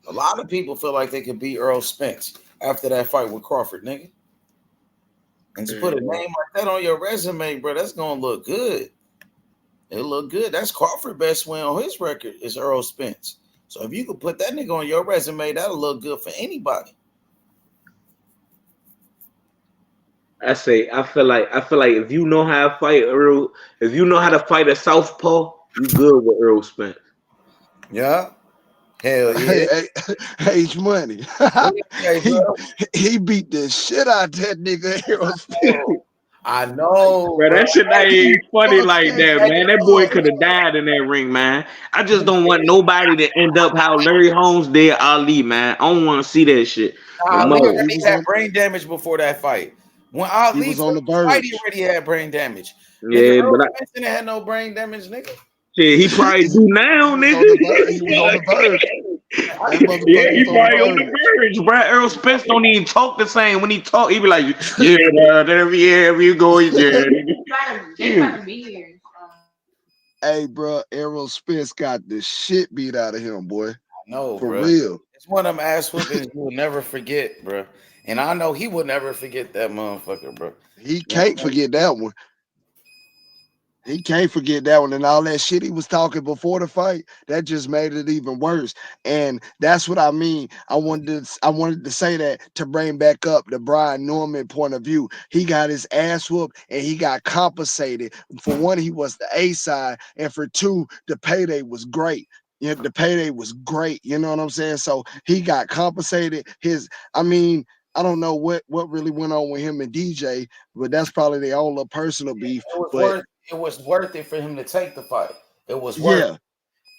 A lot of people feel like they could beat Earl Spence after that fight with Crawford, nigga. And to put a name like that on your resume, bro, that's gonna look good. It'll look good. That's Crawford's best win on his record is Earl Spence. So if you could put that nigga on your resume, that'll look good for anybody. I feel like if you know how to fight Earl, if you know how to fight a southpaw, you good with Earl Spence. Yeah. Hell yeah. H Money. he beat the shit out of that nigga Earl Spence. I know, bro. That shit ain't funny like that, man. That boy could have died in that ring, man. I just don't want nobody to end up how Larry Holmes did Ali, man. I don't want to see that shit. Ali had brain damage before that fight. When Ali was on the verge, fight, he already had brain damage. Yeah, nigga, but Spence didn't have no brain damage, nigga. Yeah, he probably do now, nigga. He was on the verge. Yeah, he probably on the verge, bro. Earl Spence don't even talk the same. When he talk, he be like, yeah, wherever you go, yeah. Hey, bro, Errol Spence got the shit beat out of him, boy. No, for bro. real. It's one of them ass whoopings you will never forget, bro. And I know he will never forget that motherfucker, bro. He can't forget that one. He can't forget that one, and all that shit he was talking before the fight, that just made it even worse. And that's what I mean. I wanted to say that to bring back up the Brian Norman point of view. He got his ass whooped and he got compensated. For one, he was the A side, and for two, the payday was great. Yeah, the payday was great. You know what I'm saying? So he got compensated. I don't know what really went on with him and DJ, but that's probably their own little personal beef. It was worth it for him to take the fight. It was worth it.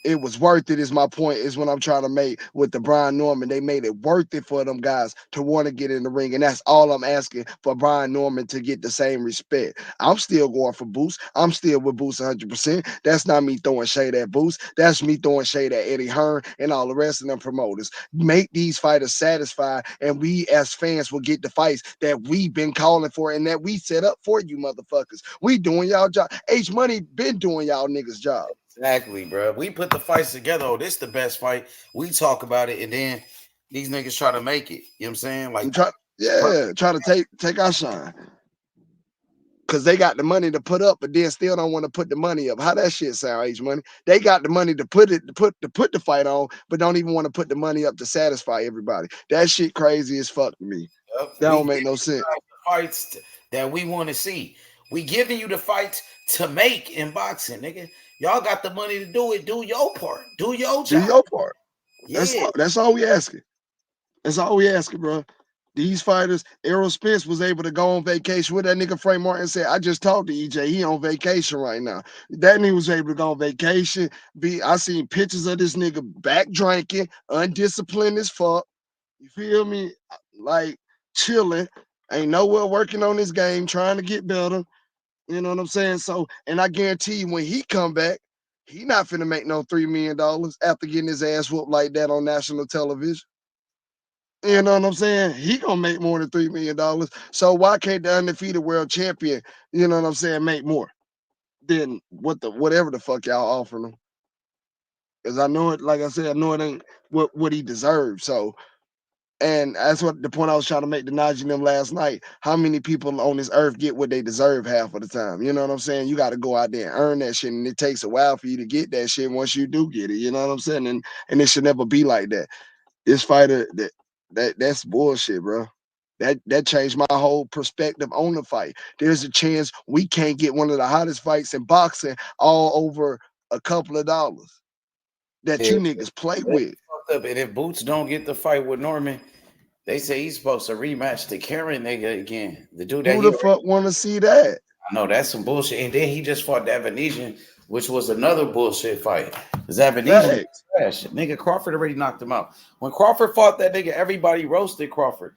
It was worth it is my point, is what I'm trying to make with the Brian Norman. They made it worth it for them guys to want to get in the ring. And that's all I'm asking for Brian Norman to get the same respect. I'm still going for Boost. I'm still with Boost 100%. That's not me throwing shade at Boost. That's me throwing shade at Eddie Hearn and all the rest of them promoters. Make these fighters satisfied, and we as fans will get the fights that we've been calling for and that we set up for you motherfuckers. We doing y'all job. H Money been doing y'all niggas job. Exactly, bro. We put the fights together. Oh, this the best fight. We talk about it, and then these niggas try to make it. You know what I'm saying? Like, try to take our shine. because they got the money to put up, but then still don't want to put the money up. How that shit sound, H Money? They got the money to put the fight on, but don't even want to put the money up to satisfy everybody. That shit crazy as fuck to me. That don't make no sense. Fights that we want to see. We giving you the fights to make in boxing, nigga. Y'all got the money to do it. Do your part. Do your job. Do your part. Yeah. That's all we asking. That's all we asking, bro. These fighters, Errol Spence was able to go on vacation. What that nigga Frank Martin said, I just talked to EJ. He on vacation right now. That nigga was able to go on vacation. I seen pictures of this nigga back drinking, undisciplined as fuck. You feel me? Like chilling. Ain't nowhere working on his game, trying to get better. You know what I'm saying? So, and I guarantee you when he come back, he not finna make no $3 million after getting his ass whooped like that on national television. You know what I'm saying? He gonna make more than $3 million. So why can't the undefeated world champion, you know what I'm saying, make more than whatever the fuck y'all offering him? Because I know it, like I said, I know it ain't what he deserves. So, and that's what the point I was trying to make to Najee and them last night. How many people on this earth get what they deserve half of the time? You know what I'm saying? You got to go out there and earn that shit, and it takes a while for you to get that shit once you do get it. You know what I'm saying? And it should never be like that. This fighter that's bullshit, bro. That changed my whole perspective on the fight. There's a chance we can't get one of the hottest fights in boxing all over a couple of dollars that you niggas play with. And if Boots don't get the fight with Norman, they say he's supposed to rematch the Karen nigga again. The dude that Who the fuck want to see that? I know that's some bullshit. And then he just fought Davenesian, which was another bullshit fight. Davenesian trash. Nigga, Crawford already knocked him out. When Crawford fought that nigga, everybody roasted Crawford.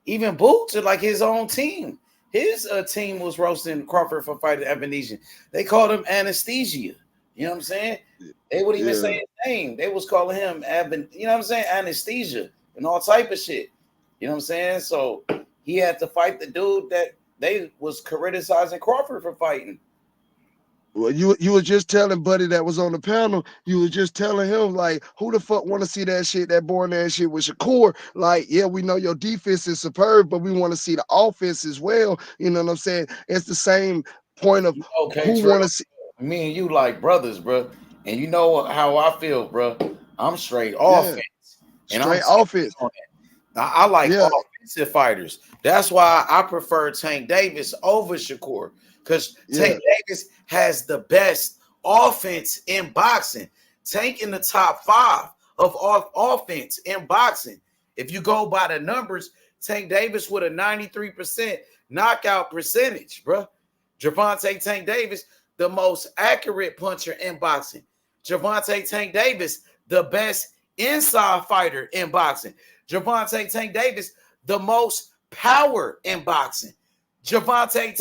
Even Boots, like his own team. His team was roasting Crawford for fighting Davenesian. They called him Anesthesia. You know what I'm saying? They wouldn't even say his name. They was calling him you know what I'm saying? Anesthesia and all type of shit. You know what I'm saying? So he had to fight the dude that they was criticizing Crawford for fighting. Well, you were just telling Buddy that was on the panel, you was just telling him, like, who the fuck want to see that shit, that boring ass shit with Shakur? Like, yeah, we know your defense is superb, but we want to see the offense as well. You know what I'm saying? It's the same point of who want to see. Me and you like brothers, bro. And you know how I feel, bro. I'm straight offense. And straight offense. I like offensive fighters. That's why I prefer Tank Davis over Shakur. Because Tank Davis has the best offense in boxing. Tank in the top 5 of offense in boxing. If you go by the numbers, Tank Davis with a 93% knockout percentage, bro. Gervonta Tank Davis, the most accurate puncher in boxing. Gervonta Tank Davis, the best inside fighter in boxing. Gervonta Tank Davis, the most power in boxing. Gervonta Tank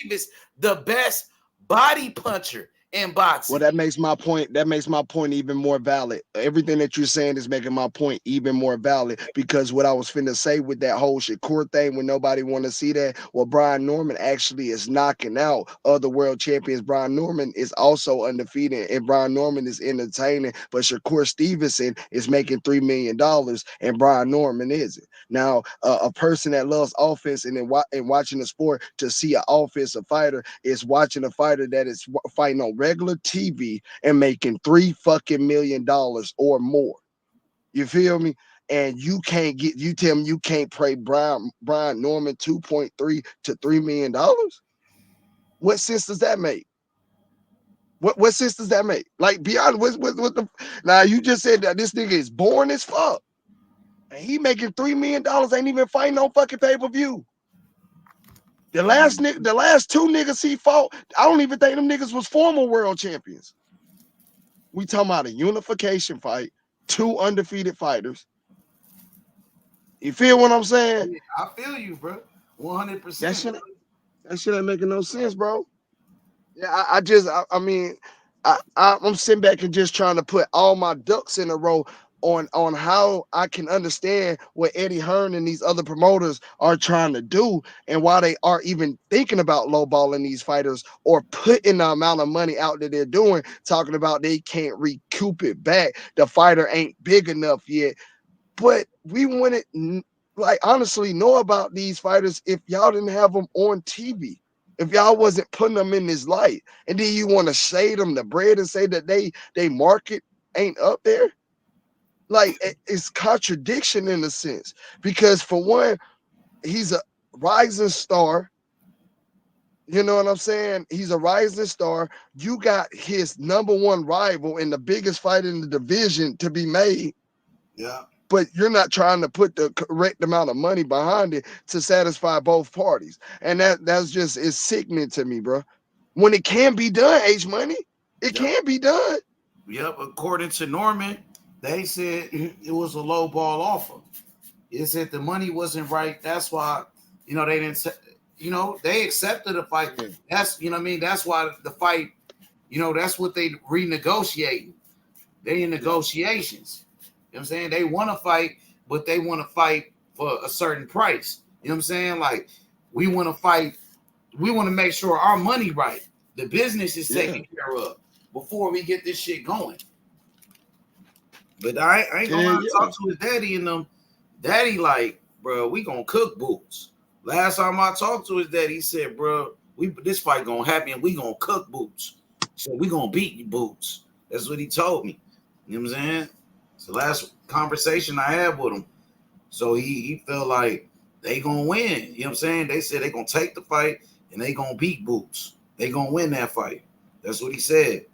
Davis, the best body puncher in boxing. Well, that makes my point. That makes my point even more valid. Everything that you're saying is making my point even more valid, because what I was finna say with that whole Shakur thing, when nobody want to see that, well, Brian Norman actually is knocking out other world champions. Brian Norman is also undefeated, and Brian Norman is entertaining, but Shakur Stevenson is making $3 million, and Brian Norman isn't. Now, a person that loves offense and watching the sport to see an offensive fighter is watching a fighter that is fighting on regular TV and making $3 million or more. You feel me? And you tell me you can't pay Brian Norman 2.3 to $3 million? What sense does that make? What sense does that make? Like, be honest with the now, you just said that this nigga is born as fuck. And he making $3 million, ain't even fighting on fucking pay-per-view. The last two niggas he fought, I don't even think them niggas was former world champions. We talking about a unification fight, 2 undefeated fighters. You feel what I'm saying? I feel you, bro. 100%. That shit ain't making no sense, bro. Yeah, I'm sitting back and just trying to put all my ducks in a row on how I can understand what Eddie Hearn and these other promoters are trying to do, and why they are even thinking about lowballing these fighters or putting the amount of money out that they're doing, talking about they can't recoup it back. The fighter ain't big enough yet. But we wouldn't, like, honestly know about these fighters if y'all didn't have them on TV. If y'all wasn't putting them in this light, and then you want to shade them the bread and say that they market ain't up there, like it's contradiction in a sense. Because for one, he's a rising star. You know what I'm saying? He's a rising star. You got his number one rival in the biggest fight in the division to be made. Yeah. But you're not trying to put the correct amount of money behind it to satisfy both parties. And that's just it's sickening to me, bro. When it can be done, H Money, it can be done. Yep. According to Norman, they said it was a low ball offer. It said the money wasn't right. That's why, they didn't. They accepted the fight. That's what I mean. That's why the fight. That's what they renegotiating. They in negotiations. You know what I'm saying? They want to fight, but they want to fight for a certain price. You know what I'm saying? Like, we want to fight. We want to make sure our money right. The business is taken care of before we get this shit going. But I ain't gonna lie, talk to his daddy and them. Daddy like, bro, we gonna cook Boots. Last time I talked to his daddy, he said, bro, this fight gonna happen. We gonna cook Boots. So we gonna beat you, Boots. That's what he told me. You know what I'm saying? It's the last conversation I had with him. So he felt like they gonna win. You know what I'm saying? They said they gonna take the fight and they gonna beat Boots. They gonna win that fight. That's what he said.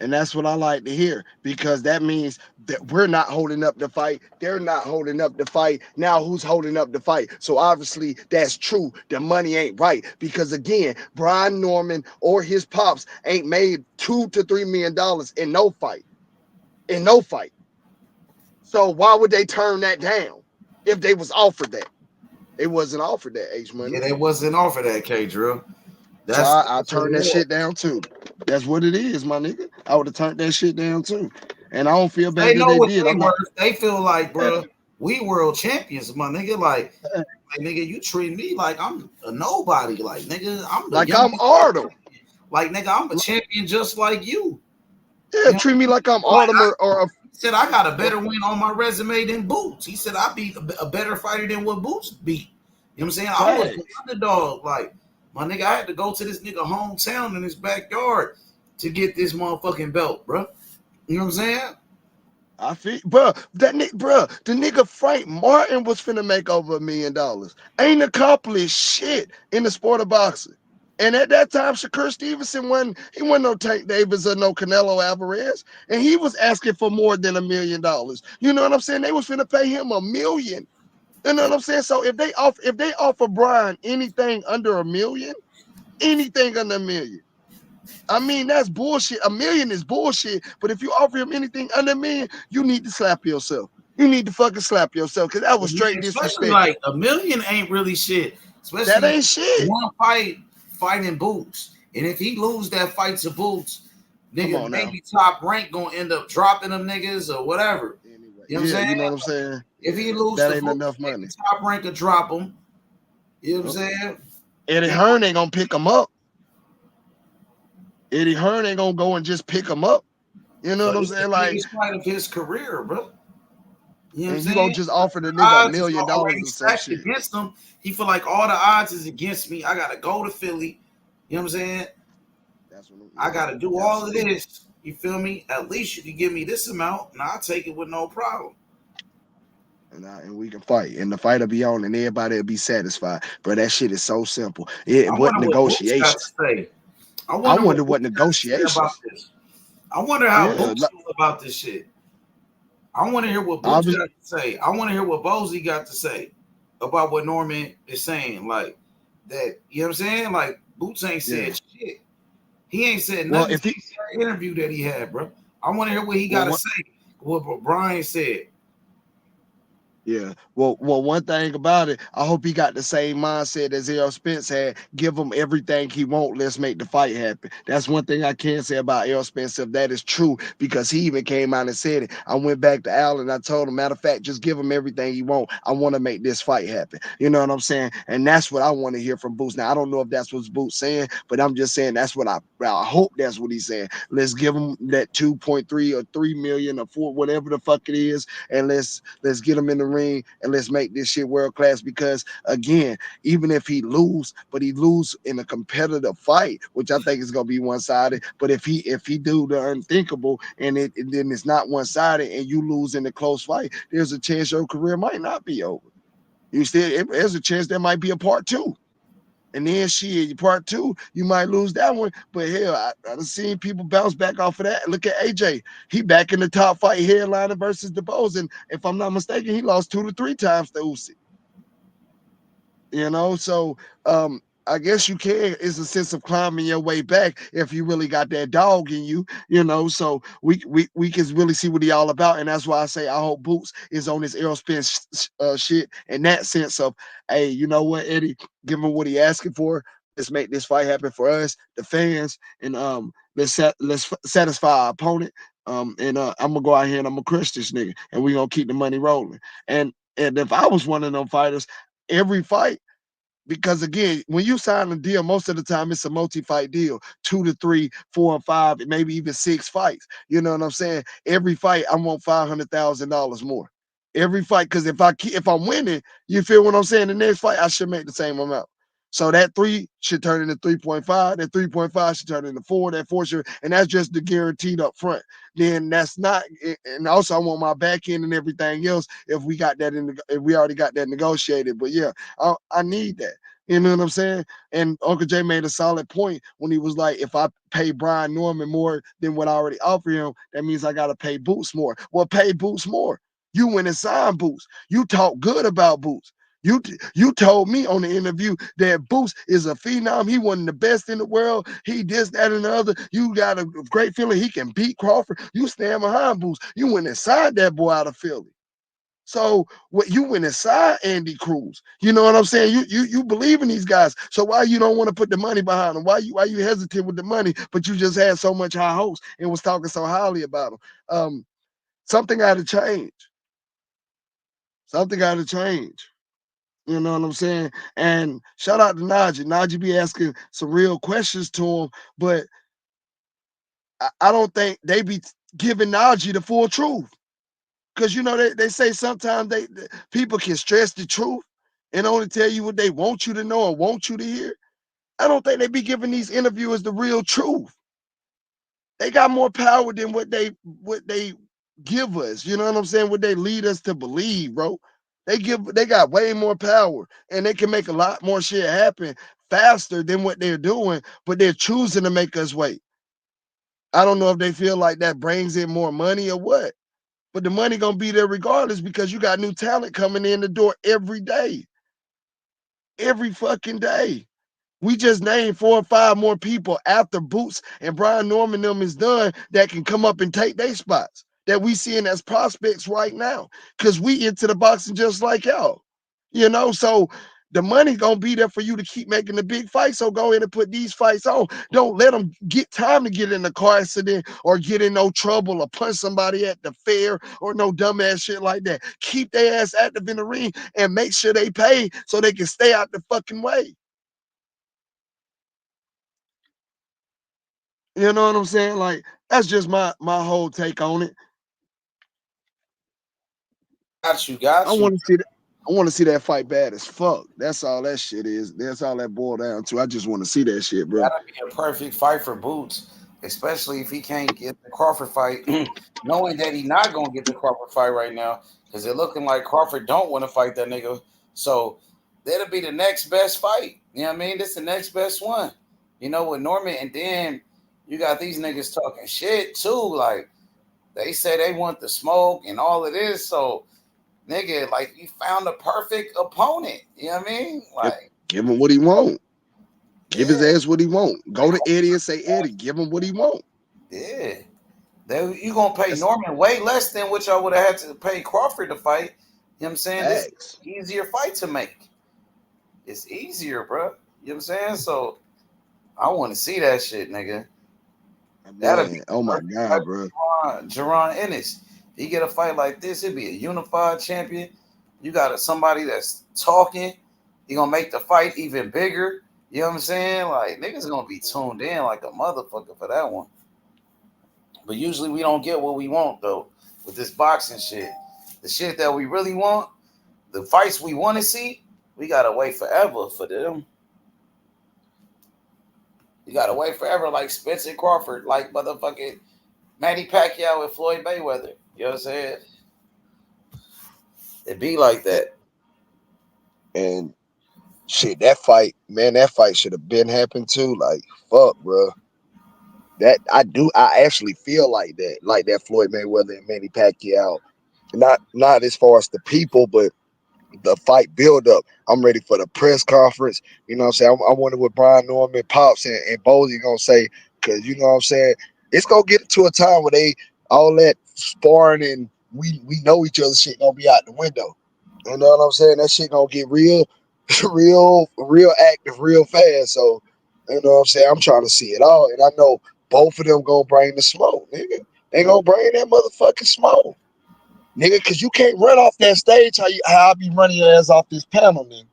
And that's what I like to hear, because that means that we're not holding up the fight. They're not holding up the fight. Now who's holding up the fight? So obviously that's true. The money ain't right, because again, Brian Norman or his pops ain't made $2 to $3 million in no fight. In no fight. So why would they turn that down if they was offered that? They wasn't offered that, H Money. Yeah, they wasn't offered that, K Drill. So I turned that shit down too. That's what it is, my nigga. I would have turned that shit down too. And I don't feel bad They that know they what did. they feel like, bro. We world champions, my nigga. Like, nigga, you treat me like I'm a nobody. Like, nigga, I'm the like I'm Artem. Like, nigga, I'm a champion just like you. Yeah, treat me like I'm Artem or said I got a better win on my resume than Boots. He said I beat a better fighter than what Boots beat. You know what I'm saying? I was the underdog. Like, my nigga, I had to go to this nigga hometown in his backyard to get this motherfucking belt, bro. You know what I'm saying? I feel, bro, the nigga Frank Martin was finna make over $1 million. Ain't accomplished shit in the sport of boxing. And at that time, Shakur Stevenson wasn't no Tank Davis or no Canelo Alvarez, and he was asking for more than $1 million. You know what I'm saying? They was finna pay him $1 million. You know what I'm saying? So if they offer Brian anything under $1 million, anything under $1 million, I mean, that's bullshit. $1 million is bullshit. But if you offer him anything under $1 million, you need to slap yourself. You need to fucking slap yourself, because that was straight disrespect. Like $1 million ain't really shit. Especially that ain't shit. One fighting Boots, and if he lose that fight to Boots, nigga, maybe Top Rank gonna end up dropping them niggas or whatever. You know what I'm saying? You know what I'm saying? If he lose, that ain't Boots, enough money. Top Rank to drop him. You know what I'm saying? Eddie Hearn ain't gonna pick him up. Eddie Hearn ain't gonna go and just pick him up. You know what I'm saying? Like, he's fight of his career, bro. You know what I'm saying? You gonna just offer the nigga $1 million or some shit against him. He feel like all the odds is against me. I gotta go to Philly. You know what I'm saying? I gotta do all of this. You feel me? At least you can give me this amount, and I'll take it with no problem. And we can fight, and the fight will be on, and everybody will be satisfied. But that shit is so simple. What negotiations? I wonder what negotiations. About this. I wonder how Boots feel about this shit. I want to hear what Boots got to say. I want to hear what Bozy got to say about what Norman is saying. Like that, you know what I'm saying? Like, Boots ain't said shit. He ain't said nothing in the interview that he had, bro. I want to hear what he got to say. What Brian said. Yeah. Well, one thing about it, I hope he got the same mindset as Errol Spence had. Give him everything he want. Let's make the fight happen. That's one thing I can say about Errol Spence, if that is true, because he even came out and said it. I went back to Al and I told him, matter of fact, just give him everything he want. I want to make this fight happen. You know what I'm saying? And that's what I want to hear from Boots. Now, I don't know if that's what Boots saying, but I'm just saying that's what I hope that's what he's saying. Let's give him that 2.3 or 3 million or 4, whatever the fuck it is, and let's get him in the ring ring and let's make this shit world class. Because again, even if he lose, but he lose in a competitive fight, which I think is gonna be one sided. But if he do the unthinkable and then it's not one sided and you lose in a close fight, there's a chance your career might not be over. There's a chance there might be a part two. And then part two, you might lose that one. But hell, I've seen people bounce back off of that. Look at AJ. He back in the top fight headliner versus DeBose. And if I'm not mistaken, he lost 2 to 3 times to Usyk. So I guess you can. It's a sense of climbing your way back if you really got that dog in you. So we can really see what he all about, and that's why I say I hope Boots is on his Aerospin shit in that sense of, hey, you know what, Eddie, give him what he asking for. Let's make this fight happen for us, the fans, and let's satisfy our opponent. I'm gonna go out here and I'm gonna crush this nigga, and we gonna keep the money rolling. And if I was one of them fighters, every fight. Because again, when you sign a deal, most of the time it's a multi-fight deal, 2 to 3, 4 and 5, maybe even 6 fights. You know what I'm saying? Every fight, I want $500,000 more. Every fight, because if I'm winning, you feel what I'm saying? The next fight, I should make the same amount. So that 3 should turn into 3.5. That 3.5 should turn into 4. That 4 should, and that's just the guaranteed up front. Then that's not, and also I want my back end and everything else if we got that if we already got that negotiated. But yeah, I need that. You know what I'm saying? And Uncle Jay made a solid point when he was like, if I pay Brian Norman more than what I already offer him, that means I got to pay Boots more. Well, pay Boots more. You went and signed Boots. You talk good about Boots. You told me on the interview that Boots is a phenom. He wasn't the best in the world. He this, that, and the other. You got a great feeling he can beat Crawford. You stand behind Boots. You went and signed that boy out of Philly. So what you went inside Andy Cruz, you know what I'm saying? You believe in these guys. So why you don't want to put the money behind them? Why you hesitant with the money, but you just had so much high hopes and was talking so highly about them? Something got to change. Something got to change. You know what I'm saying? And shout out to Najee. Najee be asking some real questions to him, but I don't think they be giving Najee the full truth. Because they say sometimes people can stress the truth and only tell you what they want you to know or want you to hear. I don't think they be giving these interviewers the real truth. They got more power than what they give us. You know what I'm saying? What they lead us to believe, bro. They got way more power and they can make a lot more shit happen faster than what they're doing, but they're choosing to make us wait. I don't know if they feel like that brings in more money or what. But the money gonna be there regardless because you got new talent coming in the door every day. Every fucking day. We just named 4 or 5 more people after Boots and Brian Norman them is done that can come up and take their spots that we seeing as prospects right now. Cause we into the boxing just like y'all. So the money gonna be there for you to keep making the big fights. So go ahead and put these fights on. Don't let them get time to get in a car accident or get in no trouble or punch somebody at the fair or no dumbass shit like that. Keep their ass active in the ring and make sure they pay so they can stay out the fucking way. You know what I'm saying? Like, that's just my whole take on it. Got you. I want to see that. I want to see that fight bad as fuck. That's all that shit is. That's all that boiled down to. I just want to see that shit, bro. That'd be a perfect fight for Boots, especially if he can't get the Crawford fight, knowing that he's not gonna get the Crawford fight right now, because they're looking like Crawford don't want to fight that nigga. So that'll be the next best fight. You know what I mean? This is the next best one. With Norman, and then you got these niggas talking shit too. Like they say they want the smoke and all of this. So nigga, like you found the perfect opponent. You know what I mean? Like give him what he want. Give his ass what he want. Go to Eddie and say, Eddie, give him what he want. Yeah. You gonna pay Norman way less than what y'all would have had to pay Crawford to fight. You know what I'm saying? This is an easier fight to make. It's easier, bro. You know what I'm saying? So I want to see that shit, nigga. That'll be oh my God, bro. Jaron Ennis. If he get a fight like this, he'd be a unified champion. You got somebody that's talking. He gonna make the fight even bigger. You know what I'm saying? Like niggas gonna be tuned in like a motherfucker for that one. But usually we don't get what we want though with this boxing shit. The shit that we really want the fights we want to see, we gotta wait forever for them. You gotta wait forever, like Spencer Crawford, like motherfucking Manny Pacquiao and Floyd Mayweather. You know what I'm saying? It be like that. And shit, that fight should have been happened too. Like, fuck, bro. That I actually feel like that Floyd Mayweather and Manny Pacquiao. Not as far as the people, but the fight build up. I'm ready for the press conference. You know what I'm saying? I wonder what Brian Norman, Pops, and Bozy gonna say, because you know what I'm saying? It's gonna get to a time where they all that sparring and we know each other shit gonna be out the window. You know what I'm saying? That shit gonna get real, real active real fast. So, you know what I'm saying? I'm trying to see it all. And I know both of them gonna bring the smoke, nigga. They gonna bring that motherfucking smoke. Nigga, cause you can't run off that stage how I be running your ass off this panel, nigga.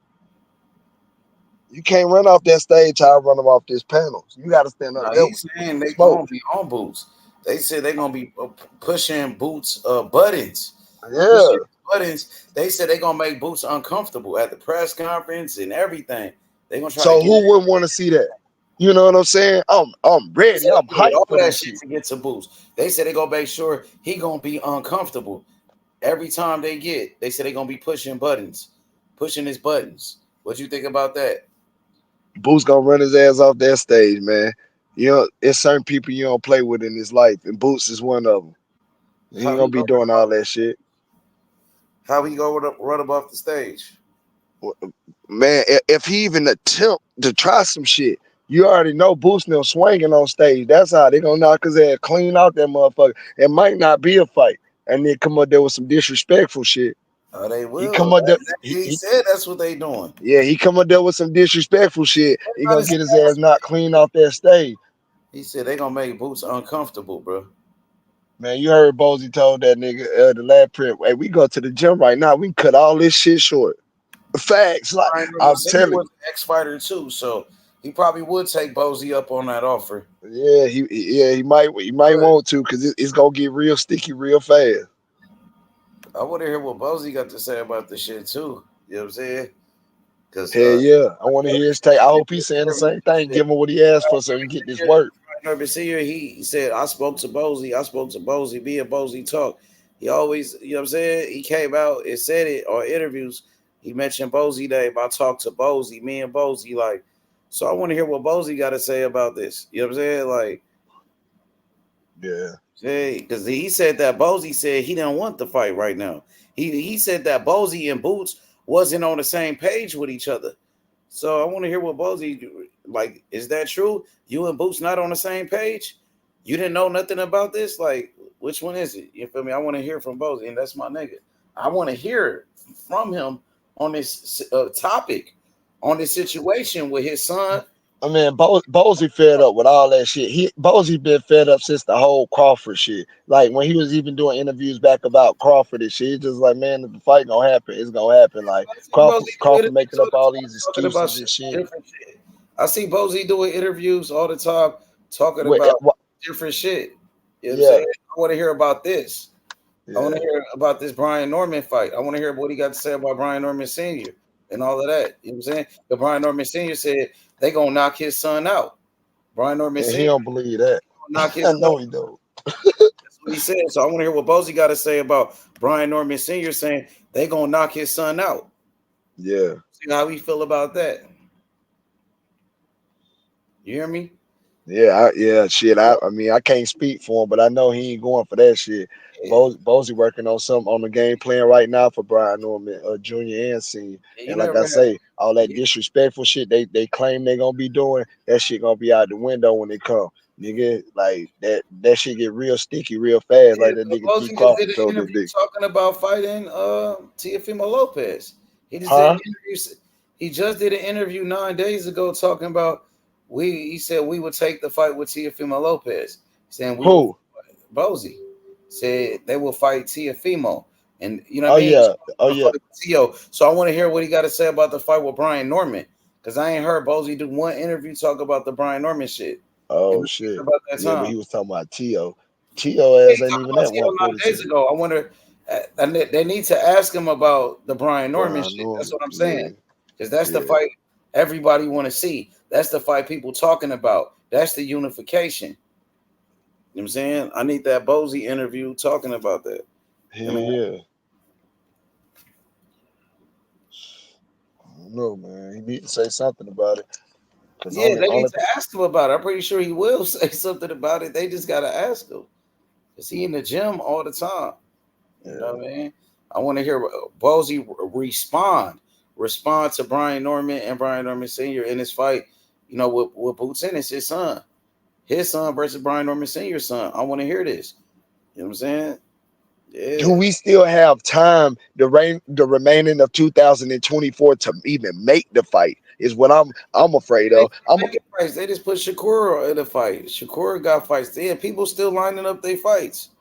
You can't run off that stage how I run them off this panel. You gotta stand up No, there he's saying they smoke. gonna be on Boots. They said they gonna be pushing Boots buttons. Yeah. Pushing buttons. They said they gonna make Boots uncomfortable at the press conference and everything. They gonna try So to get who wouldn't want to see that? You know what I'm saying? I'm ready. I'm hyped all for that this shit shit. to get to Boots. They said they gonna make sure he gonna be uncomfortable every time they get. They said they gonna be pushing his buttons. What you think about that? Boots gonna run his ass off that stage, man. You know, it's certain people you don't play with in this life, and Boots is one of them. He ain't gonna be doing all that shit. How he go run up off the stage? Man, if he even attempt to try some shit, you already know Boots them swinging on stage. That's how they gonna knock his ass clean out that motherfucker. It might not be a fight, and then come up there with some disrespectful shit. Oh, they will. He come up there. He said that's what they doing. Yeah, he come up there with some disrespectful shit. He gonna get his ass knocked clean off that stage. He said they gonna make Boots uncomfortable, bro. Man, you heard Bozy told that nigga the lab prep. Hey, we go to the gym right now. We can cut all this shit short. Facts, like I'm telling you. Was an ex-fighter too, so he probably would take Bozy up on that offer. Yeah, he might want to, because it's gonna get real sticky real fast. I want to hear what Bozy got to say about the shit too. You know what I'm saying? Because Hell yeah, I want to hear his take. I hope he's saying the same thing. Give him what he asked for, so he can get this work. He said, I spoke to Bozy. Me and Bozy talk. He always, you know what I'm saying? He came out and said it on interviews. He mentioned Bozy name. I talked to Bozy, me and Bozy, like, so I want to hear what Bozy got to say about this. You know what I'm saying? Like, yeah. Because he said that Bozy said he didn't want the fight right now. He said that Bozy and Boots wasn't on the same page with each other. So I want to hear what Bozy, like, is that true? You and Boots not on the same page? You didn't know nothing about this? Like, which one is it? You feel me? I want to hear from Bozy, and that's my nigga. I want to hear from him on this topic, on this situation with his son. I mean, Bozy fed up with all that shit. Bozy been fed up since the whole Crawford shit. Like when he was even doing interviews back about Crawford and shit, he's just like, man, if the fight gonna happen, it's gonna happen. Like Crawford making up all these excuses and shit. I see Bozy doing interviews all the time, talking about different shit. You know what I'm saying? I want to hear about this. Yeah. I want to hear about this Brian Norman fight. I want to hear what he got to say about Brian Norman Sr. and all of that. You know what I'm saying? The Brian Norman Sr. said they gonna knock his son out. Brian Norman Sr. He don't believe that. Knock his I know he don't. That's what he said. So I want to hear what Bozy got to say about Brian Norman Sr. saying they gonna knock his son out. Yeah. See how we feel about that. You hear me? Yeah, shit. I mean, I can't speak for him, but I know he ain't going for that shit. Yeah. Bozy working on something on the game plan right now for Brian Norman, Junior and Senior. And like I say, all that disrespectful shit they claim they gonna be doing, that shit gonna be out the window when they come. Nigga, like that shit get real sticky real fast. Like that nigga Bozy T. Crawford told that nigga. Talking about fighting Teofimo Lopez. He just did an interview 9 days ago talking about he said we would take the fight with Teofimo Lopez. Saying Bozy said they will fight Teofimo. And you know what I mean? Yeah. So I want to hear what he got to say about the fight with Brian Norman. Because I ain't heard Bozy do one interview talk about the Brian Norman shit. Oh shit. About that time. But he was talking about Tio. Tio ass ain't even at 146. 9 days ago. I wonder And they need to ask him about the Brian Norman shit. That's what I'm saying. Because that's the fight everybody want to see. That's the fight people talking about. That's the unification. You know what I'm saying? I need that Bozy interview talking about that. Hell yeah. I don't know, man. He need to say something about it. Yeah, they need to ask him about it. I'm pretty sure he will say something about it. They just gotta ask him. Cause he in the gym all the time. You know what I mean? I want to hear Bozy respond to Brian Norman and Brian Norman Sr. in this fight, you know, with Boots Ennis, his son versus Brian Norman Sr.'s son. I want to hear this. You know what I'm saying? Yeah. Do we still have time the remaining of 2024 to even make the fight? Is what I'm afraid of. They just put Shakur in the fight. Shakur got fights. Yeah, people still lining up their fights.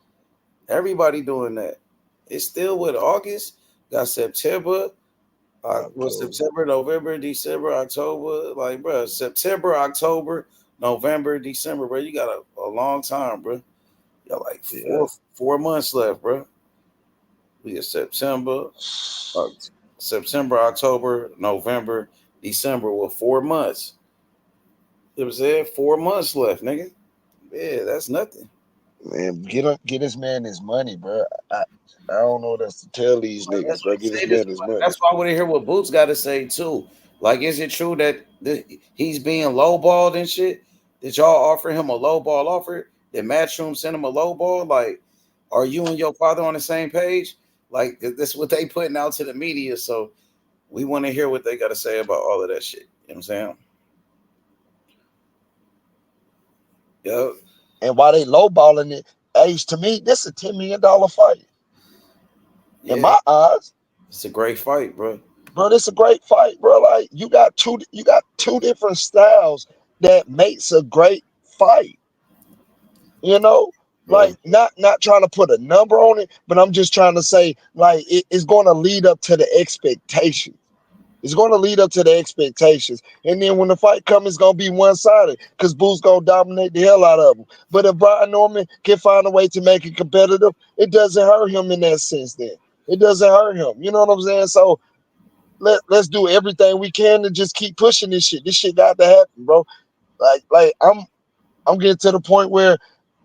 Everybody doing that. It's still with August. Got September. September, November, December, October. Like, bro, September, October, November, December, bro. You got a long time, bro. You got like 4 months left, bro. We get September, October, November, December with 4 months. It was there 4 months left, nigga. Yeah, that's nothing. Man, get this man his money, bro. I don't know what else to tell these niggas, bro. Get this man his money. That's why I want to hear what Boots got to say too. Like, is it true that he's being lowballed and shit? Did y'all offer him a lowball offer? Did Matchroom send him a lowball? Like, are you and your father on the same page? Like, this is what they putting out to the media. So we want to hear what they got to say about all of that shit. You know what I'm saying? Yep. And while they lowballing it, Ace, to me, this is a $10 million fight. In my eyes. It's a great fight, bro. Bro, this is a great fight, bro. Like, you got two different styles that makes a great fight. You know? Like, not trying to put a number on it, but I'm just trying to say, like, it's going to lead up to the expectations. It's going to lead up to the expectations. And then when the fight comes, it's going to be one-sided because Boo's going to dominate the hell out of him. But if Brian Norman can find a way to make it competitive, it doesn't hurt him in that sense then. It doesn't hurt him. You know what I'm saying? So let's do everything we can to just keep pushing this shit. This shit got to happen, bro. Like I'm getting to the point where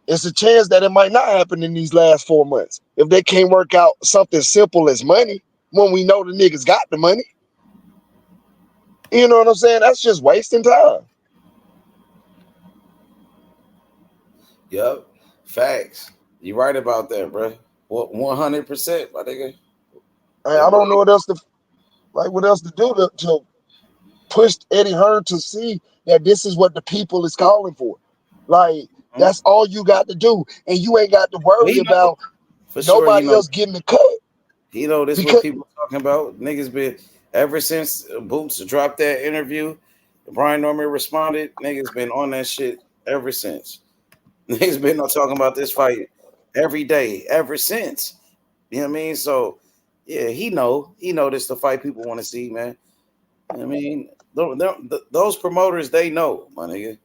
it's a chance that it might not happen in these last 4 months. If they can't work out something simple as money when we know the niggas got the money. You know what I'm saying? That's just wasting time. Yep. Facts. You right about that, bro. What 100%, my nigga. I don't know what else to do to push Eddie Hearn to see that this is what the people is calling for. Like, that's all you got to do. And you ain't got to worry about nobody else getting the cut. You know, this is what people talking about. Niggas been ever since Boots dropped that interview, Brian Norman responded, niggas been on that shit ever since. Niggas been talking about this fight every day, ever since. You know what I mean? So, yeah, he know this the fight people want to see, man. You know what I mean? Those promoters, they know, my nigga.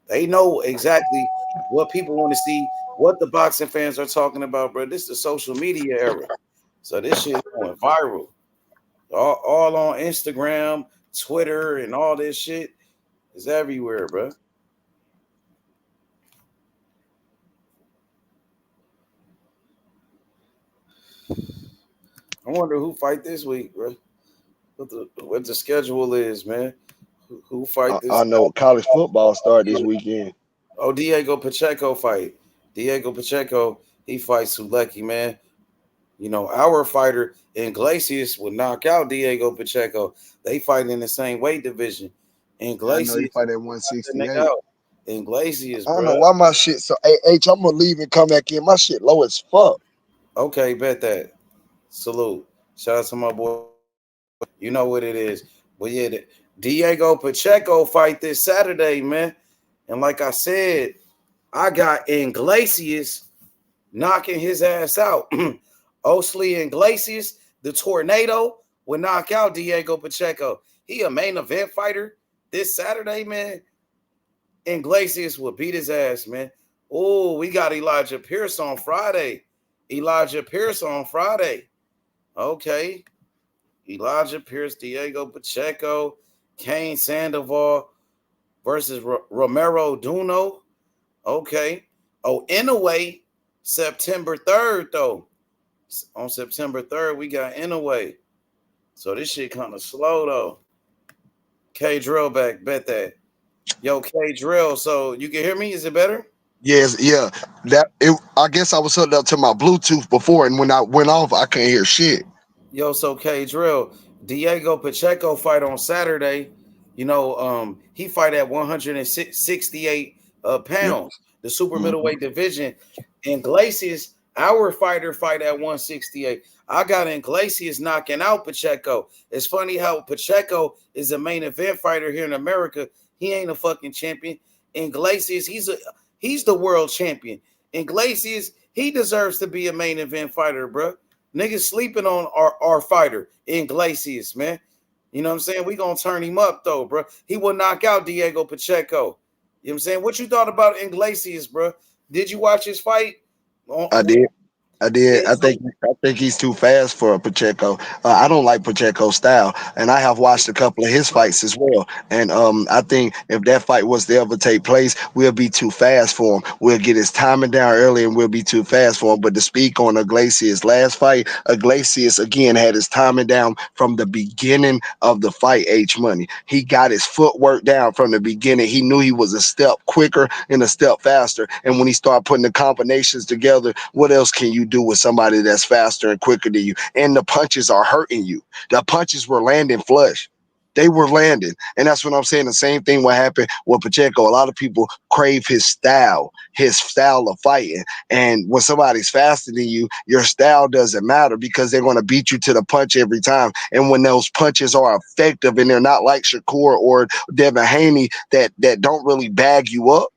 They know exactly what people want to see, what the boxing fans are talking about, bro. This is the social media era. So this shit is going viral. All on Instagram, Twitter, and all this shit is everywhere, bro. I wonder who fight this week, bro. What the schedule is, man. Who fight this? I know college football started this weekend. Oh, Diego Pacheco fight. Diego Pacheco, he fights Sulecki, man. You know, our fighter Iglesias would knock out Diego Pacheco. They fight in the same weight division. Iglesias, I know he fight at 168. Iglesias, I don't bro. know why my shit so H. I'm gonna leave and come back in. My shit low as fuck. Okay, bet that. Salute. Shout out to my boy. You know what it is. But yeah, Diego Pacheco fight this Saturday, man. And like I said, I got Iglesias knocking his ass out. Osleys Iglesias, the tornado, will knock out Diego Pacheco. He a main event fighter this Saturday, man. Iglesias will beat his ass, man. Oh, we got Elijah Pierce on Friday. Elijah Pierce on Friday. Okay. Elijah Pierce, Diego Pacheco, Kane Sandoval versus Romero Duno. Okay. Oh, Inouye, September 3rd, though. On September 3rd, we got Inouye. So this shit kind of slow, though. K Drill back, bet that. Yo, K Drill, so you can hear me? Is it better? Yes, yeah. I guess I was hooked up to my Bluetooth before, and when I went off, I couldn't hear shit. Yo, so K Drill, Diego Pacheco fight on Saturday. You know, he fight at 168 Yeah. pounds, the super Mhm. middleweight division. Iglesias, our fighter, fight at 168. I got Iglesias knocking out Pacheco. It's funny how Pacheco is a main event fighter here in America. He ain't a fucking champion. Iglesias, he's the world champion. Iglesias, he deserves to be a main event fighter, bro. Niggas sleeping on our fighter, Iglesias, man. You know what I'm saying? We gonna turn him up though, bro. He will knock out Diego Pacheco. You know what I'm saying? What you thought about Iglesias, bro? Did you watch his fight? I did. I did. Yeah, I think he's too fast for Pacheco. I don't like Pacheco's style, and I have watched a couple of his fights as well. And I think if that fight was to ever take place, we'll be too fast for him. We'll get his timing down early, and we'll be too fast for him. But to speak on Iglesias' last fight, Iglesias again had his timing down from the beginning of the fight. H Money. He got his footwork down from the beginning. He knew he was a step quicker and a step faster. And when he started putting the combinations together, what else can you do with somebody that's faster and quicker than you? And the punches are hurting you. The punches were landing flush. They were landing. And that's what I'm saying. The same thing what happened with Pacheco. A lot of people crave his style of fighting. And when somebody's faster than you, your style doesn't matter because they're going to beat you to the punch every time. And when those punches are effective and they're not like Shakur or Devin Haney that don't really bag you up,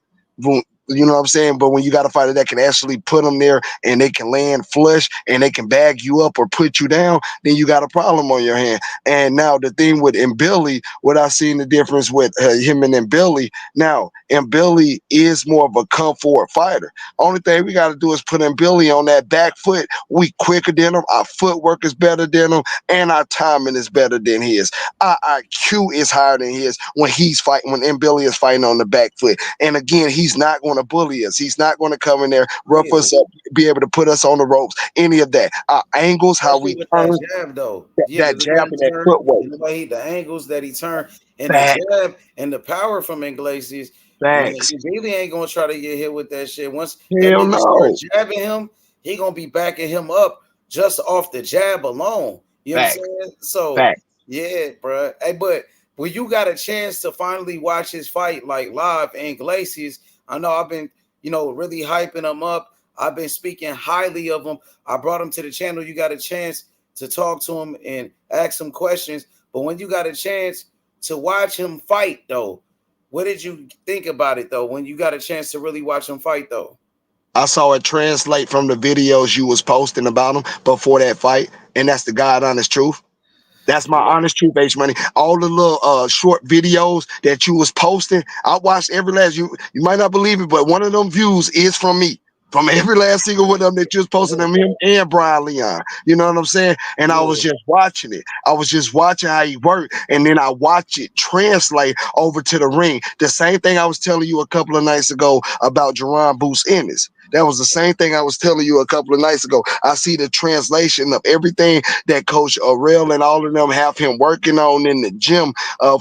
you know what I'm saying? But when you got a fighter that can actually put them there and they can land flush and they can bag you up or put you down, then you got a problem on your hand. And now the thing with Billy, what I seen the difference with him and Billy. Now, Billy is more of a come forward fighter. Only thing we got to do is put Billy on that back foot. We quicker than him. Our footwork is better than him, and our timing is better than his. Our IQ is higher than his when he's fighting. When Billy is fighting on the back foot, and again, he's not going to bully us. He's not going to come in there, rough us up, be able to put us on the ropes, any of that. Our angles, how we turn, that jab though. that jab and that footwork. The angles that he turned and Facts. the jab and the power from Iglesias. Thanks. He really ain't gonna try to get hit with that shit. Once Hell that start no. jabbing him, he gonna be backing him up just off the jab alone. You know Facts. what I'm saying? So Facts. yeah, bro. Hey, but when you got a chance to finally watch his fight like live in Iglesias, I know I've been, really hyping him up. I've been speaking highly of him. I brought him to the channel. You got a chance to talk to him and ask him questions. But when you got a chance to watch him fight, though, what did you think about it, though, when you got a chance to really watch him fight, though? I saw it translate from the videos you was posting about him before that fight, and that's the God honest truth. That's my honest truth, H Money. All the little short videos that you was posting, I watched every last. You might not believe it, but one of them views is from me. From every last single one of them that you was posting, them him and Brian Leon. You know what I'm saying? And I was just watching it. I was just watching how he worked, and then I watched it translate over to the ring. The same thing I was telling you a couple of nights ago about Jaron Ennis. That was the same thing I was telling you a couple of nights ago. I see the translation of everything that Coach Arell and all of them have him working on in the gym,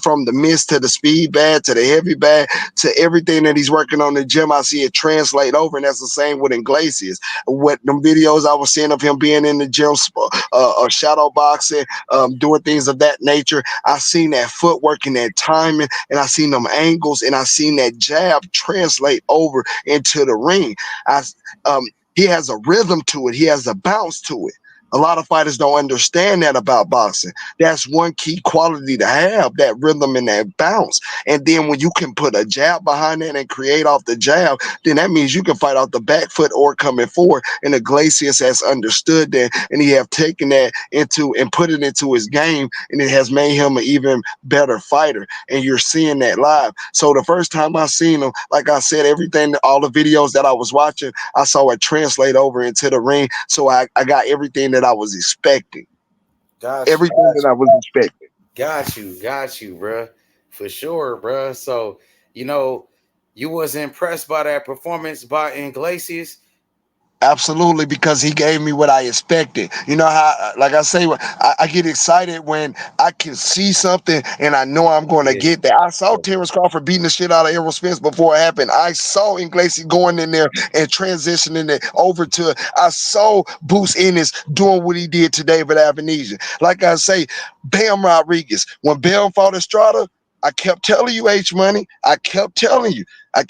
from the mist to the speed bag to the heavy bag to everything that he's working on in the gym. I see it translate over, and that's the same with Iglesias. What them videos I was seeing of him being in the gym, or shadow boxing, doing things of that nature, I seen that footwork and that timing, and I seen them angles, and I seen that jab translate over into the ring. He has a rhythm to it. He has a bounce to it. A lot of fighters don't understand that about boxing. That's one key quality to have, that rhythm and that bounce. And then when you can put a jab behind that and create off the jab, then that means you can fight off the back foot or coming forward. And Iglesias has understood that, and he have taken that into and put it into his game, and it has made him an even better fighter. And you're seeing that live. So the first time I seen him, like I said, everything, all the videos that I was watching, I saw it translate over into the ring. So I got everything that I was expecting. Everything that I was expecting. Got you, bro. For sure, bro. So, you was impressed by that performance by Iglesias? Absolutely, because he gave me what I expected. You know how, like I say, I get excited when I can see something and I know I'm going to get that. I saw Terrence Crawford beating the shit out of Errol Spence before it happened. I saw Iglesias going in there and transitioning it over to. I saw Boots Ennis doing what he did to David Avenesian. Like I say, Bam Rodriguez. When Bam fought Estrada, I kept telling you, H Money. I kept telling you. I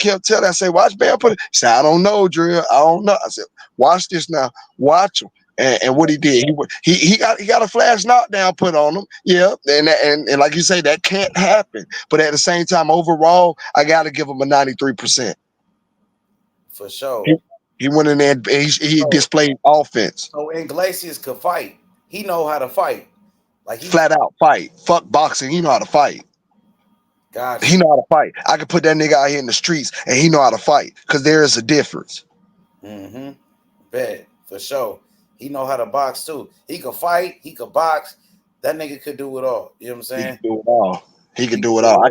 say, watch Bam put it. He said, I don't know, Drill. I don't know. I said, watch this now. Watch him. And what he did, he got a flash knockdown put on him. Yeah. And like you say, that can't happen. But at the same time, overall, I got to give him a 93%. For sure. He went in there and he displayed offense. So Iglesias could fight. He know how to fight. Like flat out fight. Fuck boxing. He know how to fight. Gotcha. He know how to fight. I could put that nigga out here in the streets and he know how to fight because there is a difference. Mm-hmm. Bet. For sure. He know how to box too. He could fight. He could box. That nigga could do it all. You know what I'm saying? He could do it all. He could do it all.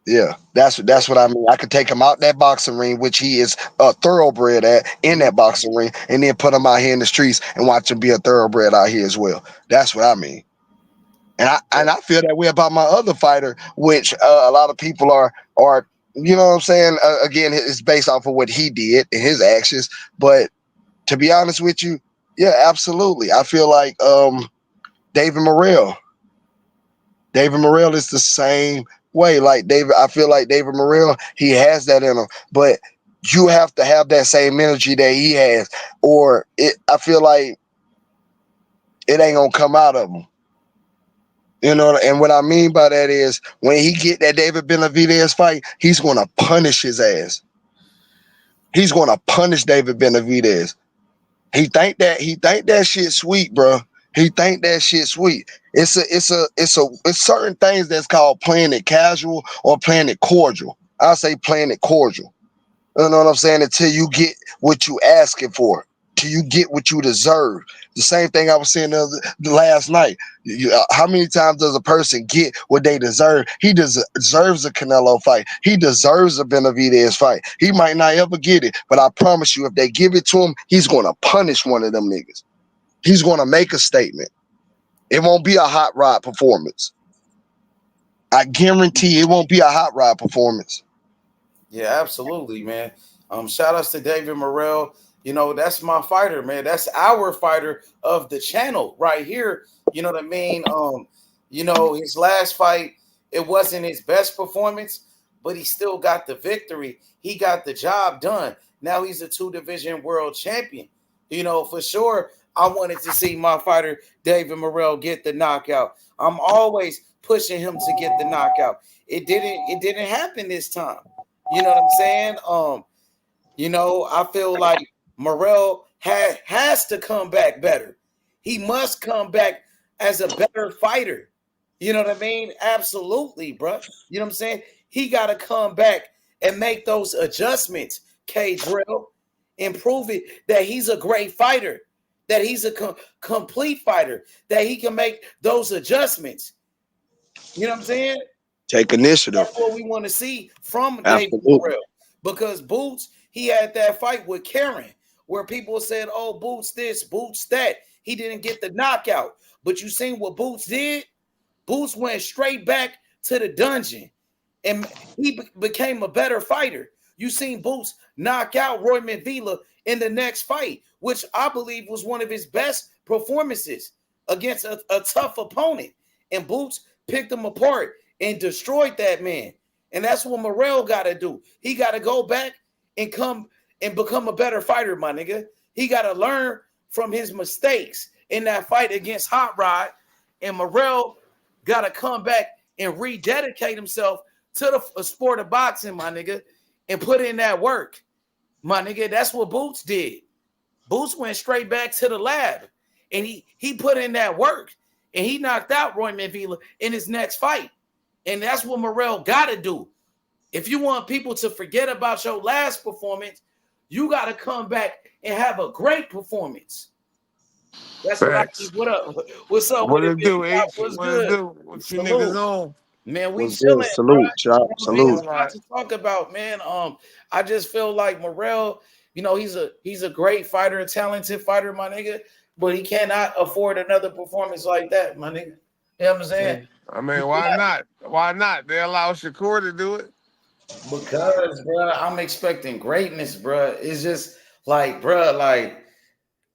Yeah, that's what I mean. I could take him out that boxing ring, which he is a thoroughbred at in that boxing ring, and then put him out here in the streets and watch him be a thoroughbred out here as well. That's what I mean. And I feel that way about my other fighter, which a lot of people are you know what I'm saying? Again, it's based off of what he did and his actions. But to be honest with you, yeah, absolutely. I feel like David Morrell. David Morrell is the same way. Like David, I feel like David Morrell, he has that in him. But you have to have that same energy that he has, or I feel like it ain't gonna come out of him. You know, and what I mean by that is when he get that David Benavidez fight, he's gonna punish his ass. He's gonna punish David Benavidez. He think that shit sweet, bro. He think that shit sweet. It's certain things that's called playing it casual or playing it cordial. I say playing it cordial. You know what I'm saying? Until you get what you asking for, till you get what you deserve. The same thing I was saying the last night. How many times does a person get what they deserve? He deserves a Canelo fight. He deserves a Benavidez fight. He might not ever get it, but I promise you, if they give it to him, he's going to punish one of them niggas. He's going to make a statement. It won't be a hot rod performance. I guarantee it won't be a hot rod performance. Yeah, absolutely, man. Shout outs to David Morrell. You know, that's my fighter, man. That's our fighter of the channel right here. You know what I mean? You know, his last fight, it wasn't his best performance, but he still got the victory. He got the job done. Now he's a 2-division world champion. You know, for sure, I wanted to see my fighter, David Morrell, get the knockout. I'm always pushing him to get the knockout. It didn't happen this time. You know what I'm saying? You know, I feel like Morrell has to come back better. He must come back as a better fighter. You know what I mean? Absolutely, bro. You know what I'm saying? He got to come back and make those adjustments, K-Drill, and prove it that he's a great fighter, that he's a complete fighter, that he can make those adjustments. You know what I'm saying? Take initiative. That's what we want to see from David Morrell. Because Boots, he had that fight with Karen where people said, oh, Boots this, Boots that. He didn't get the knockout. But you seen what Boots did? Boots went straight back to the dungeon and he became a better fighter. You seen Boots knock out Roy Mavila in the next fight, which I believe was one of his best performances against a tough opponent. And Boots picked him apart and destroyed that man. And that's what Morrell got to do. He got to go back and come and become a better fighter, my nigga. He got to learn from his mistakes in that fight against Hot Rod, and Morrell got to come back and rededicate himself to the sport of boxing, my nigga, and put in that work, my nigga. That's what Boots did. Boots went straight back to the lab, and he put in that work, and he knocked out Roy Manvila in his next fight. And that's what Morrell got to do. If you want people to forget about your last performance, you got to come back and have a great performance. That's what I think. What up? What's up? What it do, H? What's What good? it do? What you niggas on? Man, we What's chilling, good? bro. Salute, chop. Big Salute. spot to talk about, man. I just feel like Morrell, you know, he's a great fighter, a talented fighter, my nigga, but he cannot afford another performance like that, my nigga. You know what I'm saying? I mean, why not? Why not? They allow Shakur to do it. Because, bro, I'm expecting greatness, bro. It's just like, bro, like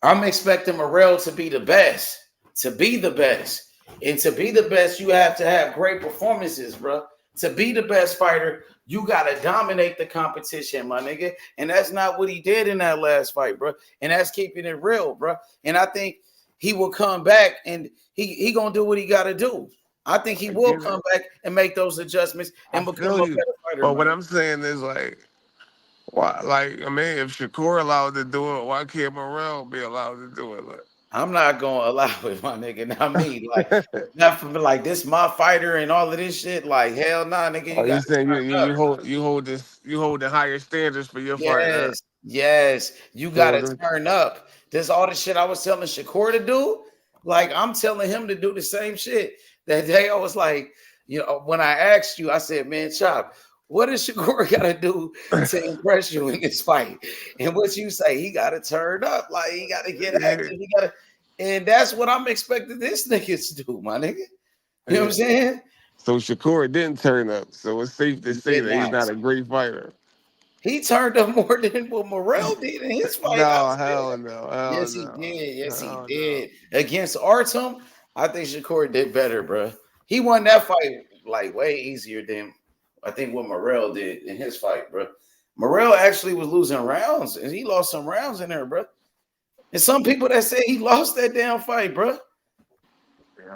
I'm expecting Morrell to be the best, to be the best. And to be the best, you have to have great performances, bro. To be the best fighter, you got to dominate the competition, my nigga. And that's not what he did in that last fight, bro. And that's keeping it real, bro. And I think he will come back and he going to do what he got to do. I think he will come back and make those adjustments and become a better fighter. But what I'm saying is, like, why? Like, I mean, if Shakur allowed to do it, why can't Morrell be allowed to do it? Like, I'm not gonna allow it, my nigga. Not me. Like, not for me. Like, this my fighter and all of this shit. Like, hell nah, nigga. you You saying you hold the higher standards for your fight? yes, yes. You gotta turn up. This all the shit I was telling Shakur to do. Like, I'm telling him to do the same shit. That day I was like, you know, when I asked you, I said, man, Chop, what does Shakur gotta do to impress you in this fight? And what you say, he gotta turn up, like he gotta get active, he gotta, and that's what I'm expecting this nigga to do, my nigga. You know what I'm saying? So Shakur didn't turn up, so it's safe to say that he's not a great fighter. He turned up more than what Morrell did in his fight. No, hell no. Yes, he did. Yes, he did. Against Artem, I think Shakur did better, bro. He won that fight like way easier than I think what Morrell did in his fight, bro. Morrell actually was losing rounds, and he lost some rounds in there, bro. And some people that say he lost that damn fight, bro.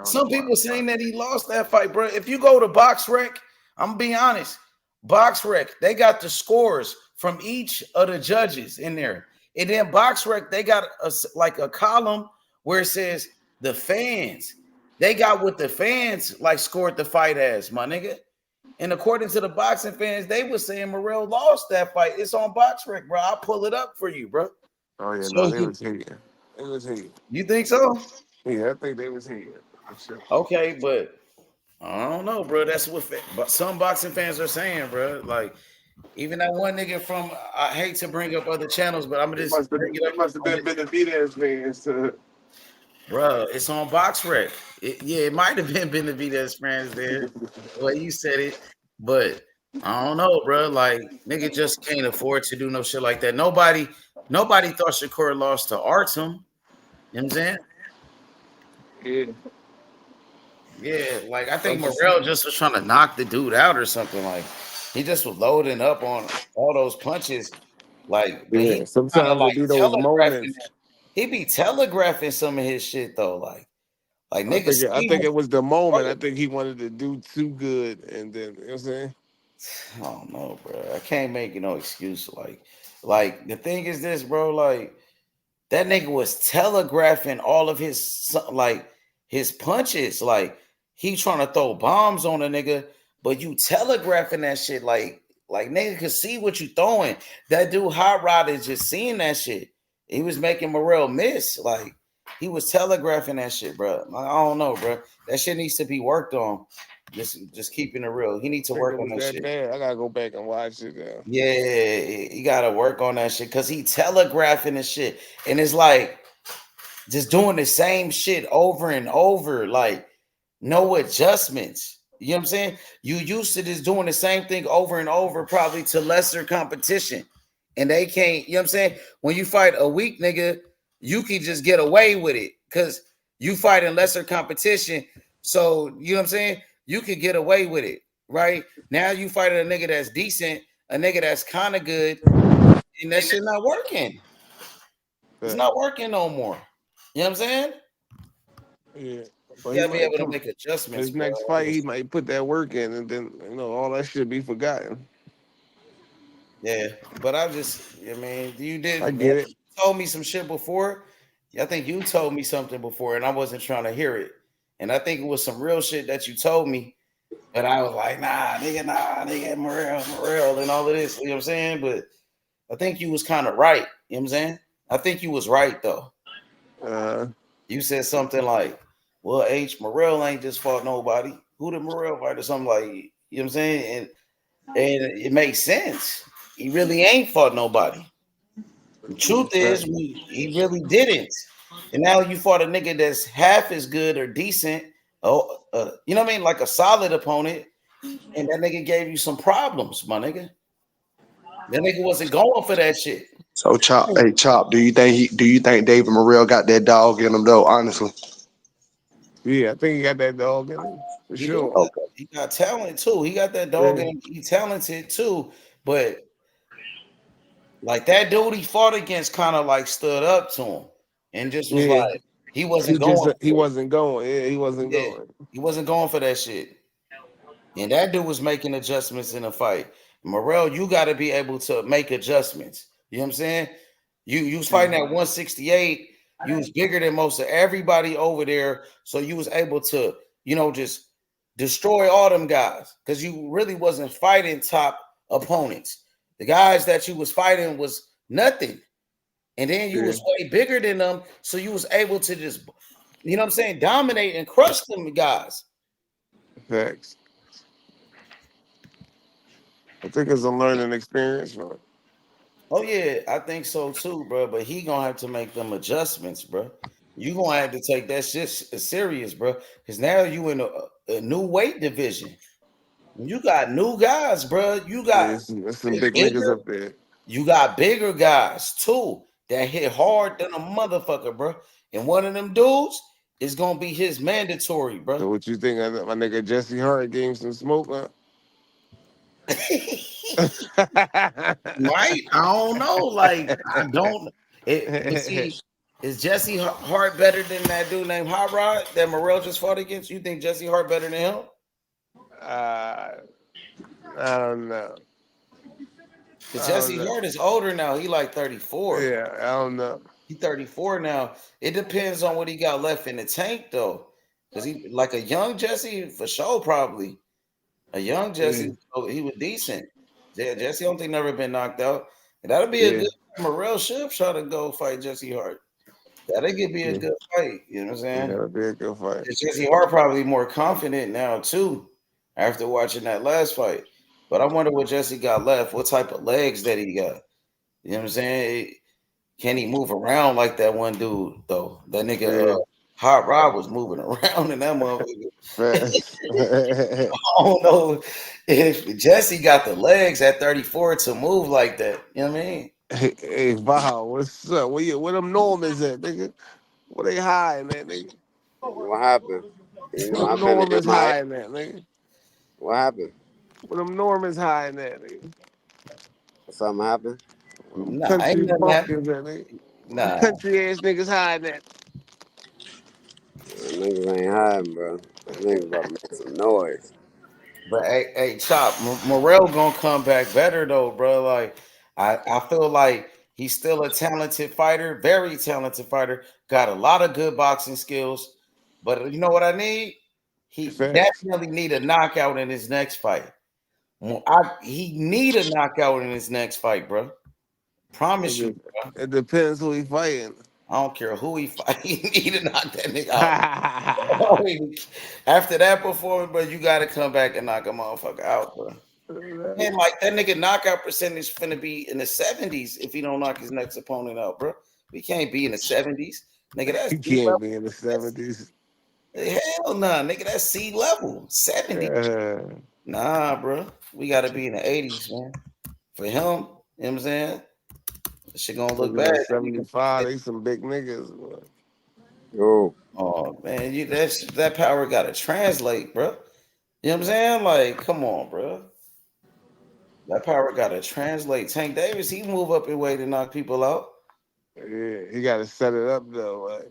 Some people saying that he lost that fight, bro. If you go to BoxRec, I'm gonna be honest. BoxRec, they got the scores from each of the judges in there. And then BoxRec, they got a column where it says the fans. They got what the fans like scored the fight as, my nigga. And according to the boxing fans, they were saying Morrell lost that fight. It's on BoxRec, bro. I'll pull it up for you, bro. Oh yeah, So no, they was hating. They was hating. You think so? Yeah, I think they was hating. Sure. Okay, but I don't know, bro. That's what some boxing fans are saying, bro. Like, even that one nigga from, I hate to bring up other channels, but I'm just bring it up. It must have been Benavidez fans to. Bro, it's on BoxRec. It might have been Benavidez fans there. The way you said it, but I don't know, bro. Like, nigga just can't afford to do no shit like that. Nobody thought Shakur lost to Artem. You know what I'm saying? Yeah. Yeah, like I think Morrell just was trying to knock the dude out or something. Like he just was loading up on all those punches. Like yeah, sometimes like be those moments. He be telegraphing some of his shit though. Like niggas. I think it was the moment. I think he wanted to do too good, and then you know what I'm saying. I don't know, bro. I can't make no excuse. Like the thing is this, bro. Like that nigga was telegraphing all of his punches. Like he trying to throw bombs on a nigga, but you telegraphing that shit. Like nigga could see what you throwing. That dude Hot Rod is just seeing that shit. He was making Morrell miss. Like he was telegraphing that shit, bro. I don't know, bro. That shit needs to be worked on. Just keeping it real. He needs to work on that shit. Bad. I gotta go back and watch it now. Yeah, you gotta work on that shit because he telegraphing the shit, and it's like just doing the same shit over and over, like no adjustments. You know what I'm saying? You used to just doing the same thing over and over, probably to lesser competition, and they can't. You know what I'm saying? When you fight a weak nigga, you can just get away with it because you fight in lesser competition. So you know what I'm saying? You could get away with it, right? Now you fight a nigga that's decent, a nigga that's kind of good, and that shit not working. It's not working no more. You know what I'm saying? Yeah, but You he gotta be might able to come. make adjustments, His bro. next fight, he might put that work in, and then all that shit be forgotten. Yeah, but I mean, you I did, man. get it. You told me some shit before. I think you told me something before, and I wasn't trying to hear it. And I think it was some real shit that you told me, but I was like, nah, nigga, Morel, and all of this. You know what I'm saying? But I think you was kind of right. You know what I'm saying? I think you was right though. You said something like, "Well, Morel ain't just fought nobody. Who did Morel fight?" Or something like, you know what I'm saying? And it makes sense. He really ain't fought nobody. The truth is, he really didn't. And now you fought a nigga that's half as good or decent. Oh, you know what I mean? Like a solid opponent, and that nigga gave you some problems, my nigga. That nigga wasn't going for that shit. So Chop, hey Chop, do you think David Morrell got that dog in him though? Honestly, Yeah, I think he got that dog in him for He do. sure. He got talent too. He got that dog Yeah. in him. He talented too. But like that dude he fought against kind of like stood up to him and just was Yeah, like, he wasn't going he for it. wasn't going. Yeah, he wasn't Yeah. going. He wasn't going for that shit. And that dude was making adjustments in the fight. Morrell, you got to be able to make adjustments. You know what I'm saying? You was fighting at 168. You was bigger than most of everybody over there. So you was able to, just destroy all them guys. Because you really wasn't fighting top opponents. The guys that you was fighting was nothing. And then you was way bigger than them. So you was able to just, dominate and crush them guys. Facts. I think it's a learning experience, man. Oh yeah, I think so too, bro. But he gonna have to make them adjustments, bro. You gonna have to take that shit serious, bro. Because now you in a new weight division. You got new guys, bro. You got There's some big niggas bigger. up there. You got bigger guys too that hit hard than a motherfucker, bro. And one of them dudes is gonna be his mandatory, bro. So what you think? My nigga Jesse Hart gave him some smoke, huh? Right? I don't know. Like I don't. But see, is Jesse Hart better than that dude named Hot Rod that Morrell just fought against? You think Jesse Hart better than him? I don't know. Because Jesse Hart is older now. He like 34. Yeah, I don't know. He 34 now. It depends on what he got left in the tank though. Because he like a young Jesse for sure, probably. A young Jesse, so he was decent. Jesse, I don't think never been knocked out. And that'll be a good Morrell should try to go fight Jesse Hart. That'll be a good fight. You know what I'm saying? That'll be a good fight. Jesse Hart probably more confident now too, after watching that last fight. But I wonder what Jesse got left. What type of legs that he got? You know what I'm saying? Can he move around like that one dude though? That nigga Hot Rod was moving around in that motherfucker. I don't know if Jesse got the legs at 34 to move like that. You know what I mean? Hey, wow, what's up? Where them Normans at, nigga? Where they hiding at, nigga? What happened? You know, Where them I've been in Normans my. hiding at, nigga? What happened? Where them Normans hiding at, nigga? Something happened? Where them Nah, country ain't nothing bumpkins at, nigga? Where them Nah, country ass niggas hiding at? Niggas ain't hiding, bro. Niggas about to make some noise. but hey, Chop, Morrell gonna come back better though, bro. Like I feel like he's still a talented fighter, very talented fighter. Got a lot of good boxing skills, but you know what I need? He Facts. definitely need a knockout in his next fight. He need a knockout in his next fight, bro. Promise you, bro. It depends who he fighting. I don't care who he fight. He need to knock that nigga out. After that performance, bro, you gotta come back and knock a motherfucker out, bro. Man, like that nigga knockout percentage finna be in the 70s if he don't knock his next opponent out, bro. We can't be in the 70s. Nigga, that's He C can't level. be in the 70s. Hell nah, nigga, that's C level. 70. Nah, bro. We gotta be in the 80s, man. For him, you know what I'm saying? That shit gonna look bad. At 75, they some big niggas. Bro. Oh man, that power gotta translate, bro. You know what I'm saying? Like, come on, bro. That power gotta translate. Tank Davis, he move up in weight to knock people out. Yeah, he got to set it up though. Like.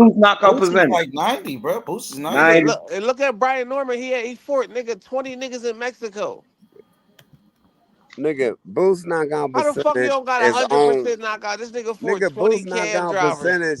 Boost knockout Boost is percentage? like 90, bro. Boost is 90. 90. Look at Brian Norman. He fought nigga 20 niggas in Mexico. Nigga, Boost knockout How the fuck you percentage don't got is on. 100% knockout? This nigga fought Nigga, 20 Boost cab knockout drivers. percentage.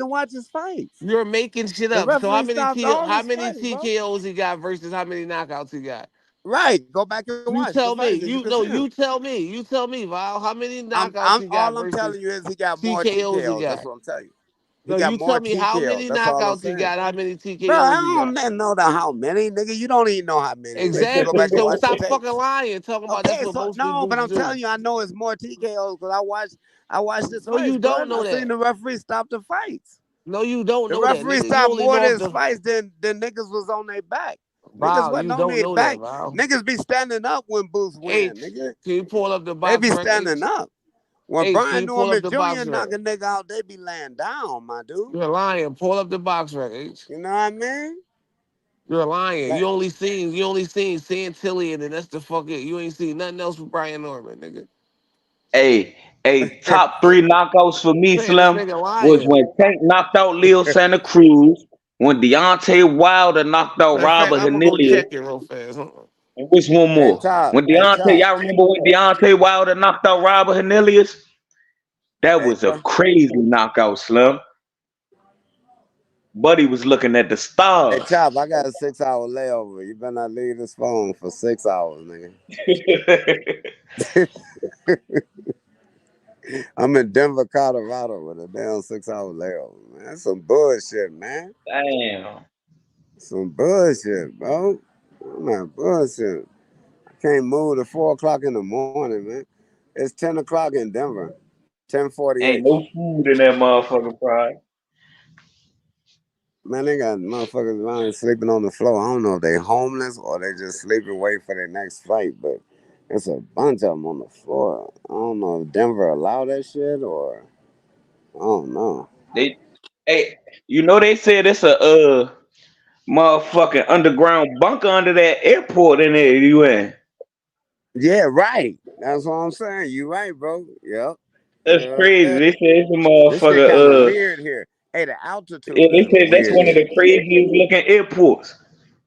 and watch his fights. You're making shit The up. So how referee many stopped all how his many fights, bro. TKOs he got versus how many knockouts he got? Right. Go back and You watch the tell me. fights. And you can see You him. tell me. You tell me, Val. How many knockouts he got All I'm versus telling you is he got more TKOs he TKOs. That's got? what I'm telling you. He No, got you more tell me how TKOs. many That's all I'm knockouts he saying. got, how many Bro, I TKOs he got. don't know how many, nigga. You don't even know how many. Unless you go Exactly. back and So watch the stop tape. fucking lying. Talking about that's Okay, what so most no, people but I'm do. telling you, I know it's more TKOs because I watched this No, you fights, bro. don't And I know seen that. the referee stop the fights. No, you don't The know that, referee nigga. You stopped only more know of if his the fights than niggas was on their back. Niggas Wow, wasn't you on don't their know that, back. Wow. Niggas be standing up when Boots win, H, nigga. can you pull up the They box be rec standing H? up. When H, can Brian you pull up Norman the Jr. box rec? knock a nigga out, they be laying down, my dude. You're lying. Pull up the box rec, H. You know what I mean? You're lying. Like, You only seen Santilli, and then that's the fucking. You ain't seen nothing else with Brian Norman, nigga. Hey, top 3 knockouts for me, Saying this Slim, nigga was lying. when Tank knocked out Leo Santa Cruz, when Deontay Wilder knocked out Matter of fact, Robert I'm gonna go Hanilius, check it real fast. Hold on. and which one hey, more? Top. When Hey, Deontay, Top. y'all remember when Deontay Wilder knocked out Robert Hanilius? That Hey, was a crazy knockout, Slim. Buddy was looking at the Hey, stars. Chop, I got a 6-hour layover. You better not leave this phone for 6 hours, nigga. I'm in Denver, Colorado with a damn 6-hour layover, man. That's some bullshit, man. Damn. Some bullshit, bro. I'm not bullshit. I can't move to 4 o'clock in the morning, man. It's 10 o'clock in Denver. Ain't 10:48. no food in that motherfucking fry. Man, they got motherfuckers around here sleeping on the floor. I don't know if they homeless or they just sleeping waiting for their next fight, but it's a bunch of them on the floor. I don't know if Denver allow that shit or I don't know. They, hey, they said it's a motherfucking underground bunker under that airport in there you in. Yeah, right. That's what I'm saying. You right, bro. Yep. That's crazy. They said it's a This shit kind of motherfucker. weird here. Hey, the Yeah, altitude they kind of said that's weird one of here. the craziest looking airports.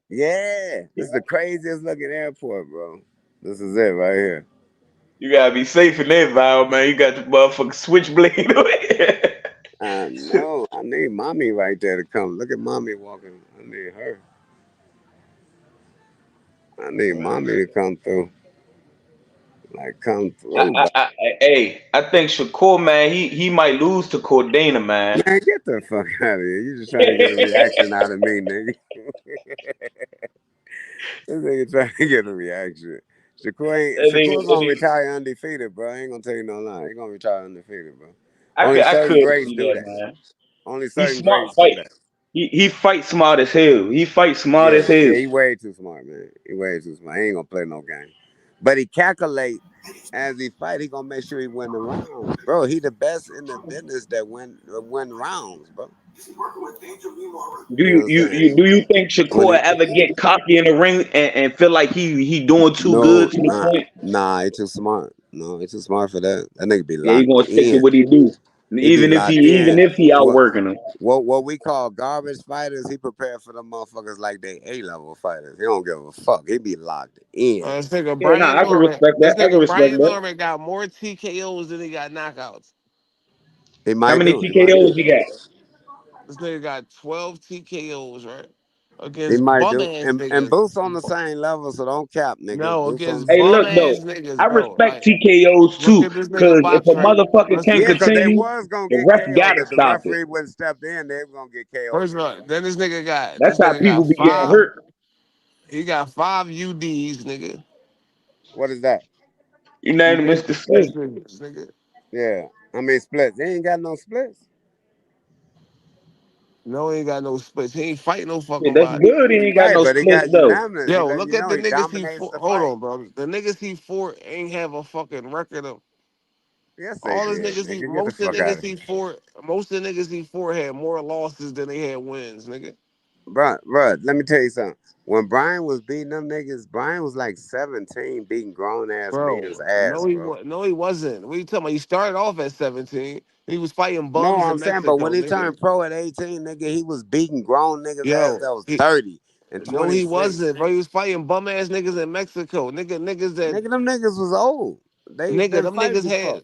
Yeah, this is the craziest looking airport, bro. This is it right here. You gotta be safe in that vibe, man. You got the motherfucking switchblade. I know. I need mommy right there to come. Look at mommy walking. I need her. I need mommy to come through. Like, come through, bro. I think Shakur, man, he might lose to Cordana, man. Man, get the fuck out of here. You just trying to get a reaction out of me, nigga. This nigga trying to get a reaction. That Shakur's gonna nigga, retire undefeated, bro. I ain't gonna tell you no lie. He gonna retire undefeated, bro. I could Only I certain could greats see do that, that. man. Only He's certain smart greats do fight. that. He fights smart as hell. He fights smart Yeah, as hell. yeah, he way too smart, man. He way too smart. He ain't gonna play no game. But he calculate as he fight, he gonna make sure he win the rounds. Bro, he the best in the business that win rounds, bro. Do You know you, what I'm you, saying? you do you think When Shakur he ever get cocky in the ring and feel like he doing too no, good to the point? he too smart. No, he too smart for that. That nigga be Yeah, he locked gonna stick to in. what he do. He be locked Even in. if he What outworking him. what we call garbage fighters, he prepared for them motherfuckers like they A-level fighters. He don't give a fuck. He be locked in. This nigga Yeah, nah, Brian I can Norman. respect This that. I can nigga respect Brian that. Norman got more TKOs than he got knockouts. He How might many do. He might TKOs do. he got? This nigga got 12 TKOs, right? He Against might bum do. ass And niggas. Boots on the same level, so don't cap, nigga. No, Boots on. against Hey, bum look ass though, niggas, I bro. respect Like, TKOs look too, at this nigga cause if box a right. motherfucker Let's can't Yeah, because they continue, was gonna the get ref KO'd. gotta If the stop it. referee wouldn't step in, they was gonna get KO'd First of anyway. all, then That's this how nigga people got be getting five. hurt. He got 5 UDs, nigga. What is that? Unanimous decision. Decisions, nigga. Yeah. I mean splits. They ain't got no splits. No, he ain't got no splits. He ain't fighting no Yeah, fucking that's body. good. He ain't got Right, no but he splits got though. unanimous. He Yo, letting look you at know the he niggas he dominates fought. the Hold fight. on, bro. The niggas he fought ain't have a fucking record of. Yes, they All his did, niggas, nigga. Get the most of fuck the out niggas of here. most of the niggas he fought had more losses than they had wins, nigga. Bro, let me tell you something. When Brian was beating them niggas, Brian was like 17 beating grown ass men's Bro, ass, bro. no, he wasn't. What you talking about? He started off at 17. He was fighting No, bums I'm in saying, but when Mexico, he nigga. turned pro at 18, nigga, he was beating grown niggas ass Yo, that was he 30 and no, he 26. wasn't, bro. He was fighting bum ass niggas in Mexico, niggas that Nigga, them niggas was old. They nigga, been fighting before.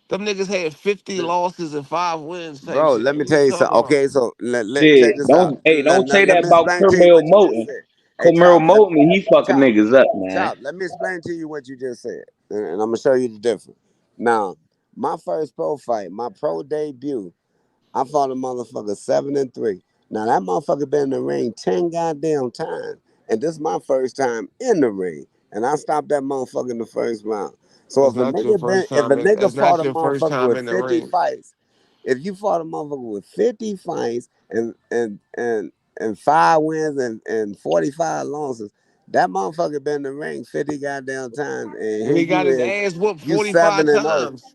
them niggas had 50 losses and 5 wins type Bro, shit. let me What you tell you talking something. about? Okay, so Shit, check this out. don't say Let that me about explain to you Kermel what you just Moton. said. Hey, Kermel Chop, Moton, he fucking Chop, niggas up, man. Chop, let me explain to you what you just said. And I'm gonna show you the difference. Now, my first pro fight, my pro debut, I fought a motherfucker 7-3. Now that motherfucker been in the ring 10 goddamn times. And this is my first time in the ring. And I stopped that motherfucker in the first round. So That's not your first if a time. nigga That's not fought a your first motherfucker time with in the 50 ring. fights, if you fought a motherfucker with 50 fights and 5 wins and 45 losses, that motherfucker been in the ring 50 goddamn times. And And here he got you his is, ass whooped you 7 45 and 0. times.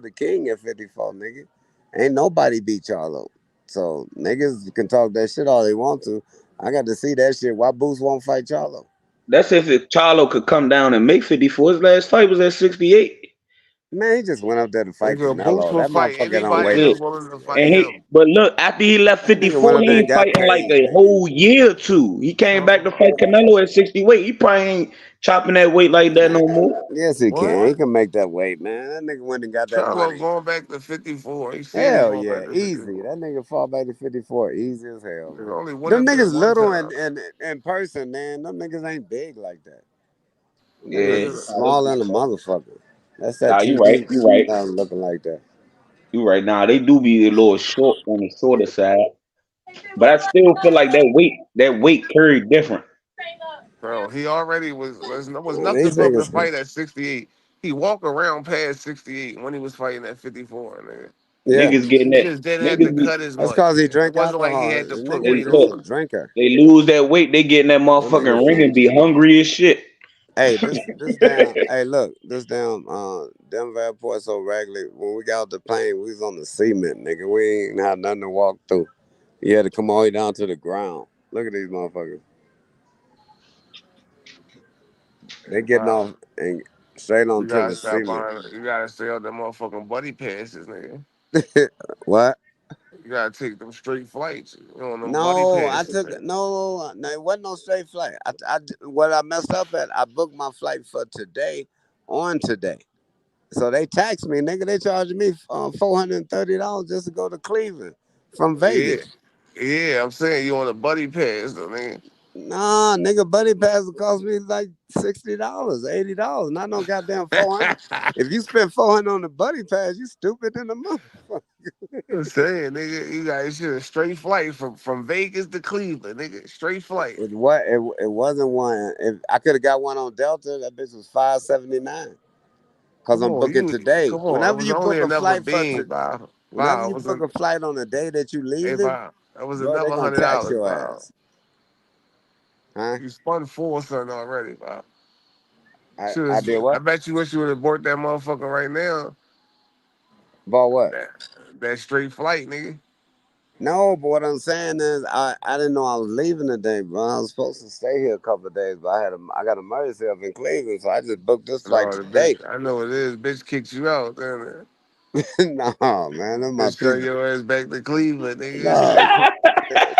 still the king at 54, nigga. Ain't nobody beat y'all up. So niggas can talk that shit all they want to. I got to see that shit. Why Boots won't fight Charlo? That's if Charlo could come down and make 54. His last fight was at 68. Man, he just went up there to fight Nigga, Boots Canelo. will That fight motherfucker don't anybody weigh. that's Look, willing to fight and him. but look, after he left That nigga went 54, up there he and ain't got fighting like paid. a whole year or two. He came back to fight Canelo at 60 weight. He probably ain't chopping that weight like that no more. Yes, he What? can. He can make that weight, man. That nigga went and got that Charlo money. going back to 54. He said he Hell going yeah, back to easy. 54. That nigga fall back to 54, easy as hell, He man. only went Them up there niggas one little time. and in person, man. Them niggas ain't big like that. Them Yeah, niggas Niggas, small and a motherfucker. That's that nah, you right. TV You right. looking like that. You right. Now they do be a little short on the shorter side, but I still feel like that weight carry different. bro, he already was nothing These for him to niggas, fight at 68. He walked around past 68 when he was fighting at 54. Nigga. yeah. Niggas getting He that. just didn't have to Niggas be cut as That's much. cause he It drink wasn't like he alcohol. had to The put nigga they weight is a on. look. drinker. They lose that weight. They getting that Them motherfucking niggas ring and is. be hungry as shit. Hey, this damn. Hey, look, this damn. Denver airport so regular. When we got off the plane, we was on the cement, nigga. We ain't had nothing to walk through. You had to come all the way down to the ground. Look at these motherfuckers. They getting Wow. off and straight You onto gotta the stop cement. behind. You gotta stay on them motherfucking buddy passes, nigga. What? You gotta take them straight flights. You on them buddy No, I passes, took man. no. It wasn't no straight flight. What I messed up at. I booked my flight for today on today. So they taxed me, nigga. They charged me $430 just to go to Cleveland from Yeah, Vegas. yeah. I'm saying you on a buddy pass, though, nigga. Nah, nigga, buddy pass will cost me like $60, $80, not no goddamn 400. If you spend 400 on the buddy pass, you stupid in the motherfucker. I'm saying, nigga, you got shit a straight flight from Vegas to Cleveland, nigga. Straight flight. It wasn't one. If I could have got one on Delta, that bitch was $579. Cause Come I'm on, booking you today. come on. It Whenever was you only book a another flight bean, Bob. whenever Bob, you it was book a a flight on the day that you hey leaving, Bob. That was bro, they another gonna tax $100, your Bob. ass. Huh? You spun four something already, Bob. I did I what? bet you wish you would have bought that motherfucker right now. Bought what? That straight flight, nigga. No, but what I'm saying is I didn't know I was leaving today, bro. I was supposed to stay here a couple of days, but I got a emergency up in Cleveland, so I just booked this flight No, the bitch, today. I know what it is. Bitch kicked you out, then No, man, them my bitch send people. your ass back to Cleveland, No, nigga.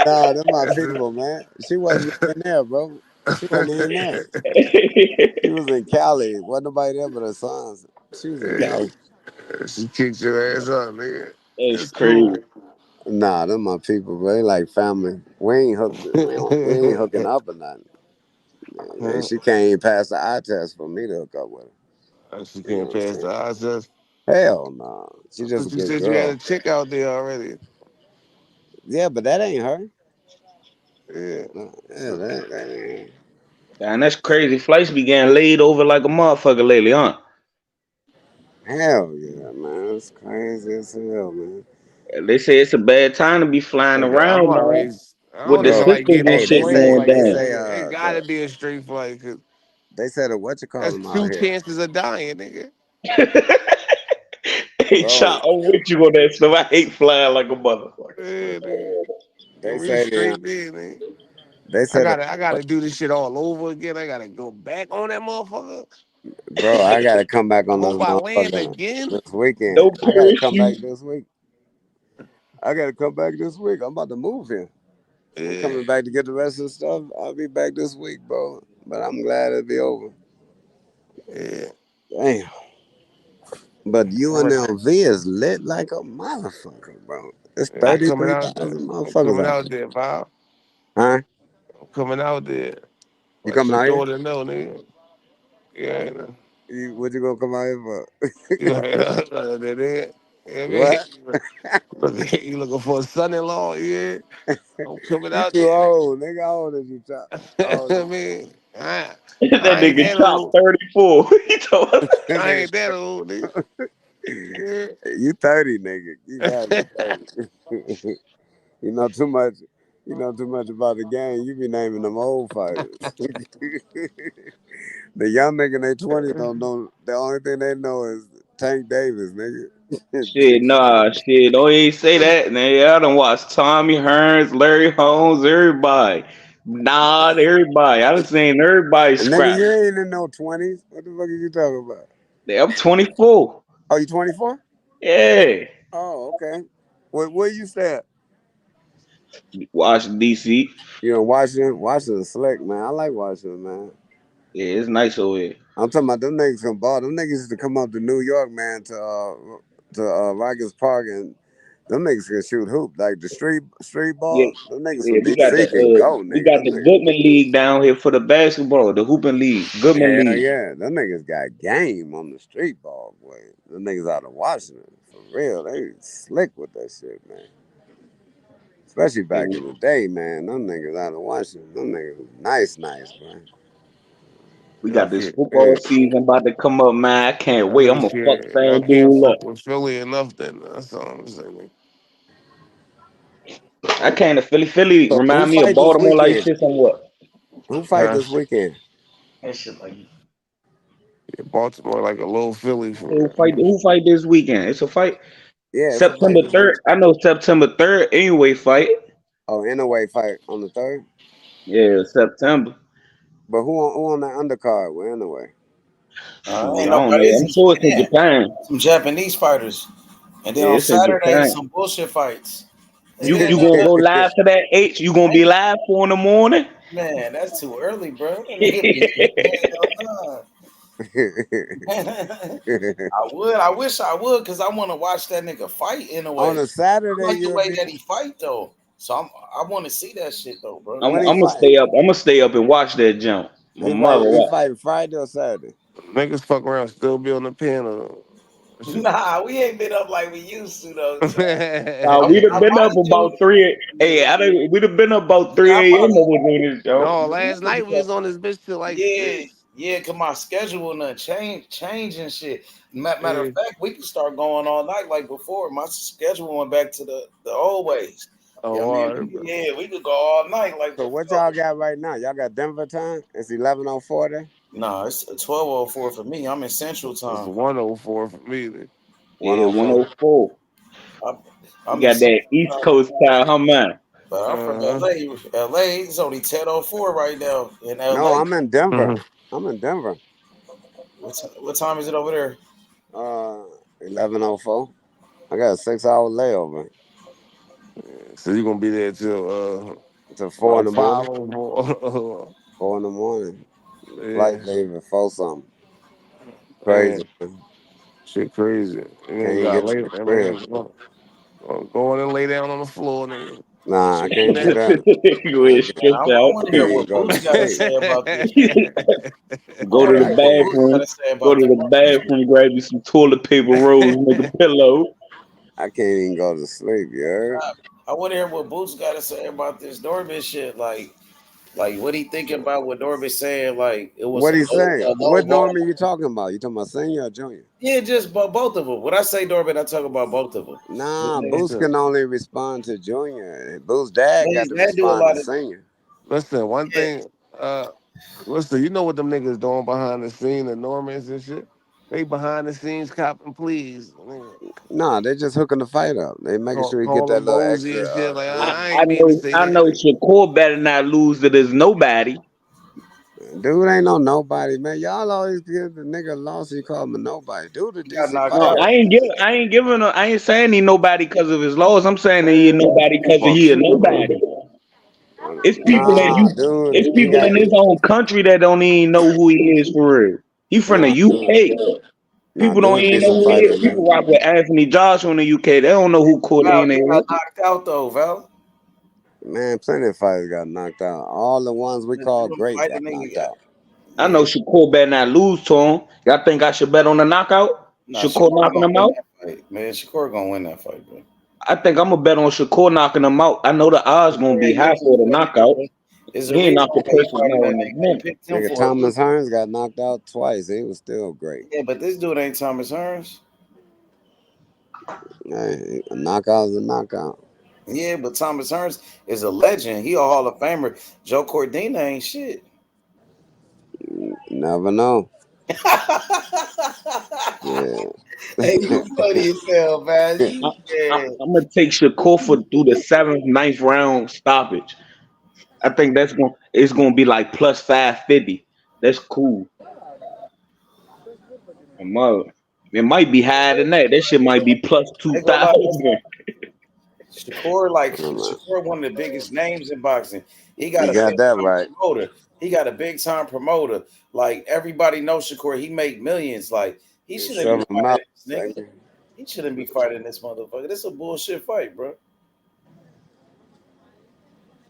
no, them my That's people, man. She wasn't even there, bro. She wasn't even there. it. She was in Cali. Wasn't nobody there but her sons. She was in Cali. She kicked your ass out, nigga. That's It's cool. crazy. Nah, them my people, bro. They like family. We ain't hooking up or nothing. Man, she can't even pass the eye test for me to hook up with her. She You know can't what I'm pass saying? the eyes test. Hell no. She I just a thought you good said you had a girl. chick out there already. Yeah, but that ain't her. Yeah. No, yeah, that ain't And that's crazy. Flights be getting laid over like a motherfucker lately, huh? her. Hell yeah, man. It's crazy as hell, man. They say it's a bad time to be flying Nigga, I'm around now always. I with don't the even Bro, like systems getting and on hey, shit planes going like they that, down. say nigga. It gotta be a straight flight, cause they said what you call that's them out two here. chances of dying, nigga. Hey, Bro, Chop, I'm with you on that stuff. I hate flying like a motherfucker. Yeah, nigga. they We say the straight there, nigga. they I said gotta, I what gotta do this shit all over again. I gotta go back on that motherfucker. bro, I gotta come back I on hope those I land motherfuckers again. this weekend. No I gotta come back parachute. this week. I gotta come back this week. I'm about to move here. I'm Yeah, coming back to get the rest of the stuff. I'll be back this week, bro. But I'm glad it'll be over. yeah. Damn. But I'm, UNLV is lit like a motherfucker, bro. It's I'm coming 33,000 out there. I'm motherfuckers coming out out there. there, Bob. Huh? I'm coming out there. You Let coming your out here? daughter know, nigga. Yeah, What you gonna come out here for? yeah. Nigga. Yeah, man. What? You looking for a son-in-law? Yeah. I'm coming You out too there. old, nigga. How old is you, Chop? How old I is mean, That I ain't nigga that Chop old. 34. He told us. that I nigga? ain't that old, nigga. Yeah. You 30, nigga. You gotta be 30. You know too much. You know too much about the game. You be naming them old fighters. The young nigga in their 20s don't know. The only thing they know is Tank Davis, nigga. Shit, nah, shit. Don't even say that, man. I done watched Tommy Hearns, Larry Holmes, everybody. Nah, everybody. I done seen everybody Nigga, scrap. you ain't in no 20s. What the fuck are you talking about? Yeah, I'm 24. Oh, you 24? Yeah. Oh, okay. Where you stay at? Washington, D.C. You know, Washington? Washington's slick, man. I like Washington, man. Yeah, it's nice over here. I'm talking about them niggas from ball. Them niggas used to come up to New York, man, to Rikers Park, and them niggas can shoot hoop like the street Yeah, ball. Them niggas yeah. from DC can go, We nigga. got Them the niggas. Goodman League down here for the basketball, the hooping league, Goodman Hell League. yeah, them niggas got game on the street ball, boy. Them niggas out of Washington, for real. They slick with that shit, man. Especially Yeah, back in the day, man. Them niggas out of Washington, them niggas nice, man. we Y'all got this shit football crazy. season about to come up, man. I can't Y'all wait. I'm niggas gonna fuck can't, y'all can't FanDuel fuck up. with Philly enough then. That's all I'm saying. I came to Philly. Philly So who remind me of fight this Baltimore like weekend? shit somewhat. Who fight Huh? this weekend? That shit like Yeah, Baltimore like a little Philly for who real. fight this weekend? It's a fight. Yeah, it's a fight September this 3rd. weekend. I know September 3rd anyway fight. Oh, anyway, fight on the 3rd? Yeah, September. But who on that undercard? Well, anyway. Shoot, Ain't I don't nobody. know. It's I'm in sure it's in Japan. Japan. Some Japanese fighters, and then Yeah, on it's in Saturday Japan. some bullshit fights. You Yeah, you gonna go live for that H? You gonna be live 4 in the morning? man, that's too early, bro. That nigga be- Hell nah. I would. I wish I would, cause I want to watch that nigga fight in a On way. a I Saturday, like the you'll way be. that he fight though. So I want to see that shit though, bro. I'm When he I'm gonna fight? stay up. I'm gonna stay up and watch that jump. My mother He what? fighting Friday or Saturday? Niggas fuck around, still be on the panel. Nah, we ain't been up like we used to though. We'd have I been up might do. about 3. Hey, we'd have been up about Yeah, I 3 a.m. probably. over doing this show. No, last night we was on this bitch till like Yeah, 6. yeah, cause my schedule and change and shit. Matter of Yeah. fact, we can start going all night like before. My schedule went back to the old ways. Yeah, I Oh, mean, all right, bro. we could go all night like So what before. y'all got right now? Y'all got Denver time? It's 11:04 there. Nah, it's 12:04 for me. I'm in Central It's Time. 104 for me. Then. Yeah, 104. 104. I'm, You I'm in got that Central East Time, Coast time, huh, man? but I'm from Uh-huh. LA. LA, it's only 10:04 right now in No, LA. I'm in Denver. Mhm. I'm in Denver. What time is it over there? 11:04. I got a 6-hour layover. So you gonna be there till Till 4 in about the 5 morning. or 4 in the morning. Flight yeah. leaving 4 something. Man, Crazy, man. shit crazy. Can't Niggas even got get to late. the I crib. mean, go in and lay down on the floor, nigga. Nah, I Take a can't do nap. that. You I ain't can't, stripped I out. want to can't hear even what go to Boots got to sleep. say about this. I Go to want to the hear what Boots got bathroom. to say Go about to that the Norman shit. bathroom. Grab you some toilet paper rolls. Make a pillow. I can't even go to sleep, you heard? I want to hear what Boots got to say about this Norbit shit. Like what he thinking about what Norbit saying? Like it was What he say? a low What ball. Norman you talking about? You talking about senior or junior? Yeah, just both of them. When I say Norbit, I talk about both of them. Nah, Boost can only respond to junior. Boost dad got to They do a respond to lot of senior. Listen, one yeah. thing, listen, you know what them niggas doing behind the scene, the Normans and shit? They behind the scenes copping pleas. Nigga. Nah, they just hooking the fight up. They making sure you get Call that them little Bozy extra and shit. Like, I, I I ain't mean to know. say I that know. shit. Shakur better not lose to this nobody. Dude ain't no nobody, man. Y'all always give the nigga loss, you call him a nobody. Dude a He got decent knocked No, out. fighter. I ain't giving. I ain't giving. I ain't saying he nobody because of his laws. I'm saying that he a nobody because Fuck he a shit. nobody. It's people that Nah, dude, it's he people got in his own country that don't even know who he is for real. He from the nah, UK. People don't dude, even know decent who he fighter, is. man. People rock with Anthony Joshua in the UK. They don't know who Val, Cordain he got is. knocked out though, Val. Man, plenty of fighters got knocked out. All the ones we The two call of them great fighting got knocked nigga got out. I know yeah. Shakur better not lose to him. Y'all think I should bet on the knockout? Nah, Shakur Shakur knocking gonna him win out? that fight, man. Shakur gonna win that fight, bro. I think I'm gonna bet on Shakur knocking him out. I know the odds gonna Shakur be ain't high never for the fought that nigga, knockout. bro. There's a He ain't reason knocked the why he person fighting out that in a nigga. They minute. picked him Nigga for a Thomas reason. Hearns got knocked out twice. He was still great. Yeah, but this dude ain't Thomas Hearns. Hey, a knockout is a knockout. Yeah, but Thomas Hearns is a legend. He a Hall of Famer. Joe Cordina ain't shit. Never know. Yeah. Hey, you funny as hell, man. I'm gonna take Shakur through the 7th, 9th round stoppage. I think it's gonna be like plus 550. That's cool. It might be higher than that. That shit might be plus I ain't gonna lie. 2,000. Shakur, one of the biggest names in boxing. He got You a got big that time right. promoter. He got a big time promoter. Like everybody knows Shakur. He make millions. Like he shouldn't be Shove him fighting out. this nigga. He shouldn't be fighting this motherfucker. This is a bullshit fight, bro.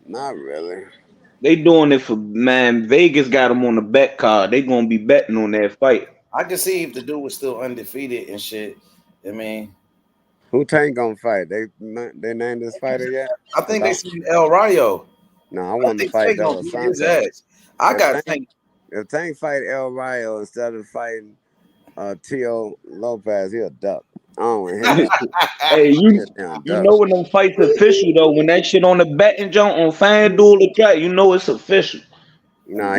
Not really. They doing it for man. Vegas got him on the bet card. They gonna be betting on that fight. I can see if the dude was still undefeated and shit. I mean, Who Tank gonna fight? They named this fighter yet? I think they said El Rayo. No, I want to think fight Tank Dos gonna beat his Santos. ass. I got Tank. If Tank fight El Rayo instead of fighting Tio Lopez, he'll duck. I don't want him. Hey, you know when them fights official though. When that shit on the betting joint on FanDuel or track, you know it's official. Nah,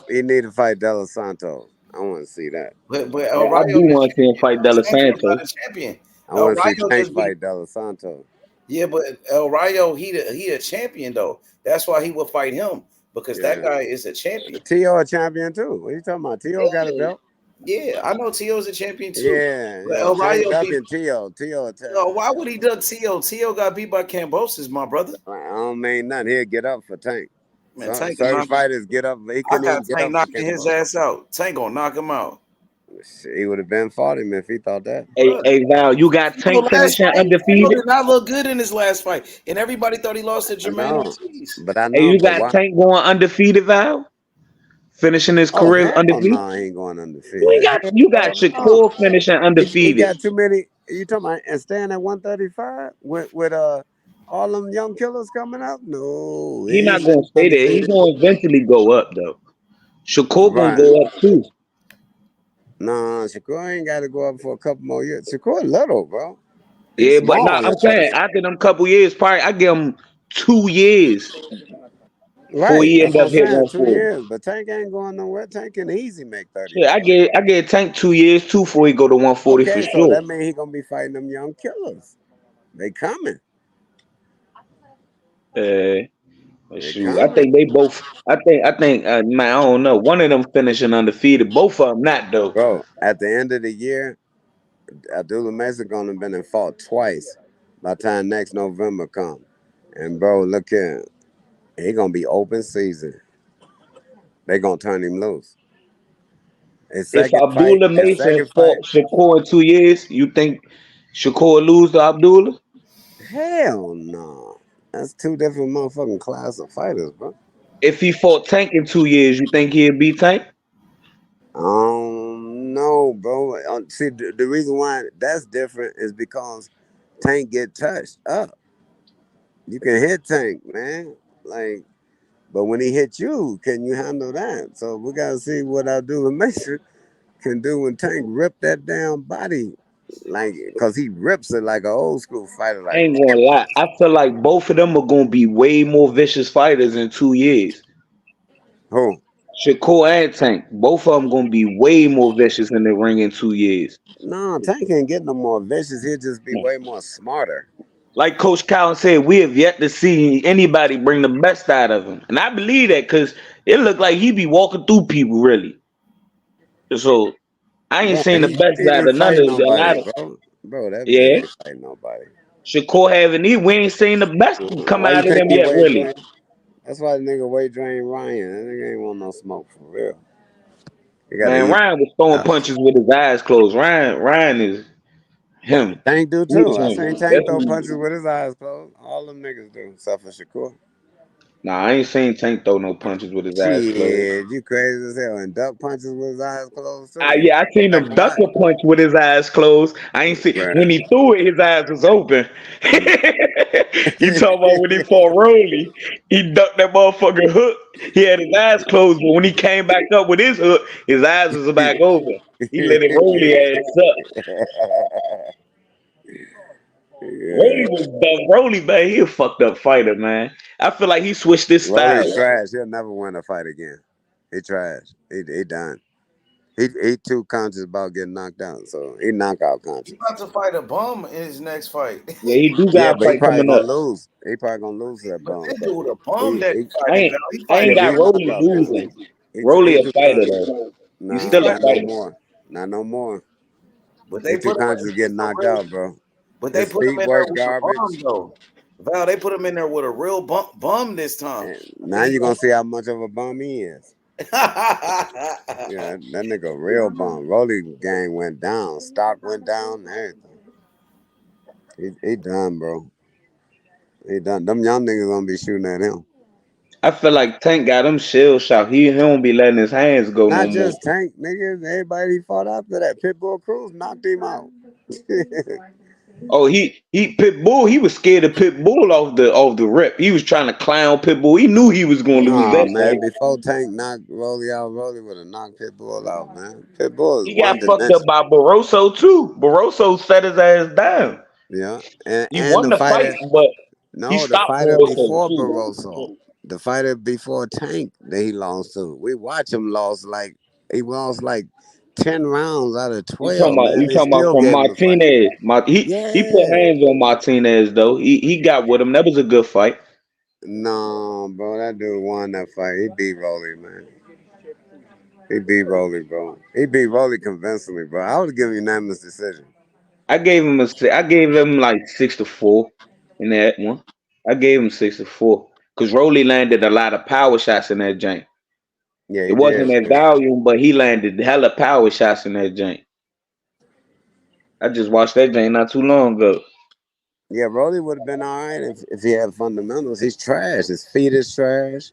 he need to fight De Los Santos. I want to see that. But El Rayo, I do want to see him fight De Los Santos. Not a champion. I want to see Tank fight De Los Santos. Yeah, but El Rayo, he a champion though. That's why he would fight him because that guy is a champion. Tio a champion too. What are you talking about? Tio got a belt. Yeah, I know Tio's a champion too. Yeah, but El Rayo ducking Tio. No, why would he duck Tio? Tio got beat by Cambosis, my brother. I don't mean nothing. He'll get up for Tank. Man, Tank certain fighters get up. He I couldn't got even get Tank up. knocking his ass out. Tank gonna knock him out. He would have been fought him if he thought that. Hey Val, you got Tank finishing undefeated? He did not look good in his last fight, and everybody thought he lost to Jermaine Ortiz. But I know. Hey, you got Tank going undefeated, Val? Finishing his career undefeated? No, he ain't going undefeated. You got Shakur finishing undefeated. He got too many. You talking about and staying at 135 with all them young killers coming out? No, He not gonna stay there. He's gonna eventually go up though. Shakur gonna go up too. Nah, Shakur ain't got to go up for a couple more years. Shakur little, bro. Yeah, but nah, I'm saying after them couple years, probably I give him 2 years. Before he end up hitting 2 years, but Tank ain't going nowhere. Tank can easy make 30. Yeah, I get Tank 2 years too before he go to 140 for so sure. that means he gonna be fighting them young killers. They coming. Shoot, I think they both. I think, man, I don't know. One of them finishing undefeated. Both of them not though. Bro, at the end of the year, Abdullah Mesa gonna have been and fought twice by the time next November come. And bro, look here, he gonna be open season. They gonna turn him loose. If Abdullah Mesa fought Shakur in 2 years, you think Shakur lose to Abdullah? Hell no. That's 2 different motherfucking class of fighters, bro. If he fought Tank in 2 years, you think he'd beat Tank? No, bro. See, the reason why that's different is because Tank get touched up. You can hit Tank, man. Like, but when he hit you, can you handle that? So we gotta see what Abdullah Mesa can do when Tank rip that damn body. Like, cause he rips it like an old school fighter. Like, I ain't gonna lie. I feel like both of them are gonna be way more vicious fighters in 2 years. Who? Shakur and Tank. Both of them gonna be way more vicious in the ring in 2 years. No, Tank ain't get no more vicious. He'll just be way more smarter. Like Coach Cowan said, we have yet to see anybody bring the best out of him. And I believe that because it looked like he be walking through people, really. So I ain't seen the best out of none of them. Bro, that yeah. ain't fight nobody. Shakur we ain't seen the best come out of him yet, really. Drain? That's why the nigga weight drain Ryan. That nigga ain't want no smoke for real. Man, Ryan was throwing punches with his eyes closed. Ryan is him. Tank do too. I seen Tank throw punches with his eyes closed. All them niggas do, except for Shakur. Nah, I ain't seen Tank throw no punches with his eyes closed. Yeah, you crazy as hell. And duck punches with his eyes closed too. Yeah, I seen him duck a punch with his eyes closed. I ain't see when he threw it, his eyes was open. You talking about when he fought Rolly, he ducked that motherfucking hook. He had his eyes closed, but when he came back up with his hook, his eyes was back open. He let it Rolly ass up. Rolly was dumb. Rolly, man, he a fucked up fighter, man. I feel like he switched his style. Rolly's trash. He'll never win a fight again. He trash. He done. He too conscious about getting knocked out, so he knockout conscious. He's about to fight a bum in his next fight. Yeah, he do Yeah, got a but he fight probably coming gonna up. lose. He probably gonna lose that But bum. that But dude a bum he, that he I fighting, ain't pal. He I yeah, ain't fighting. got he Rolly knockout losing. conscious. Rolly He a too fighter conscious. though. He's He Nah, still a fighting. not no fighter. more. Not no more. But He they too put him conscious of against getting a knocked real. out, bro. But they His put him feet in there work with a garbage. bum though. Val, they put him in there with a real bum this time. And I now think he you're gonna. gonna see how much of a bum he is. Yeah, that nigga real bum. Rolly gang went down. Stock went down and everything. He done, bro. He done. Them young niggas gonna be shooting at him. I feel like Tank got him shell shocked. He don't be letting his hands go no Not more. just Tank, niggas. Everybody he fought after that. Pitbull Cruz knocked him out. Oh, he Pitbull. He was scared of Pitbull off the rip. He was trying to clown Pitbull. He knew he was gonna lose Nah, that man. fight. Before Tank knocked Rolly out, Rolly would have knocked Pitbull out, man. Pitbull is He got one fucked up dimension. by Barroso too. Barroso set his ass down. Yeah, He and won the the fight, fighter. but he No, the stopped fighter Barroso before too. Barroso, the fighter before Tank that he lost to. We watch him he lost like 10 rounds out of You talking 12. about Man, you they talking about still from gave him the fight. Martinez. He put Yeah. hands on Martinez though. He got with him. That was a good fight. No, bro, that dude won that fight. He beat Rolly, man. He beat Rolly, bro. He beat Rolly convincingly, bro. I would give him unanimous decision. I gave him like 6-4 in that one. I gave him 6-4 because Rolly landed a lot of power shots in that jank. Yeah, It he wasn't did. that volume, but he landed hella power shots in that jank. I just watched that jank not too long ago. Yeah, Rolly would have been all right if he had fundamentals. He's trash. His feet is trash.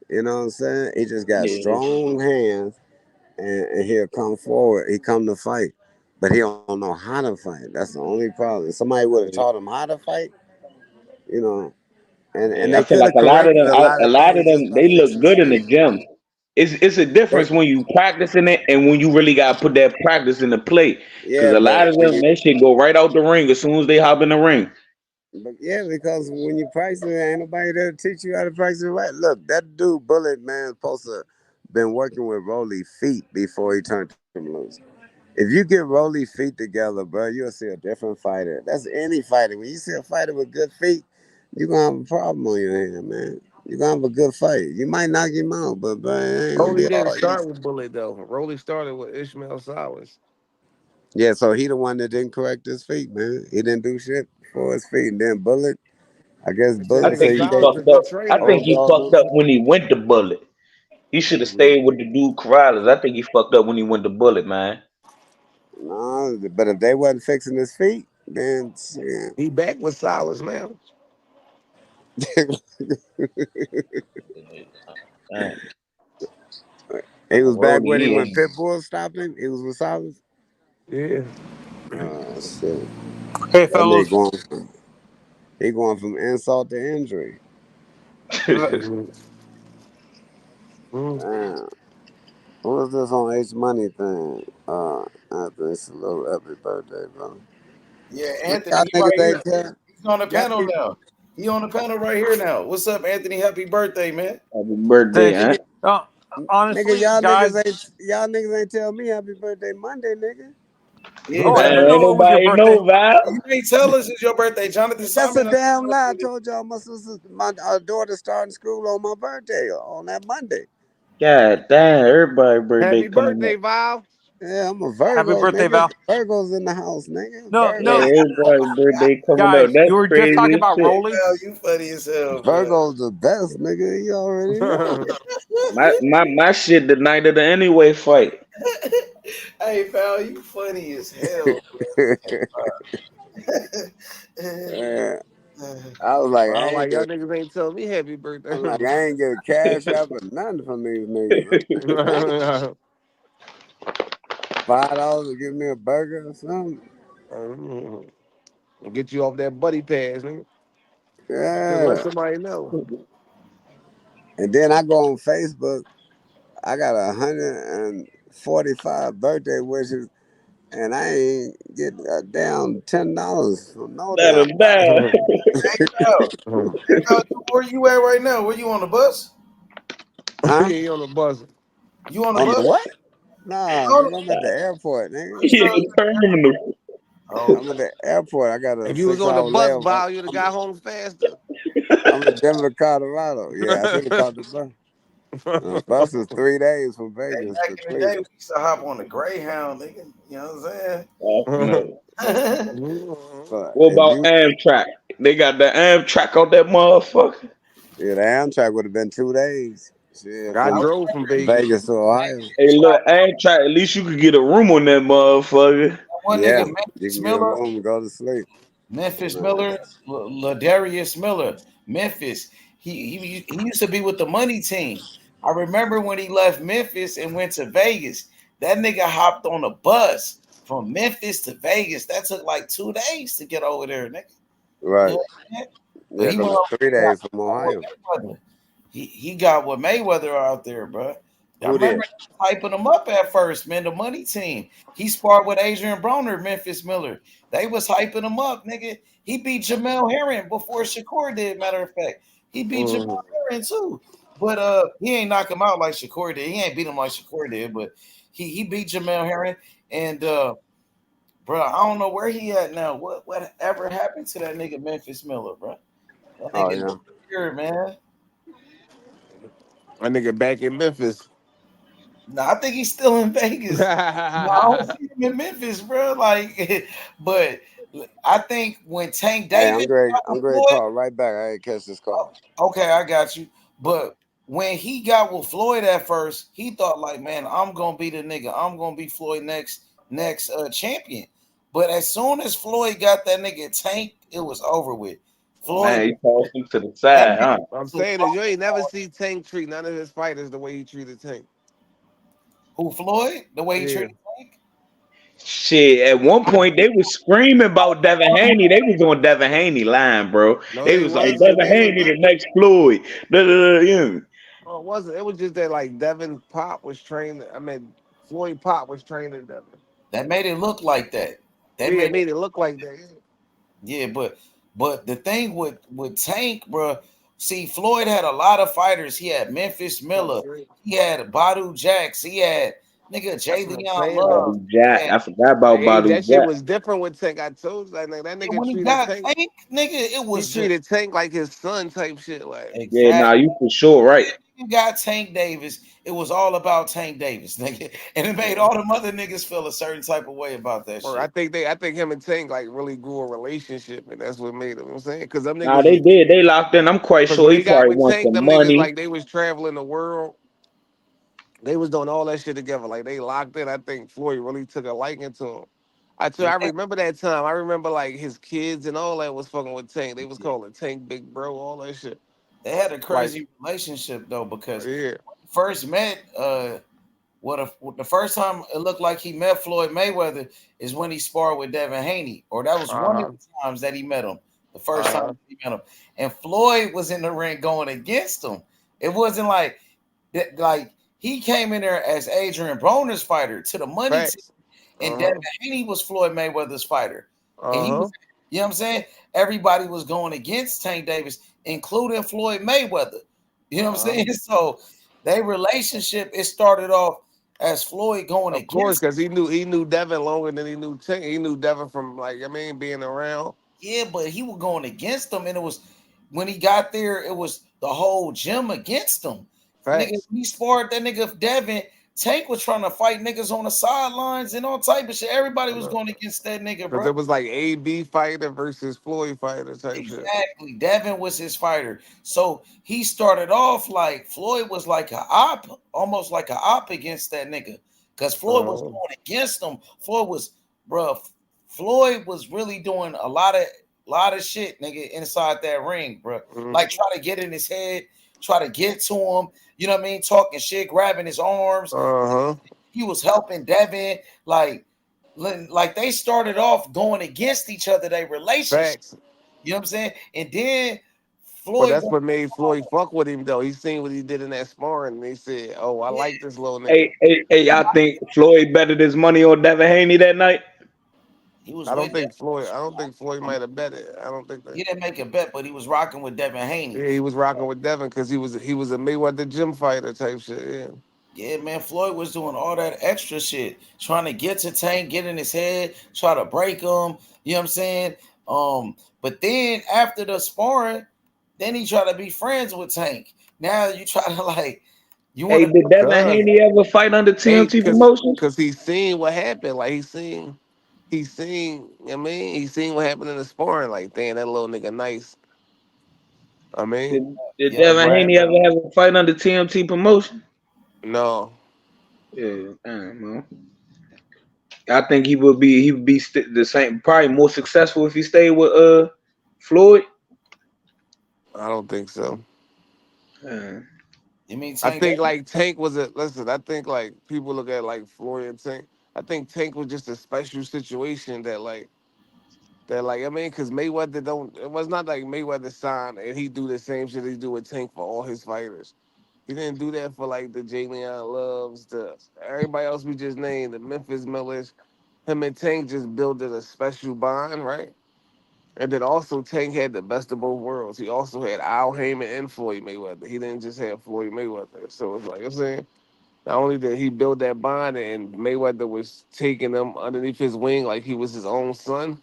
You know what I'm saying? He just got Yeah. strong hands, and he'll come forward. He come to fight, but he don't know how to fight. That's the only problem. Somebody would have taught him how to fight, you know, and Yeah, I they feel could like have corrected a lot a of lot of things just them, by they look fixing his good in the feet. gym. It's a difference They, when you practicing it and when you really gotta put that practice into play. Cause yeah, a lot of them, that shit go right out the ring as soon as they hop in the ring. but yeah, because when you practice it, ain't nobody there to teach you how to practice it right. Look, that dude Bullet man supposed to been working with Rolly feet before he turned him loose. If you get Rolly feet together, bro, you'll see a different fighter. That's any fighter. When you see a fighter with good feet, you're gonna have a problem on your hand, man. You're gonna have a good fight. You might knock him out, but bro, it ain't gonna Rolly be didn't all start easy. with Bullet though. Rolly started with Ishmael Sowers. Yeah, so he the one that didn't correct his feet, man. He didn't do shit for his feet. And then Bullet, I guess That I Bullet nigga think said he he gave Sowers a fucked good up. I trainer think old though. he dog fucked new. up when he went to Bullet. He should have Mhm. stayed with the dude Corrales. I think he fucked up when he went to Bullet, man. No, but if they wasn't fixing his feet, then shit. He back with Sowers now. Man, He was back Rolly, with him he when in. Pitbull stopped him. He was with Solace. Yeah. Oh shit! Hey, That nigga fellas. going from insult to injury. Mhm. Mhm. Damn. Who was this on H Money thing? Anthony salute, happy birthday, bro. Yeah, Man, Anthony, y'all he right niggas here. ain't tell. He's on the Y'all panel niggas, now. He on the panel right here now. What's up, Anthony? Happy birthday, man. Happy birthday, Thank you. huh? nigga, Honestly, guys. y'all niggas ain't tell me happy birthday Monday, nigga. Yeah, Oh, I Jonathan. didn't Ain't know it was your nobody birthday. know, Val. You ain't tell us it's your birthday. Jonathan That's a Simon. damn lie. I told y'all my sister, my daughter starting school on my birthday on that Monday. God damn, everybody birthday Happy coming birthday, up. Val. Yeah, I'm a Happy Virgo, birthday, nigga. Val. Virgo's in the house, nigga. No, Yeah, no, Virgo. everybody birthday coming up. guys. That's You were just crazy talking as about shit. Rolly. Val, you funny as hell, bro. Virgo's the best, nigga. You already know. My shit the night of the anyway fight. Hey, Val, you funny as hell, Yeah. bro. I was like, I was like, y'all niggas ain't tell me happy birthday. I'm like, I ain't get cash out for nothing from these niggas. I'm like, damn, $5 to give me a burger or something. Get you off that buddy pass, nigga. Just let Yeah. somebody know. And then I go on Facebook. I got 145 birthday wishes, and I ain't get a damn $10 from no That a damn body. bad. Hey, Val. Hey, Val, where you at right now? Where you on the bus? Huh? He on the bus. You on the On the bus? what? Nah, Oh, nigga, I'm at the airport, nigga. Yeah, terminal. I'm at the airport. I got a If you was on the 6-hour bus, layover. Val, you'd have got home faster. I'm in Denver, Colorado. Yeah, I should have caught the bus. The bus is 3 days from hey, Vegas back to in the day, we Cleveland. used to hop on the Greyhound, nigga. You know what I'm saying? But What if about you, Amtrak? They got the Amtrak on that motherfucker. yeah, the Amtrak would have been 2 days. Shit, I from drove from Vegas. Vegas to Ohio. Hey, look, Amtrak. At least you could get a room on that motherfucker. One Yeah, nigga, you Memphis can get a Miller, room and go to sleep. Memphis Miller, Ladarius Miller, Memphis. He used to be with the money team. I remember when he left Memphis and went to Vegas. That nigga hopped on a bus from Memphis to Vegas. That took like 2 days to get over there, nigga. Right. You know what I'm saying? But Yeah, he because went it's 3 days from Ohio. over. He got with Mayweather out there, bro. I Who remember did? hyping him up at first, man. The money team. He sparred with Adrian Broner, Memphis Miller. They was hyping him up, nigga. He beat Jamel Herring before Shakur did. Matter of fact, he beat Jamel Herring too. But he ain't knock him out like Shakur did. He ain't beat him like Shakur did, but he beat Jamel Herring. And bro, I don't know where he at now. Whatever happened to that nigga Memphis Miller, bro? That Oh, nigga yeah. here, man. My nigga back in Memphis. No, I think he's still in Vegas. No, I don't see him in Memphis, bro. Like, but I think when Tank Hey, Davis got I'm with Greg. Floyd, Call right back. I ain't catch this call. okay, I got you. But when he got with Floyd at first, he thought like, man, I'm gonna be the nigga. I'm gonna be Floyd next champion. But as soon as Floyd got that nigga Tank, it was over with. Floyd, Man, he tossed him to the that side, huh? I'm saying is you ain't never see Tank treat none of his fighters the way he treated Tank. who Floyd, the way he Yeah. treated Tank. Shit, at one point they was screaming about Devin Haney. They was on Devin Haney line, bro. No, They they was like wasn't. Devin They was. Haney the next Floyd. Yeah. Oh, it wasn't. It was just that like Devin Pop was trained. I mean, Floyd Pop was training Devin. That made it look like that. They Yeah, it made made it look like that. Yeah, but the thing with Tank, bro, see, Floyd had a lot of fighters. He had Memphis Miller, he had Badu Jax, he had nigga Jay That's what I'm Leon saying. Though. Love. Badu Jack. I forgot about Hey, Badu that shit Jack. was different with Tank. I told you, like that And nigga when he treated got Tank. Tank, nigga, it He was just treated Tank like his son type shit. Like Yeah, nah, exactly. you for sure right. You got Tank Davis. It was all about Tank Davis, nigga, and it made all them other niggas feel a certain type of way about that or shit. I think him and Tank like really grew a relationship, and that's what made him. You know what I'm saying, because them Nah, niggas they was did. They locked in. I'm quite because sure when he he got probably with wants Tank, some them niggas money. like they was traveling the world. They was doing all that shit together. Like they locked in. I think Floyd really took a liking to him. Yeah, I remember that time. I remember like his kids and all that was fucking with Tank. They was calling Tank Big Bro, all that shit. they had a Like, crazy relationship though because yeah. when he first met, the first time it looked like he met Floyd Mayweather is when he sparred with Devin Haney, or that was one of Uh-huh. the times that he met him. The first Uh-huh. time he met him, and Floyd was in the ring going against him. It wasn't like that. Like he came in there as Adrian Broner's fighter to the money team, Facts. and Uh-huh. Devin Haney was Floyd Mayweather's fighter, and he Uh-huh. was. You know what I'm saying? Everybody was going against Tank Davis, including Floyd Mayweather. You know what I'm Uh-huh. saying? So their relationship, it started off as Floyd going Of course, against. because he knew Devin longer than he knew Tank. He knew Devin from like being around. Yeah, but he was going against them, and it was when he got there, it was the whole gym against him. Nigga, Facts. he sparred that nigga Devin. Tank was trying to fight niggas on the sidelines and all type of shit. Everybody was going against that nigga, Because bro. it was like AB fighter versus Floyd fighter type shit. Exactly. Devin was his fighter. So he started off like Floyd was like a op, almost like a op against that nigga. Because Floyd was Uh-huh. going against him. Floyd was really doing a lot of shit, nigga, inside that ring, bro. Like try to get in his head, try to get to him, you know what I mean? Talking shit, grabbing his arms. Uh-huh. He was helping Devin, like they started off going against each other, their relationship. Facts. You know what I'm saying? And then But Floyd that's what made Floyd fuck with him though. He seen what he did in that sparring, and they said, "Oh, I like this little nigga." Hey, y'all think Floyd betted his money on Devin Haney that night? he was I don't with think Floyd. I don't think Floyd might have bet it. I don't think that. he didn't make a bet, but he was rocking with Devin Haney. Yeah, he was rocking with Devin because he was a Mayweather gym fighter type shit. Yeah. Yeah, man, Floyd was doing all that extra shit, trying to get to Tank, get in his head, try to break him. You know what I'm saying? But then after the sparring, then he tried to be friends with Tank. Now you try to like, you want Hey, to. did Devin Cause, Haney ever fight under hey, TMT Promotions? cause he's seen what happened. Like I mean, he seen what happened in the sparring. Like, damn, that little nigga nice. I Did, mean, did Yeah, that's Devin what Haney ever happened. have a fight under TMT Promotion? No, Yeah, damn, man. I think he would be the same, probably more successful if he stayed with Floyd. I don't think so. Uh, you mean I Tank? think like Tank was a listen. I think like people look at like Floyd and Tank. I think Tank was just a special situation that I mean, because Mayweather don't. It was not like Mayweather signed and he do the same shit he do with Tank for all his fighters. He didn't do that for like the Jalen Loves, the everybody else we just named, the Memphis Millers. Him and Tank just built a special bond, right? And then also Tank had the best of both worlds. He also had Al Heyman and Floyd Mayweather. He didn't just have Floyd Mayweather. So it's like I'm saying, not only did he build that bond and Mayweather was taking him underneath his wing like he was his own son.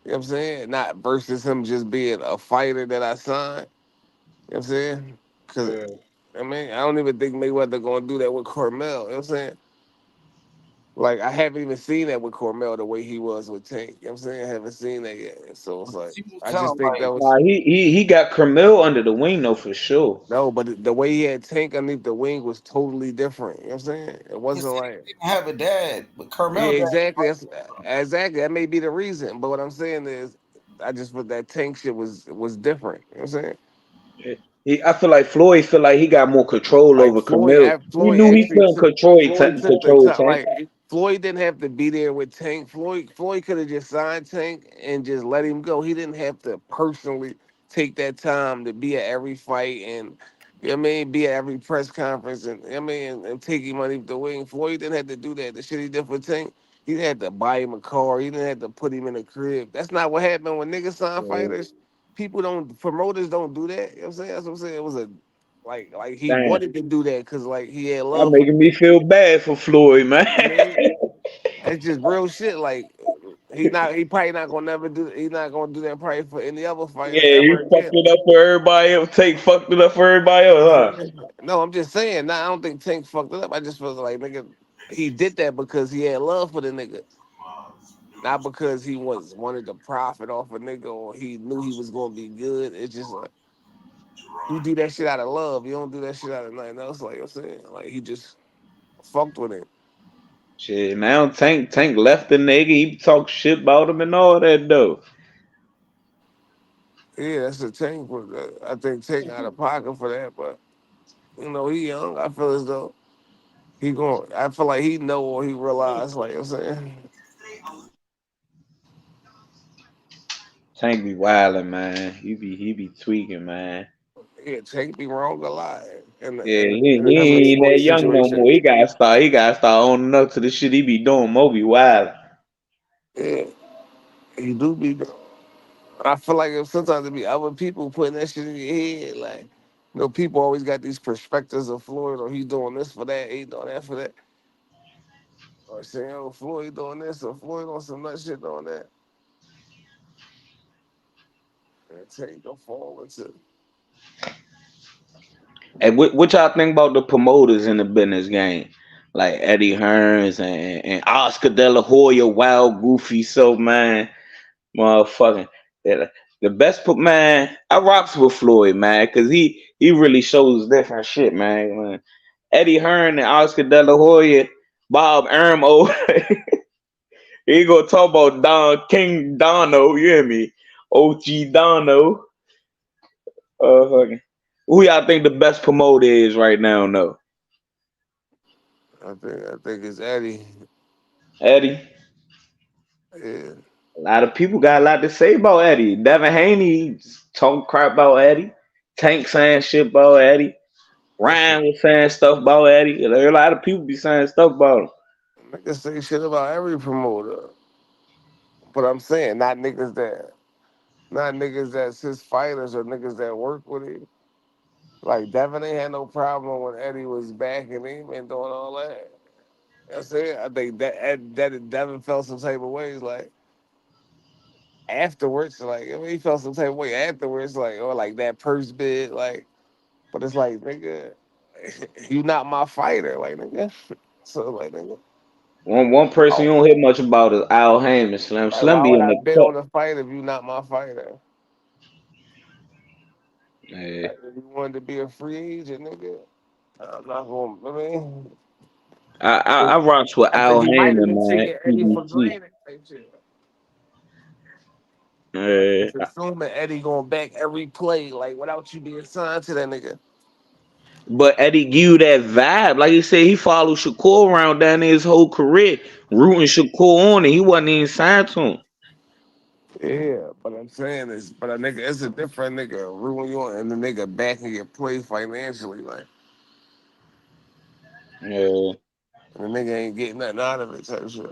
You know what I'm saying? Not versus him just being a fighter that I signed. You know what I'm saying? Because, I mean, I don't even think Mayweather going to do that with Cormel. You know what I'm saying? Like, I haven't even seen that with Cormel the way he was with Tank. You know what I'm saying? I haven't seen that yet. So it's like, I Kind just of think like that was, nah, he got Carmel under the wing though for sure. no, but the way he had Tank underneath the wing was totally different. You know what I'm saying? It his wasn't dad like, didn't have a dad, but yeah, Carmel dad. exactly. Exactly. That may be the reason. But what I'm saying is, I just put that Tank shit was different. You know what I'm saying? I feel like Floyd feel like he got more control Like over Camille. He Floyd knew he actually couldn't took the control top. Tank. Like Floyd didn't have to be there with Tank. Floyd could have just signed Tank and just let him go. He didn't have to personally take that time to be at every fight and you know what I mean, be at every press conference and you know what I mean and take him underneath the wing. Floyd didn't have to do that. The shit he did for Tank, he didn't have to buy him a car. He didn't have to put him in a crib. That's not what happened when niggas sign fighters. People don't promoters don't do that. You know what I'm saying? That's what I'm saying. It was a like he Damn, wanted to do that because like he had y'all love for the making me nigga. feel bad for Floyd, man. I mean, it's just real shit. Like he probably not gonna never do. He's not gonna do that probably for any other Yeah, fighter he ever fucked again. it up for everybody else. Tank fucked it up for everybody else, huh? No, I'm just saying. Nah, I don't think Tank fucked it up. I just feel like nigga, he did that because he had love for the nigga, not because he wanted to profit off a nigga or he knew he was gonna be good. It's just like you do that shit out of love. You don't do that shit out of nothing else. Like I'm saying, like he just fucked with it. Shit, now Tank left the nigga. He talk shit about him and all that though. Yeah, that's the Tank. I think Tank out of pocket for that, but you know he young. I feel as though he going. I feel like he know or he realize. Like I'm saying, Tank be wildin', man. He be tweaking, man. yeah, Tank be wrong a lot, and Yeah, and he and that's a ain't that Floyd young no situation. more. He gotta start owning up to the shit he be doing. Mo be wild. Yeah, he do be. I feel like if sometimes it be other people putting that shit in your head, like people always got these perspectives of Floyd, or he's doing this for that, he doing that for that, or saying, oh, Floyd doing this, or Floyd on some nut shit doing that. And Tank don't fall into. And what y'all think about the promoters in the business game? Like Eddie Hearns and Oscar De La Hoya, wild, goofy self, man. Motherfucking. The best put man, I rocks with Floyd, man, because he really shows different shit, man. Eddie Hearn and Oscar De La Hoya, Bob Ermo, he gonna talk about Don King Dono, you hear me? OG Dono. Fucking. Who y'all think the best promoter is right now, though? I think it's Eddie. Eddie. Yeah. A lot of people got a lot to say about Eddie. Devin Haney talking crap about Eddie. Tank saying shit about Eddie. Listen, Ryan was saying stuff about Eddie. A lot of people be saying stuff about him. niggas say shit about every promoter, but I'm saying not niggas that's his fighters or niggas that work with him. Like Devin ain't had no problem when Eddie was backing him and doing all that. That's it. I think that Devin felt some type of ways like afterwards. Like I mean, he felt some type of way afterwards, like or like that purse bid, like. But it's like nigga, you not my fighter, like nigga. So like nigga, One person you don't hear much about is Al Heyman. Slim like why be would in I the bet cut. on the fight if you not my fighter? Yeah. Like, if you wanted to be a free agent, nigga, I'm not going. I mean, I rocks with I Al think he might have Heyman, been man. taking Eddie for PBC. granted. Type shit. Like Yeah. just assuming Eddie going back every play, like without you being signed to that nigga. But Eddie give you that vibe. Like you said, he followed Shakur around down there his whole career, rooting Shakur on, and he wasn't even signed to him. Yeah, but I'm saying is, but a nigga, it's a different nigga ruin you and the nigga backing your play financially, like, Yeah. and the nigga ain't getting nothing out of it, type shit.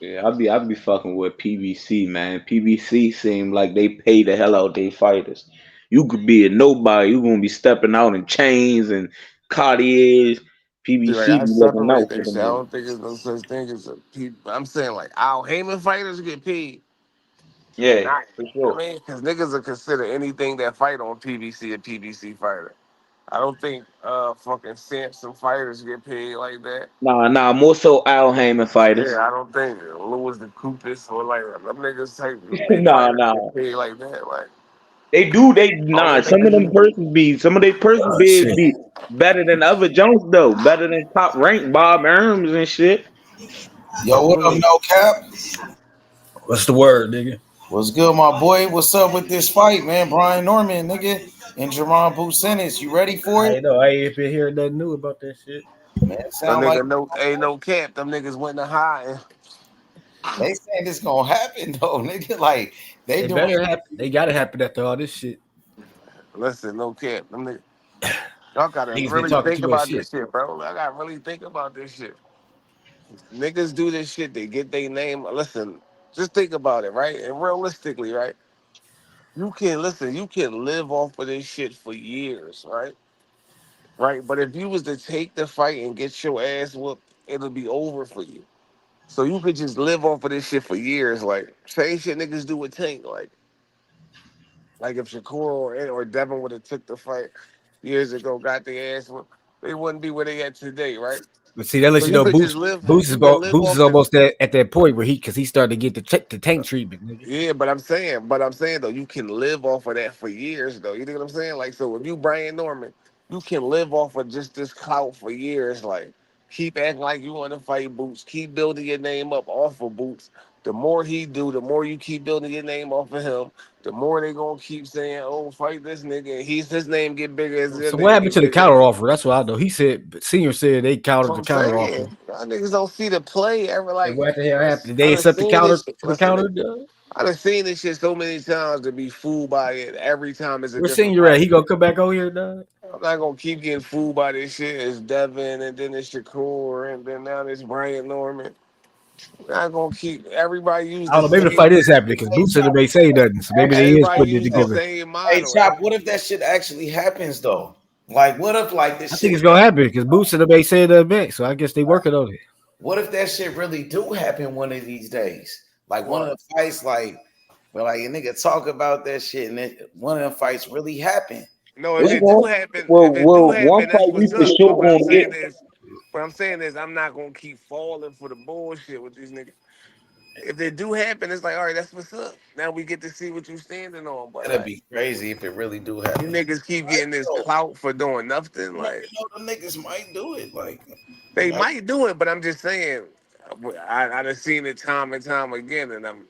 Yeah, I be fucking with PBC, man. PBC seem like they pay the hell out they fighters. You could be a nobody, you gonna be stepping out in chains and Cartiers. See, like PBC I be looking separate out for that shit. them I niggas. don't think there's no such thing as a people. I'm saying like Al Heyman fighters get paid. Yeah, Not, for I sure. mean, because niggas will consider anything that fight on PBC a PBC fighter. I don't think fucking Samson fighters get paid like that. Nah, more so Al Heyman fighters. Yeah, I don't think Louis the Coopus or like them niggas type big fighters Nah. get paid like that. Like only Some of niggas them who persons be some of their person bids Shit. be better than other Jones though. Better than top ranked Bob Arums and shit. Yo, what up, no cap? What's the word, nigga? What's good, my boy? What's up with this fight, man? Brian Norman, nigga, and Jaron Ennis. You ready for it? I know. I ain't been hearing nothing new about that shit. Man, them sound like nigga no ain't no cap. Them niggas went to high. they saying this gonna happen though, nigga. Like they It doing. better happen. They gotta happen after all this shit. Listen, no cap. Them niggas, y'all gotta Niggas been really talking think too much about shit. this shit, bro. I gotta really think about this shit. Niggas do this shit. They get their name. Listen, just think about it, right? And realistically, right? You can listen. You can live off of this shit for years, right? Right. But if you was to take the fight and get your ass whooped, it'll be over for you. So you could just live off of this shit for years, like same shit niggas do with Tank, like if Shakur or Devin would have took the fight years ago, got their ass whooped, they wouldn't be where they at today, right? But see, that So lets you you know could just Boots live. Boots is You can live Boots is off the. almost at that point where because he started to get the tank treatment, nigga. Yeah, but I'm saying though, you can live off of that for years though. You know what I'm saying? Like, so if you Brian Norman, you can live off of just this clout for years. Like, keep acting like you want to fight Boots, keep building your name up off of Boots. The more he do, the more you keep building your name off of him. The more they gonna keep saying, "Oh, fight this nigga." His name get bigger as that So what nigga happened get to the bigger. counter offer? That's what I know. He said Senior said they That's countered what the I'm counter offer. saying. Y'all niggas don't see the play ever. And Like, what the hell happened? Did I they done accept the seen counter this. for the Listen, counter? I done seen this shit so many times to be fooled by it. Every time it's a Where's different Senior at? fight. He gonna come back over here, dog? I'm not gonna keep getting fooled by this shit. It's Devin, and then it's Shakur, and then now it's Brian Norman. I'm not gonna keep everybody use I don't the know. Maybe the same. fight is happening because Boots said they say nothing, so maybe they is Everybody putting it use the together. same Hey, model. Chop. What if that shit actually happens though? Like, what if like I this think shit? it's gonna happen because Boots said they said the event, so I guess they working on it. What if that shit really do happen one of these days? Like one of What? the fights, like a nigga talk about that shit, and one of them fights really happen. No, if It's it going do happen, well, if it do one happen, that's fight we what's for up. sure But what I'm gonna get. saying is, I'm not gonna keep falling for the bullshit with these niggas. If they do happen, it's like, all right, that's what's up. Now we get to see what you standing on. But That'd like, be crazy if it really do you happen. niggas keep getting this clout for doing nothing. You never Like, know, the niggas might do it. Like, they might. might do it, but I'm just saying, I done seen it time and time again, and I'm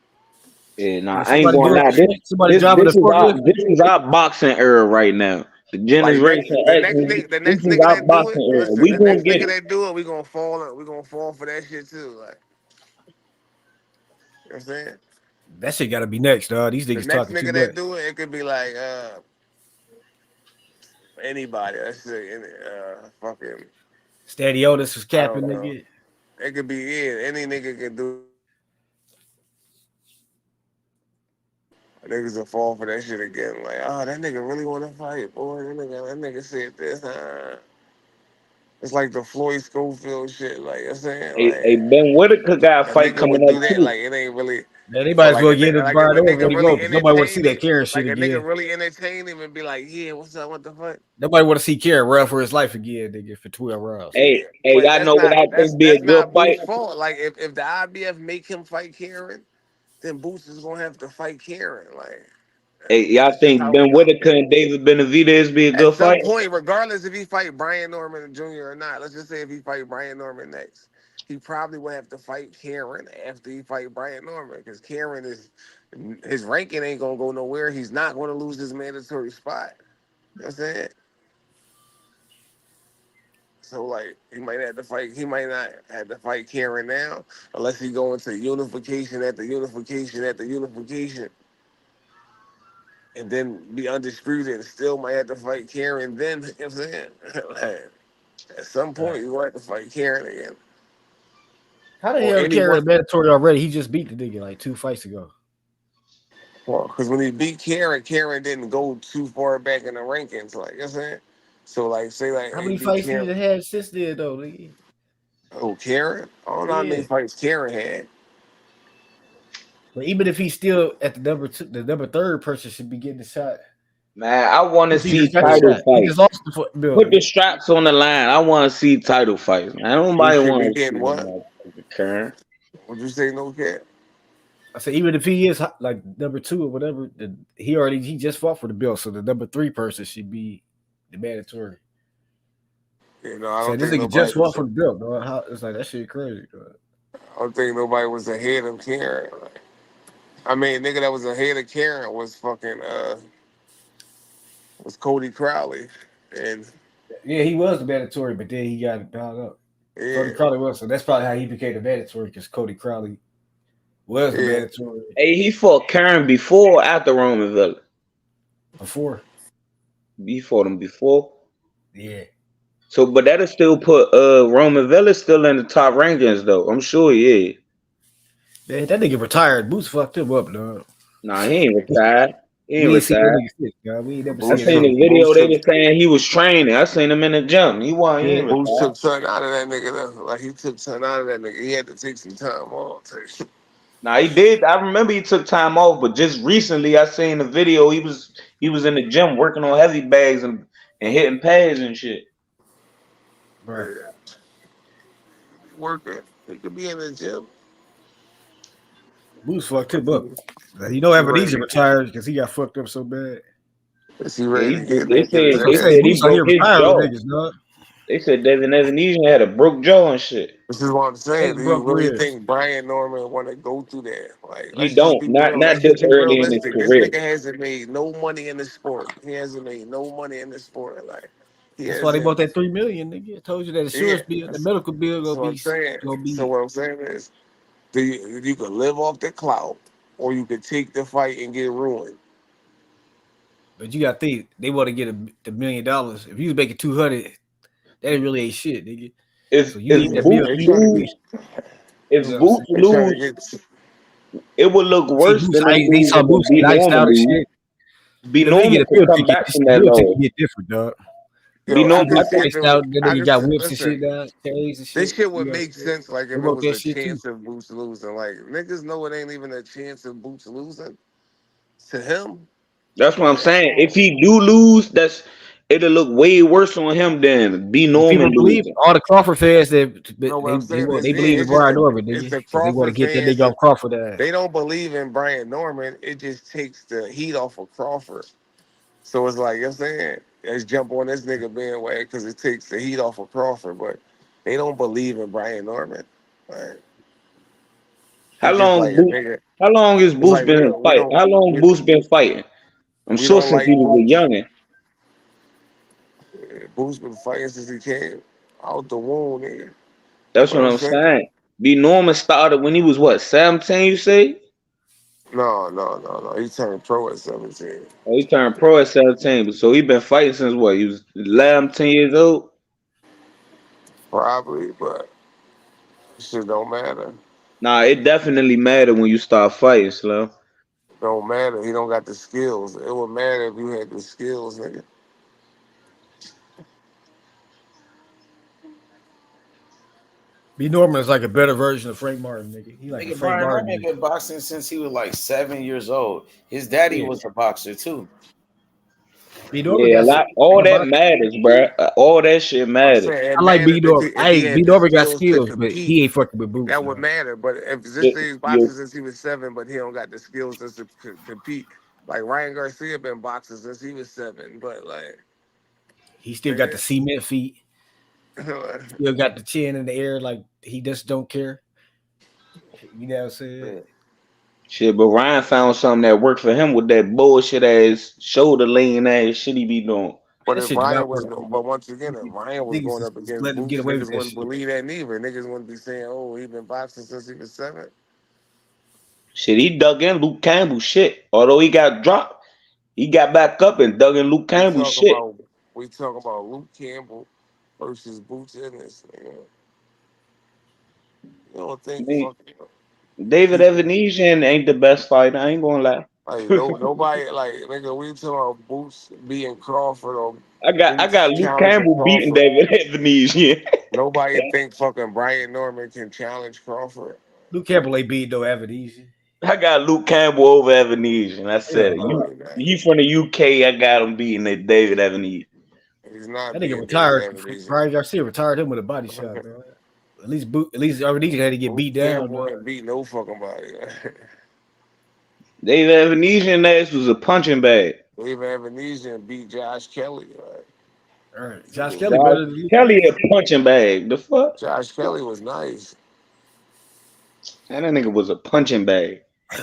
Yeah, nah, Yeah, I ain't somebody gonna doing lie. somebody driving a forklift. This is our boxing era right now. The like generation X. the This next is nigga our that do it. boxing era. Listen, We the gonna next get nigga it. that do it, we gonna fall for that shit too. Like, you know what I'm saying? That shit got to be next, dog. These The niggas next talking too nigga much. that do it, it could be like anybody. Let's say fucking Steady Otis was I don't capping, know. nigga. It could be any nigga can do. niggas will fall for that shit again. Like, oh, that nigga really want to fight, boy. That nigga said this. It's like the Floyd Schofield shit. Like I'm saying, Hey, like Ben Whitaker got a a fight nigga coming would up do that. too. Like it ain't really. Man, they might So as well get like him if fired a over before nigga he really go, because nobody want to see entertain that me, Karen shit like a nigga again. really entertain him and be like, yeah, what's up? What the fuck? Nobody want to see Karen run for his life again, nigga, for 12 rounds. Hey, But I that's know what not I think be a that's good not fight. Boots' fault. Like if the IBF make him fight Karen, then Boots is gonna have to fight Karen. Like Hey, y'all that's just think how it Ben goes. Whitaker and David Benavidez be a At good some fight? point, regardless if he fight Brian Norman Jr. or not, let's just say if he fight Brian Norman next, he probably will have to fight Karen after he fight Brian Norman because Karen is his ranking ain't gonna go nowhere. He's not gonna lose his mandatory spot. You know what I'm saying? So like he might have to fight. He might not have to fight Karen now unless he go into unification at the unification at the unification, and then be undisputed and still might have to fight Karen. Then you know what I'm saying. Like, at some point, you want to fight Karen again. How the Or hell anyone. Karen mandatory already? He just beat the nigga like 2 fights ago. Well, because when he beat Karen, Karen didn't go too far back in the rankings. Like you know what I'm saying. So like say like How he many beat fights he Karen. had since then though, nigga? Oh, Karen. I don't know how many Yeah. fights Karen had. But even if he's still at the number two, the number third person should be getting the shot. Man, I want to He see just got the title shot. He just fights. lost the bill, Put the nigga. straps on the line. I want to see title fights. Man, He nobody should be want to see getting no what? motherfucker Karen. Would you say no cat? I said even if he is like number two or whatever, he just fought for the belt, so the number three person should be the mandatory. You know, I So don't this think nigga just nobody fought was. for the belt, dog. How, it's like that shit crazy, dog. I don't think nobody was ahead of Karen. I mean, nigga that was ahead of Karen was fucking was Cody Crowley, and Yeah, he was the mandatory, but then he got bound up. Cody yeah, Crowley was, so that's probably how he became the mandatory because Cody Crowley was the yeah. mandatory Hey, he fought Karen before or after Roman Villa? before. He fought him before. Yeah. So, but that'll still put Roman Villa still in the top rankings though. I'm sure, yeah. Man, that nigga retired. Boots fucked him up, dog. Nah, he ain't retired. He ain't We ain't seen that retired. nigga since, dog. We ain't never I seen Boost that seen took the nigga. video. Boost They took were saying he was training. I seen him in the gym. He Yeah. ain't Boost retired. took something out of that nigga. Like he took something out of that nigga. He had to take some time off. Nah, he did. I remember he took time off, but just recently I seen the video. He was in the gym working on heavy bags and hitting pads and shit. Bro. Working. He could be in the gym. Boots fucked him up. Like, He ready Ebenezer to retired because he got fucked up so bad. is he Yeah, ready to get they naked said That's what I'm they again? saying. said he Boots out broke here his retiring jaw. niggas, dog. They said Devin Evan had a broke jaw and shit. This is what I'm saying. And Do you broke really ribs. think Brian Norman want to go through that? Like, He let's just don't. be Not real. not Let's this just be early in his realistic. This career. nigga hasn't made no money in the sport. He hasn't made no money in the sport. Like, he That's why they hasn't. bought that $3 million, nigga. I told you that Yeah, insurance bill, the that's, medical bill that's what I'm saying. gonna So be. what I'm saying is, you could live off the clout, or you could take the fight and get ruined. But you gotta think they want to get the $1 million. If you was making 200, that really ain't shit, nigga. If So you if need that bill Boots They to get trying to paid. lose, get. You if know what I'm Boots saying? They trying to lose, get. it would look See, worse Boots, than it they lose saw if Boots B get iced Norman out and lose. shit. B But if they Norman get a could bill come ticket, back this from the that bill ticket loss. get different, dog. B Yo, I Norman, can I see think if Iced it was. out, that I nigga can got see. whips and shit Listen. now, chains and This shit. shit You would know what make I'm saying? sense like They if it want was that a shit too. chance of Boots losing. Like niggas know it ain't even a chance of Boots losing to him. that's what I'm Like saying. If he do lose, it'll look way worse on him than B And Norman people believe losing. all the Crawford fans that no, what I'm saying is, they yeah, believe in it's just Brian Norman, it's nigga, the because they want to Crawford get that fans nigga that off Crawford ass. they don't believe in Brian Norman. It just takes the heat off of Crawford. So it's like, you know what I'm saying? Let's jump on this nigga bandwagon because it takes the heat off of Crawford, but they don't believe in Brian Norman. Like, How it's just like long a Boots? nigga. How long is It's Boots like been fighting? How long we, Boots been fighting? I'm we sure don't since he like was a Boots. youngin. Boots been fighting since he came out the womb, nigga. That's But what I'm I'm saying, saying. B Norman started when he was what, 17? You say? no. He turned pro at 17. Oh, he turned pro at 17, so he been fighting since what? He was 11, 10 years old. Probably, but shit don't matter. Nah, it definitely mattered when you start fighting, Slim. Don't matter. He don't got the skills. It would matter if you had the skills, nigga. B. Norman is like a better version of Frank Martin, nigga. He like a Nigga, Frank Brian Martin. Norman been boxing since he was like 7 years old. His daddy was a boxer too. B. Norman Yeah, got some all that boxing. matters, bro. All that shit I'm matters. saying it I like B. matters Norman. if he Hey, B. had the Norman got skills to skills, but compete. he ain't fucking with Boots. That would Man. matter. But if this Yeah, thing's yeah. boxing since he was 7, but he don't got the skills to compete. Like Ryan Garcia been boxing since he was 7, but like He still got the cement feet. Still got the chin in the air, like he just don't care. You know what I'm saying? Shit, but Ryan found something that worked for him with that bullshit ass shoulder lean ass shit he be doing. But That if shit do Ryan not was, work. but once again, if Ryan was Niggas going up just against let him get Boots, away with niggas that wouldn't shit. believe that neither. Niggas wouldn't be saying, "Oh, he been boxing since he was 7." Shit, he dug in Luke Campbell shit. Although he got dropped, he got back up and dug in Luke We Campbell talk shit. about Luke Campbell versus Boots Ennis. Nigga. You don't I think mean, fucking David Evanesian ain't the best fighter. I ain't gonna lie. like nobody like nigga? We talking about Boots beating Crawford or I Boots got Luke challenging Campbell beating Crawford. David Evanesian. Nobody think fucking Brian Norman can challenge Crawford. Luke Campbell ain't beat no Avedis. I got Luke Campbell over Evanesian. I said it. Hell, He from the UK. I got him beating David Evanesian. He's not that nigga beating David retired. Evanesian. Brian Garcia retired him with a body shot, bro. At least Avedis had to get beat down. Campbell ain't beat no fucking body. David Evanesian ass was a punching bag. David Evanesian beat Josh Kelly. All right, Josh Kelly better than Luke Kelly Campbell. a punching bag. The fuck? Josh Kelly was nice. And that nigga was a punching bag.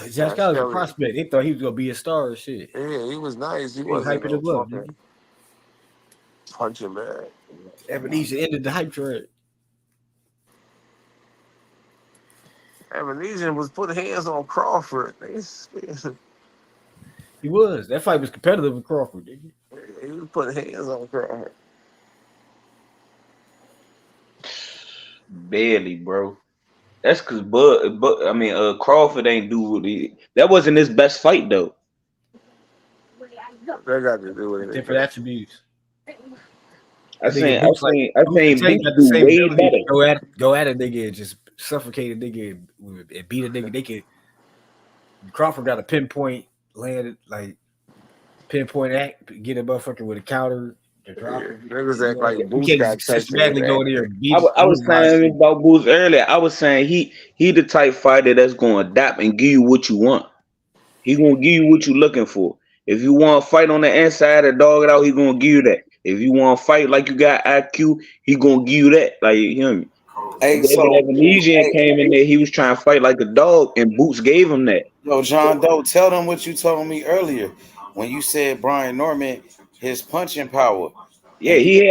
Josh Kelly's a prospect. They thought he was gonna be a star and shit. Yeah, he was nice. He They wasn't hyping no him up, fucking nigga. punching bag. Ebenezer ended the hype train. Ebenezer was putting hands on Crawford. He was. That fight was competitive with Crawford, nigga. He was putting hands on Crawford. Barely, bro. That's cause Crawford ain't do what he. That wasn't his best fight though. That got to do with it. Different attributes. I seen Boots Boots got the do same way ability to better. go at a nigga and just suffocate a nigga and beat a nigga. They could. Crawford got a pinpoint landed like pinpoint act, get a motherfucker with a counter to drop him. Niggas act like You Boots can't got just touched systematically in go in there acting. and beat. I was saying about Boots earlier. I was saying he the type fighter that's gonna adapt and give you what you want. He gonna give you what you looking for. If you want to fight on the inside and dog it out, he gonna give you that. If you want to fight like you got IQ, he gonna give you that. Like you hear me? Hey, David Evanesian came in there. He was trying to fight like a dog, and Boots gave him that. Yo, John Doe, tell them what you told me earlier when you said Brian Norman, his punching power. Yeah, he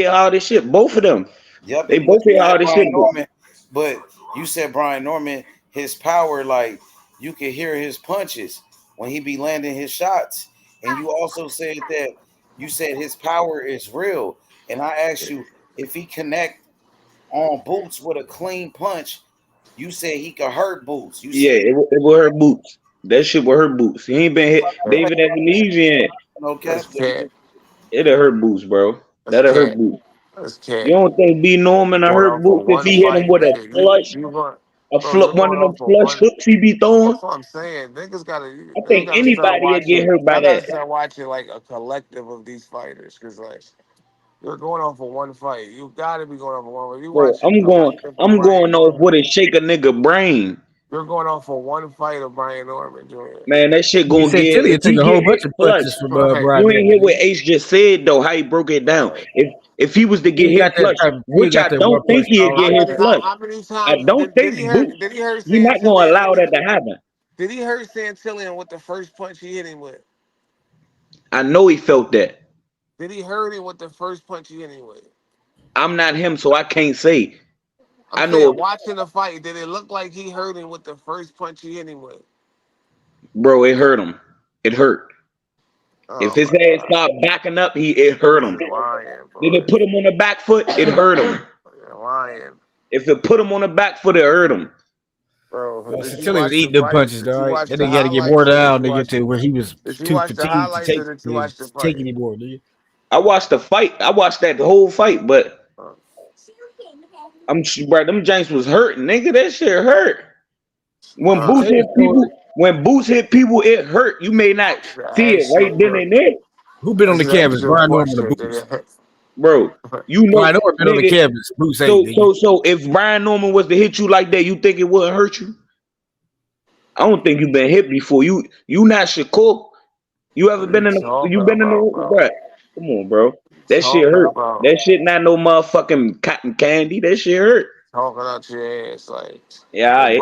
had all this shit. Both of them. Yep, They but both you had all said this shit. Brian Norman, but you said Brian Norman, his power, like you could hear his punches when he be landing his shots. And you also said that you said his power is real. And I asked you if he connect on Boots with a clean punch, you said he could hurt Boots. You Yeah, said it was her boots. That shit with her boots. He ain't been hit. David Evanesian, no cap. it'll hurt boots, bro. That'll hurt boots. That's You cat. don't think B Norman will Going hurt off for boots if one he hit him fight, with a nigga. flush, You going, a bro, you're one going of them off for flush one. hooks he be throwing? That's what I'm saying. I think Niggas gotta start anybody will get watching. hurt by Y'all gotta that. start watching like a collective of these fighters, cause like you're going off for one fight. You gotta be going off for one. If you Bro, watch a collective of I'm Brian going off Norman, what it shake a nigga brain. you're going off for one fight of Brian Norman, Jr. Man, that shit You gonna said get Tilly if took he a whole get hit bunch of flush. punches from Right. Brian You ain't hear Norman. what Ace just said though, how he broke it down. Right. If he was to He get ain't hit got that flush, type. He ain't which I got that don't one think punch he'll power get like hit that. flush. How many I times don't did he think hurt? Boots. Did he hurt He not gonna Santillan? allow that to happen. Did he hurt Santillan with the first punch he hit him with? I know he felt that. Did he hurt him with the first punch he hit him with? I'm not him, so I can't say. I'm I saying, know, watching the fight, did it look like he hurt him with the first punch he hit him with? bro, it hurt him. It hurt. If Oh his my head God. stopped backing up, it hurt him. You're lying, Did boy. it put him on the back foot? It hurt him. You're lying. If it put him on the back foot, it hurt him. Bro, Until he was eating them punches, dog. That nigga got to get more down, nigga, to where he was too fatigued to take anymore, nigga. I watched the fight. I watched that whole fight, but bro, them James was hurting, nigga. That shit hurt. When Boots hit people, it hurt. You may not see it right then and there. Who been on the canvas? Brian Norman or Boots? Bro, you know, Brian Norman been on the canvas. Boots ain't. So if Brian Norman was to hit you like that, you think it wouldn't hurt you? I don't think you've been hit before. You not Shakur. You ever been in the? You been in the? Bro, come on, bro. That shit hurt. That shit not no motherfucking cotton candy. That shit hurt. Talking out your ass, like yeah.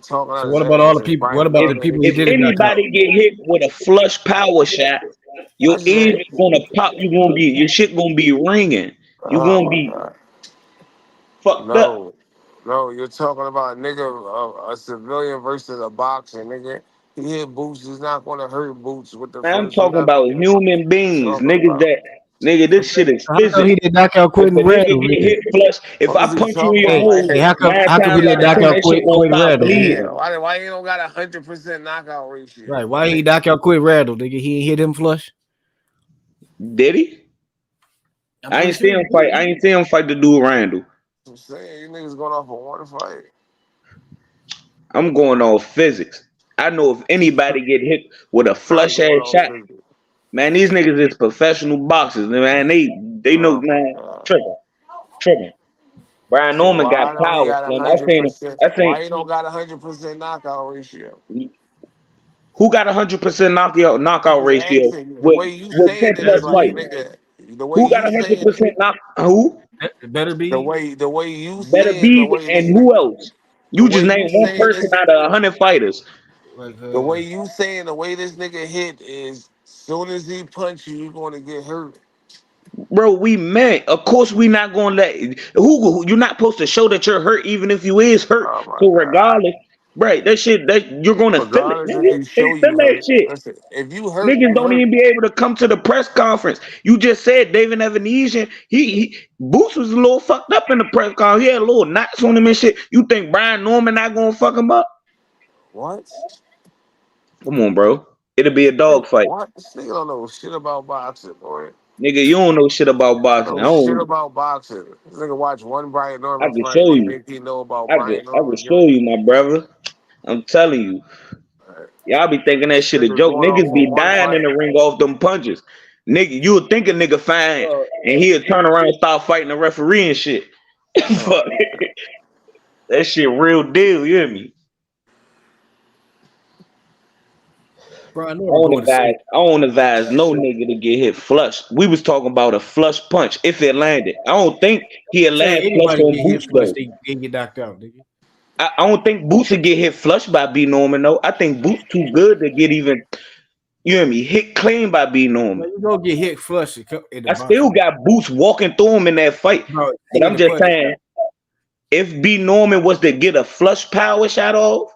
So what about all the people? What about the people? If anybody get hit with a flush power shot, your ears is gonna pop. Your shit gonna be ringing. You gonna be fucked up. No, you're talking about nigga, a civilian versus a boxer, nigga. He hit Boots. He's not gonna hurt Boots with the. I'm talking about human beings, niggas that. Nigga, this shit is physics. He didn't knock out Quentin Randall. Hit flush. If I punch you in your hole, how come he didn't knock out Quentin Randall? Why you don't got 100% knockout ratio? Right? Why he knock out Quentin Randall? Nigga, he ain't hit him flush. Did he? I ain't see him fight. I ain't see him fight the dude Randall. I'm saying you niggas going off on one fight. I'm going off physics. I know if anybody get hit with a flush ass shot. Man, these niggas is professional boxers, man. They know, man. Tripping. Brian Norman got power. Why you don't got 100% knockout ratio? Who got 100% knockout ratio? The way you saying it is like, nigga. Who got 100% knockout? Who? It better be. The way you better be, and who else? You just named one person out of 100 fighters. The way you saying the way this nigga hit is. Soon as he punch you, you're gonna get hurt. Bro, we meant. Of course, we not gonna let who you're not supposed to show that you're hurt, even if you is hurt. So regardless, right? That shit that you're gonna feel it. Nigga, feel that shit. Listen, if you hurt, niggas don't even be able to come to the press conference. You just said David Evanesian. He Boots was a little fucked up in the press conference. He had a little knots on him and shit. You think Brian Norman not gonna fuck him up? What? Come on, bro. It'll be a dog fight. What? This nigga don't know shit about boxing, boy. Nigga, you don't know shit about boxing. Shit about boxing. This nigga watch one Brian Norman. I can show you. He know about I can show you, my brother. I'm telling you. Y'all be thinking that shit a joke. Niggas be dying in the ring off them punches. Nigga, you would think a nigga fine and he'll turn around and start fighting the referee and shit. That shit real deal, you hear me? Bro, I I don't advise no nigga to get hit flush. We was talking about a flush punch if it landed. I don't think he'll land flush on Boots though. They get knocked out, nigga. I don't think Boots would get hit flush by B Norman though. I think Boots too good to get even, you hear me, hit clean by B Norman. You gonna get hit flush. I still got Boots walking through him in that fight. Bro, but I'm just saying, if B Norman was to get a flush power shot off,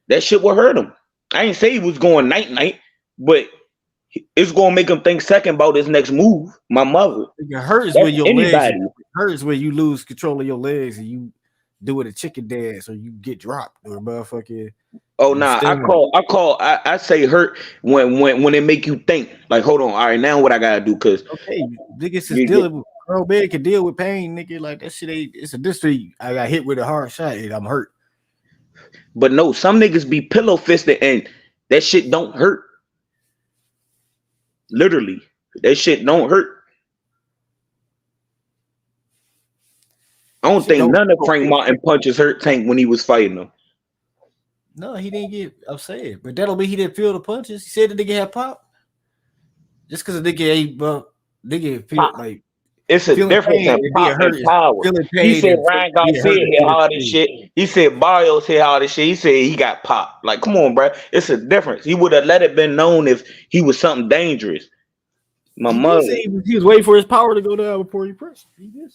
that shit would hurt him. I ain't say he was going night, but it's gonna make him think second about his next move. My mother. It hurts when your legs. It hurts when you lose control of your legs and you do it a chicken dance or you get dropped or motherfucking. Oh nah, I say hurt when it make you think. Like, hold on, all right, now what I gotta do? Cause niggas is dealing with grown man can deal with pain, nigga. Like that shit ain't. It's a district. I got hit with a hard shot and I'm hurt. But no, some niggas be pillow fisted and that shit don't hurt. Literally, that shit don't hurt. I don't think none of Frank Martin punches hurt Tank when he was fighting him. No, he didn't get upset, but that'll mean he didn't feel the punches. He said the nigga had pop. Just because the nigga ain't, nigga feel pop. Like it's a difference in pop and power. He said Ryan Garcia hit hard as shit. He said Barrios hit hard as shit. He said he got pop. Like, come on, bro. It's a difference. He would have let it been known if he was something dangerous. My mother. He was waiting for his power to go down before he pressed. He did.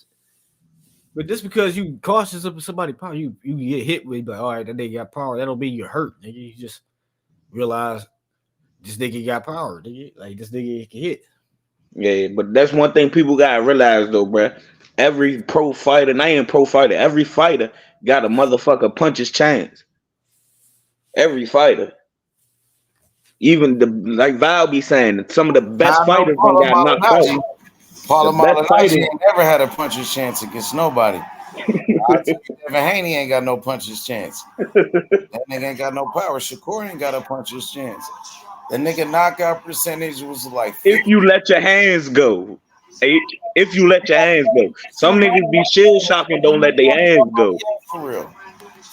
But just because you cautious of somebody's power, you get hit with, like, all right, that nigga got power. That don't mean you're hurt, nigga. You just realize this nigga got power, nigga. Like, this nigga can hit. Yeah, but that's one thing people gotta realize though, bruh. Every pro fighter, and I ain't pro fighter, every fighter got a motherfucker puncher's chance. Every fighter. Even the like Val be saying that some of the best I know fighters don't Paulo got knocked Malignaggi. out. The Paulo best Malignaggi fighters, ain't never had a puncher's chance against nobody. I tell you, Devin Haney ain't got no puncher's chance. That nigga ain't got no power. Shakur ain't got a puncher's chance. The nigga knockout percentage was like 50. if you let your hands go. H, if you let your hands go. Some niggas be shell shocking, don't let their hands go. For real.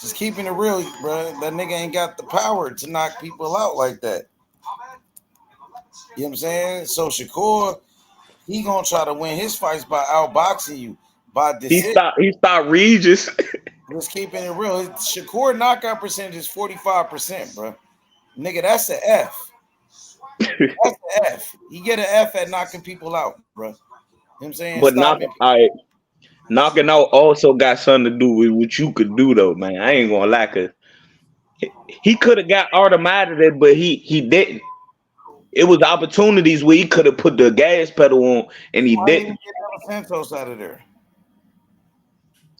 Just keeping it real, bro. That nigga ain't got the power to knock people out like that. You know what I'm saying? So Shakur, he gonna try to win his fights by outboxing you by decision. He stopped Regis. Just keeping it real. His Shakur knockout percentage is 45%, bro. Nigga, that's an F. That's an F. You get an F at knocking people out, bro. You know what I'm saying? But Stop it. knocking out also got something to do with what you could do though, man. I ain't gonna lie, cause he could have got Artem out of it, but he didn't. It was opportunities where he could have put the gas pedal on, and he Why didn't didn't. get Dos Santos out of there?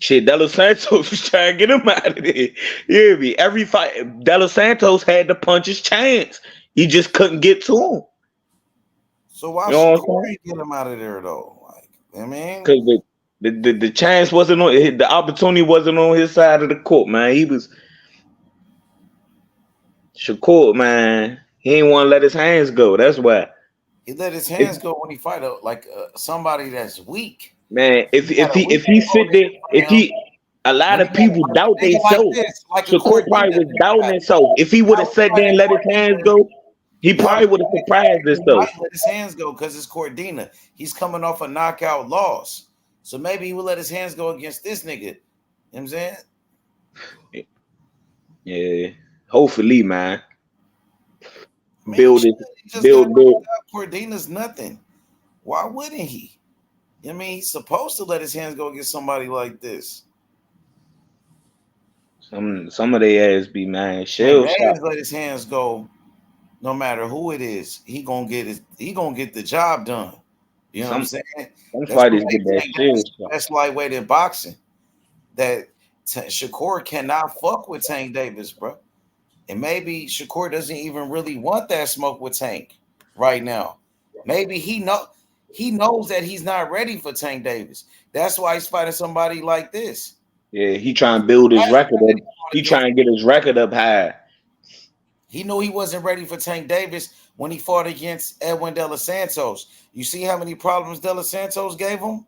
Shit, De Los Santos was trying to get him out of there. You hear me? Every fight, De Los Santos had to punch his chance. He just couldn't get to him. So why You know what I'm Shakur saying? ain't get him out of there though? Like, I mean, Because the chance wasn't on, the opportunity wasn't on his side of the court, man. He was Shakur, man. He ain't want to let his hands go. That's why. he let his hands go when he fight somebody that's weak. Man, if He got a weak he sit there, opponent for him. a lot When he of got people doubt a nigga like themselves. this, like a Shakur probably Cordina, was doubting himself. If he would have sat there and let his hands go, he probably would have surprised he himself. might let his hands go because it's Cordina. He's coming off a knockout loss. So maybe he will let his hands go against this nigga. You know what I'm saying? Yeah, hopefully, man. Man, Build it, he just got build. knocked out. Cordina's nothing. Why wouldn't he? I mean, he's supposed to let his hands go against somebody like this. Some of their ass be, man, Man, shell Daniels shock. let his hands go. No matter who it is, he gonna get the job done. You know what I'm saying? Some That's fighters what get that makes shell shock. that's lightweight in boxing. That Shakur cannot fuck with Tank Davis, bro. And maybe Shakur doesn't even really want that smoke with Tank right now. Maybe he knows that he's not ready for Tank Davis. That's why he's fighting somebody like this. Yeah, he trying to build his record up. He trying to get his record up high. He knew he wasn't ready for Tank Davis when he fought against Edwin De Los Santos. You see how many problems De Los Santos gave him?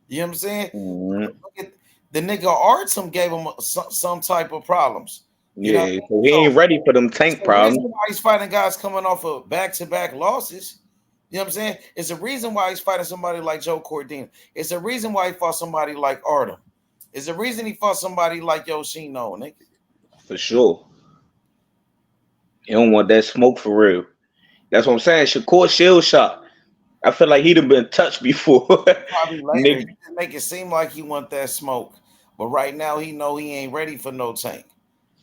You know what I'm saying? Mm-hmm. Look at the nigga Artem gave him some type of problems. You know, Yeah, so he ain't ready for them it's Tank the problems. reason why he's fighting guys coming off of back-to-back losses. You know what I'm saying? It's a reason why he's fighting somebody like Joe Cordina. It's a reason why he fought somebody like Artem. It's a reason he fought somebody like Yoshino, nigga. For sure. You don't want that smoke for real. That's what I'm saying. Shakur shell shock. I feel like he'd have been touched before. Probably later. Nigga, He just make it seem like he want that smoke. But right now he know he ain't ready for no Tank.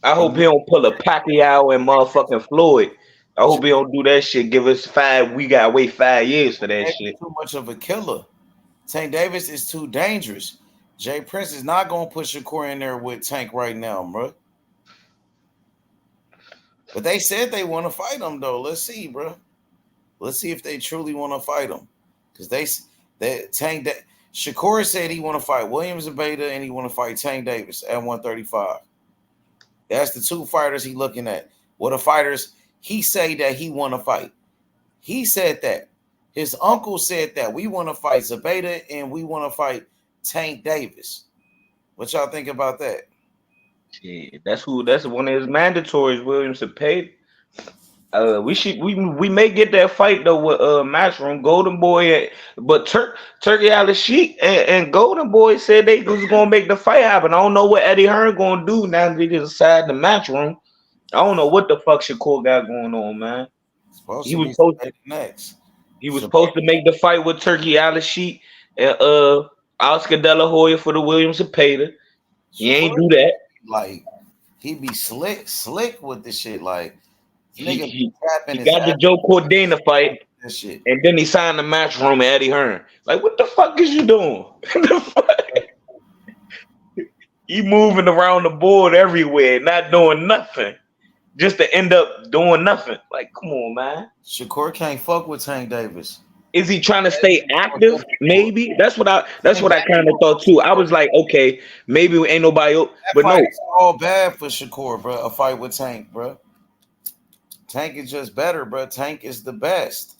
I hope he don't pull a Pacquiao and motherfucking Floyd. I hope he don't do that shit. Give us 5. We gotta wait 5 years for that Davis shit. too much of a killer. Tank Davis is too dangerous. Jay Prince is not gonna put Shakur in there with Tank right now, bro. But they said they want to fight him though. Let's see, bro. Let's see if they truly want to fight him. Because Shakur said he want to fight Williams Abeda and he want to fight Tank Davis at 135. That's the 2 fighters he looking at. What the fighters he say that he want to fight. He said that. His uncle said that we want to fight Zabeda and we want to fight Tank Davis. What y'all think about that? Yeah, that's one of his mandatories, Williams to pay. We may get that fight though with Matchroom Golden Boy, but Turkey Alice Sheik and Golden Boy said they was gonna make the fight happen. I don't know what Eddie Hearn gonna do now that they decide the Matchroom. I don't know what the fuck Shakur got going on, man. Supposed He to was be supposed next. He was supposed to make the fight with Turkey Alice Sheik and Oscar De La Hoya for the Williams Cepeda. He ain't do that. Like he be slick with the shit. Like He nigga be tapping he his got the ass. Joe Cordina fight. that shit. And then he signed the Matchroom and Eddie Hearn. Like, what the fuck is you doing? The fuck? You moving around the board everywhere, not doing nothing, just to end up doing nothing. Like, come on, man. Shakur can't fuck with Tank Davis. Is he trying to stay active? Maybe that's what I kind of thought too. I was like, okay, maybe ain't nobody else, That but fight no. is all bad for Shakur, bro. A fight with Tank, bro. Tank is just better, bro. Tank is the best.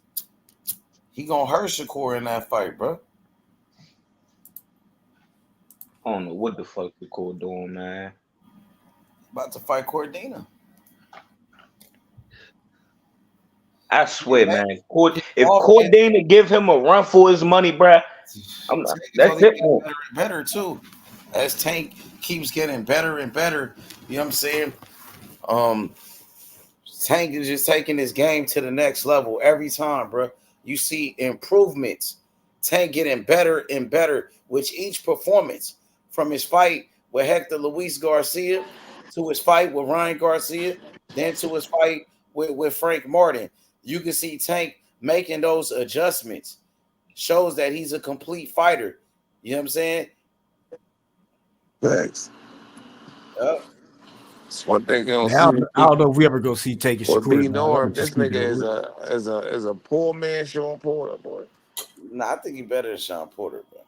He gonna hurt Shakur in that fight, bro. I don't know what the fuck Shakur doing, man. About to fight Cordina. I swear, man. If Cordina give him a run for his money, bruh, that's it for him. Better and better too. As Tank keeps getting better and better, you know what I'm saying? Tank is just taking his game to the next level every time, bro. You see improvements. Tank getting better and better with each performance. From his fight with Hector Luis Garcia to his fight with Ryan Garcia, then to his fight with Frank Martin. You can see Tank making those adjustments. Shows that he's a complete fighter. You know what I'm saying? Thanks. It's one thing you don't I see. don't know if we ever go see Tank and Or Shakur, B man. I'm Norm, just this nigga keeping it is a poor man Sean Porter, boy. Nah, I think he's better than Sean Porter, bro.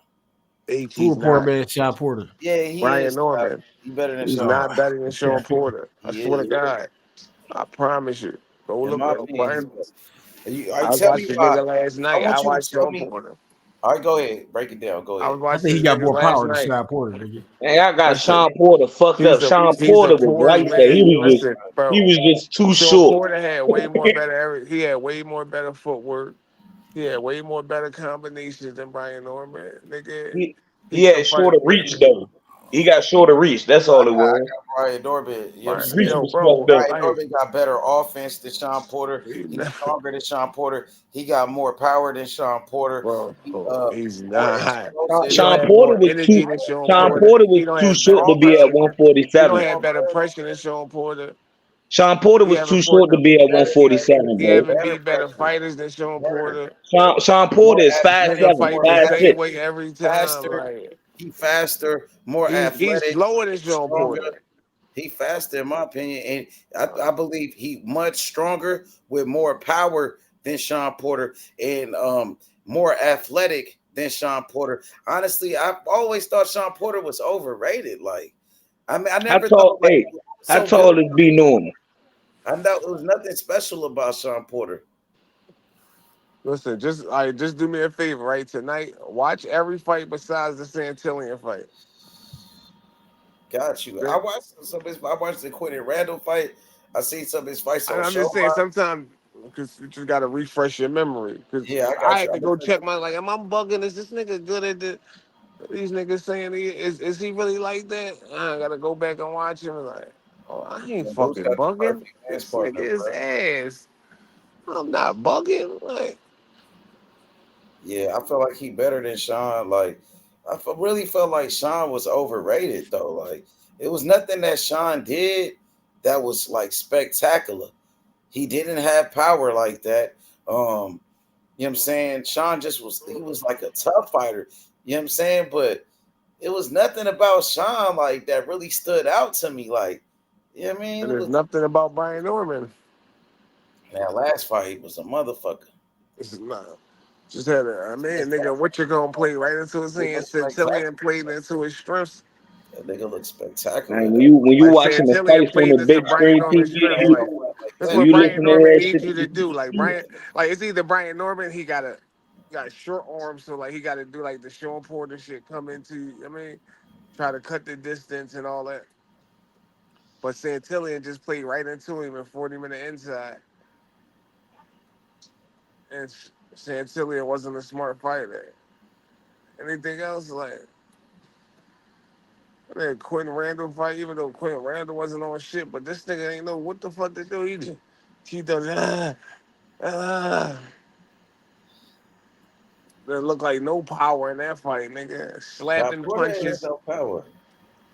He's poor not. man Sean Porter. Yeah, he Brian is. Norman. He better than He's Sean. not better than Sean Porter. I He swear to is. God. I promise you. Go In look my up opinion, Brian. I I tell me watched the why. nigga last I night. I want you to watched tell Sean me. Porter. All right, go ahead. Break it down. Go I was ahead. I watching think he this got nigga more last power than night. Sean Porter, nigga. Hey, I got Listen, Sean Porter fucked up. Sean he's a Porter was poor gangster. man. Listen, He bro. was just too Sean short. Porter had way more better. He had way more better footwork. He had way more better combinations than Brian Norman. Nigga, He he could had fight. shorter reach though. He got shorter reach. That's all it I was. got Brian Norbit. You know what I'm His saying? reach Yo, was bro, fucked up. Brian like, Norbit got better offense than Sean Porter. He's stronger than Sean Porter. He got more power than Sean Porter. bro, he's More not. explosive. He don't Sean have Porter more was energy too. than Sean Sean Porter. Porter He was don't too have better short to be at pressure. He don't 147. have better pressure than Sean Porter. Sean Porter He was haven't too fought short to the. be at 147, He bro. haven't beat better fighters than Sean Porter. Sean More Porter is Nigga 5'7", fight the athletic, 5'6". same way every time. faster. Like He faster, more he's athletic, slower than Sean stronger. Porter. He faster, in my opinion, and I believe he much stronger with more power than Sean Porter and more athletic than Sean Porter. Honestly, I've always thought Sean Porter was overrated. Like, I mean, I never thought like he was How so good. tall is B Norman? I know it was nothing special about Sean Porter. Listen, just do me a favor, right? Tonight, watch every fight besides the Santillian fight. Got you. I watched I watched the Quentin Randall fight. I seen some of his fights on I'm just saying, Showtime. sometimes because you just gotta refresh your memory. Because Yeah, I got I you. had to go check my like, am I bugging? Is this nigga good at the? These niggas saying is he really like that? I gotta go back and watch him. Like, oh, I ain't Boots fucking got the bugging. perfect dance This partner, nigga is bro. ass. I'm not bugging. Like, Yeah, I feel like he better than Sean. Like, really felt like Sean was overrated though. Like, it was nothing that Sean did that was like spectacular. He didn't have power like that. You know what I'm saying? Sean he was like a tough fighter. You know what I'm saying? But it was nothing about Sean like that really stood out to me. Like, you know what I mean? and It there's was nothing about Brian Norman. that last fight, he was a motherfucker. This is not. Just had a nigga, what you gonna play right into his It hands? looked spectacular. Santillian played into his strengths. That nigga looked spectacular. And when you Like watching the Santillian fights on played the into big Brian screen Norman's strengths. TV, Like that's when what you Brian listen to Norman that needs you to do. Like shit, it's either Brian Norman, he got short arms, so like he got to do like the Sean Porter shit, come into. Try to cut the distance and all that. But Santillian just played right into him in 40-minute inside, and Santillian wasn't a smart fighter. Anything else like? That Quentin Randall fight, even though Quentin Randall wasn't on shit, but this nigga ain't know what the fuck to do. He does there looked like no power in that fight, nigga. Sean Slapping Porter ain't had punches. no power.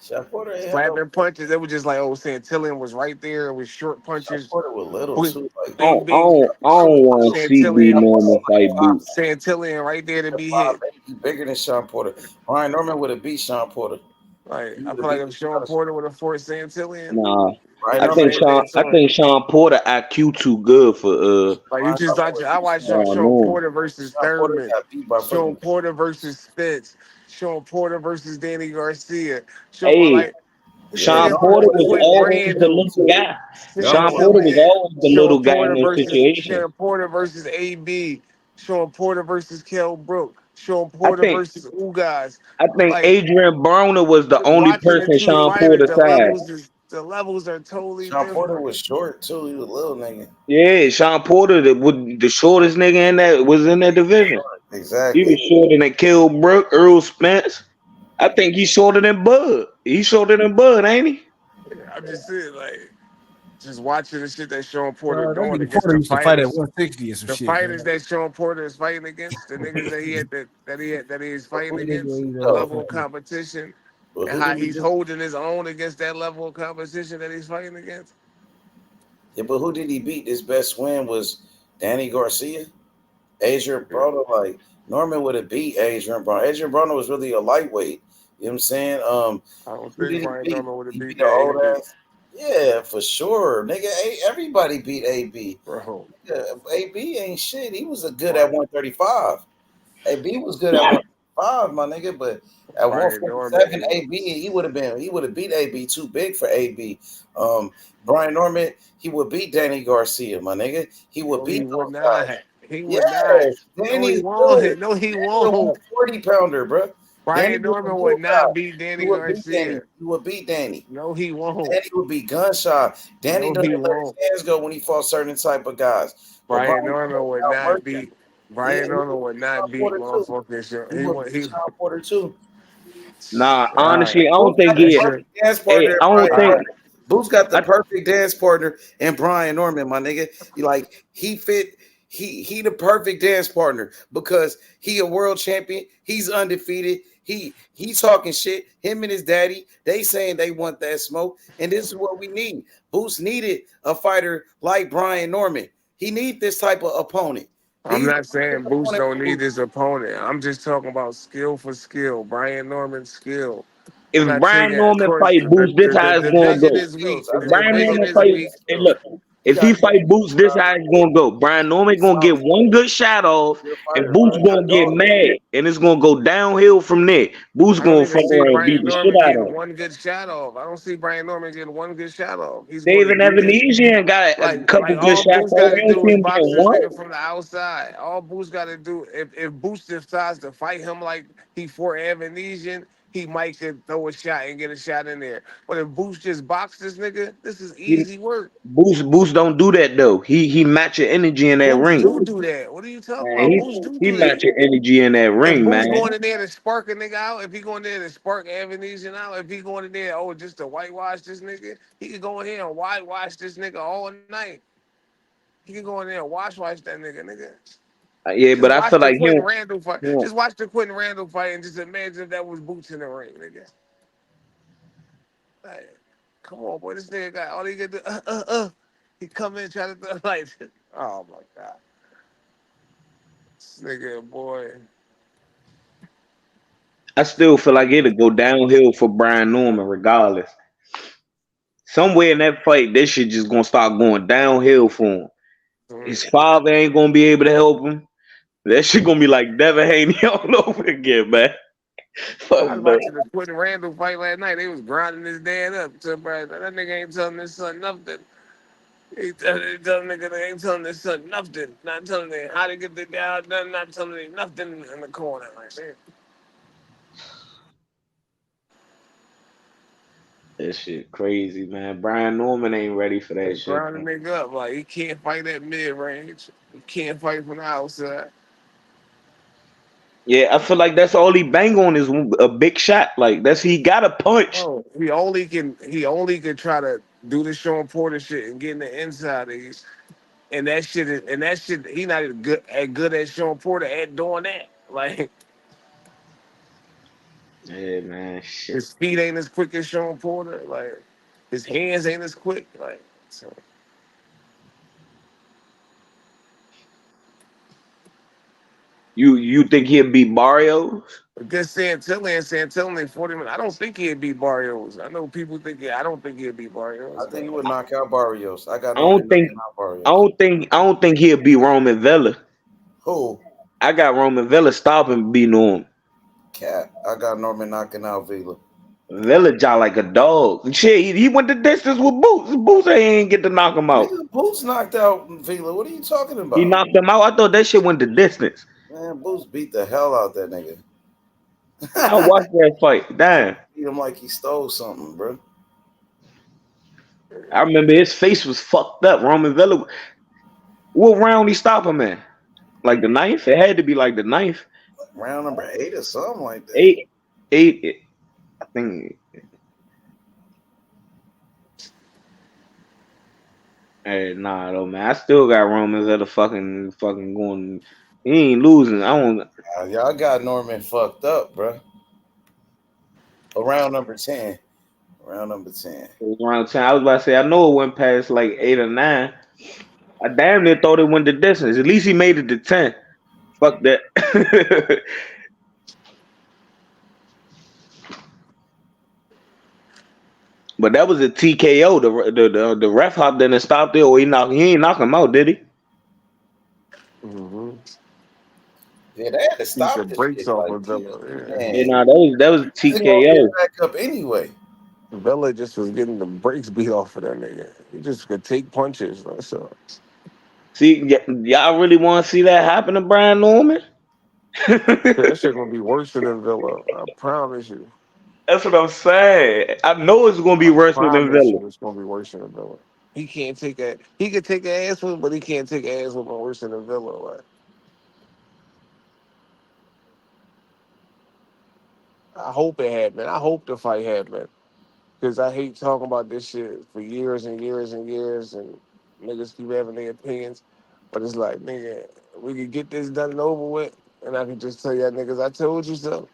Sean Porter ain't had no. slapping punches. It was just like, oh, Santillan was right there. It was short Sean punches. Porter was little With too. Like I don't, I AB, don't, I don't want to see B Santillan, Norman fight Boots. Santillan right there to be hit. 5'8", he bigger than Sean Porter. Brian Norman would have beat Sean Porter. Like, He I would feel have like beat if the Sean shit out of Porter would have forced Santillan, Nah, Brian I that's Norman. think same Sean. thing I to him. think Sean Porter IQ too good for Like you Brian just Norman watch. would I beat watched Sean Brian Sean Norman. Porter versus Sean Porter Thurman, got beat by Sean fucking. Porter versus Spence, Sean Porter versus Danny Garcia. Hey, This Yeah, nigga Sean Norman Porter would have was beat quit always the Randall, little Danny. guy. Norman Sean would have Porter was Santillan, beat. always the little guy in this situation. Sean Porter versus AB, Sean Porter versus Kell Brook, Sean I Porter think. versus Ugas. I think Like Adrian Broner was the just only watching the person two Sean fighters, Porter tied. the levels are totally Sean Porter different. was short too. He was a little nigga. Yeah, Sean Porter, the shortest nigga in that was in that division. He Exactly. was shorter than Kell Brook, Earl Spence. I think he's shorter than Bud. He's shorter than Bud, ain't he? I'm just saying, like, just watching the shit that Sean Porter That doing nigga against Porter the used to fight at fighters. 160 or some The shit, fighters man. that Sean Porter is fighting against, the niggas that he had that he is fighting That nigga against, ain't the level of fucking. competition, But and who how did he he's beat? holding his own against that level of competition that he's fighting against. Yeah, but who did he beat? His best win was Danny Garcia. Adrian Broner, like Norman would have beat Adrian Broner. Adrian Broner was really a lightweight. You know what I'm saying? I don't Who think did he Brian beat? Norman would have He beat beat the that old AB, ass. Yeah, for sure, nigga. Everybody beat AB. bro. Yeah, AB ain't shit. He was a good at Brian, 135. AB was good at 135, my nigga. But at Brian Norman 147, AB he would have beat AB. Too big for AB. Brian Norman, he would beat Danny Garcia, my nigga. He would no, he beat would those guys. not. He would not. Yes, No, he Danny would. won't. No, he Danny a won't. 140 pounder, bro. Danny Brian was a Norman would little guy. not beat He Danny would beat Danny. Garcia. He would beat Danny. No, he won't. Danny would be gunshot. Danny No, he doesn't let his won't. hands go when he fought certain type of guys. But Brian Brian Norman Norman would not outworked him. beat. Yeah, Brian he would Norman would beat not Sean beat Porter too. motherfucking shit. He He would would. beat He. Sean Porter too. Nah, All honestly, right. I don't Boots think got the he. perfect dance Hey, partner, I don't Brian think. Norman. Boots got the I, perfect dance partner in Brian Norman, my nigga. He fit. He the perfect dance partner because he a world champion. He's undefeated. He talking shit. Him and his daddy, they saying they want that smoke, and this is what we need. Boots needed a fighter like Brian Norman. He need this type of opponent. I'm These not saying Boost opponent don't need his opponent. I'm just talking about skill for skill. Brian Norman's skill. I'm if not saying Brian that. Of Norman course, fight Boots, this the how it's gonna division go. is weak. skills. I If The think Brian Brian division Norman is Norman fight, weak. hey, So look, he if got he fight Boots, this how it's gonna go. Brian Norman he's gonna get solid. one good shot off, Good and fighter, Boots bro. He got gonna get dogs. mad, and it's gonna go downhill from there. Boots I don't gonna even fuck see around and beat Brian the shit Norman out getting of him. one good shot off. I don't see Brian Norman getting one good shot off. He's going to David do this. Evanesian got a couple Like good all shots Boost off. got I to don't do see is him box getting this one. nigga from the outside. All Boost got to do if Boost decides to fight him like he fought Evanesian, he might could throw a shot and get a shot in there. But if Boost just box this nigga, this is He, easy work. Boost don't do that though. He match your energy in that Boost ring. do that. What are you talking Man, about? Boost he do match that. your energy in that If ring, Boo's man. going in there to spark a nigga out, if he going in there to spark Evanesian out, if he going in there, just to whitewash this nigga, he could go in here and whitewash this nigga all night. He could go in there and wash that nigga. Yeah, but Just I watch feel the like Quentin Randall fight. he don't. Just watch the Quentin Randall fight and just imagine if that was Boots in the ring, nigga. Like, come on, boy, this nigga got all he can do. He come in try to like, oh my god, this nigga, boy. I still feel like it'll go downhill for Brian Norman regardless. Somewhere in that fight, this shit just gonna start going downhill for him. His father ain't gonna be able to help him. That shit gonna be like Devin Haney all over again, man. Fuck I was no. watching the Quentin Randall fight last night. They was grinding his dad up. So, bro, that nigga ain't telling his son nothing. He telling nigga they ain't telling his son nothing. Not telling him how to get the job done. Not telling him nothing in the corner. Like, man. That shit crazy, man. Brian Norman ain't ready for They that shit, grinding man. nigga up. Like, he can't fight at mid range. He can't fight from the outside. Yeah, I feel like that's all he bang on is a big shot. Like he got a punch. Oh, he only can try to do the Sean Porter shit and get in the inside of these. And that shit, he not as good as Sean Porter at doing that. Like, Yeah, man. Shit. His feet ain't as quick as Sean Porter. Like his hands ain't as quick. Like so. You think he'll beat Barrios? Against Santillan 40 minutes. I don't think he'd beat Barrios. I know people think I don't think he'd beat Barrios. I think he would knock out Barrios. I got I Norman don't think. knocking out Barrios. I don't think he'll beat Roman Vela. Who? I got Roman Vela stopping beating him. Cat. I got Norman knocking out Vela. Vela jaw like a dog. Shit, he went the distance with Boots. Boots ain't get to knock him out. Nigga, Boots knocked out Vela. What are you talking about? He knocked him out. I thought that shit went the distance. Man, Boots beat the hell out that nigga. I watched that fight. Damn. Beat him like he stole something, bro. I remember his face was fucked up. Roman Vela. What round he stop him in? Like the ninth? It had to be like the ninth. Round number 8 or something like that. Eight. I think. Hey, nah, though, man. I still got Roman Vela fucking going. He ain't losing. I don't. Y'all got Norman fucked up, bro. Around number 10. Around number 10. It was around 10. I was about to say, I know it went past like 8 or 9. I damn near thought it went the distance. At least he made it to 10. Fuck that. But that was a TKO. The ref hopped in and stopped it, or he ain't knock him out, did he? Mm-hmm. Yeah, they had to stop the this brakes shit. off Like, of Vela. Yeah, nah, that was He gonna TKO. get back up anyway. Vela just was getting the brakes beat off of that nigga. He just could take punches. That's all. See, y'all really want to see that happen to Brian Norman? That shit gonna be worse than Villa. I promise you. That's what I'm saying. I know it's gonna be I worse than promise Villa. you, it's gonna be worse than Villa. He can't take a. He could take an ass whip, but he can't take an ass whip worse than Villa. Like, I hope it happened. I hope the fight happened. Because I hate talking about this shit for years and years and years, and niggas keep having their opinions. But it's like, nigga, we could get this done and over with, and I can just tell y'all niggas, I told you so.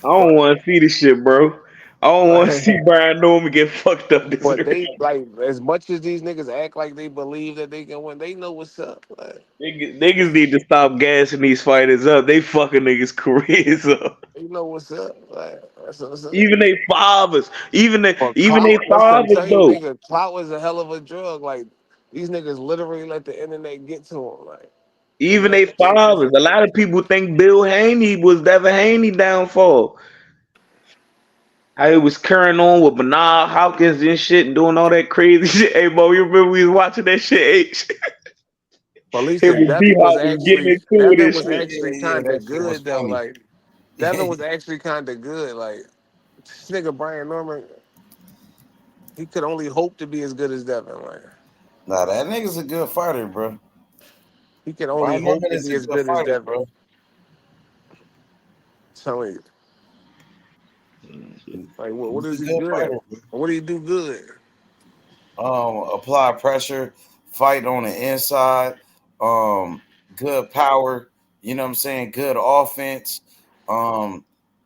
I don't want to see this shit, bro. I don't want to see Brian Norman get fucked up this But way. they like as much as these niggas act like they believe that they can win, they know what's up. Like, Niggas need to stop gassing these fighters up. They fucking niggas' careers up. they know what's up. Like, that's what I'm saying. Even they fathers. Even they Clout, that's what I'm fathers telling you, though. nigga. Clout is a hell of a drug. Like, these niggas literally let the internet get to them. Like, they Even let they that shit get fathers. to A lot of people think Bill Haney was Devin Haney downfall. How he was carrying on with Bernard Hopkins and shit and doing all that crazy shit. Hey, Bo, you remember we was watching that shit? H? But at least Him and Devin was D-Hop was getting actually into it and shit. kind That of shit was good though. funny. Like, Devin was actually kind of good. Like, this nigga Brian Norman, he could only hope to be as good as Devin. Like, Nah, that nigga's a good fighter, bro. he can only Brian hope Norman to is be a as good good as fighter, Devin. bro. Telling you. Like, what is He's a he good good at? fighter, bro. What do he do good? Apply pressure, fight on the inside, good power, you know what I'm saying? Good offense,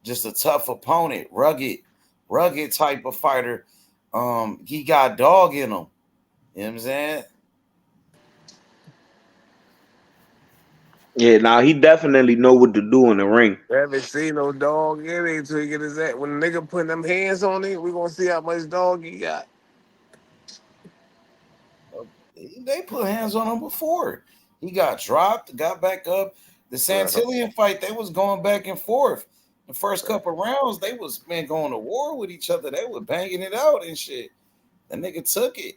just a tough opponent, rugged type of fighter. He got dog in him. You know what I'm saying? Yeah, now he definitely know what to do in the ring. I haven't seen no dog in it until he get his ass. When the nigga putting them hands on it, we gonna see how much dog he got. They put hands on him before. He got dropped, got back up. The Santillan fight, they was going back and forth. The first couple rounds, they was going to war with each other. They were banging it out and shit. The nigga took it.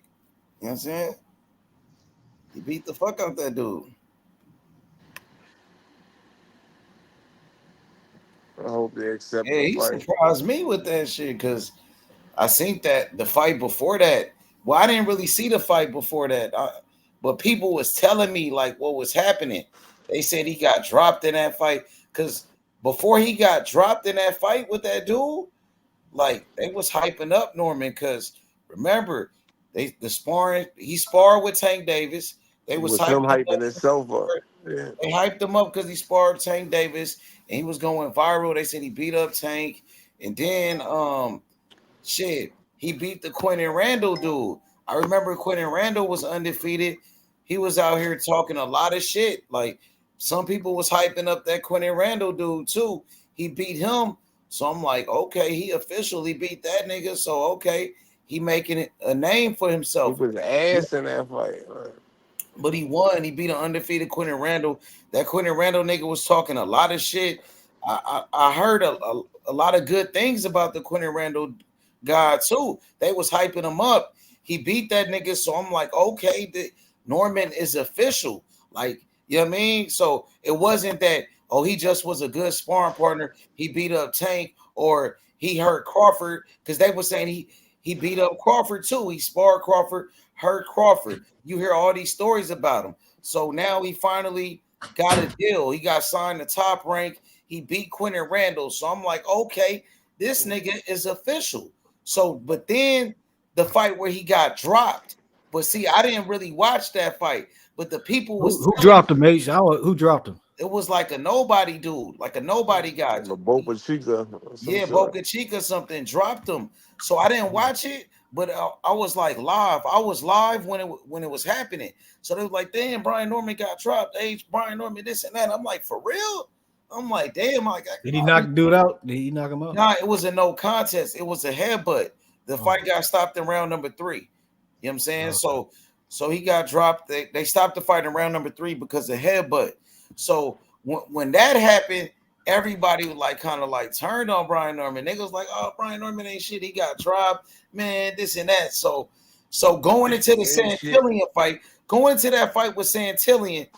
You know what I'm saying? He beat the fuck out that dude. I hope they accept Yeah, the he fight. surprised me with that shit because I seen that the fight before that. Well, I didn't really see the fight before that, but people was telling me like what was happening. They said he got dropped in that fight because before he got dropped in that fight with that dude, like they was hyping up Norman because remember the sparring. He sparred with Tank Davis. They It was was him hyping him hyping himself up. up. Yeah. They hyped him up because he sparred Tank Davis and he was going viral. They said he beat up Tank And then shit, he beat the Quentin Randall dude. I remember Quentin Randall was undefeated. He was out here talking a lot of shit. Like some people was hyping up that Quentin Randall dude too. He beat him. So I'm like, okay, he officially beat that nigga. So okay, he making it a name for He himself. was ass in that fight. Right? But he won. He beat an undefeated Quentin Randall. That Quentin Randall nigga was talking a lot of shit. I heard a lot of good things about the Quentin Randall guy too. They was hyping him up. He beat that nigga. So I'm like, okay, Norman is official. Like, you know what I mean? So it wasn't that, oh, he just was a good sparring partner. He beat up Tank or he hurt Crawford. Because they were saying he beat up Crawford too. He sparred Crawford, hurt Crawford. You hear all these stories about him. So now he finally got a deal. He got signed to Top Rank. He beat Quentin Randall. So I'm like, okay, this nigga is official. So, but then the fight where he got dropped. But see, I didn't really watch that fight. But the people was who dropped him, H? Who dropped him? it was like a nobody dude, like a nobody guy. Boca Chica. Yeah, Boca Chica something dropped him. So I didn't watch it, but I was like live. I was live when it was happening. So they was like, damn, Brian Norman got dropped. H. Brian Norman, this and that. I'm like, for real? I'm like, damn. Did he knock the dude out? Did he knock him out? Nah, it was a no contest. It was a headbutt. The fight got stopped in round number 3. You know what I'm saying? So he got dropped. They stopped the fight in round number 3 because of headbutt. So when that happened, everybody was like kind of like turned on Brian Norman. Niggas was like, oh, Brian Norman ain't shit. He got dropped, man, this and that. So going into the Santillion fight, going into that fight with Santillion,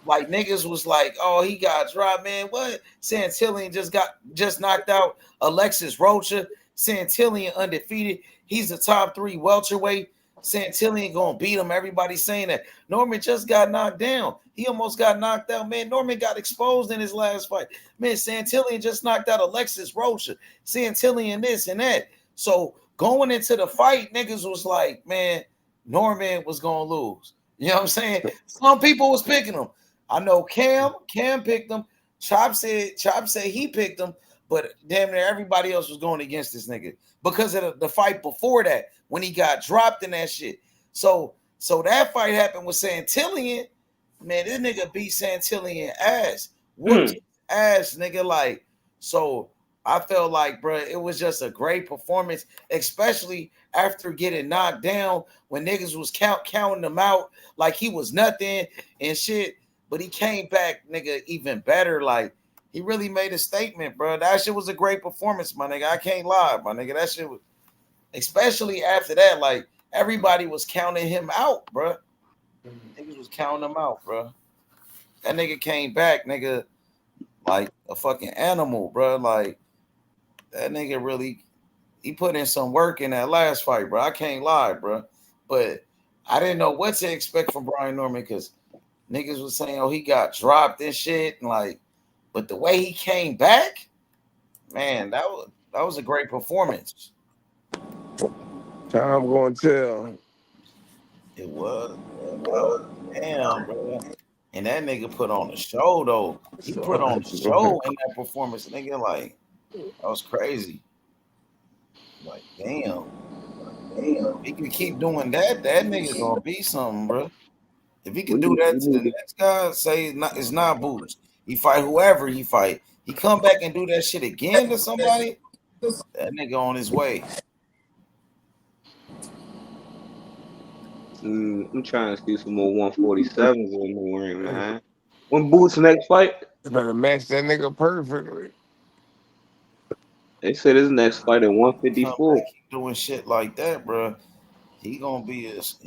like niggas was like, oh, he got dropped, man. What? Santillion just knocked out Alexis Rocha. Santillion undefeated. He's the top 3 welterweight. Santillion gonna beat him. Everybody's saying that. Norman just got knocked down. He almost got knocked out. Man, Norman got exposed in his last fight. Man, Santillion just knocked out Alexis Rocha. Santillion this and that. So going into the fight, niggas was like, man, Norman was gonna lose. You know what I'm saying? Some people was picking him. I know Cam picked him. Chop said he picked him, but damn near everybody else was going against this nigga because of the fight before that when he got dropped in that shit. So that fight happened with Santillion. Man, this nigga beat Santillion ass. Whooped his ass, nigga. Like, so I felt like, bro, it was just a great performance, especially after getting knocked down when niggas was counting him out like he was nothing and shit. But he came back, nigga, even better. Like, he really made a statement, bro. That shit was a great performance, my nigga. I can't lie, my nigga. That shit was, especially after that, like, everybody was counting him out, bro. Niggas was counting him out, bro. That nigga came back, nigga, like a fucking animal, bro. Like, that nigga really, he put in some work in that last fight, bro. I can't lie, bro. But I didn't know what to expect from Brian Norman because niggas was saying, oh, he got dropped and shit. And like, but the way he came back, man, that was a great performance. Time going to tell. It was. Damn, bro. And that nigga put on a show, though. He put on a show in that performance, nigga. Like, that was crazy. Like, damn. He can keep doing that. That nigga gonna be something, bro. If he can do that to the next guy, say it's not Boots. He fight whoever he fight. He come back and do that shit again to somebody, that nigga on his way. I'm trying to see some more 147s in the ring, man. When Boots next fight? You better match that nigga perfectly. They said his next fight at 154. Keep doing shit like that, bro. He gonna be a star.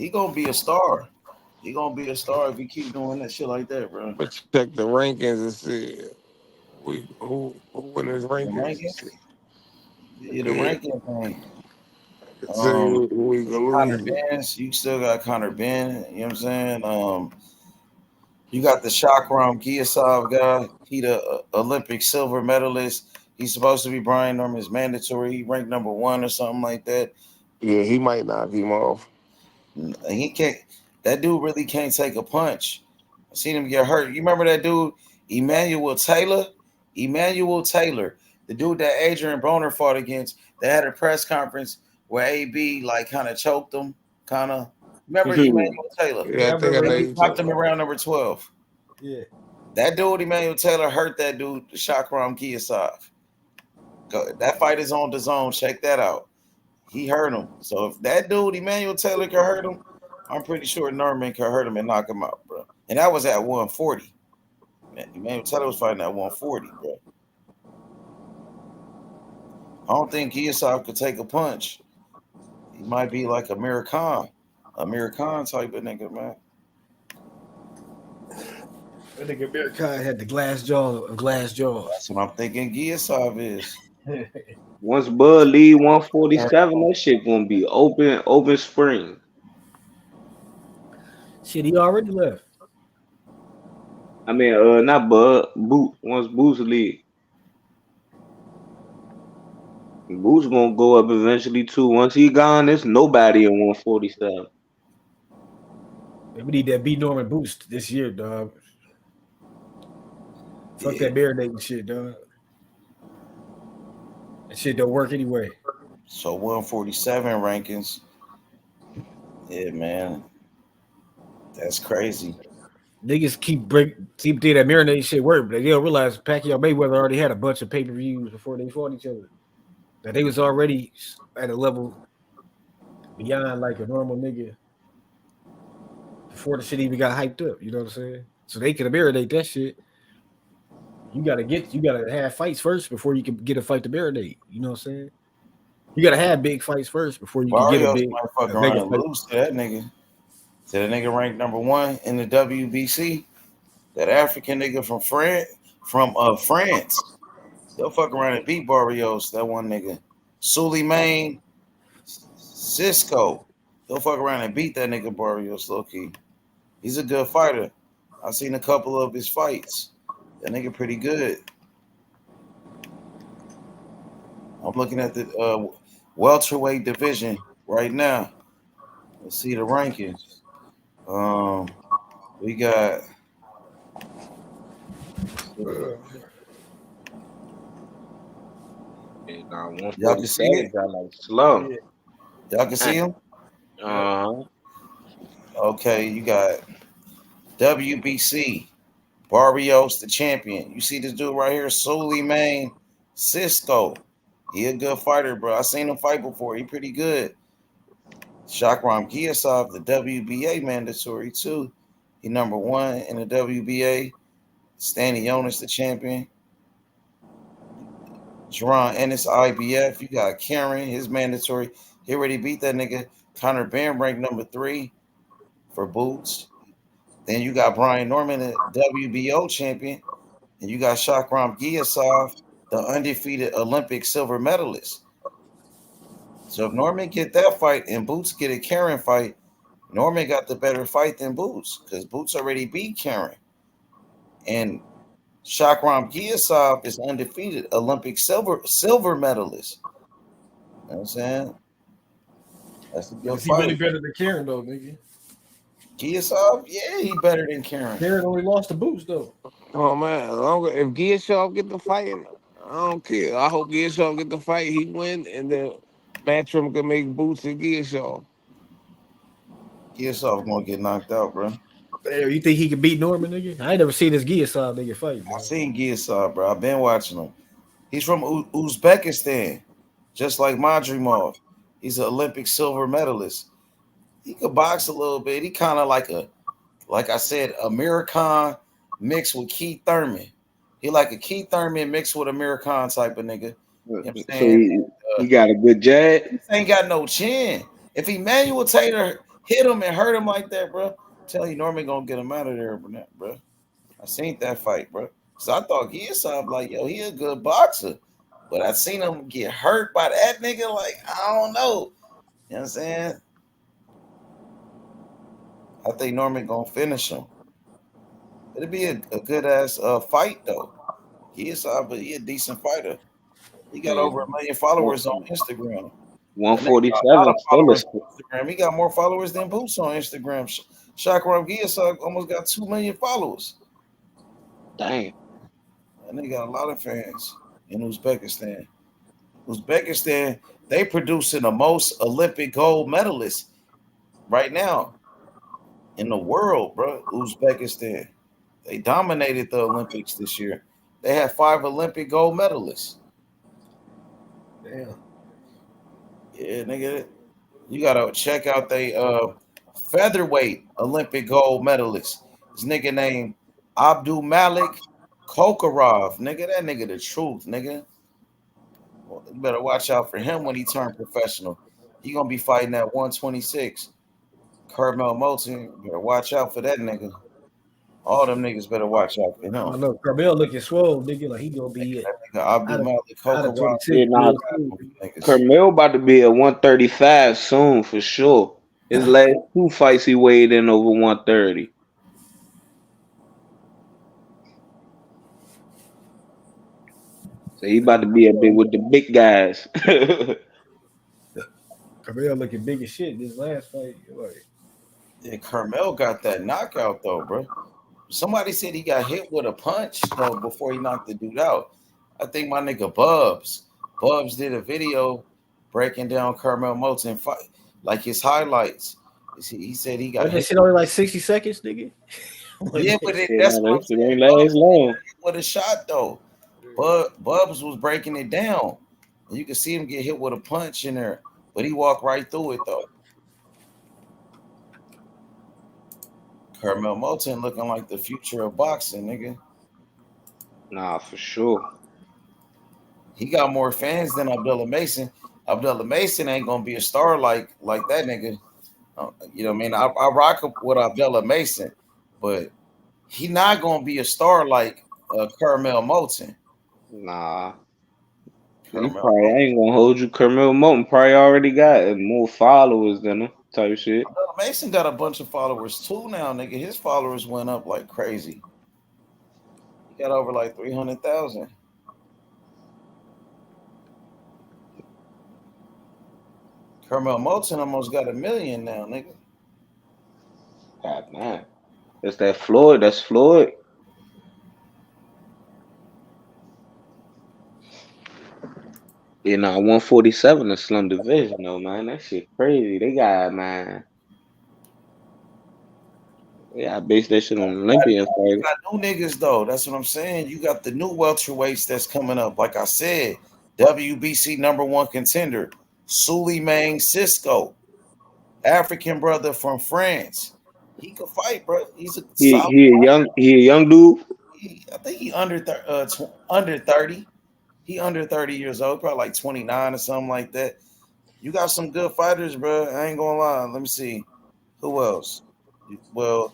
He gonna be a star if he keep doing that shit like that, bro. But check the rankings and see who win his rankings. Yeah, the ranking thing. Connor Connor Ben, you still got Connor Ben. You know what I'm saying? You got the Shakur Stevenson guy. He the Olympic silver medalist. He's supposed to be Brian Norman's mandatory. He ranked number 1 or something like that. Yeah, he might knock him off. He can't. That dude really can't take a punch. I seen him get hurt. You remember that dude, Emmanuel Taylor? Emmanuel Taylor. The dude that Adrian Broner fought against, they had a press conference where AB like kind of choked him, kind of. Remember Emmanuel Taylor? Yeah, I think I know He you knocked him talking around number 12. Yeah. That dude, Emmanuel Taylor, hurt that dude, Shakur Stevenson. That fight is on the zone. Check that out. He hurt him. So if that dude, Emmanuel Taylor, can hurt him, I'm pretty sure Norman can hurt him and knock him out, bro. And that was at 140. Man, Emmanuel Taylor was fighting at 140, bro. I don't think Giasov could take a punch. He might be like Amir Khan type of nigga, man. That nigga Amir Khan had the glass jaw. That's what I'm thinking Giasov is. Once Bud leave 147, that shit gonna be open spring. Shit, he already left. I mean, not Bud, Boot. Once Boots leave, Boots gonna go up eventually too. Once he gone, there's nobody in 147. We need that B Norman boost this year, dog. Fuck that marinating shit, dog. That shit don't work anyway. So 147 rankings. Yeah, man. That's crazy. Niggas keep thinking that marinating shit work, but they don't realize Pacquiao Mayweather already had a bunch of pay-per-views before they fought each other. That they was already at a level beyond like a normal nigga before the shit even got hyped up. You know what I'm saying? So they could marinate that shit. You gotta have fights first before you can get a fight to marinate. You know what I'm saying? You gotta have big fights first before you can get a big. Might fuck around and lose to that nigga. To that nigga ranked number 1 in the WBC. That African nigga from France. They'll fuck around and beat Barrios. That one nigga. Suleiman Cisco. They'll fuck around and beat that nigga Barrios low key. He's a good fighter. I've seen a couple of his fights. That nigga pretty good. I'm looking at the welterweight division right now. Let's see the rankings. We got y'all can see it. Like slow. Y'all can see him. Okay, you got WBC Barrios, the champion. You see this dude right here, Suleiman Cisco. He a good fighter, bro. I seen him fight before. He pretty good. Shakram Giasov, the WBA mandatory too. He number 1 in the WBA. Stanley Jonas, the champion. Jaron Ennis, IBF. You got Karen, his mandatory. He already beat that nigga. Conor Benn ranked number 3 for Boots. Then you got Brian Norman, the WBO champion. And you got Shakram Giasov, the undefeated Olympic silver medalist. So if Norman get that fight and Boots get a Karen fight, Norman got the better fight than Boots because Boots already beat Karen. And Shakram Giasov is undefeated Olympic silver medalist. You know what I'm saying? That's a good Is he fight. really better than Karen though, nigga? Giasov? Yeah, he better than Karen. Karen only lost to Boots though. Oh man, if Giasov get the fight, I don't care. I hope Giasov get the fight, he win, and then Matchroom can make Boots and Giasov. Giasov gonna get knocked out, bro. Damn, you think he can beat Norman, nigga? I ain't never seen this Giasov nigga fight, bro. I seen Giasov, bro. I've been watching him. He's from Uzbekistan, just like Madrimov. He's an Olympic silver medalist. He could box a little bit. He kind of like I said, Amir Khan mixed with Keith Thurman. He like a Keith Thurman mixed with Amir Khan type of nigga. You know what I'm saying? So he got a good jab. He ain't got no chin. If Emmanuel Taylor hit him and hurt him like that, bro, tell you Norman gonna get him out of there, bro. I seen that fight, bro. So I thought Giasov like, yo, he a good boxer. But I seen him get hurt by that nigga, like, I don't know. You know what I'm saying? I think Norman gonna finish him. It'll be a good ass fight though. But he a decent fighter. He got over 1 million followers on Instagram. 147 followers on Instagram. He got more followers than Boots on Instagram. Shakram Giasov almost got 2 million followers. Damn. And they got a lot of fans. in Uzbekistan. Uzbekistan, they producing the most Olympic gold medalists right now in the world, bro. Uzbekistan. They dominated the Olympics this year. They had 5 Olympic gold medalists. Damn. Yeah, nigga. You gotta check out they featherweight Olympic gold medalist. This nigga named Abdul Malik Kokarov. Nigga, that nigga the truth, nigga. Well, you better watch out for him when he turned professional. He gonna be fighting at 126. Carmel Moulton, better watch out for that nigga. All them niggas better watch out for I him. don't know. Carmel looking swole, nigga. Like he gonna be Abdul Malik out of Kokarov. 26 Yeah, nah, real soon. Carmel about to be at 135 soon for sure. His last 2 fights he weighed in over 130. So he about to be up there with the big guys. Carmel looking big as shit this last fight. Like, Yeah, Carmel got that knockout though, bro. Somebody said he got hit with a punch though before he knocked the dude out. I think my nigga Bubs did a video breaking down Carmel Moulton fight, like his highlights. He said he got that hit. shit only like 60 seconds, nigga. Yeah, but Yeah, that's what I'm that shit saying. ain't Bubs last long. with a shot though. But Bubs was breaking it down. You could see him get hit with a punch in there, but he walked right through it though. Carmel Moulton looking like the future of boxing, nigga. Nah, for sure. He got more fans than Abdullah Mason. Abdullah Mason ain't gonna be a star like that nigga. You know what I mean? I rock with Abdullah Mason, but he not gonna be a star like Carmel Moulton. Nah. He Carmel probably, I ain't gonna hold you. Carmel Moulton probably already got more followers than him, type shit. Mason got a bunch of followers too now, nigga. His followers went up like crazy. He got over like 300,000. Carmel Moulton almost got 1 million now, nigga. God man. That's that Floyd. That's Floyd. You know, 147 is Slim Division though, man. That shit crazy. They got, man. Yeah, I base that shit on Olympian You fight. got new niggas though. That's what I'm saying. You got the new welterweights that's coming up. Like I said, WBC #1 contender, Suleiman Cisco, African brother from France. He could fight, bro. He's a solid He a young dude. I think he under 30. He under 30 years old, probably like 29 or something like that. You got some good fighters, bro. I ain't gonna lie. Let me see. Who else? Well,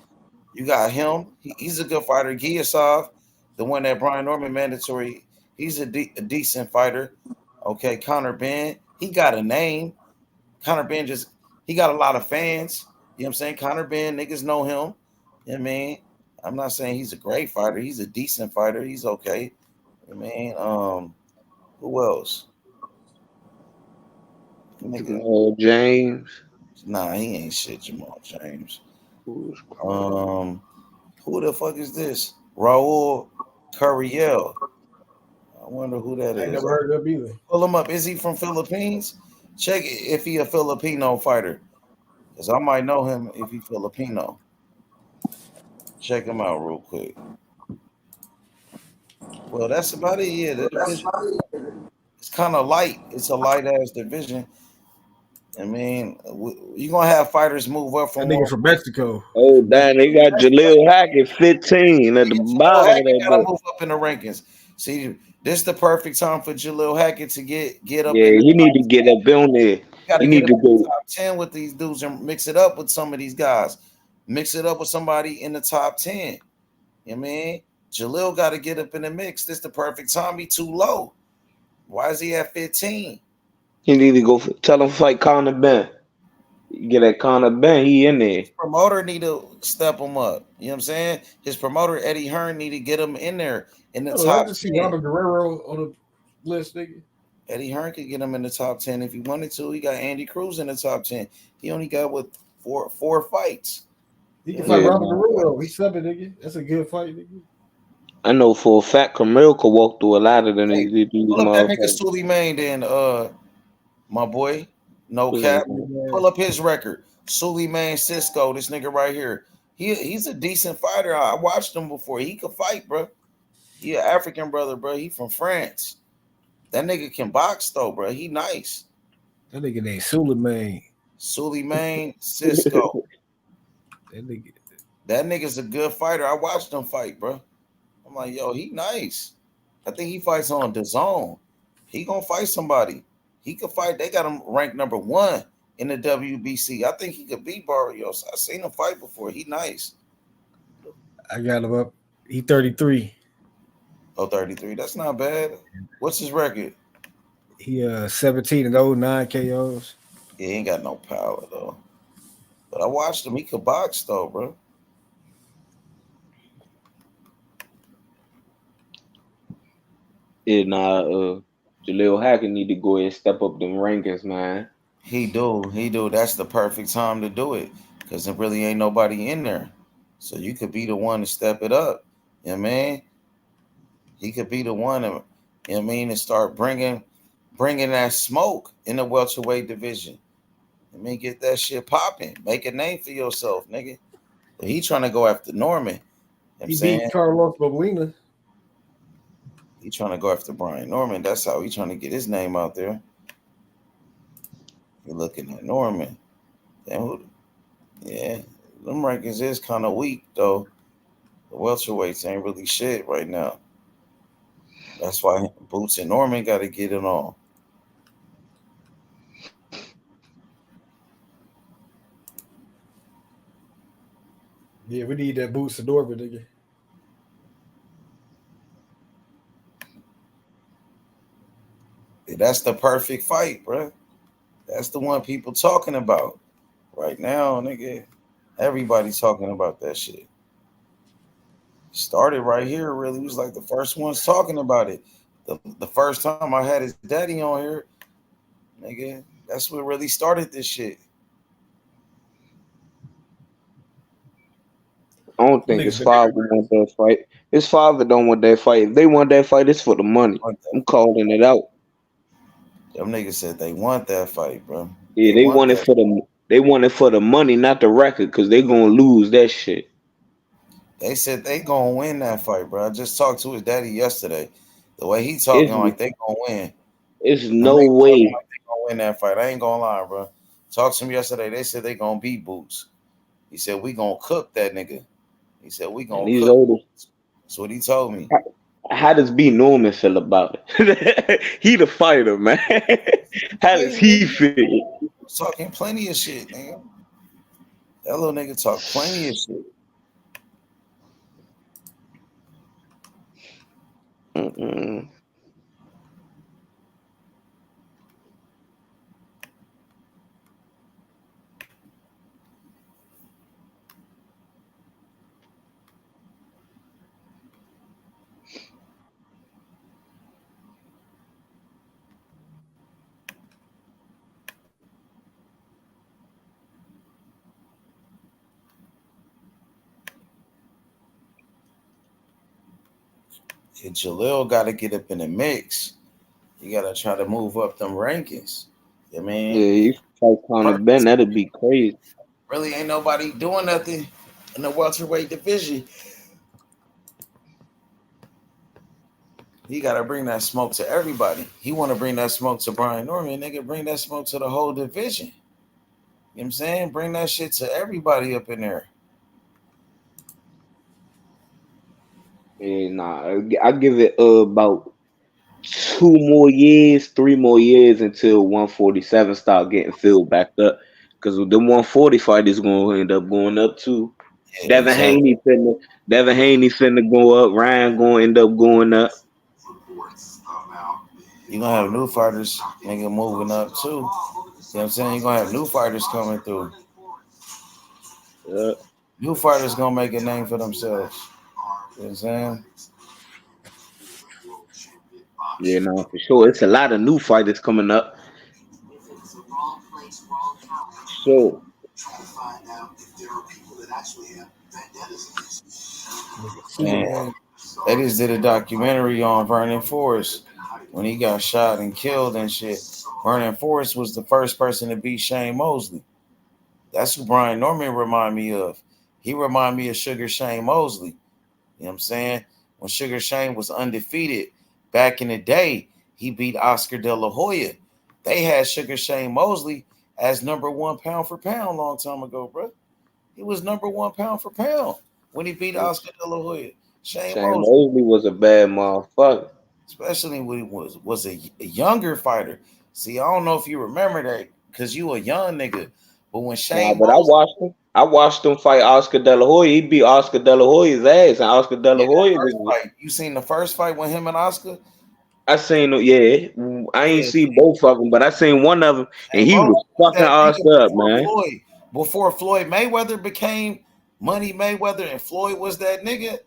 you got him. He's a good fighter. Giasov, the one that Brian Norman mandatory. He's a decent fighter. Okay, Connor Ben. He got a name. Connor Ben he got a lot of fans. You know what I'm saying? Connor Ben, niggas know him. You know what I mean? I'm not saying he's a great fighter. He's a decent fighter. He's okay. You know what I mean? Who else? Jamal James. Nah, he ain't shit, Jamal James. Who the fuck is this? Raul Curiel. I wonder who that I ain't is. never heard of him either. Pull him up. Is he from Philippines? Check if he a Filipino fighter. Because I might know him if he Filipino. Check him out real quick. Well, that's about it. Yeah, the division. It's kind of light. It's a light ass division. I mean, you're gonna have fighters move up from That nigga from Mexico. Oh, damn, they got Jaleel Hackett 15 at the bottom of that gotta book. move up in the rankings. See, this is the perfect time for Jaleel Hackett to get up. Yeah, in the he need to get up on there. You gotta He get need up to in the go. top 10 with these dudes and mix it up with some of these guys. Mix it up with somebody in the top 10. You know what I mean? Jaleel got to get up in the mix. This is the perfect time. He too low. Why is he at 15? He need to go tell him fight Conor Ben. Get that Conor Ben, he in there. Promoter need to step him up. You know what I'm saying? His promoter Eddie Hearn need to get him in there in the I top just see 10. Robert Guerrero on the list, nigga. Eddie Hearn could get him in the top 10 if he wanted to. He got Andy Cruz in the top 10. He only got four fights. He can fight Robert Guerrero. He's 7, nigga. That's a good fight, nigga. I know for a fact Camille could walk through a lot of them Hey, these pull up that nigga motherfuckers. Suleiman then, my boy. No cap. Pull up his record. Suleiman Cisco, this nigga right here. He's a decent fighter. I watched him before. He could fight, bro. He an African brother, bro. He from France. That nigga can box though, bro. He nice. That nigga named Suleiman. Suleiman Cisco. That nigga's a good fighter. I watched him fight, bro. I'm like, yo, he nice. I think he fights on DAZN. He gonna fight somebody. He could fight. They got him ranked number 1 in the WBC. I think he could beat Barrios. I seen him fight before. He nice. I got him up. He 33. Oh, 33. That's not bad. What's his record? He 17-0, 9 KOs. Yeah, he ain't got no power though. But I watched him. He could box though, bro. Yeah, Jaleel Hackett need to go ahead and step up them rankings, man. He do. That's the perfect time to do it because there really ain't nobody in there. So you could be the one to step it up. You know what I mean? He could be the one to, you know what I mean, to start bringing that smoke in the welterweight division. I mean, get that shit popping. Make a name for yourself, nigga. But he trying to go after Norman. You know what I'm He saying? beat Carlos Molina. He trying to go after Brian Norman. That's how he trying to get his name out there. You're looking at Norman. Damn, yeah, them rankings is kind of weak though. The welterweights ain't really shit right now. That's why Boots and Norman got to get it on. Yeah, we need that Boots and Norman, nigga. That's the perfect fight, bro. That's the one people talking about right now, nigga. Everybody talking about that shit. Started right here, really. He was like the first ones talking about it. The first time I had his daddy on here, nigga, that's what really started this shit. I don't think his father want that fight. His father don't want that fight. If they want that fight, it's for the money. I'm calling it out. Them niggas said they want that fight, bro. Yeah, they want it for the money, not the record, because they gonna lose that shit. They said they gonna win that fight, bro. I just talked to his daddy yesterday. The way he talking, like they gonna win. It's no way like they gonna win that fight. I ain't gonna lie, bro. Talked to him yesterday. They said they gonna beat Boots. He said we gonna cook that nigga. He said we gonna cook. Older. That's what he told me. How does B Norman feel about it? He the fighter, man. How does he feel? Talking plenty of shit, nigga. That little nigga talk plenty of shit. Mm-mm. And Jaleel got to get up in the mix. You got to try to move up them rankings. I mean, Yeah, you fight Conor Ben, that'd be crazy. Really ain't nobody doing nothing in the welterweight division. He got to bring that smoke to everybody. He want to bring that smoke to Brian Norman. Nigga, bring that smoke to the whole division. You know what I'm saying? Bring that shit to everybody up in there. Yeah, nah, I give it about 3 more years until 147 start getting filled back up. Because the 140 fight is going to end up going up too. Yeah, Devin Haney finna go up. Ryan going to end up going up. You're going to have new fighters, nigga, moving up too. You know what I'm saying? You're going to have new fighters coming through. New fighters going to make a name for themselves. You know what I'm saying? Yeah, no, for sure. It's a lot of new fighters coming up. So, Man, They just did a documentary on Vernon Forrest when he got shot and killed and shit. Vernon Forrest was the first person to beat Shane Mosley. That's who Brian Norman remind me of. He remind me of Sugar Shane Mosley. You know what I'm saying? When Sugar Shane was undefeated back in the day, he beat Oscar De La Hoya. They had Sugar Shane Mosley as number 1 pound for pound long time ago, bro. He was number 1 pound for pound when he beat Oscar De La Hoya. Shane Mosley, Mosley was a bad motherfucker. especially when he was a younger fighter. See, I don't know if you remember that because you a young nigga, but when Shane But Mosley, I watched him fight Oscar De La Hoya. He beat Oscar De La Hoya's ass, and Oscar De La Hoya first was. fight, you seen the first fight with him and Oscar? I seen him, yeah. I ain't see both of them, but I seen one of them, and Shane he was Mosley was fucking that nigga Oscar up, man. before Floyd Mayweather became Money Mayweather and Floyd was that nigga.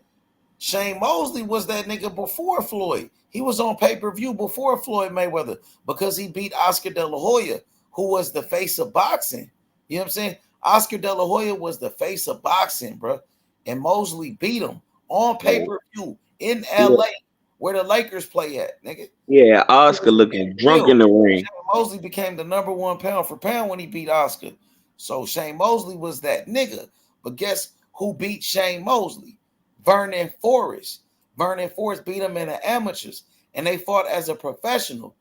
Shane Mosley was that nigga before Floyd. He was on pay-per-view before Floyd Mayweather because he beat Oscar De La Hoya, who was the face of boxing. You know what I'm saying? Oscar De La Hoya was the face of boxing, bro. And Mosley beat him on pay-per-view in LA, where the Lakers play at, nigga. Yeah, Oscar looking drunk in the ring. Shane Mosley became the number 1 pound for pound when he beat Oscar. So Shane Mosley was that nigga. But guess who beat Shane Mosley? Vernon Forrest. Vernon Forrest beat him in the amateurs, and they fought as a professional.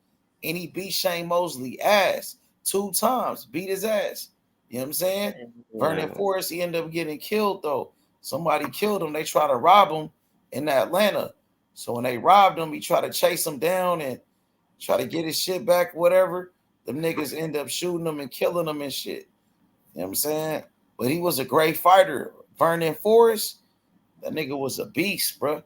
And he beat Shane Mosley ass 2 times, beat his ass. You know what I'm saying? Vernon Forrest, he ended up getting killed though. Somebody killed him. They tried to rob him in Atlanta. So when they robbed him, he tried to chase him down and try to get his shit back, whatever. Them niggas end up shooting him and killing him and shit. You know what I'm saying? But he was a great fighter. Vernon Forrest, that nigga was a beast, bro. You know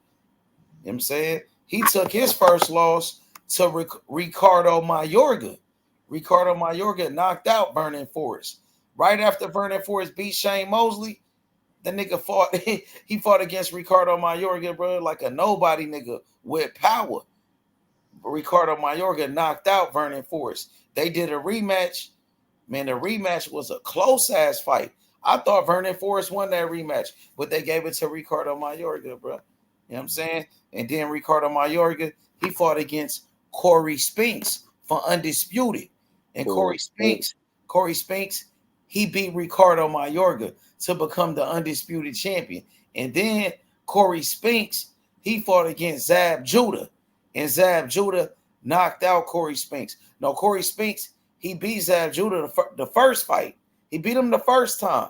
what I'm saying? He took his first loss to Ricardo Mayorga. Ricardo Mayorga knocked out Vernon Forrest. Right after Vernon Forrest beat Shane Mosley, the nigga fought, he fought against Ricardo Mayorga, bro, like a nobody nigga with power. Ricardo Mayorga knocked out Vernon Forrest. They did a rematch. Man, the rematch was a close-ass fight. I thought Vernon Forrest won that rematch, but they gave it to Ricardo Mayorga, bro. You know what I'm saying? And then Ricardo Mayorga, he fought against Corey Spinks for undisputed. And Corey Spinks, he beat Ricardo Mayorga to become the undisputed champion. And then Corey Spinks, he fought against Zab Judah. And Zab Judah knocked out Corey Spinks. No, Corey Spinks, he beat Zab Judah the first fight. He beat him the first time.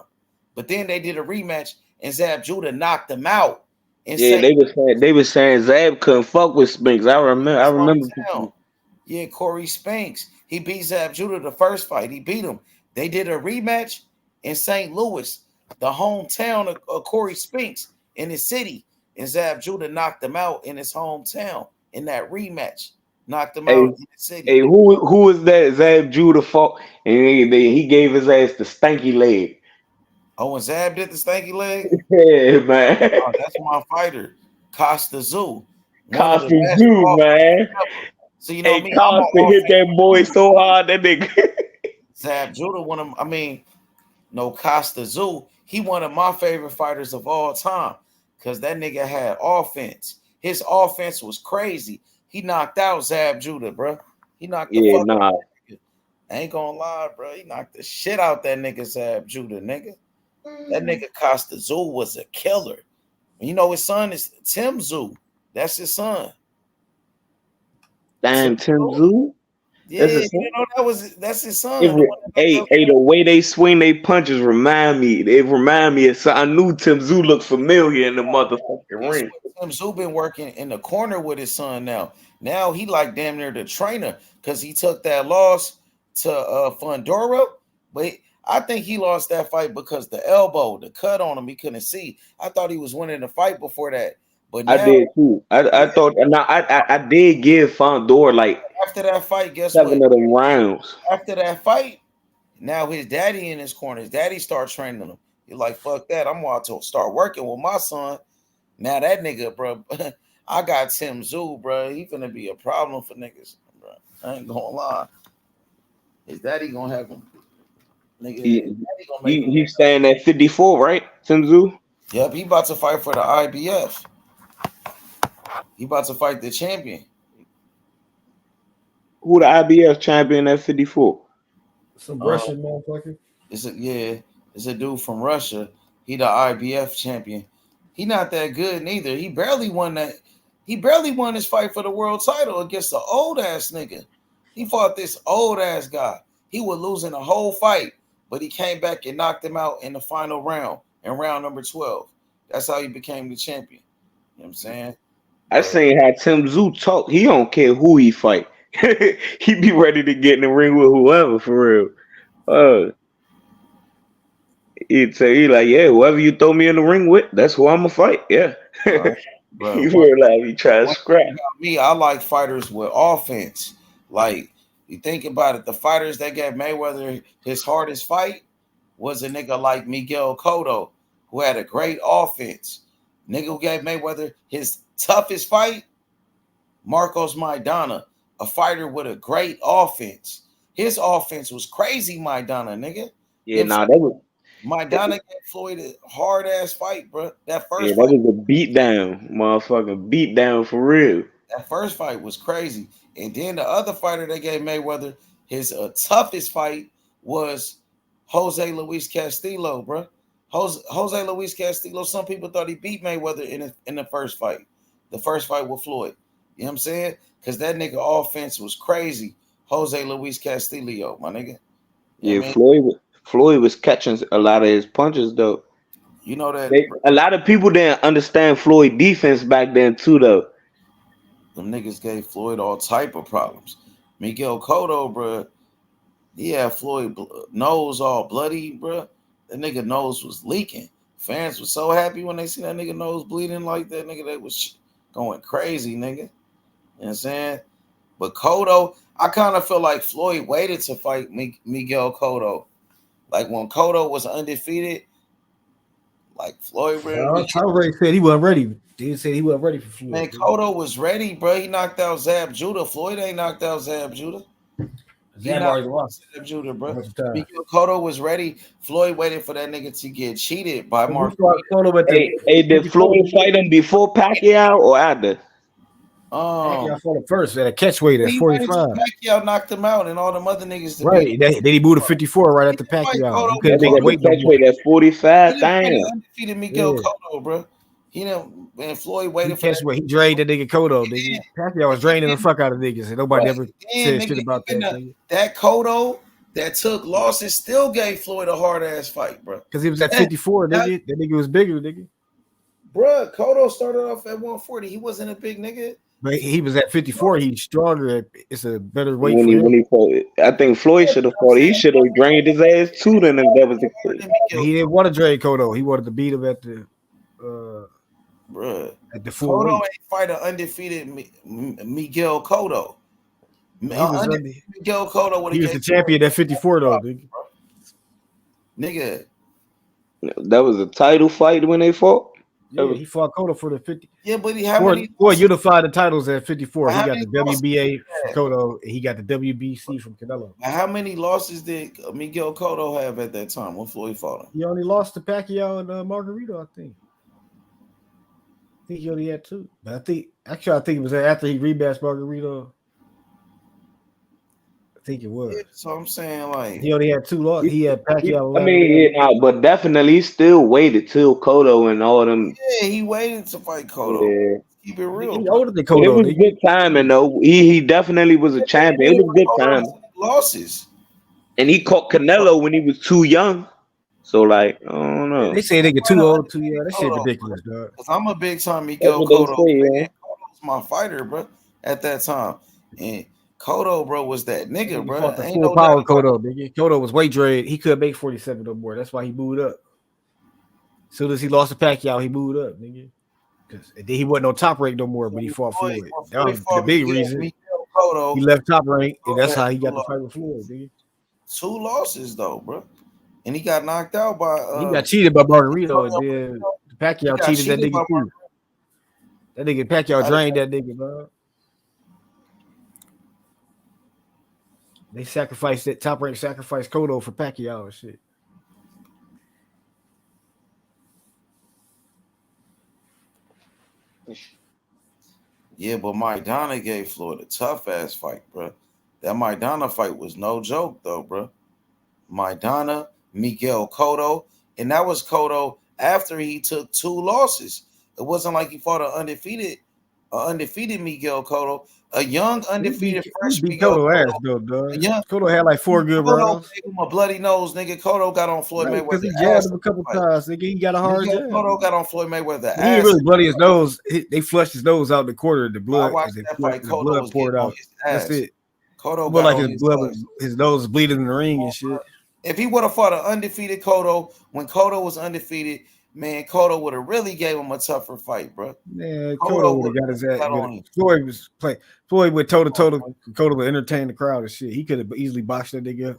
But then they did a rematch, and Zab Judah knocked him out. Yeah, they were saying Zab couldn't fuck with Spinks. I remember. Yeah, Corey Spinks. He beat Zab Judah the first fight. He beat him. They did a rematch in St. Louis, the hometown of Corey Spinks in his city. And Zab Judah knocked him out in his hometown in that rematch. Knocked him out in the city. Hey, who was that Zab Judah fought? And he gave his ass the stanky leg. Oh, and Zab did the stanky leg? Yeah, man. Oh, that's my fighter, Costa Zoo. Costa Zoo, man. So you know me, Costa hit that boy so hard that nigga. Zab Judah, Costa Zoo, he one of my favorite fighters of all time because that nigga had offense. His offense was crazy. He knocked out Zab Judah, bro. He knocked the fuck out. I ain't gonna lie, bro. He knocked the shit out that nigga Zab Judah, nigga. That nigga Costa Zoo was a killer. You know his son is Tim Zoo. That's his son. Damn, Tim Zoo? Yeah, that's his son. The way they swing they punches remind me. It remind me of something. I knew Tim Zoo looked familiar in the motherfucking ring. Tim Zoo been working in the corner with his son now. Now he like damn near the trainer because he took that loss to Fundora. But I think he lost that fight because the elbow, the cut on him, he couldn't see. I thought he was winning the fight before that. But now, I did too. I thought I did give Fondor like after that fight, guess 7 of them rounds. After that fight, now his daddy in his corner. His daddy start training him. He's like, fuck that. I'm about to start working with my son. Now that nigga, bro, I got Tim Zoo, bro. He gonna be a problem for niggas, bro. I ain't gonna lie. His daddy gonna have him. Nigga, he's staying at 54, right? Tim Zoo? Yep, he about to fight for the IBF. He about to fight the champion. Who the IBF champion at 54? Some Russian motherfucker. It's a dude from Russia. He the IBF champion. He not that good neither. He barely won that. He barely won his fight for the world title against an old ass nigga. He fought this old ass guy. He was losing the whole fight, but he came back and knocked him out in the final round, in round number 12. That's how he became the champion. You know what I'm saying? I seen how Tim Zoo talk. He don't care who he fight. He be ready to get in the ring with whoever for real. He'd say, he like, yeah, whoever you throw me in the ring with, that's who I'm gonna fight. Yeah. Bro, You feel like he try to one scrap. thing about me, I like fighters with offense. Like, you think about it, the fighters that gave Mayweather his hardest fight was a nigga like Miguel Cotto, who had a great offense. Nigga who gave Mayweather his toughest fight, Marcos Maidana, a fighter with a great offense. His offense was crazy, Maidana, nigga. Yeah, nah, that was Maidana gave Floyd a hard ass fight, bro. That yeah, first that fight, was a beat down, motherfucker. Beat down for real. that first fight was crazy. And then the other fighter that gave Mayweather his toughest fight was Jose Luis Castillo, bro. Jose Luis Castillo, some people thought he beat Mayweather in the first fight. The first fight with Floyd. You know what I'm saying? Because that nigga offense was crazy. Jose Luis Castillo, my nigga. You know Yeah, what I mean? Floyd was catching a lot of his punches though. You know that A lot of people didn't understand Floyd defense back then too though. them niggas gave Floyd all type of problems. Miguel Cotto, bro, he had Floyd nose all bloody, bro. That nigga nose was leaking. Fans were so happy when they see that nigga nose bleeding like that, nigga. They was going crazy, nigga. You know what I'm saying? But Cotto, I kind of feel like Floyd waited to fight Miguel Cotto. Like when Cotto was undefeated, like Floyd really. Alvarez said he wasn't ready. He said he wasn't ready for Floyd. Man, Cotto was ready, bro. He knocked out Zab Judah. Floyd ain't knocked out Zab Judah. Zab already lost. Zab Judah, bro. Miguel Cotto was ready. Floyd waited for that nigga to get cheated by Mark. Hey, did Floyd fight him before Pacquiao or after? Pacquiao fought him first at a catch weight at 45. Pacquiao knocked him out, and all them other niggas. Right, then he moved to 54 right after Pacquiao. He couldn't make the weight no catch more. weight at 45. Damn. Undefeated Miguel Cotto, bro. He done, and Floyd waited for that. He drained that nigga Cotto, nigga. Pacquiao was draining the fuck out of niggas, and nobody ever said shit about that. Nigga. That Cotto that took losses still gave Floyd a hard ass fight, bro. Because he was at 54, nigga. That nigga was bigger, nigga. Bro, Cotto started off at 140. He wasn't a big nigga. But he was at 54. He's stronger. It's a better weight When he fought, I think Floyd should have fought. He should have drained his ass too. Then if that was the case. He didn't want to drain Cotto. He wanted to beat him at the. Bruh, at the full Cotto weight. ain't fight an undefeated Miguel Cotto. Miguel Cotto would He was the champion at 54 though, nigga. Nigga. That was a title fight when they fought. Yeah, he fought Cotto for the 50. Yeah, but he how many? Boy unified the titles at 54. He got the WBA from Cotto. He got the WBC from Canelo. How many losses did Miguel Cotto have at that time when Floyd fought him? He only lost to Pacquiao and Margarito, I think. I think he only had 2. But I think it was after he rematched Margarito. I think it was. Yeah, so I'm saying like he only had 2 losses. He had Pacquiao. I mean, yeah, but definitely he still waited till Cotto and all them. Yeah, he waited to fight Cotto. Yeah. Keep it real. He older than But Cotto. it was good timing though. He definitely was a champion. It was good time. Losses. And he caught Canelo when he was too young. So like, I don't know. They say they get too old, too young. That shit ridiculous, dog. Cause I'm a big time Miguel That's what Cotto. they say, Man. yeah. Cotto's my fighter, bro. At that time, and Cotto, bro, was that nigga, bro. Fought the Ain't full no power doubt. Cotto, nigga. Cotto was weight drained. He couldn't make 47 no more. That's why he moved up. As soon as he lost to Pacquiao, he moved up, nigga. And then he wasn't on top rank no more, but he fought Floyd. That was the big reason. Cotto, He left top rank, and that's how he got the fight with Floyd, nigga. 2 losses though, bro. And he got knocked out by. He got cheated by Margarito, and then Pacquiao got cheated that cheated nigga by too. That nigga Pacquiao drained that nigga, bro. They sacrificed that top rank, sacrificed Cotto for Pacquiao and shit. Yeah, but Maidana gave Floyd a tough ass fight, bro. That Maidana fight was no joke, though, bro. Maidana, Miguel Cotto, and that was Cotto after he took 2 losses. It wasn't like he fought an undefeated Miguel Cotto, a young undefeated He fresh beat Miguel Cotto ass Cotto. though, dog. A young Cotto had like 4 good Cotto rounds. gave him a bloody nose, nigga. Cotto got on Floyd Right, because Mayweather he jabbed ass. him a couple times. Nigga, he got a hard Miguel jab. Cotto got on Floyd Mayweather He ain't ass. really bloody his nose. They flushed his nose out the corner. The I blood, watched the that fight. Cotto blood was poured getting on out. his That's ass. it. It Cotto looked got like on his his blood, ass. his nose was bleeding in the ring and shit. If he would have fought an undefeated Cotto when Cotto was undefeated, man, Cotto would have really gave him a tougher fight, bro. Man, Cotto would have got his ass. got on him. Floyd was playing. Floyd with toe to toe. Cotto would entertain the crowd and shit. He could have easily boxed that nigga up.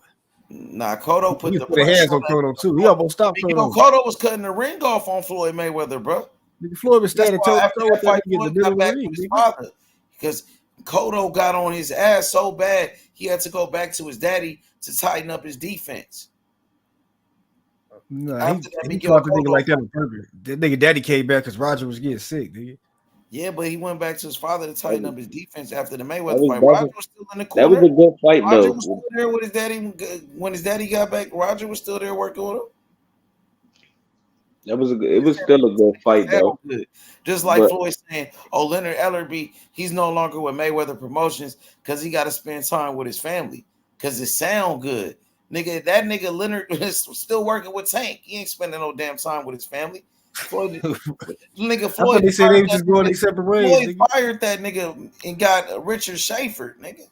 Nah, Cotto put the put hands on Cotto too. He almost stopped Cotto. Cotto was cutting the ring off on Floyd Mayweather, bro. Floyd was standing toe to toe with that fight, nigga in the Floyd middle got of the back ring. with his father because Cotto got on his ass so bad he had to go back to his daddy to tighten up his defense. Nah, he caught the nigga like that on purpose. That nigga daddy came back because Roger was getting sick, nigga. Yeah, but he went back to his father to tighten up his defense after the Mayweather was- fight. that Roger was- was still in the That corner. was a good fight, Roger though. was still there with his daddy when his daddy got back. Roger was still there working with him. It was still a good fight, though. Good. Just like But- Floyd saying, "Oh, Leonard Ellerby, he's no longer with Mayweather Promotions because he got to spend time with his family because it sound good." Nigga, that nigga Leonard is still working with Tank. He ain't spending no damn time with his family. Floyd, nigga, I Floyd. thought they said they fired was just that going nigga. their separate ways. Floyd Nigga. fired that nigga and got Richard Schaefer, nigga.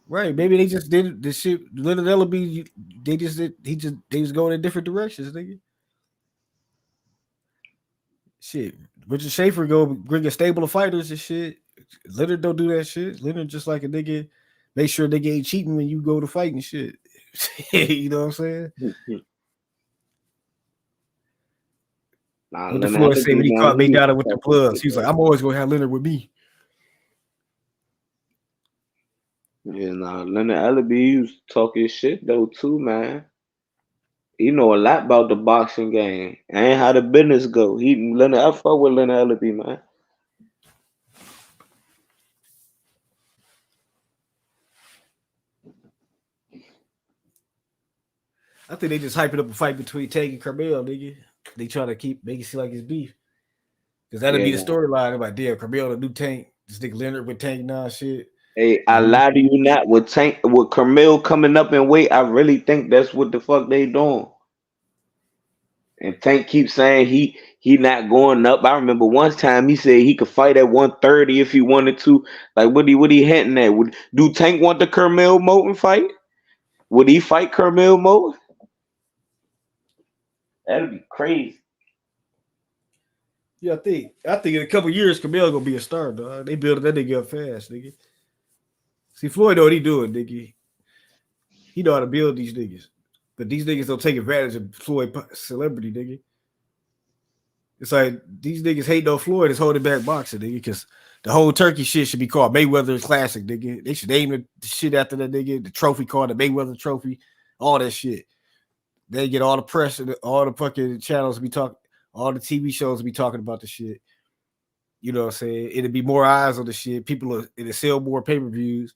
Right? Maybe they just did the shit. Leonard Ellerby, they was going in different directions, nigga. Shit, Richard Schaefer go bring a stable of fighters and shit. Leonard don't do that shit. Leonard just like a nigga, make sure they ain't cheating when you go to fight and shit. You know what I'm saying? Nah, What the Leonard Floyd say when he Ellerby, caught man, Mayweather with the fucking plugs? shit, He was like, bro. I'm always gonna have Leonard with me. Yeah, nah, Leonard Ellerby used to talk his shit though too, man. He know a lot about the boxing game and how the business go. I fuck with Leonard Ellerby, man. I think they just hyping up a fight between Tank and Carmel, nigga. They try to make it seem like it's beef. Because that'll be the Yeah. storyline about damn Carmel the new Tank. This nigga Leonard with Tank now shit. Hey, I lie to you not with Carmel coming up in weight. I really think that's what the fuck they doing. And Tank keeps saying he not going up. I remember one time he said he could fight at 130 if he wanted to. Like what he hinting at? Do Tank want the Carmel Moten fight? Would he fight Carmel Moten? That'd be crazy. Yeah, I think in a couple years Carmel gonna be a star, dog. They building that nigga up fast, nigga. See, Floyd know what he doing, nigga. He know how to build these niggas. But these niggas don't take advantage of Floyd celebrity, nigga. It's like these niggas hate no Floyd is holding back boxing, nigga, because the whole turkey shit should be called Mayweather Classic, nigga. They should name the shit after that nigga. The trophy called the Mayweather Trophy, all that shit. They get all the press and all the fucking channels be talking, all the TV shows be talking about the shit. You know what I'm saying? It'll be more eyes on the shit. It'll sell more pay-per-views.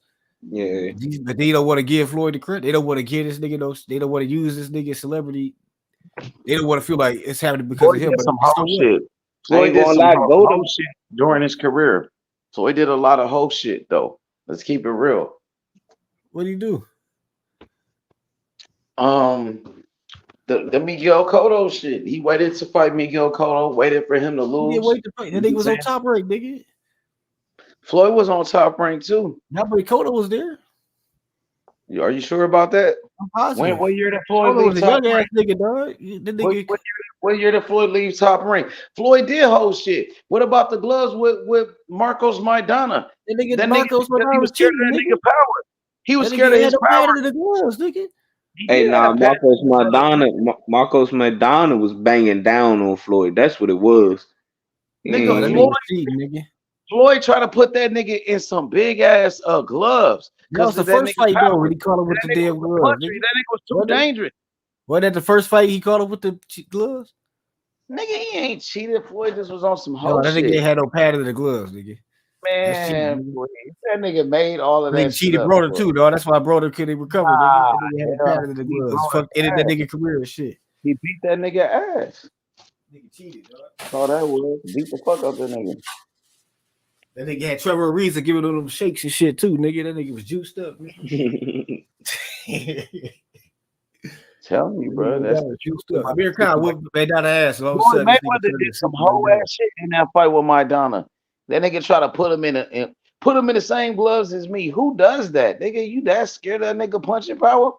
Yeah. But they don't want to give Floyd the credit. They don't want to give this nigga those. They don't want to use this nigga celebrity. They don't want to feel like it's happening because Floyd of him. did But some so whole what? shit. Floyd did some whole shit during his career. Floyd did a lot of whole shit though. Let's keep it real. What do you do? The Miguel Cotto shit. He waited to fight Miguel Cotto, waited for him to He lose. didn't wait to fight. That nigga was on top rank, nigga. Floyd was on top rank too. Not but Cotto was there. Are you sure about that? I'm positive. What year did Floyd Cotto was leave a top young ass rank? nigga, dog. The nigga, What year did Floyd leave top rank? Floyd did hold shit. What about the gloves with Marcos Maidana? that Marcos Maidana was scared cheating, of that nigga. nigga power. He was That scared nigga of had his no power. padding in the gloves, nigga. Hey, nah, Marcos was banging down on Floyd. That's what it was. Nigga, That nigga was cheating, nigga. Floyd tried to put that nigga in some big ass gloves. That was the of that first nigga fight, power. though, when he caught him with the damn gloves, nigga. That nigga was too dangerous. Wasn't that the first fight he caught him with the gloves? Nigga, he ain't cheated. Floyd just was on some No, whole that shit. nigga ain't had no padding in the gloves, nigga. Man, please. That nigga made all of Nigga that shit cheated up. brother Bro. too, dog. That's why brother couldn't recover, nigga. That nigga had a Hell, pattern in the he gloves. broke Fuck, ended that ass. nigga career and shit. He beat that nigga ass. Nigga cheated, dog. That's all that was. Beat the fuck up that nigga. That nigga had Trevor Ariza giving them shakes and shit too, nigga. That nigga was juiced up, nigga. Tell me, bro. That's juiced up. Amir Khan whooped Maidana ass, and all of a Floyd sudden this nigga Mayweather turned did into some Superman. whole ass shit in that fight with Maidana. That nigga try to put him in the same gloves as me. Who does that? Nigga, you that scared of that nigga punching power?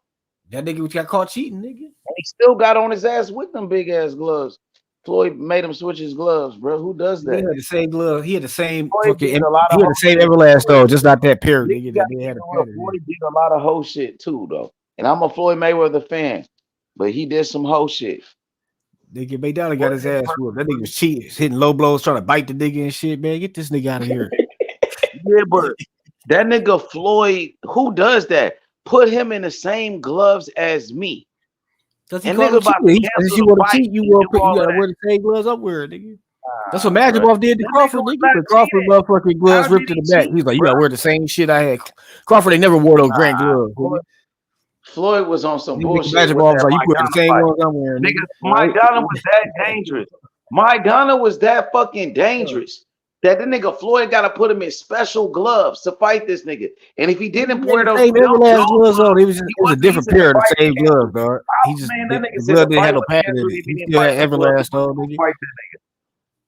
That nigga got caught cheating, nigga. And he still got on his ass with them big ass gloves. Floyd made him switch his gloves, bro. Who does He that? had the same glove. He had the same Floyd fucking. He did had a lot of the whole same shit. Everlast though, just not that pair, Nigga nigga. got That they had a Floyd pattern. did a lot of whole shit too, though. And I'm a Floyd Mayweather fan, but he did some whole shit. Nigga, Maidana got his ass whooped. That nigga was cheating, hitting low blows, trying to bite the nigga and shit, man. Get this nigga out of here. Yeah, but that nigga Floyd, who does that? Put him in the same gloves as me. Because he And called nigga him about cheating. to He said, cancel you the want to fight. cheat, you and do all gotta of wear that. the same gloves I'm wearing, nigga. That's what Bruh. Majimov did to That Crawford, nigga was nigga. not But Crawford cheating. motherfucking gloves How ripped did to he the back. cheat, He's like, you bruh? gotta wear the same shit I had. Crawford ain't never wore those grant gloves, nigga. Floyd was on some Nigga, bullshit with Majimov was that like, you wear the Maidana same fight. ones I'm wearing, Nigga, nigga. Maidana was that dangerous. Maidana was that fucking dangerous. That the nigga Floyd got to put him in special gloves to fight this nigga. And if he didn't He wear had the those same Everlast gloves on. gloves, It was a different pair of the same gloves, dog. He just man, the that nigga said glove the didn't fight have no was pattern in canceled. it. He He didn't still fight had the glove. Everlast on, nigga. Fight that nigga.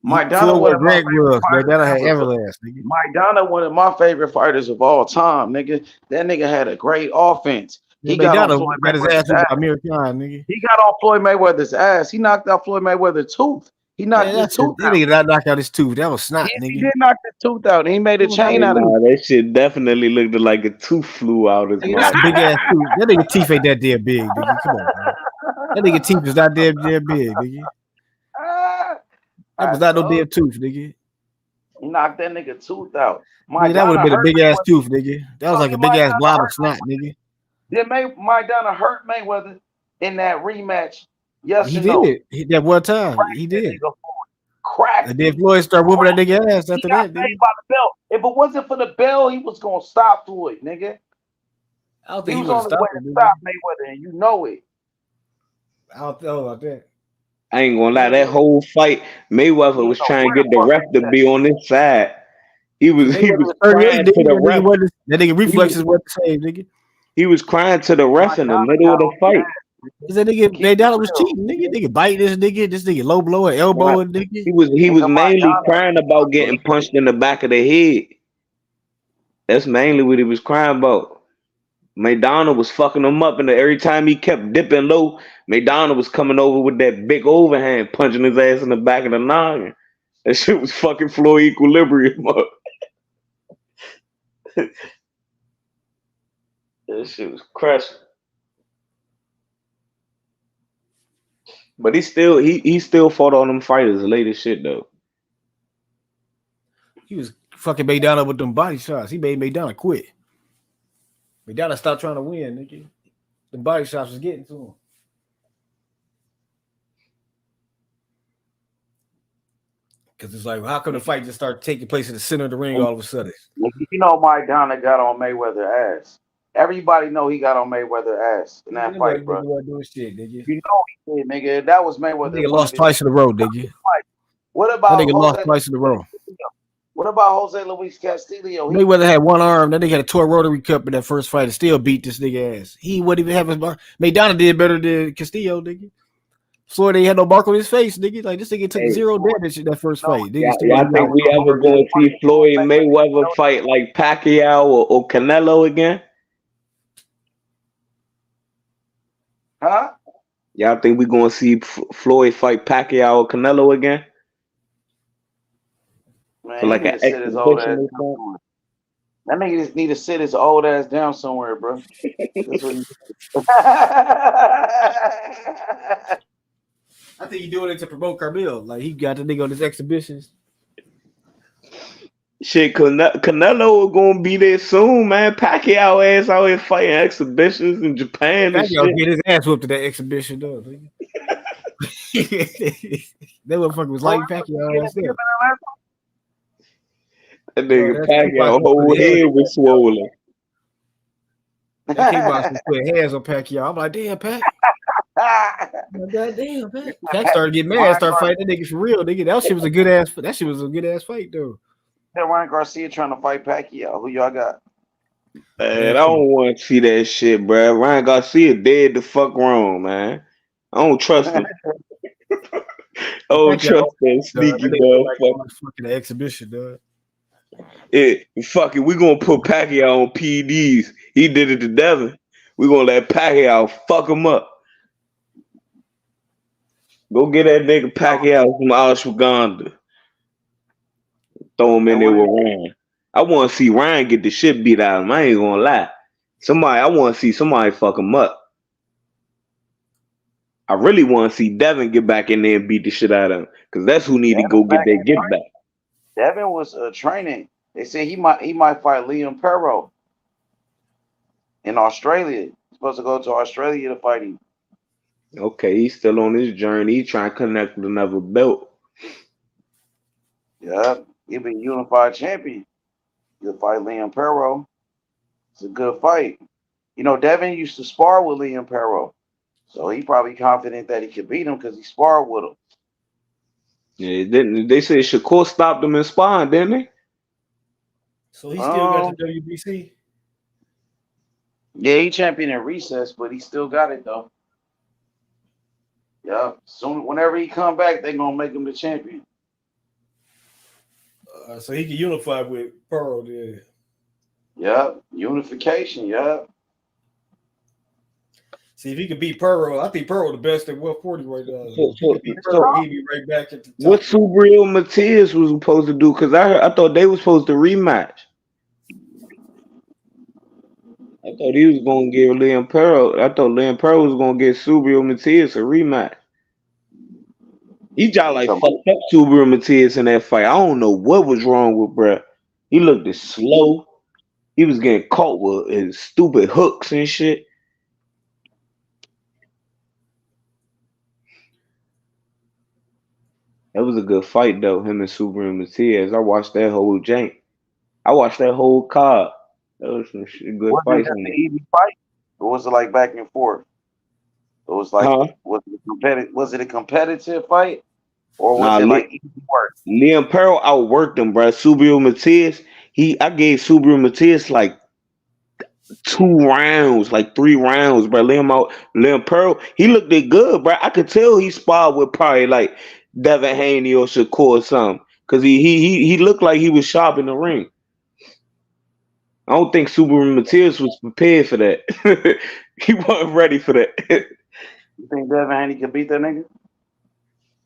Maidana, Floyd one wore of my grant favorite gloves, man. fighters That had ever, bro. Everlast, nigga. Maidana, one of my favorite fighters of all time, nigga. That nigga had a great offense. Yeah, He got on Maidana Floyd got his ass Mayweather's whooped ass. by Amir Khan, nigga. He got on Floyd Mayweather's ass. He knocked out Floyd Mayweather's tooth. He knocked Man, his that's it. tooth That out. nigga did not knock out his tooth. That was snot, He nigga. did knock his tooth out. And he made a That was not chain his out of tooth. it. Nah, that shit definitely looked like a tooth flew out his Nigga, mouth. that's a big ass tooth. That nigga teeth ain't that damn big, nigga. Come on, man. That nigga teeth is not damn big, nigga. That was not no damn tooth, nigga. He knocked that nigga tooth out. Nigga, that would have Maidana been a hurt big ass Mayweather. tooth, nigga. That was like a big ass Maidana blob of hurt snot, nigga. Did Maidana hurt Mayweather in that rematch? Yes He or no? did. That one time. He did. Cracked And then him. Floyd started whooping that nigga ass He after got that, nigga. saved by the bell. If it wasn't for the bell, he was gonna stop Floyd, nigga. I don't He think he was would on have his way stopped to him, stop nigga. Mayweather, and you know it. I don't know about that. I ain't gonna lie, that whole fight, Mayweather was trying to get the ref to be on his side. He was Mayweather was 38, crying to nigga. the ref. That nigga reflexes wasn't the same, nigga. He was crying to the ref in the middle of the fight. Cause that nigga Maidana was cheating, nigga. Nigga bite this nigga low blow and elbow and nigga. He was mainly crying about getting punched in the back of the head. That's mainly what he was crying about. Maidana was fucking him up, and every time he kept dipping low, Maidana was coming over with that big overhand, punching his ass in the back of the noggin. That shit was fucking Floyd equilibrium up. That shit was crushing. But he still fought on them fighters late as shit though. He was fucking Maidana with them body shots. He made Maidana quit. Maidana stopped trying to win, nigga. The body shots was getting to him. Cause it's like, how come the fight just start taking place in the center of the ring all of a sudden? You know, Maidana got on Mayweather ass. Everybody know he got on Mayweather ass in that fight, bro. Doing shit, nigga. You know he did, nigga. That was Mayweather. That nigga lost twice in a row, nigga. What about That nigga lost Jose? twice in a row. What about Jose Luis Castillo? Mayweather had one arm. That nigga had a torn rotary cup in that first fight and still beat this nigga ass. He wouldn't even have his mark. Maidana did better than Castillo, nigga. Floyd ain't had no mark on his face, nigga. Like this nigga took zero damage in that first fight. Y'all think we ever going to see Floyd Mayweather fight like Pacquiao or Canelo again? Huh? Y'all think we going to see Floyd fight Pacquiao or Canelo again? Man, For like an sit his old ass exhibition down or somewhere. That nigga just need to sit his old ass down somewhere, bro. That's what he I think he doing it to promote Carmel. Like he got the nigga on his exhibitions. Shit, Canelo gonna be there soon, man. Pacquiao ass out here fighting exhibitions in Japan and Pacquiao shit. get his ass whooped at that exhibition, though. Nigga. That motherfucker was like Pacquiao ass up. That Yo, nigga that Pacquiao kickboxing whole put hands head on was Pacquiao. swollen. That kickboxing put hands on Pacquiao. I'm like, damn, Pac. God damn, Pac. Pac started getting mad, started fighting that nigga for real. Nigga, that shit was a good ass. That shit was a good ass fight though. Ryan Garcia trying to fight Pacquiao. Who y'all got? Man, I don't want to see that shit, bro. Ryan Garcia dead the fuck wrong, man. I don't trust him. I don't Pacquiao, trust that that sneaky nigga look like motherfucker. on the fucking exhibition, dog. Fuck it, we gonna put Pacquiao on PEDs. He did it to Devin. We gonna let Pacquiao fuck him up. Go get that nigga Pacquiao from Ashwagandha. Throw him in there with Ryan. I want to see Ryan get the shit beat out of him. I ain't gonna lie. I want to see somebody fuck him up. I really want to see Devin get back in there and beat the shit out of him, because that's who need to go get that get back. Devin was training. They said he might fight Liam Perro in Australia. He's supposed to go to Australia to fight him. Okay, he's still on his journey. He's trying to connect with another belt. Yeah, he'll be unified champion. He'll fight Liam Perro. It's a good fight. You know, Devin used to spar with Liam Perro, so he probably confident that he could beat him because he sparred with him. Yeah, they said Shakur stopped him in sparring, didn't they? So he still got the WBC. Yeah, he champion in recess, but he still got it though. Yeah, soon whenever he come back, they gonna make him the champion. So he can unify with Pearl there. Yeah, unification. Yeah. See if he could beat Pearl. I think Pearl the best at 140 right now. If he could beat Pearl, he'd be right back at the top. What Subriel Matias was supposed to do? Because I thought they were supposed to rematch. I thought he was gonna give Liam Pearl. I thought Liam Pearl was gonna get Subriel Matias a rematch. He just like fucked up Subriel Matias in that fight. I don't know what was wrong with bruh. He looked slow. He was getting caught with his stupid hooks and shit. That was a good fight though, him and Subriel Matias. I watched that whole jank. I watched that whole card. That was some good fights. Was it an easy fight, or was it like back and forth? It was like, was it a competitive fight, or was it like easy work? Liam Pearl outworked him, bro. Subriel Matias, I gave Subriel Matias like 2 rounds, like 3 rounds, bro. Liam Pearl, he looked good, bro. I could tell he sparred with probably like Devin Haney or Shakur or something, because he looked like he was sharp in the ring. I don't think Subriel Matias was prepared for that. He wasn't ready for that. You think Devin Haney could beat that nigga?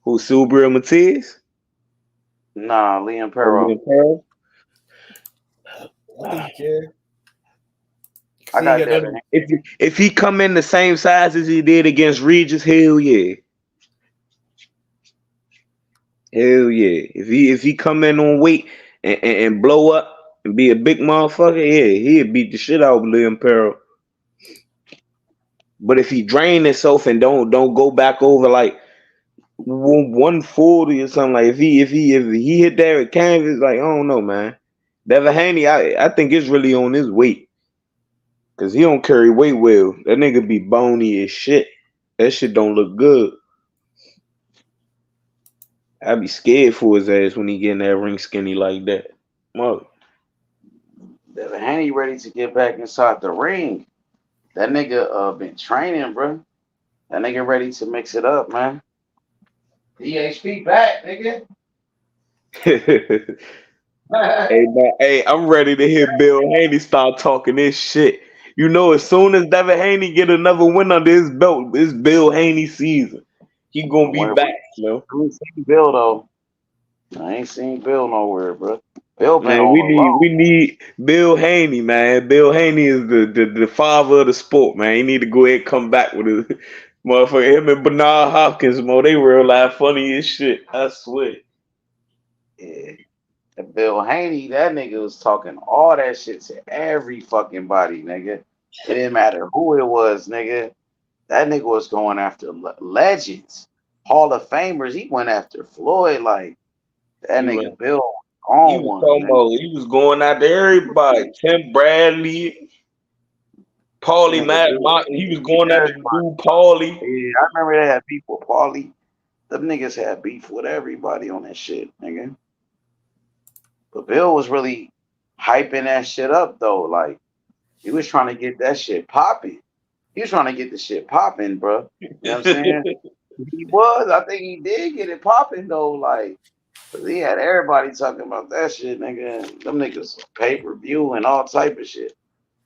Who, Subriel Matias? Nah, Liam Pearl. Liam Pearl? I think he can. I got Devin. If he come in the same size as he did against Regis, hell yeah. Hell yeah. If he come in on weight and blow up and be a big motherfucker, yeah, he'd beat the shit out of Liam Pearl. But if he drain himself and don't go back over like 140 or something, like if he hit that with canvas, like I don't know, man. Devin Haney, I think it's really on his weight. Cause he don't carry weight well. That nigga be bony as shit. That shit don't look good. I be scared for his ass when he get in that ring skinny like that. Mother. Devin Haney ready to get back inside the ring. That nigga been training, bro. That nigga ready to mix it up, man. DHP back, nigga. Hey, I'm ready to hear Bill Haney start talking this shit. You know, as soon as Devin Haney get another win under his belt, it's Bill Haney season. He gonna be back, yo. I ain't seen Bill though. I ain't seen Bill nowhere, bro. Bill been Man, on we need Bill Haney, man. Bill Haney is the father of the sport, man. He need to go ahead and come back with it. Motherfucker, him and Bernard Hopkins, they real life funny as shit. I swear. Yeah. Bill Haney, that nigga was talking all that shit to every fucking body, nigga. It didn't matter who it was, nigga. That nigga was going after legends, Hall of Famers. He went after Floyd, like that nigga Bill. on one, man. He was going out to everybody. Tim Bradley, Paulie Matt Martin. He was going out to do Paulie. Yeah, I remember they had beef with Paulie. Them niggas had beef with everybody on that shit, nigga. But Bill was really hyping that shit up though. Like he was trying to get that shit popping. He was trying to get the shit popping, bro. You know what I'm saying? He was. I think he did get it popping though. Like, cause he had everybody talking about that shit, nigga. Them niggas pay-per-view and all type of shit.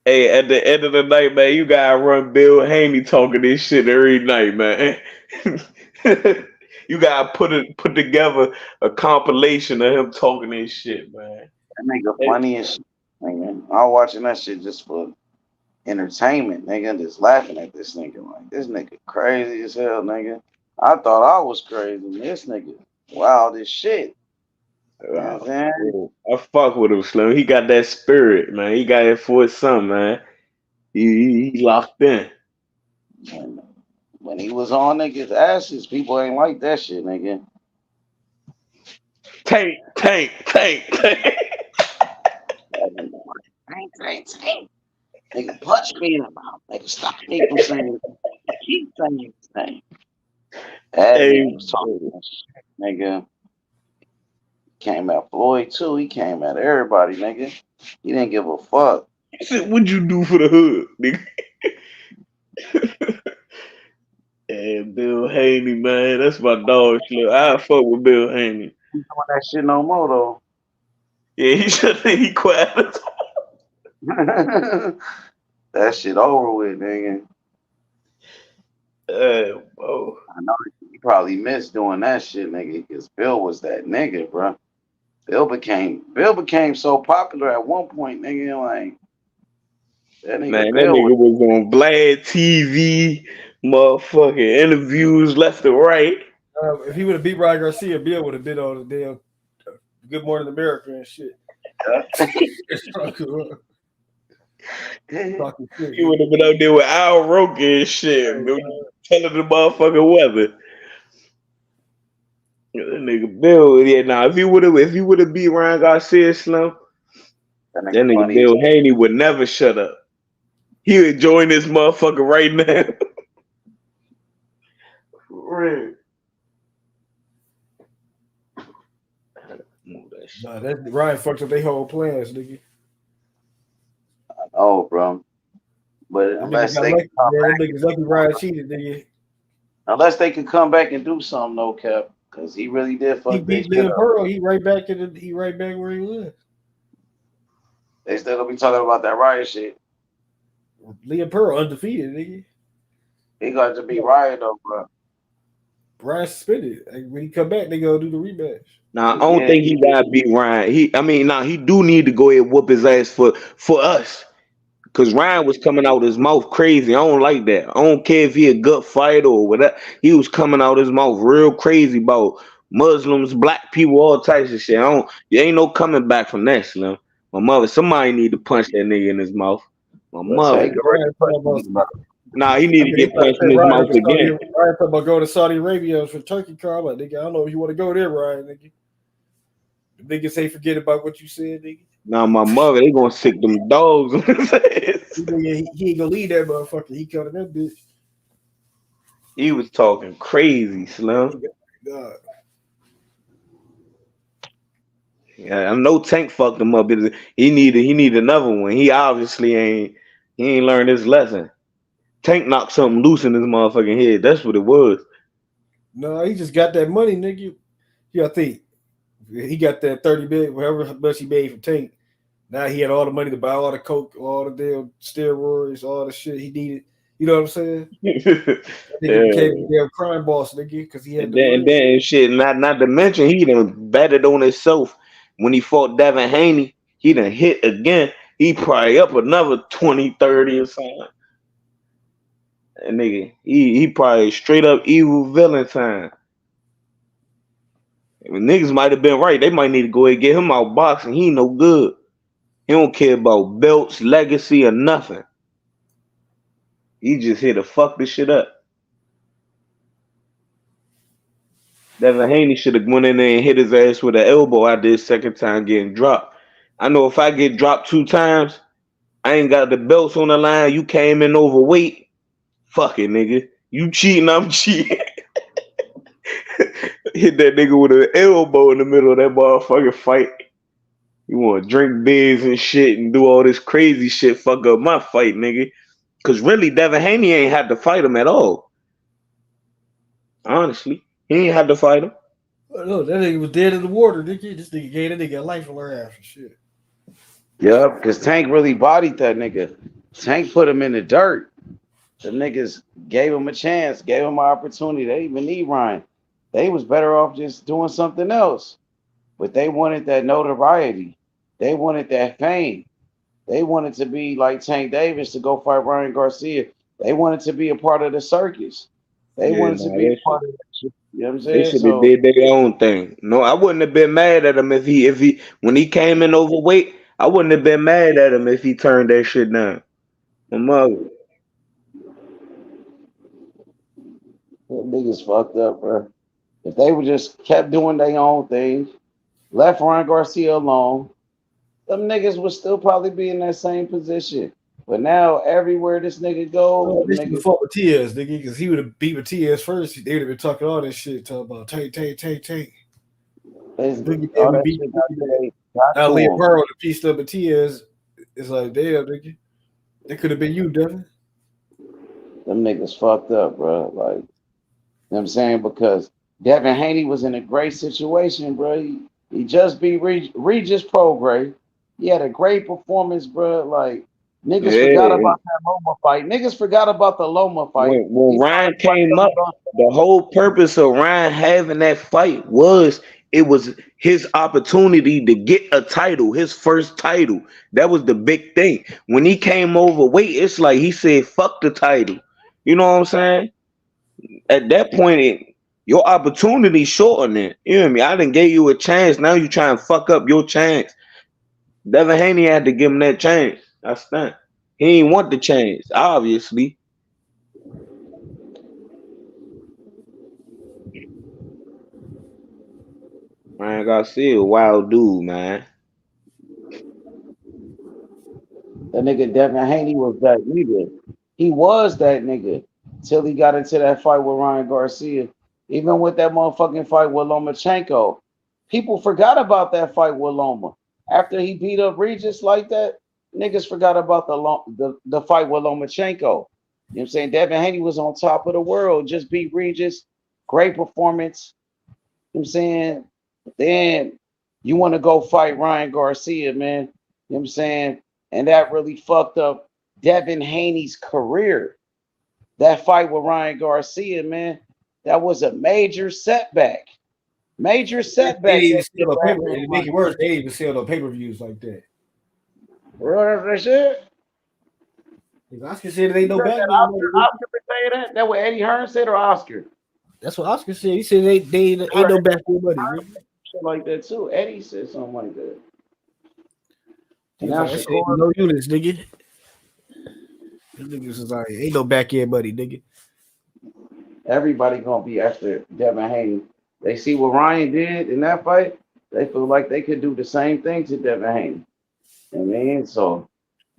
Hey, at the end of the night, man, you gotta run Bill Haney talking this shit every night, man. You gotta put together a compilation of him talking this shit, man. That nigga funny as shit, nigga. I'm watching that shit just for entertainment, nigga. Just laughing at this nigga. Like, this nigga crazy as hell, nigga. I thought I was crazy. This nigga wild as shit. You know what I'm saying? I fuck with him, Slim. He got that spirit, man. He got it for his son, man. He locked in. When he was on niggas' asses, people ain't like that shit, nigga. Tank. Tank. Nigga, punch me in the mouth. Nigga, stop me from saying keep saying his name. That nigga was talking that shit, nigga. Came at Floyd too. He came at everybody, nigga. He didn't give a fuck. He said, "What'd you do for the hood, nigga?" And Bill Haney, man, that's my dog. I fuck with Bill Haney. He doing that shit no more though. Yeah, he quit. That shit over with, nigga. Bro. I know you probably missed doing that shit, nigga, because Bill was that nigga, bro. Bill became so popular at one point, nigga. Like that nigga. Man, Bill that nigga was on Vlad TV, motherfucking interviews left and right. If he would have beat Ryan Garcia, Bill would have been on the damn Good Morning America and shit. He would have been out there with Al Roker and shit, telling the motherfucking weather. That nigga Bill, if he would have beat Ryan Garcia, Slim, that nigga Bill Haney would never shut up. He would join this motherfucker right now. Real. Nah, that Ryan fucked up their whole plans, nigga. Oh, bro. But unless they Ryan cheated, nigga. Unless they can come back and do something, no cap, because he really did fuck. He beat Liam Pearl. He right back where he was. They still gonna be talking about that Riot shit. Liam Pearl undefeated, nigga. He got to be Riot though, bro. Ryan suspended. When he come back, they gonna do the rematch. Nah, I don't think he gotta beat Ryan. He do need to go ahead and whoop his ass for us. Cause Ryan was coming out his mouth crazy. I don't like that. I don't care if he a gut fighter or whatever. He was coming out his mouth real crazy about Muslims, black people, all types of shit. There ain't no coming back from that, Slim. My mother, somebody need to punch that nigga in his mouth. My mother. Nah, he need to get punched in his mouth again. Ryan talking about going to Saudi Arabia for Turkey car. Like, nigga, I don't know if you want to go there, Ryan, nigga. The niggas say forget about what you said, nigga. Nah, my mother, they gonna sick them dogs on his ass. He ain't gonna leave that motherfucker. He coming that bitch. He was talking crazy, Slim. God. Yeah, I know Tank fucked him up. He need another one. He obviously ain't learned his lesson. Tank knocked something loose in his motherfucking head. That's what it was. No, he just got that money, nigga. I think he got that 30 bit, whatever much he made from Tank. Now he had all the money to buy all the coke, all the damn steroids, all the shit he needed. You know what I'm saying? Nigga became a damn crime boss, nigga, because he had then shit. Not to mention he done betted on himself when he fought Devin Haney. He done hit again. He probably up another 20, 30 or something. And nigga, he probably straight up evil villain time. I mean, niggas might have been right. They might need to go ahead and get him out boxing. He no good. He don't care about belts, legacy, or nothing. He just here to fuck this shit up. Devin Haney should have went in there and hit his ass with an elbow after his second time getting dropped. I know if I get dropped 2 times, I ain't got the belts on the line. You came in overweight. Fuck it, nigga. You cheating, I'm cheating. Hit that nigga with an elbow in the middle of that motherfucking fight. You want to drink beers and shit and do all this crazy shit, fuck up my fight, nigga. Because really, Devin Haney ain't had to fight him at all. Honestly, he ain't had to fight him. No, that nigga was dead in the water, nigga. This nigga gave that nigga a life on her ass and shit. Yeah, because Tank really bodied that nigga. Tank put him in the dirt. The niggas gave him a chance, gave him an opportunity. They even need Ryan. They was better off just doing something else. But they wanted that notoriety. They wanted that fame. They wanted to be like Tank Davis to go fight Ryan Garcia. They wanted to be a part of the circus. They Yeah, wanted to nah, be a part of that shit. You know what I'm they saying? should have So did their own thing. No, I wouldn't have been mad at him if he when he came in overweight. I wouldn't have been mad at him if he turned that shit down. My mother. niggas fucked up, bro. If they would just kept doing their own thing, left Ryan Garcia alone, them niggas would still probably be in that same position. But now everywhere this nigga go, Oh, them this nigga niggas fought with Matias, nigga, because he would have beat Matias first. They would have been talking all this shit, talking about Tank. Boogie all we that beat shit Boogie. got Now to Leah him. Pearl the piece of Matias. It's like, damn, nigga. That could have been you, Devin. Them niggas fucked up, bro. Like, you know what I'm saying? Because Devin Haney was in a great situation, bro. He just beat Regis Prograis. He had a great performance, bro. Like, niggas forgot Yeah. about that Loma fight. Niggas forgot about the Loma fight. When Ryan came up, the whole purpose of Ryan having that fight was it was his opportunity to get a title, his first title. That was the big thing. When he came overweight, it's like he said, "Fuck the title." You know what I'm saying? At that point, your opportunity shortened. You know what I mean? I didn't give you a chance. Now you try and fuck up your chance. Devin Haney had to give him that chance. That's that. He ain't want the chance, obviously. Ryan Garcia, wild dude, man. That nigga Devin Haney was that nigga. He was that nigga till he got into that fight with Ryan Garcia. Even with that motherfucking fight with Lomachenko, people forgot about that fight with Loma. After he beat up Regis like that, niggas forgot about the fight with Lomachenko. You know what I'm saying? Devin Haney was on top of the world, just beat Regis. Great performance. You know what I'm saying? Then you want to go fight Ryan Garcia, man. You know what I'm saying? And that really fucked up Devin Haney's career. That fight with Ryan Garcia, man, that was a major setback. Major They setback. didn't even That sell no for paper. having And to make it worse, they didn't even sell no pay-per-views like that. that shit. Oscar said it ain't no back. Oscar say that? That what Eddie Hearn said or Oscar? That's what Oscar said. He said they ain't no back money. Nigga. Shit like that too. Eddie said something like that. He And was now like, that shit ain't no units, nigga. Them niggas was like, ain't no back end money, nigga. everybody gonna be after Devin Haney. They see what Ryan did in that fight. They feel like they could do the same thing to Devin Haney. You know what I mean, so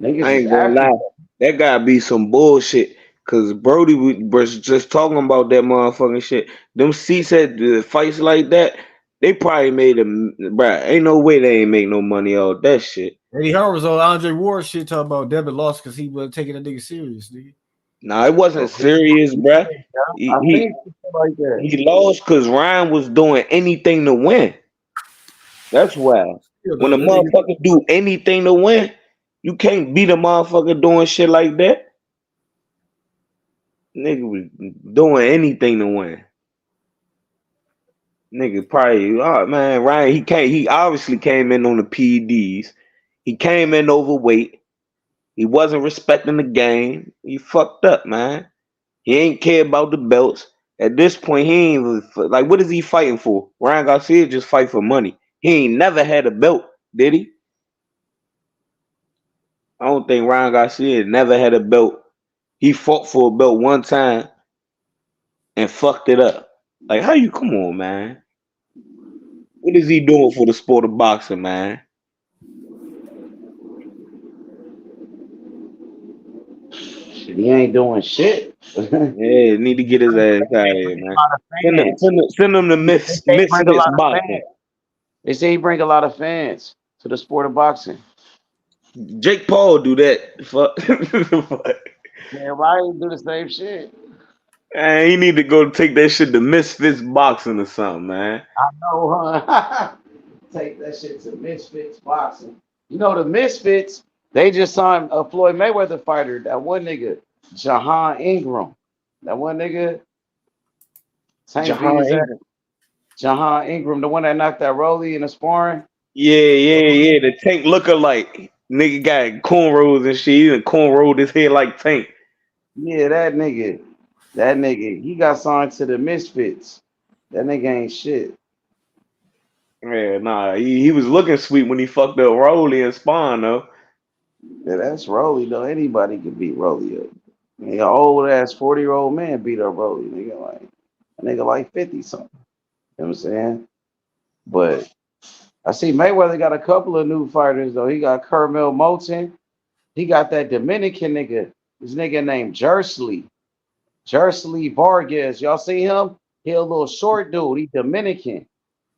niggas I is ain't gonna after. lie. That gotta be some bullshit. Cause Brody was just talking about that motherfucking shit. Them seats at the fights like that, they probably made them. Bruh, ain't no way they ain't make no money out that shit. Eddie Hearn was on Andre Ward shit talking about Devin lost because he wasn't taking a nigga serious, nigga. Nah, it wasn't serious, bruh. I think like that. He lost because Ryan was doing anything to win. That's why. When a motherfucker do anything to win, you can't beat a motherfucker doing shit like that. Nigga was doing anything to win. Nigga probably, oh man, Ryan, he obviously came in on the PEDs. He came in overweight. He wasn't respecting the game. He fucked up, man. He ain't care about the belts. At this point, he ain't like, what is he fighting for? Ryan Garcia just fight for money. He ain't never had a belt, did he? I don't think Ryan Garcia never had a belt. He fought for a belt one time and fucked it up. Like, how you come on, man? What is he doing for the sport of boxing, man? He ain't doing shit. Yeah, need to get his ass out of here, man. Send him to They bring a Misfits lot of Boxing. fans. They say he bring a lot of fans to the sport of boxing. Jake Paul do that. Fuck. Man, why he do the same shit? Man, he need to go take that shit to Misfits Boxing or something, man. I know, huh? Take that shit to Misfits Boxing. You know the Misfits, they just signed a Floyd Mayweather fighter. That one nigga, Jahan Ingram. That one nigga, Tank beat Jahan his ass. Ingram. Jahan Ingram, the one that knocked that Rolly in the sparring. Yeah. The Tank lookalike. Nigga got cornrows and shit. He done cornrowed his head like Tank. Yeah, that nigga. That nigga. He got signed to the Misfits. That nigga ain't shit. Yeah, nah. He was looking sweet when he fucked up Rolly and Spawn, though. Yeah, that's Rolly though. Anybody can beat Rolly up. An old ass 40-year-old man beat up Rolly. Nigga like 50 something. You know what I'm saying? But I see Mayweather got a couple of new fighters though. He got Kermel Moulton. He got that Dominican nigga. This nigga named Jersey Vargas. Y'all see him? He a little short dude. He Dominican.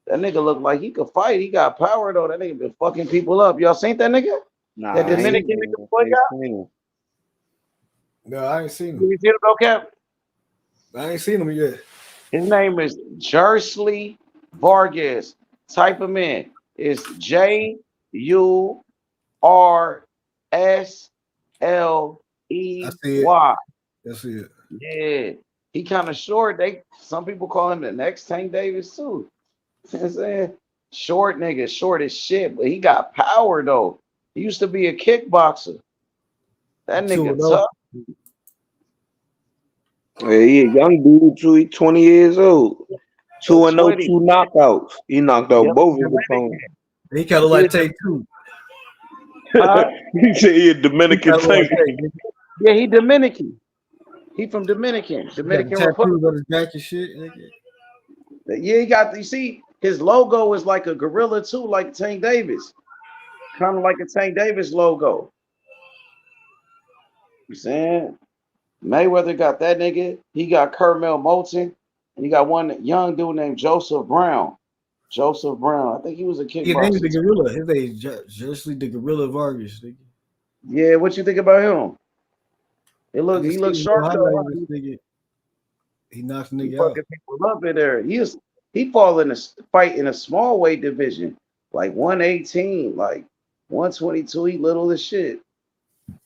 That nigga look like he could fight. He got power though. That nigga been fucking people up. Y'all seen that nigga? Nah, That I ain't Dominican seen nigga him. boy I ain't got? seen him. No, I ain't seen him. You see him though, Cap? I ain't seen him yet. His name is Jersey Vargas. Type him in. It's I see it. JURSLEY. That's it. Yeah. He kind of short. Some people call him the next Tank Davis too. You know what I'm saying? Short nigga, short as shit, but he got power though. He used to be a kickboxer. That nigga 2-0. tough. Yeah, he a young dude too. He 20 years old. 2-0, 20. 2 knockouts. He knocked out Yep. both his opponents. He kind of like Tank too. He said he a Dominican He kinda like Tank. Tank. Yeah, he Dominican. He from Dominican He got the Republic. tattoos on his back and shit. Nigga. Yeah, he got. You see, his logo is like a gorilla too, like Tank Davis. Kind of like a Tank Davis logo. You saying? Mayweather got that nigga. He got Kermel Moulton, and he got one young dude named Joseph Brown. Joseph Brown. I think he was a His name is kickboxer. the Gorilla. His name is Jersey the Gorilla Vargas. Nigga. Yeah, what you think about him? He I looks just seen sharp no though. highlight Huh? of this nigga. He knocks He nigga out. fucking people up in there. He fall in a fight in a small weight division, like 118, like 122. He little as shit.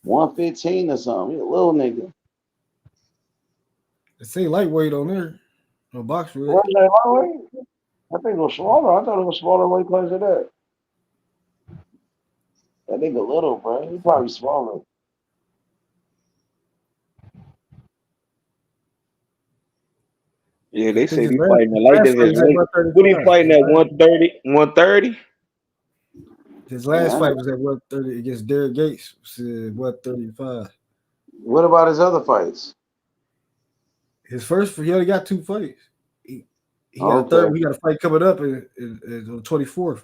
115 or something. He a little nigga. They say lightweight on there. No box weight. What is that lightweight? I think it was smaller. I thought it was smaller weight class than that. That nigga little, bro. He probably smaller. Yeah, I they think say his he fighting the light last fight was division. at What he 135. fighting at 130? 130? His last fight was at 130 against Derek Gates. Was at 135. What about his other fights? His first, he only got 2 fights. He got a Okay. third. He got a fight coming up on the 24th.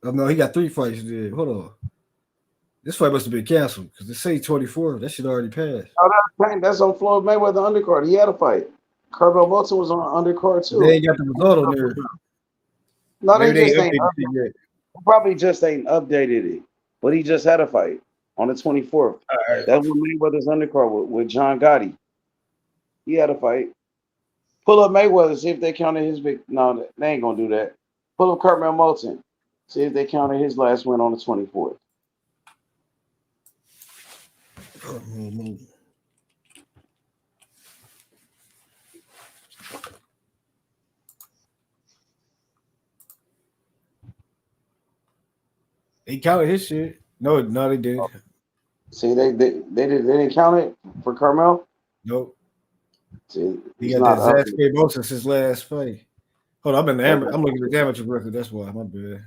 Oh no, he got 3 fights. There. Hold on. This fight must have been canceled because it say 24. That shit already passed. Oh, that's on Floyd Mayweather undercard. He had a fight. Kermel Moulton was on undercard too. They ain't got the result on there. No, Maybe they they just ain't updated it updated. yet. Probably just ain't updated it. But he just had a fight on the 24th. Right. That was Mayweather's undercard with John Gotti. He had a fight. Pull up Mayweather, see if they counted his big. No, they ain't gonna do that. Pull up Kermel Moulton, see if they counted his last win on the 24th. They counted his shit. No, they didn't. See, they didn't count it for Carmel. Nope. See, He he's got not that up. Zaxby Moulton since his last fight. Hold on, I'm looking at the amateur record. That's why. My bad.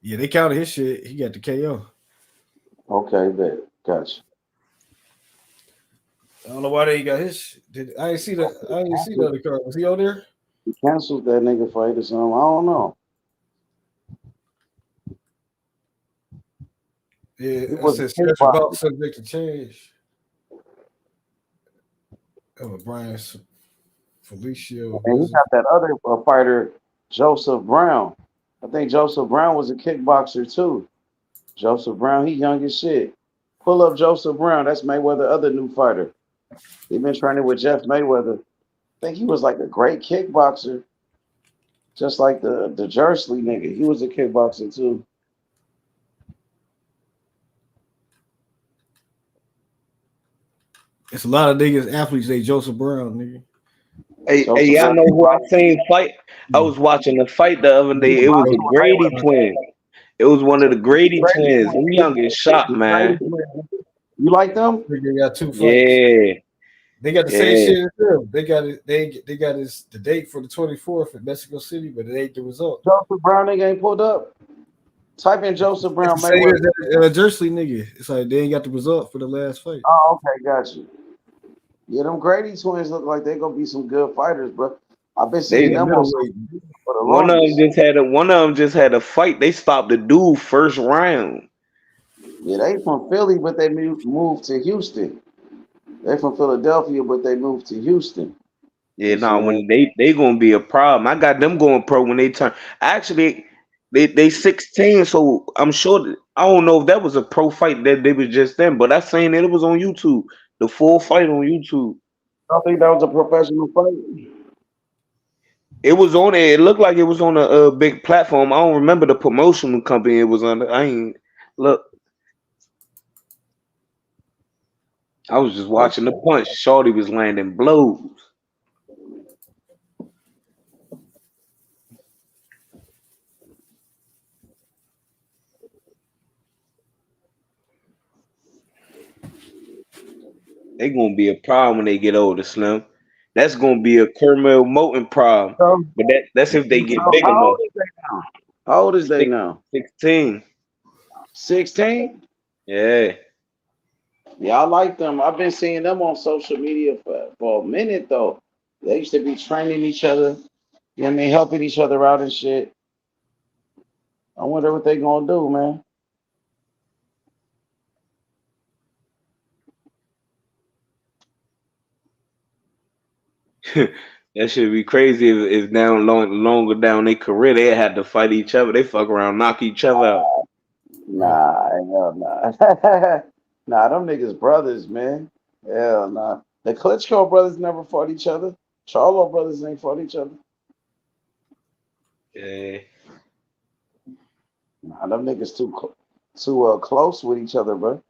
Yeah, they counted his shit. He got the KO. Okay, bet. Gotcha. I don't know why they got his. I ain't see the. I ain't see the other card. Was he on there? He canceled that nigga fight or something. I don't know. Yeah, He I was said a special bout kickboxer. subject to change. Oh, Brian Felicio. And he got that other fighter, Joseph Brown. I think Joseph Brown was a kickboxer too. Joseph Brown, he young as shit. Pull up Joseph Brown. That's Mayweather other new fighter. He been training with Jeff Mayweather. I think he was like a great kickboxer, just like the Jersley nigga. He was a kickboxer too. It's a lot of niggas athletes. They Joseph Brown, nigga. Hey, y'all know who I seen fight? I was watching the fight the other day. It was the Grady twins. It was one of the Grady twins. Them young as shot, man. You like them? They got 2 fights. Yeah. They got the Yeah. same shit as them. They got it. They got the date for the 24th in Mexico City, but it ain't the result. Joseph Brown nigga ain't pulled up. Type in Joseph Brown It's the same Mayweather. as Jersey nigga. It's like they ain't got the result for the last fight. Oh, okay, got you. Yeah, them Grady twins look like they gonna be some good fighters, bro. I've been seeing them on social media for the One of them longest. just had a fight. They stopped the dude first round. Yeah, they from Philly, but they moved to Houston. They from Philadelphia, but they moved to Houston. Yeah, no, when they gonna be a problem. I got them going pro when they turn. Actually, they 16, so I'm sure. I don't know if that was a pro fight that they was just then, but I seen it was on YouTube. The full fight on YouTube. I think that was a professional fight. It was on it. It looked like it was on a big platform. I don't remember the promotional company it was under. I ain't look. I was just watching the punch. Shorty was landing blows. They gonna be a problem when they get older, Slim. That's gonna be a Kermel Moten problem. But that's if they get big How enough. old is they now? How old is they now? 16. 16? Yeah. Yeah, I like them. I've been seeing them on social media for a minute though. They used to be training each other, you know what I mean, helping each other out and shit. I wonder what they gonna do, man. That should be crazy if down longer down their career they had to fight each other. They fuck around, knock each other out. Nah, hell nah. Nah, them niggas brothers, man. Hell nah. The Klitschko brothers never fought each other. Charlo brothers ain't fought each other. Yeah. Nah, them niggas too close with each other, bro.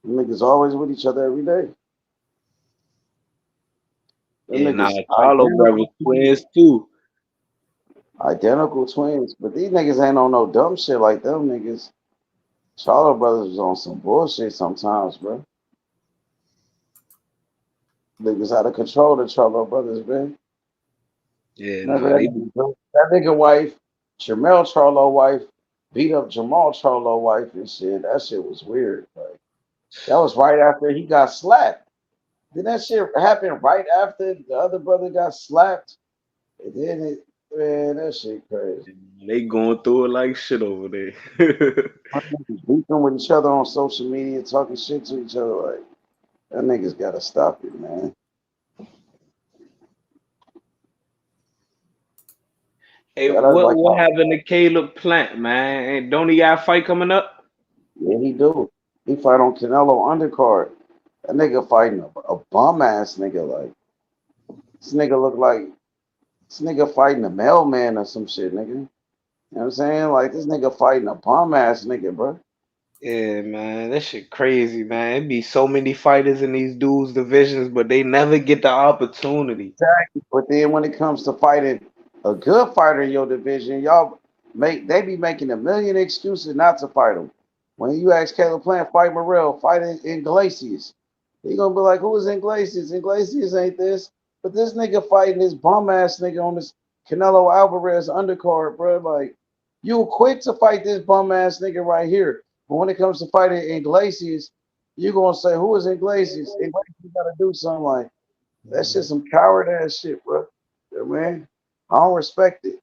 Them niggas always with each other every day. Them Yeah, nah, niggas Charlo brothers twins too. identical twins, but these niggas ain't on no dumb shit like them niggas. Charlo brothers was on some bullshit sometimes, bro. Niggas out of control, the Charlo brothers, man. Yeah, Remember nah, that nigga wife, Jamel Charlo wife, beat up Jamal Charlo wife and shit. That shit was weird. Like, that was right after he got slapped. Did that shit happen right after the other brother got slapped? And then man, that shit crazy. they going through it like shit over there. Beefing with each other on social media, talking shit to each other. Like, that niggas gotta stop it, man. Hey, Yeah, that's like, what happened to Caleb Plant, man? And don't he got a fight coming up? yeah, he do. He fight on Canelo undercard. That nigga fighting a bum ass nigga. Like, this nigga look like this nigga fighting a mailman or some shit, nigga. You know what I'm saying? Like, this nigga fighting a bum ass nigga, bro. Yeah, man, that shit crazy, man. It be so many fighters in these dudes divisions, but they never get the opportunity. Exactly. But then when it comes to fighting a good fighter in your division, they be making a million excuses not to fight him. When you ask Caleb Plant, fight Morrell, fight Iglesias, he gonna be like, who is Iglesias? Iglesias ain't this. But this nigga fighting this bum ass nigga on this Canelo Alvarez undercard, bro. Like, you quick to fight this bum ass nigga right here. But when it comes to fighting Iglesias, You gonna say who is Iglesias? Iglesias gotta do something like that. Shit, some coward ass shit, bro. Yeah, man, I don't respect it.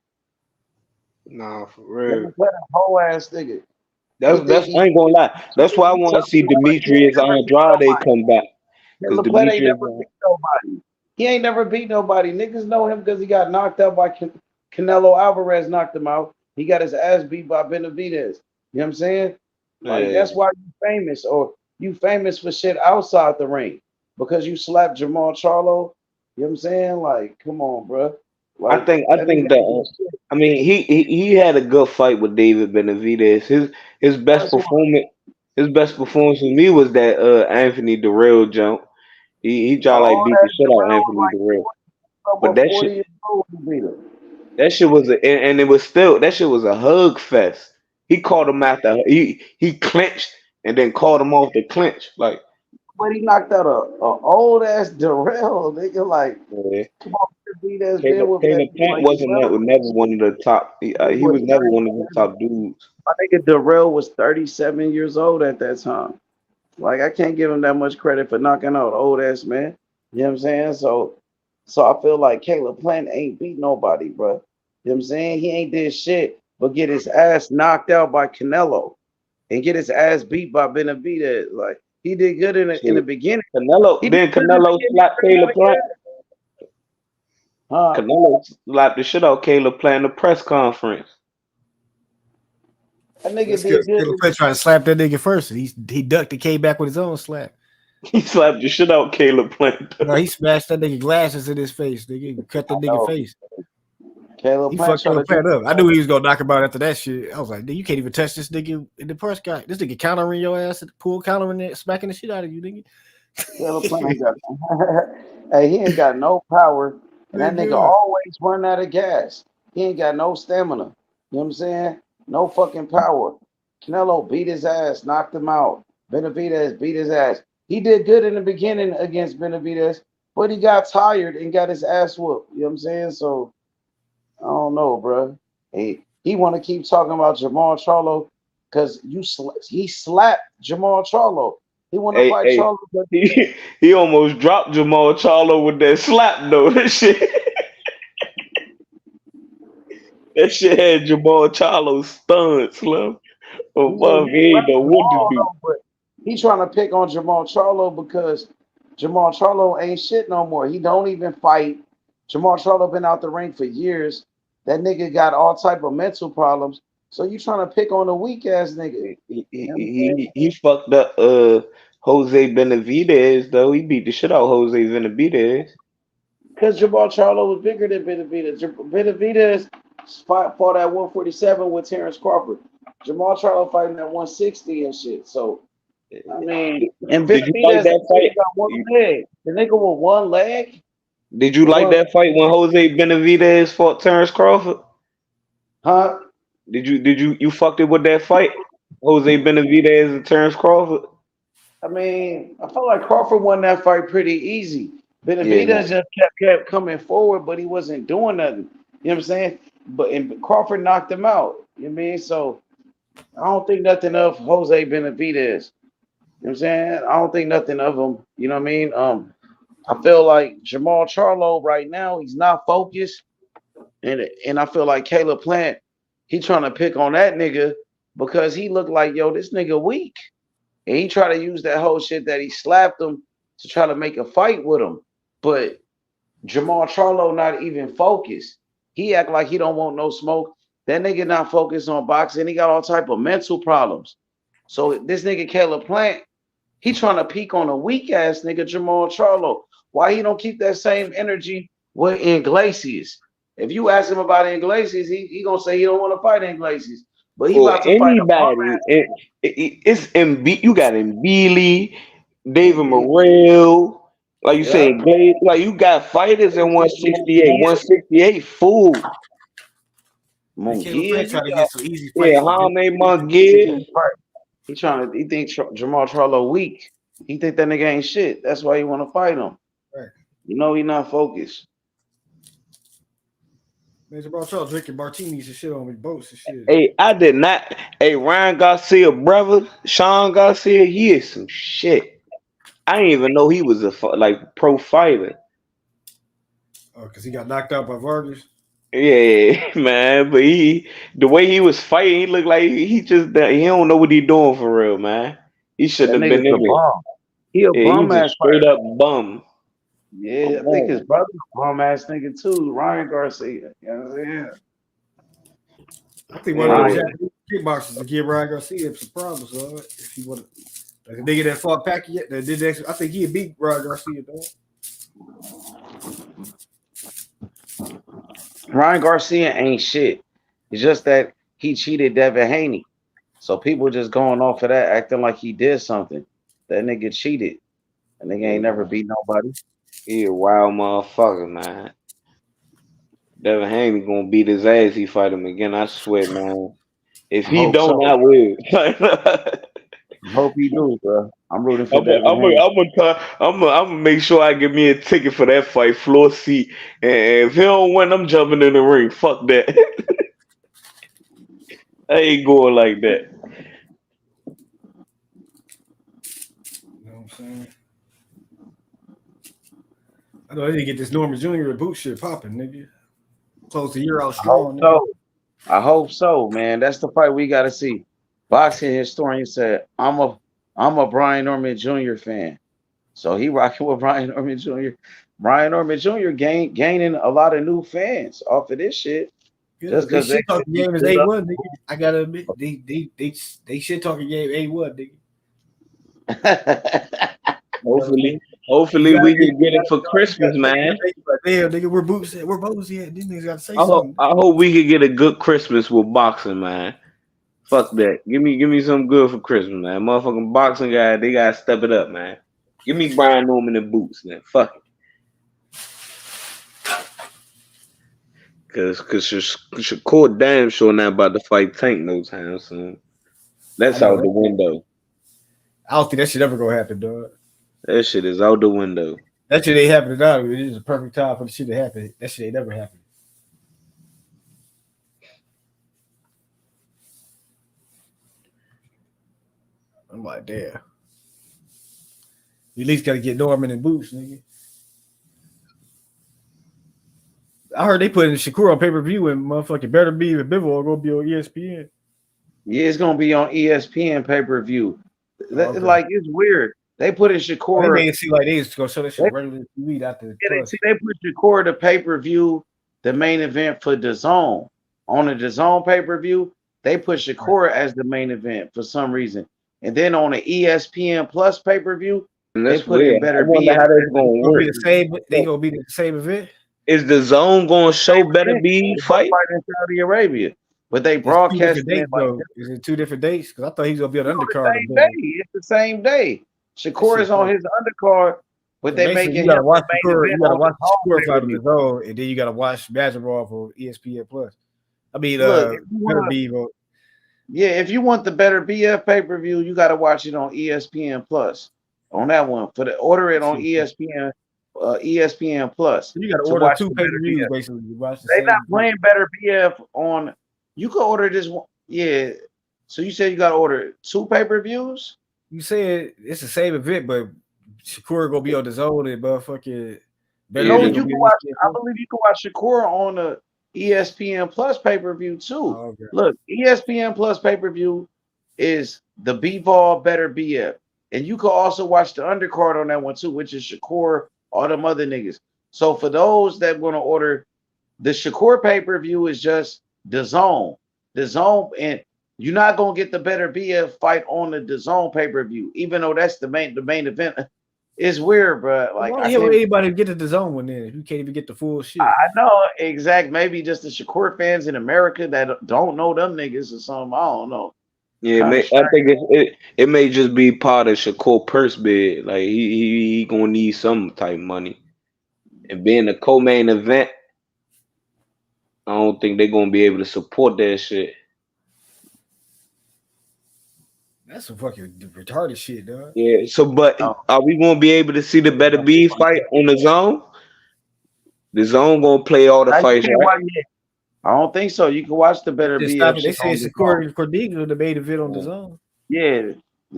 Nah, for Let real. me play that whole ass nigga. He think That's he I ain't gonna lie. That's why I he want tough, to see but he ain't Demetrius never beat Andrade nobody. come back. Because Caleb Plant ain't Demetrius, never beat nobody. He ain't never beat nobody. Niggas know him because he got knocked out by Canelo Alvarez. Knocked him out. He got his ass beat by Benavidez. You know what I'm saying? Like yeah. that's why you famous, or you famous for shit outside the ring because you slapped Jamal Charlo. You know what I'm saying? Like, come on, bro. Like I that nigga think that ain't doing shit. I mean he had a good fight with David Benavidez. His best First one, performance for me was that Anthony Durrell jump. He tried like all beat the that shit out of Darrell was Anthony like Durrell. But about 40 years old when he beat him. that shit was and it was still that shit was a hug fest. He called him after he clinched and then called him off the clinch. Like But he knocked out a old ass Darrell, nigga. Like, yeah. come on, beat has been with that Caleb nigga Plant like wasn't 12 never one of the top. He was was never one of the 37. top dudes. My nigga Darrell was 37 years old at that time. Like, I can't give him that much credit for knocking out old ass man. You know what I'm saying? So I feel like Caleb Plant ain't beat nobody, bro. You know what I'm saying? He ain't did shit but get his ass knocked out by Canelo and get his ass beat by Benavidez. Like, he did good in the Shit. beginning. He Canelo did then good in the Canelo beginning. slapped Caleb Plant. Huh? Canelo slapped the shit out of Caleb Plant in the press conference. That nigga Let's did good. Caleb Plant trying to slap that nigga first. He ducked and came back with his own slap. He slapped the shit out of Caleb Plant. No, he smashed that nigga glasses in his face. Nigga cut that nigga face. Caleb He Plant fucked trying to Caleb do Plant up. I knew he was gonna knock him out after that shit. I was like, you can't even touch this nigga in the press guy. This nigga countering your ass at the pool, countering it, smacking the shit out of you, nigga. Caleb Plant ain't got hey, he ain't got no power. And that nigga Nigga. always run out of gas. He ain't got no stamina. You know what I'm saying? No fucking power. Canelo beat his ass, knocked him out. Benavidez beat his ass. He did good in the beginning against Benavidez, but he got tired and got his ass whooped. You know what I'm saying? So I don't know, bro. He want to keep talking about Jamal Charlo because he slapped Jamal Charlo. He want to fight Hey, Charlo. he almost dropped Jamal Charlo with that slap though. That shit had Jamal Charlo stunned, Slim. Oh, Yeah, fuck, he he ain't slapped know what to Jamal do. though, but he trying to pick on Jamal Charlo because Jamal Charlo ain't shit no more. He don't even fight. Jamal Charlo been out the ring for years. That nigga got all type of mental problems. So you trying to pick on a weak ass nigga? You know what I'm saying? He fucked up Jose Benavidez though. He beat the shit out of Jose Benavidez. Because Jamal Charlo was bigger than Benavidez. Benavidez fought at 147 with Terrence Crawford. Jamal Charlo fighting at 160 and shit. So I mean, and Did you like Benavidez that fight? got one leg. The nigga with one leg. Did you like Well, that fight when Jose Benavidez fought Terrence Crawford? huh? You fucked it with that fight? Jose Benavidez and Terrence Crawford? I mean, I felt like Crawford won that fight pretty easy. Yeah, Benavidez no. just kept coming forward, but he wasn't doing nothing. You know what I'm saying? And Crawford knocked him out. You know what I mean? So I don't think nothing of Jose Benavidez. You know what I'm saying? I don't think nothing of him. You know what I mean? I feel like Jamal Charlo right now, he's not focused. And I feel like Caleb Plant, he trying to pick on that nigga because he looked like, yo, this nigga weak. And he tried to use that whole shit that he slapped him to try to make a fight with him. But Jamal Charlo not even focused. He act like he don't want no smoke. That nigga not focused on boxing. He got all type of mental problems. So this nigga Caleb Plant, he trying to peak on a weak ass nigga Jamal Charlo. Why he don't keep that same energy with Iglesias? If you ask him about Iglesias, he gonna say he don't want to fight Iglesias, but he Or about to fight a bum anybody. It's MB. You got Mbili, ass David nigga. Morrell. Like you Yeah. said, like you got fighters in 168. 168 full. And Caleb Mungia, Plant you trying to get got some easy Yeah, fights for Jaime Benavidez. Munguia. He trying to. He think Jamal Charlo weak. He think that nigga ain't shit. That's why he want to fight him. Right. You know he not focused. Man, about y'all drinking martinis and shit on these boats and shit. Hey, I did not. Hey, Ryan Garcia brother, Sean Garcia, he is some shit. I didn't even know he was a pro fighter. Oh, because he got knocked out by Vargas. Yeah, man. But the way he was fighting, he looked like he don't know what he doing for real, man. He shouldn't have been in a there. bum. He a Yeah, bum he's a ass straight fighter. up bum. Yeah, I think his brother's a bum ass nigga too, Ryan Garcia. You know what I'm saying? I think one of those Japanese kickboxers to give Ryan Garcia some problems, if he want to. Like the nigga that fought Pacquiao, that did that, I think he'd beat Ryan Garcia, though. Ryan Garcia ain't shit. It's just that he cheated Devin Haney. So people just going off of that, acting like he did something. That nigga cheated. That nigga ain't never beat nobody. He a wild motherfucker, man. Devin Haney gonna beat his ass. He fight him again. I swear, man. If he don't, I will. I hope he do, bro. I'm rooting for Devin Haney. I'm gonna make sure I get me a ticket for that fight, floor seat. And if he don't win, I'm jumping in the ring. Fuck that. I ain't going like that. You know what I'm saying? I know they didn't get this Norman Jr. boot shit popping, nigga. Close the year out strong. I hope so, man. That's the fight we got to see. Boxing historian said, "I'm a Brian Norman Jr. fan." So he rocking with Brian Norman Jr. Brian Norman Jr. gaining a lot of new fans off of this shit. Yeah, just because shit talking game is A1, nigga. I gotta admit, they shit talking game A1, nigga. Hopefully we can get it for Christmas, man. Damn, nigga, we're Boozy at. These niggas gotta say something. I hope we can get a good Christmas with boxing, man. Fuck that. Give me something good for Christmas, man. Motherfucking boxing guy, they gotta step it up, man. Give me Brian Norman and boots, man. Fuck it. Cause Shakur damn sure not about to fight Tank no time soon. That's out the window. I don't think that shit ever gonna happen, dog. That shit is out the window. That shit ain't happening now. It is a perfect time for the shit to happen. That shit ain't never happened. I'm like, damn. You at least gotta get Norman and Boots, nigga. I heard they put in Shakur on pay-per-view and motherfucking Better Be and Bivol gonna be on ESPN. Yeah, it's gonna be on ESPN pay-per-view. Like it's weird. They put in Shakur. They made it seem like they was gonna show that shit regularly TV after. Yeah, they put Shakur the pay-per-view, the main event for DAZN. On the DAZN pay-per-view, they put Shakur as the main event for some reason. And then on the ESPN Plus pay-per-view, they put in Better Be. How that's gonna work? They gonna be the same event. Is the zone gonna show Better Be fight in Saudi Arabia? But they broadcast it. Is it 2 different dates? Because I thought he was gonna be on the undercard. It's the same day. Shakur is on his undercard, but they make it. You gotta watch Shakur. You gotta watch Shakur fight on the zone, and then you gotta watch Mazarov on ESPN Plus. I mean, Better Be. Yeah, if you want the Better BF pay-per-view, you gotta watch it on ESPN Plus. On that one, order it on ESPN. ESPN Plus. You got to order 2 pay-per-views basically. They're not playing Better BF on. You can order this one. Yeah. So you said you got to order 2 pay-per-views? You said it's the same event, but Shakur gonna be on the zone and motherfucking. No, you can watch. I believe you can watch Shakur on the ESPN Plus pay-per-view too. Oh, okay. Look, ESPN Plus pay-per-view is the B-Ball Better BF, and you can also watch the undercard on that one too, which is Shakur. All them other niggas. So for those that want to order the Shakur pay-per-view is just DAZN. DAZN, and you're not gonna get the Better BF fight on the DAZN pay-per-view, even though that's the main event. It's weird, bro. Like I can't anybody get the DAZN one then if you can't even get the full shit. I know, exact. Maybe just the Shakur fans in America that don't know them niggas or something. I don't know. Yeah, I think it may just be part of Shakur purse bid. Like he gonna need some type of money, and being a co-main event, I don't think they're gonna be able to support that shit. That's some fucking retarded shit, dog. Yeah. So, but are we gonna be able to see the Better Be fight on the zone? The zone gonna play all the fights, right? I don't think so. You can watch the better Just stop BF it. They shit say on the zone. Shakur Cordino the made event on the zone. Yeah.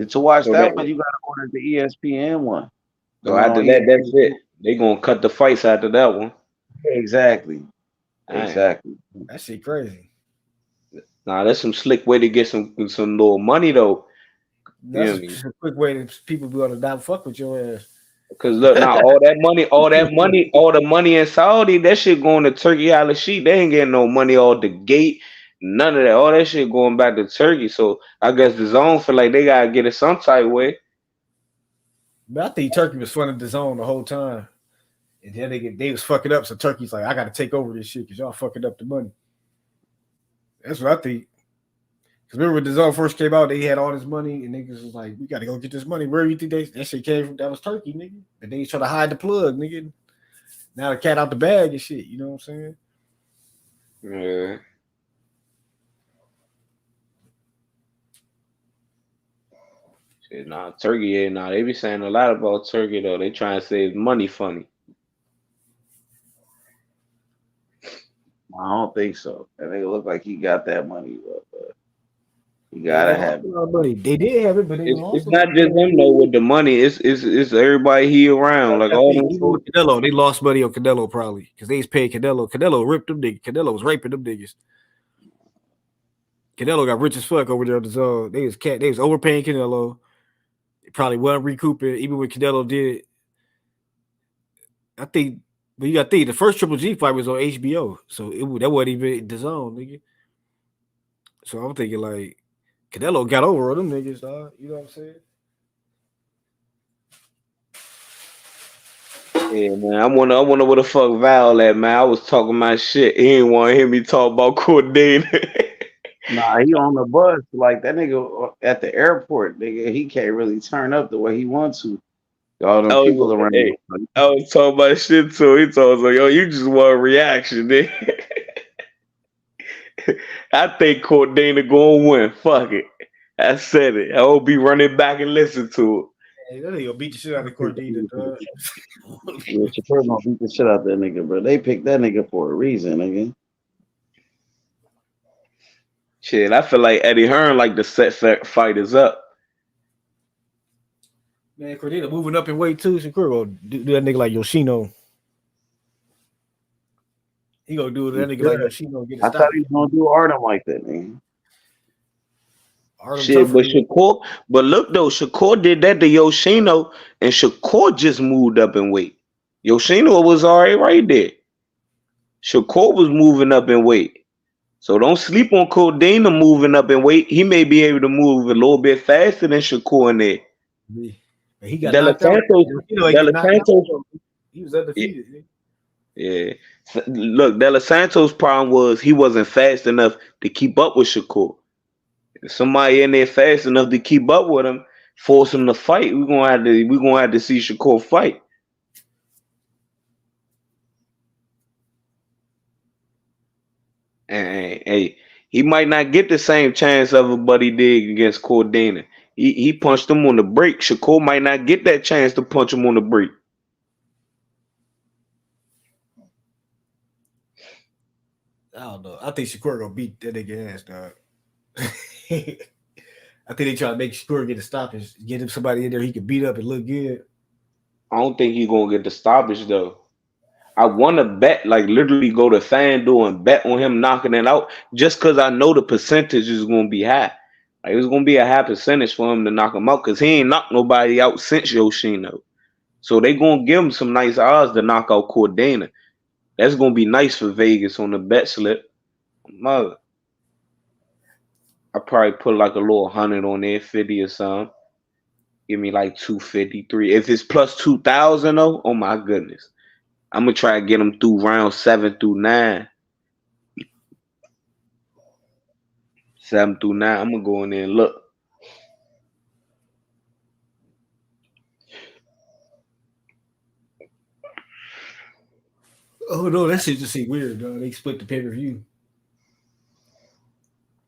To watch So that that one, you gotta order the ESPN one. The so one after on that, that's ESPN. it. They gonna cut the fights after that one. Exactly. Dang. Exactly. That shit crazy. Nah, that's some slick way to get some little money though. You know That's what I mean? a quick way that people be able to not fuck with your ass. Cause look now, all the money in Saudi, that shit going to Turkey Al Sheikh. They ain't getting no money all the gate, none of that. All that shit going back to Turkey. So I guess the zone feel like they gotta get it some type way. But I think Turkey was funding the zone the whole time. And then they was fucking up. So Turkey's like, I gotta take over this shit because y'all fucking up the money. That's what I think. Because remember when the zone first came out, they had all this money, and niggas was like, we gotta go get this money. Where you think that shit came from? That was Turkey, nigga. And they trying to hide the plug, nigga. Now the cat out the bag and shit. You know what I'm saying? Yeah. Shit, nah, Turkey, yeah, nah, they be saying a lot about Turkey though. They trying to say it's money funny. I don't think so. That nigga look like he got that money, but he They gotta lost have a it. lot of money. They did have it, but they It's lost a lot not of just money. him though with the money. It's everybody he around. Like I all think them even with folks. Canelo, they lost money on Canelo probably because they was paying Canelo. Canelo ripped them niggas. Canelo was raping them niggas. Canelo got rich as fuck over there on the zone. They was overpaying Canelo. They probably wasn't recouping. Even when Canelo did, I think. But you got to think the first Triple G fight was on HBO, so that wasn't even the zone, nigga. So I'm thinking like Canelo got over on them niggas, dog. You know what I'm saying? Yeah, man. I wonder what the fuck Val at, man. I was talking my shit. He ain't want to hear me talk about Cordain. Nah, he on the bus. Like that nigga at the airport, nigga, he can't really turn up the way he wants to. All them people around him. I was talking my shit too. He told us like, yo, you just want a reaction, nigga. I think Cordain gonna win. Fuck it. I said it. I will be running back and listen to it. Hey, that nigga beat the shit out of Cordina, dog. Yeah, Shakur gonna beat the shit out that nigga, bro. They picked that nigga for a reason, nigga. Shit, I feel like Eddie Hearn like to set fighters up. Man, Cordina moving up in weight too. Shakur gonna do that nigga like Yoshino. He gonna do that nigga like Yoshino. Get a I stop. thought he was gonna do Artem like that, nigga. Artem Shit, but tougher. Shakur, but look though, Shakur did that to Yoshino, and Shakur just moved up in weight. Yoshino was already right there. Shakur was moving up in weight. So don't sleep on Cordina moving up in weight. He may be able to move a little bit faster than Shakur in there. But he got De Los knocked out. Santos, Yoshino ain't De get Los knocked out. Santos, He was undefeated. yeah. Look, De Los Santos' problem was he wasn't fast enough to keep up with Shakur. If somebody in there fast enough to keep up with him, force him to fight, we're gonna have to see Shakur fight. And hey, he might not get the same chance of it, but he did against Cordina. He punched him on the break. Shakur might not get that chance to punch him on the break. I don't know. I think Shakur gonna beat that nigga ass, dog. I think they try to make Shakur get a stoppage, get him somebody in there he can beat up and look good. I don't think he's gonna get the stoppage though. I want to bet, like literally go to FanDuel and bet on him knocking it out, just because I know the percentage is gonna be high. Like it's gonna be a high percentage for him to knock him out, because he ain't knocked nobody out since Yoshino. So they gonna give him some nice odds to knock out Cordana. That's gonna be nice for Vegas on the bet slip. Mother, I probably put like a little 100 on there, 50 or something. Give me like 253. If it's plus 2,000 though, oh my goodness. I'm gonna try to get them through round 7 through 9. 7 through 9. I'm gonna go in there and look. Oh no, that shit just seem weird, dog. They split the pay-per-view.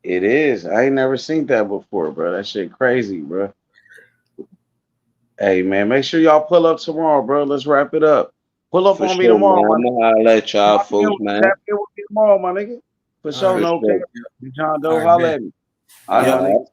It is. I ain't never seen that before, bro. That shit crazy, bro. Hey man, make sure y'all pull up tomorrow, bro. Let's wrap it up. Pull up For on me sure, tomorrow, man. my I'm nigga. gonna holler at y'all folks, man. Tap in with me tomorrow, my nigga. For sure, no cap. Respect. John Doe, All right, holla bet. at me. All right, my nigga.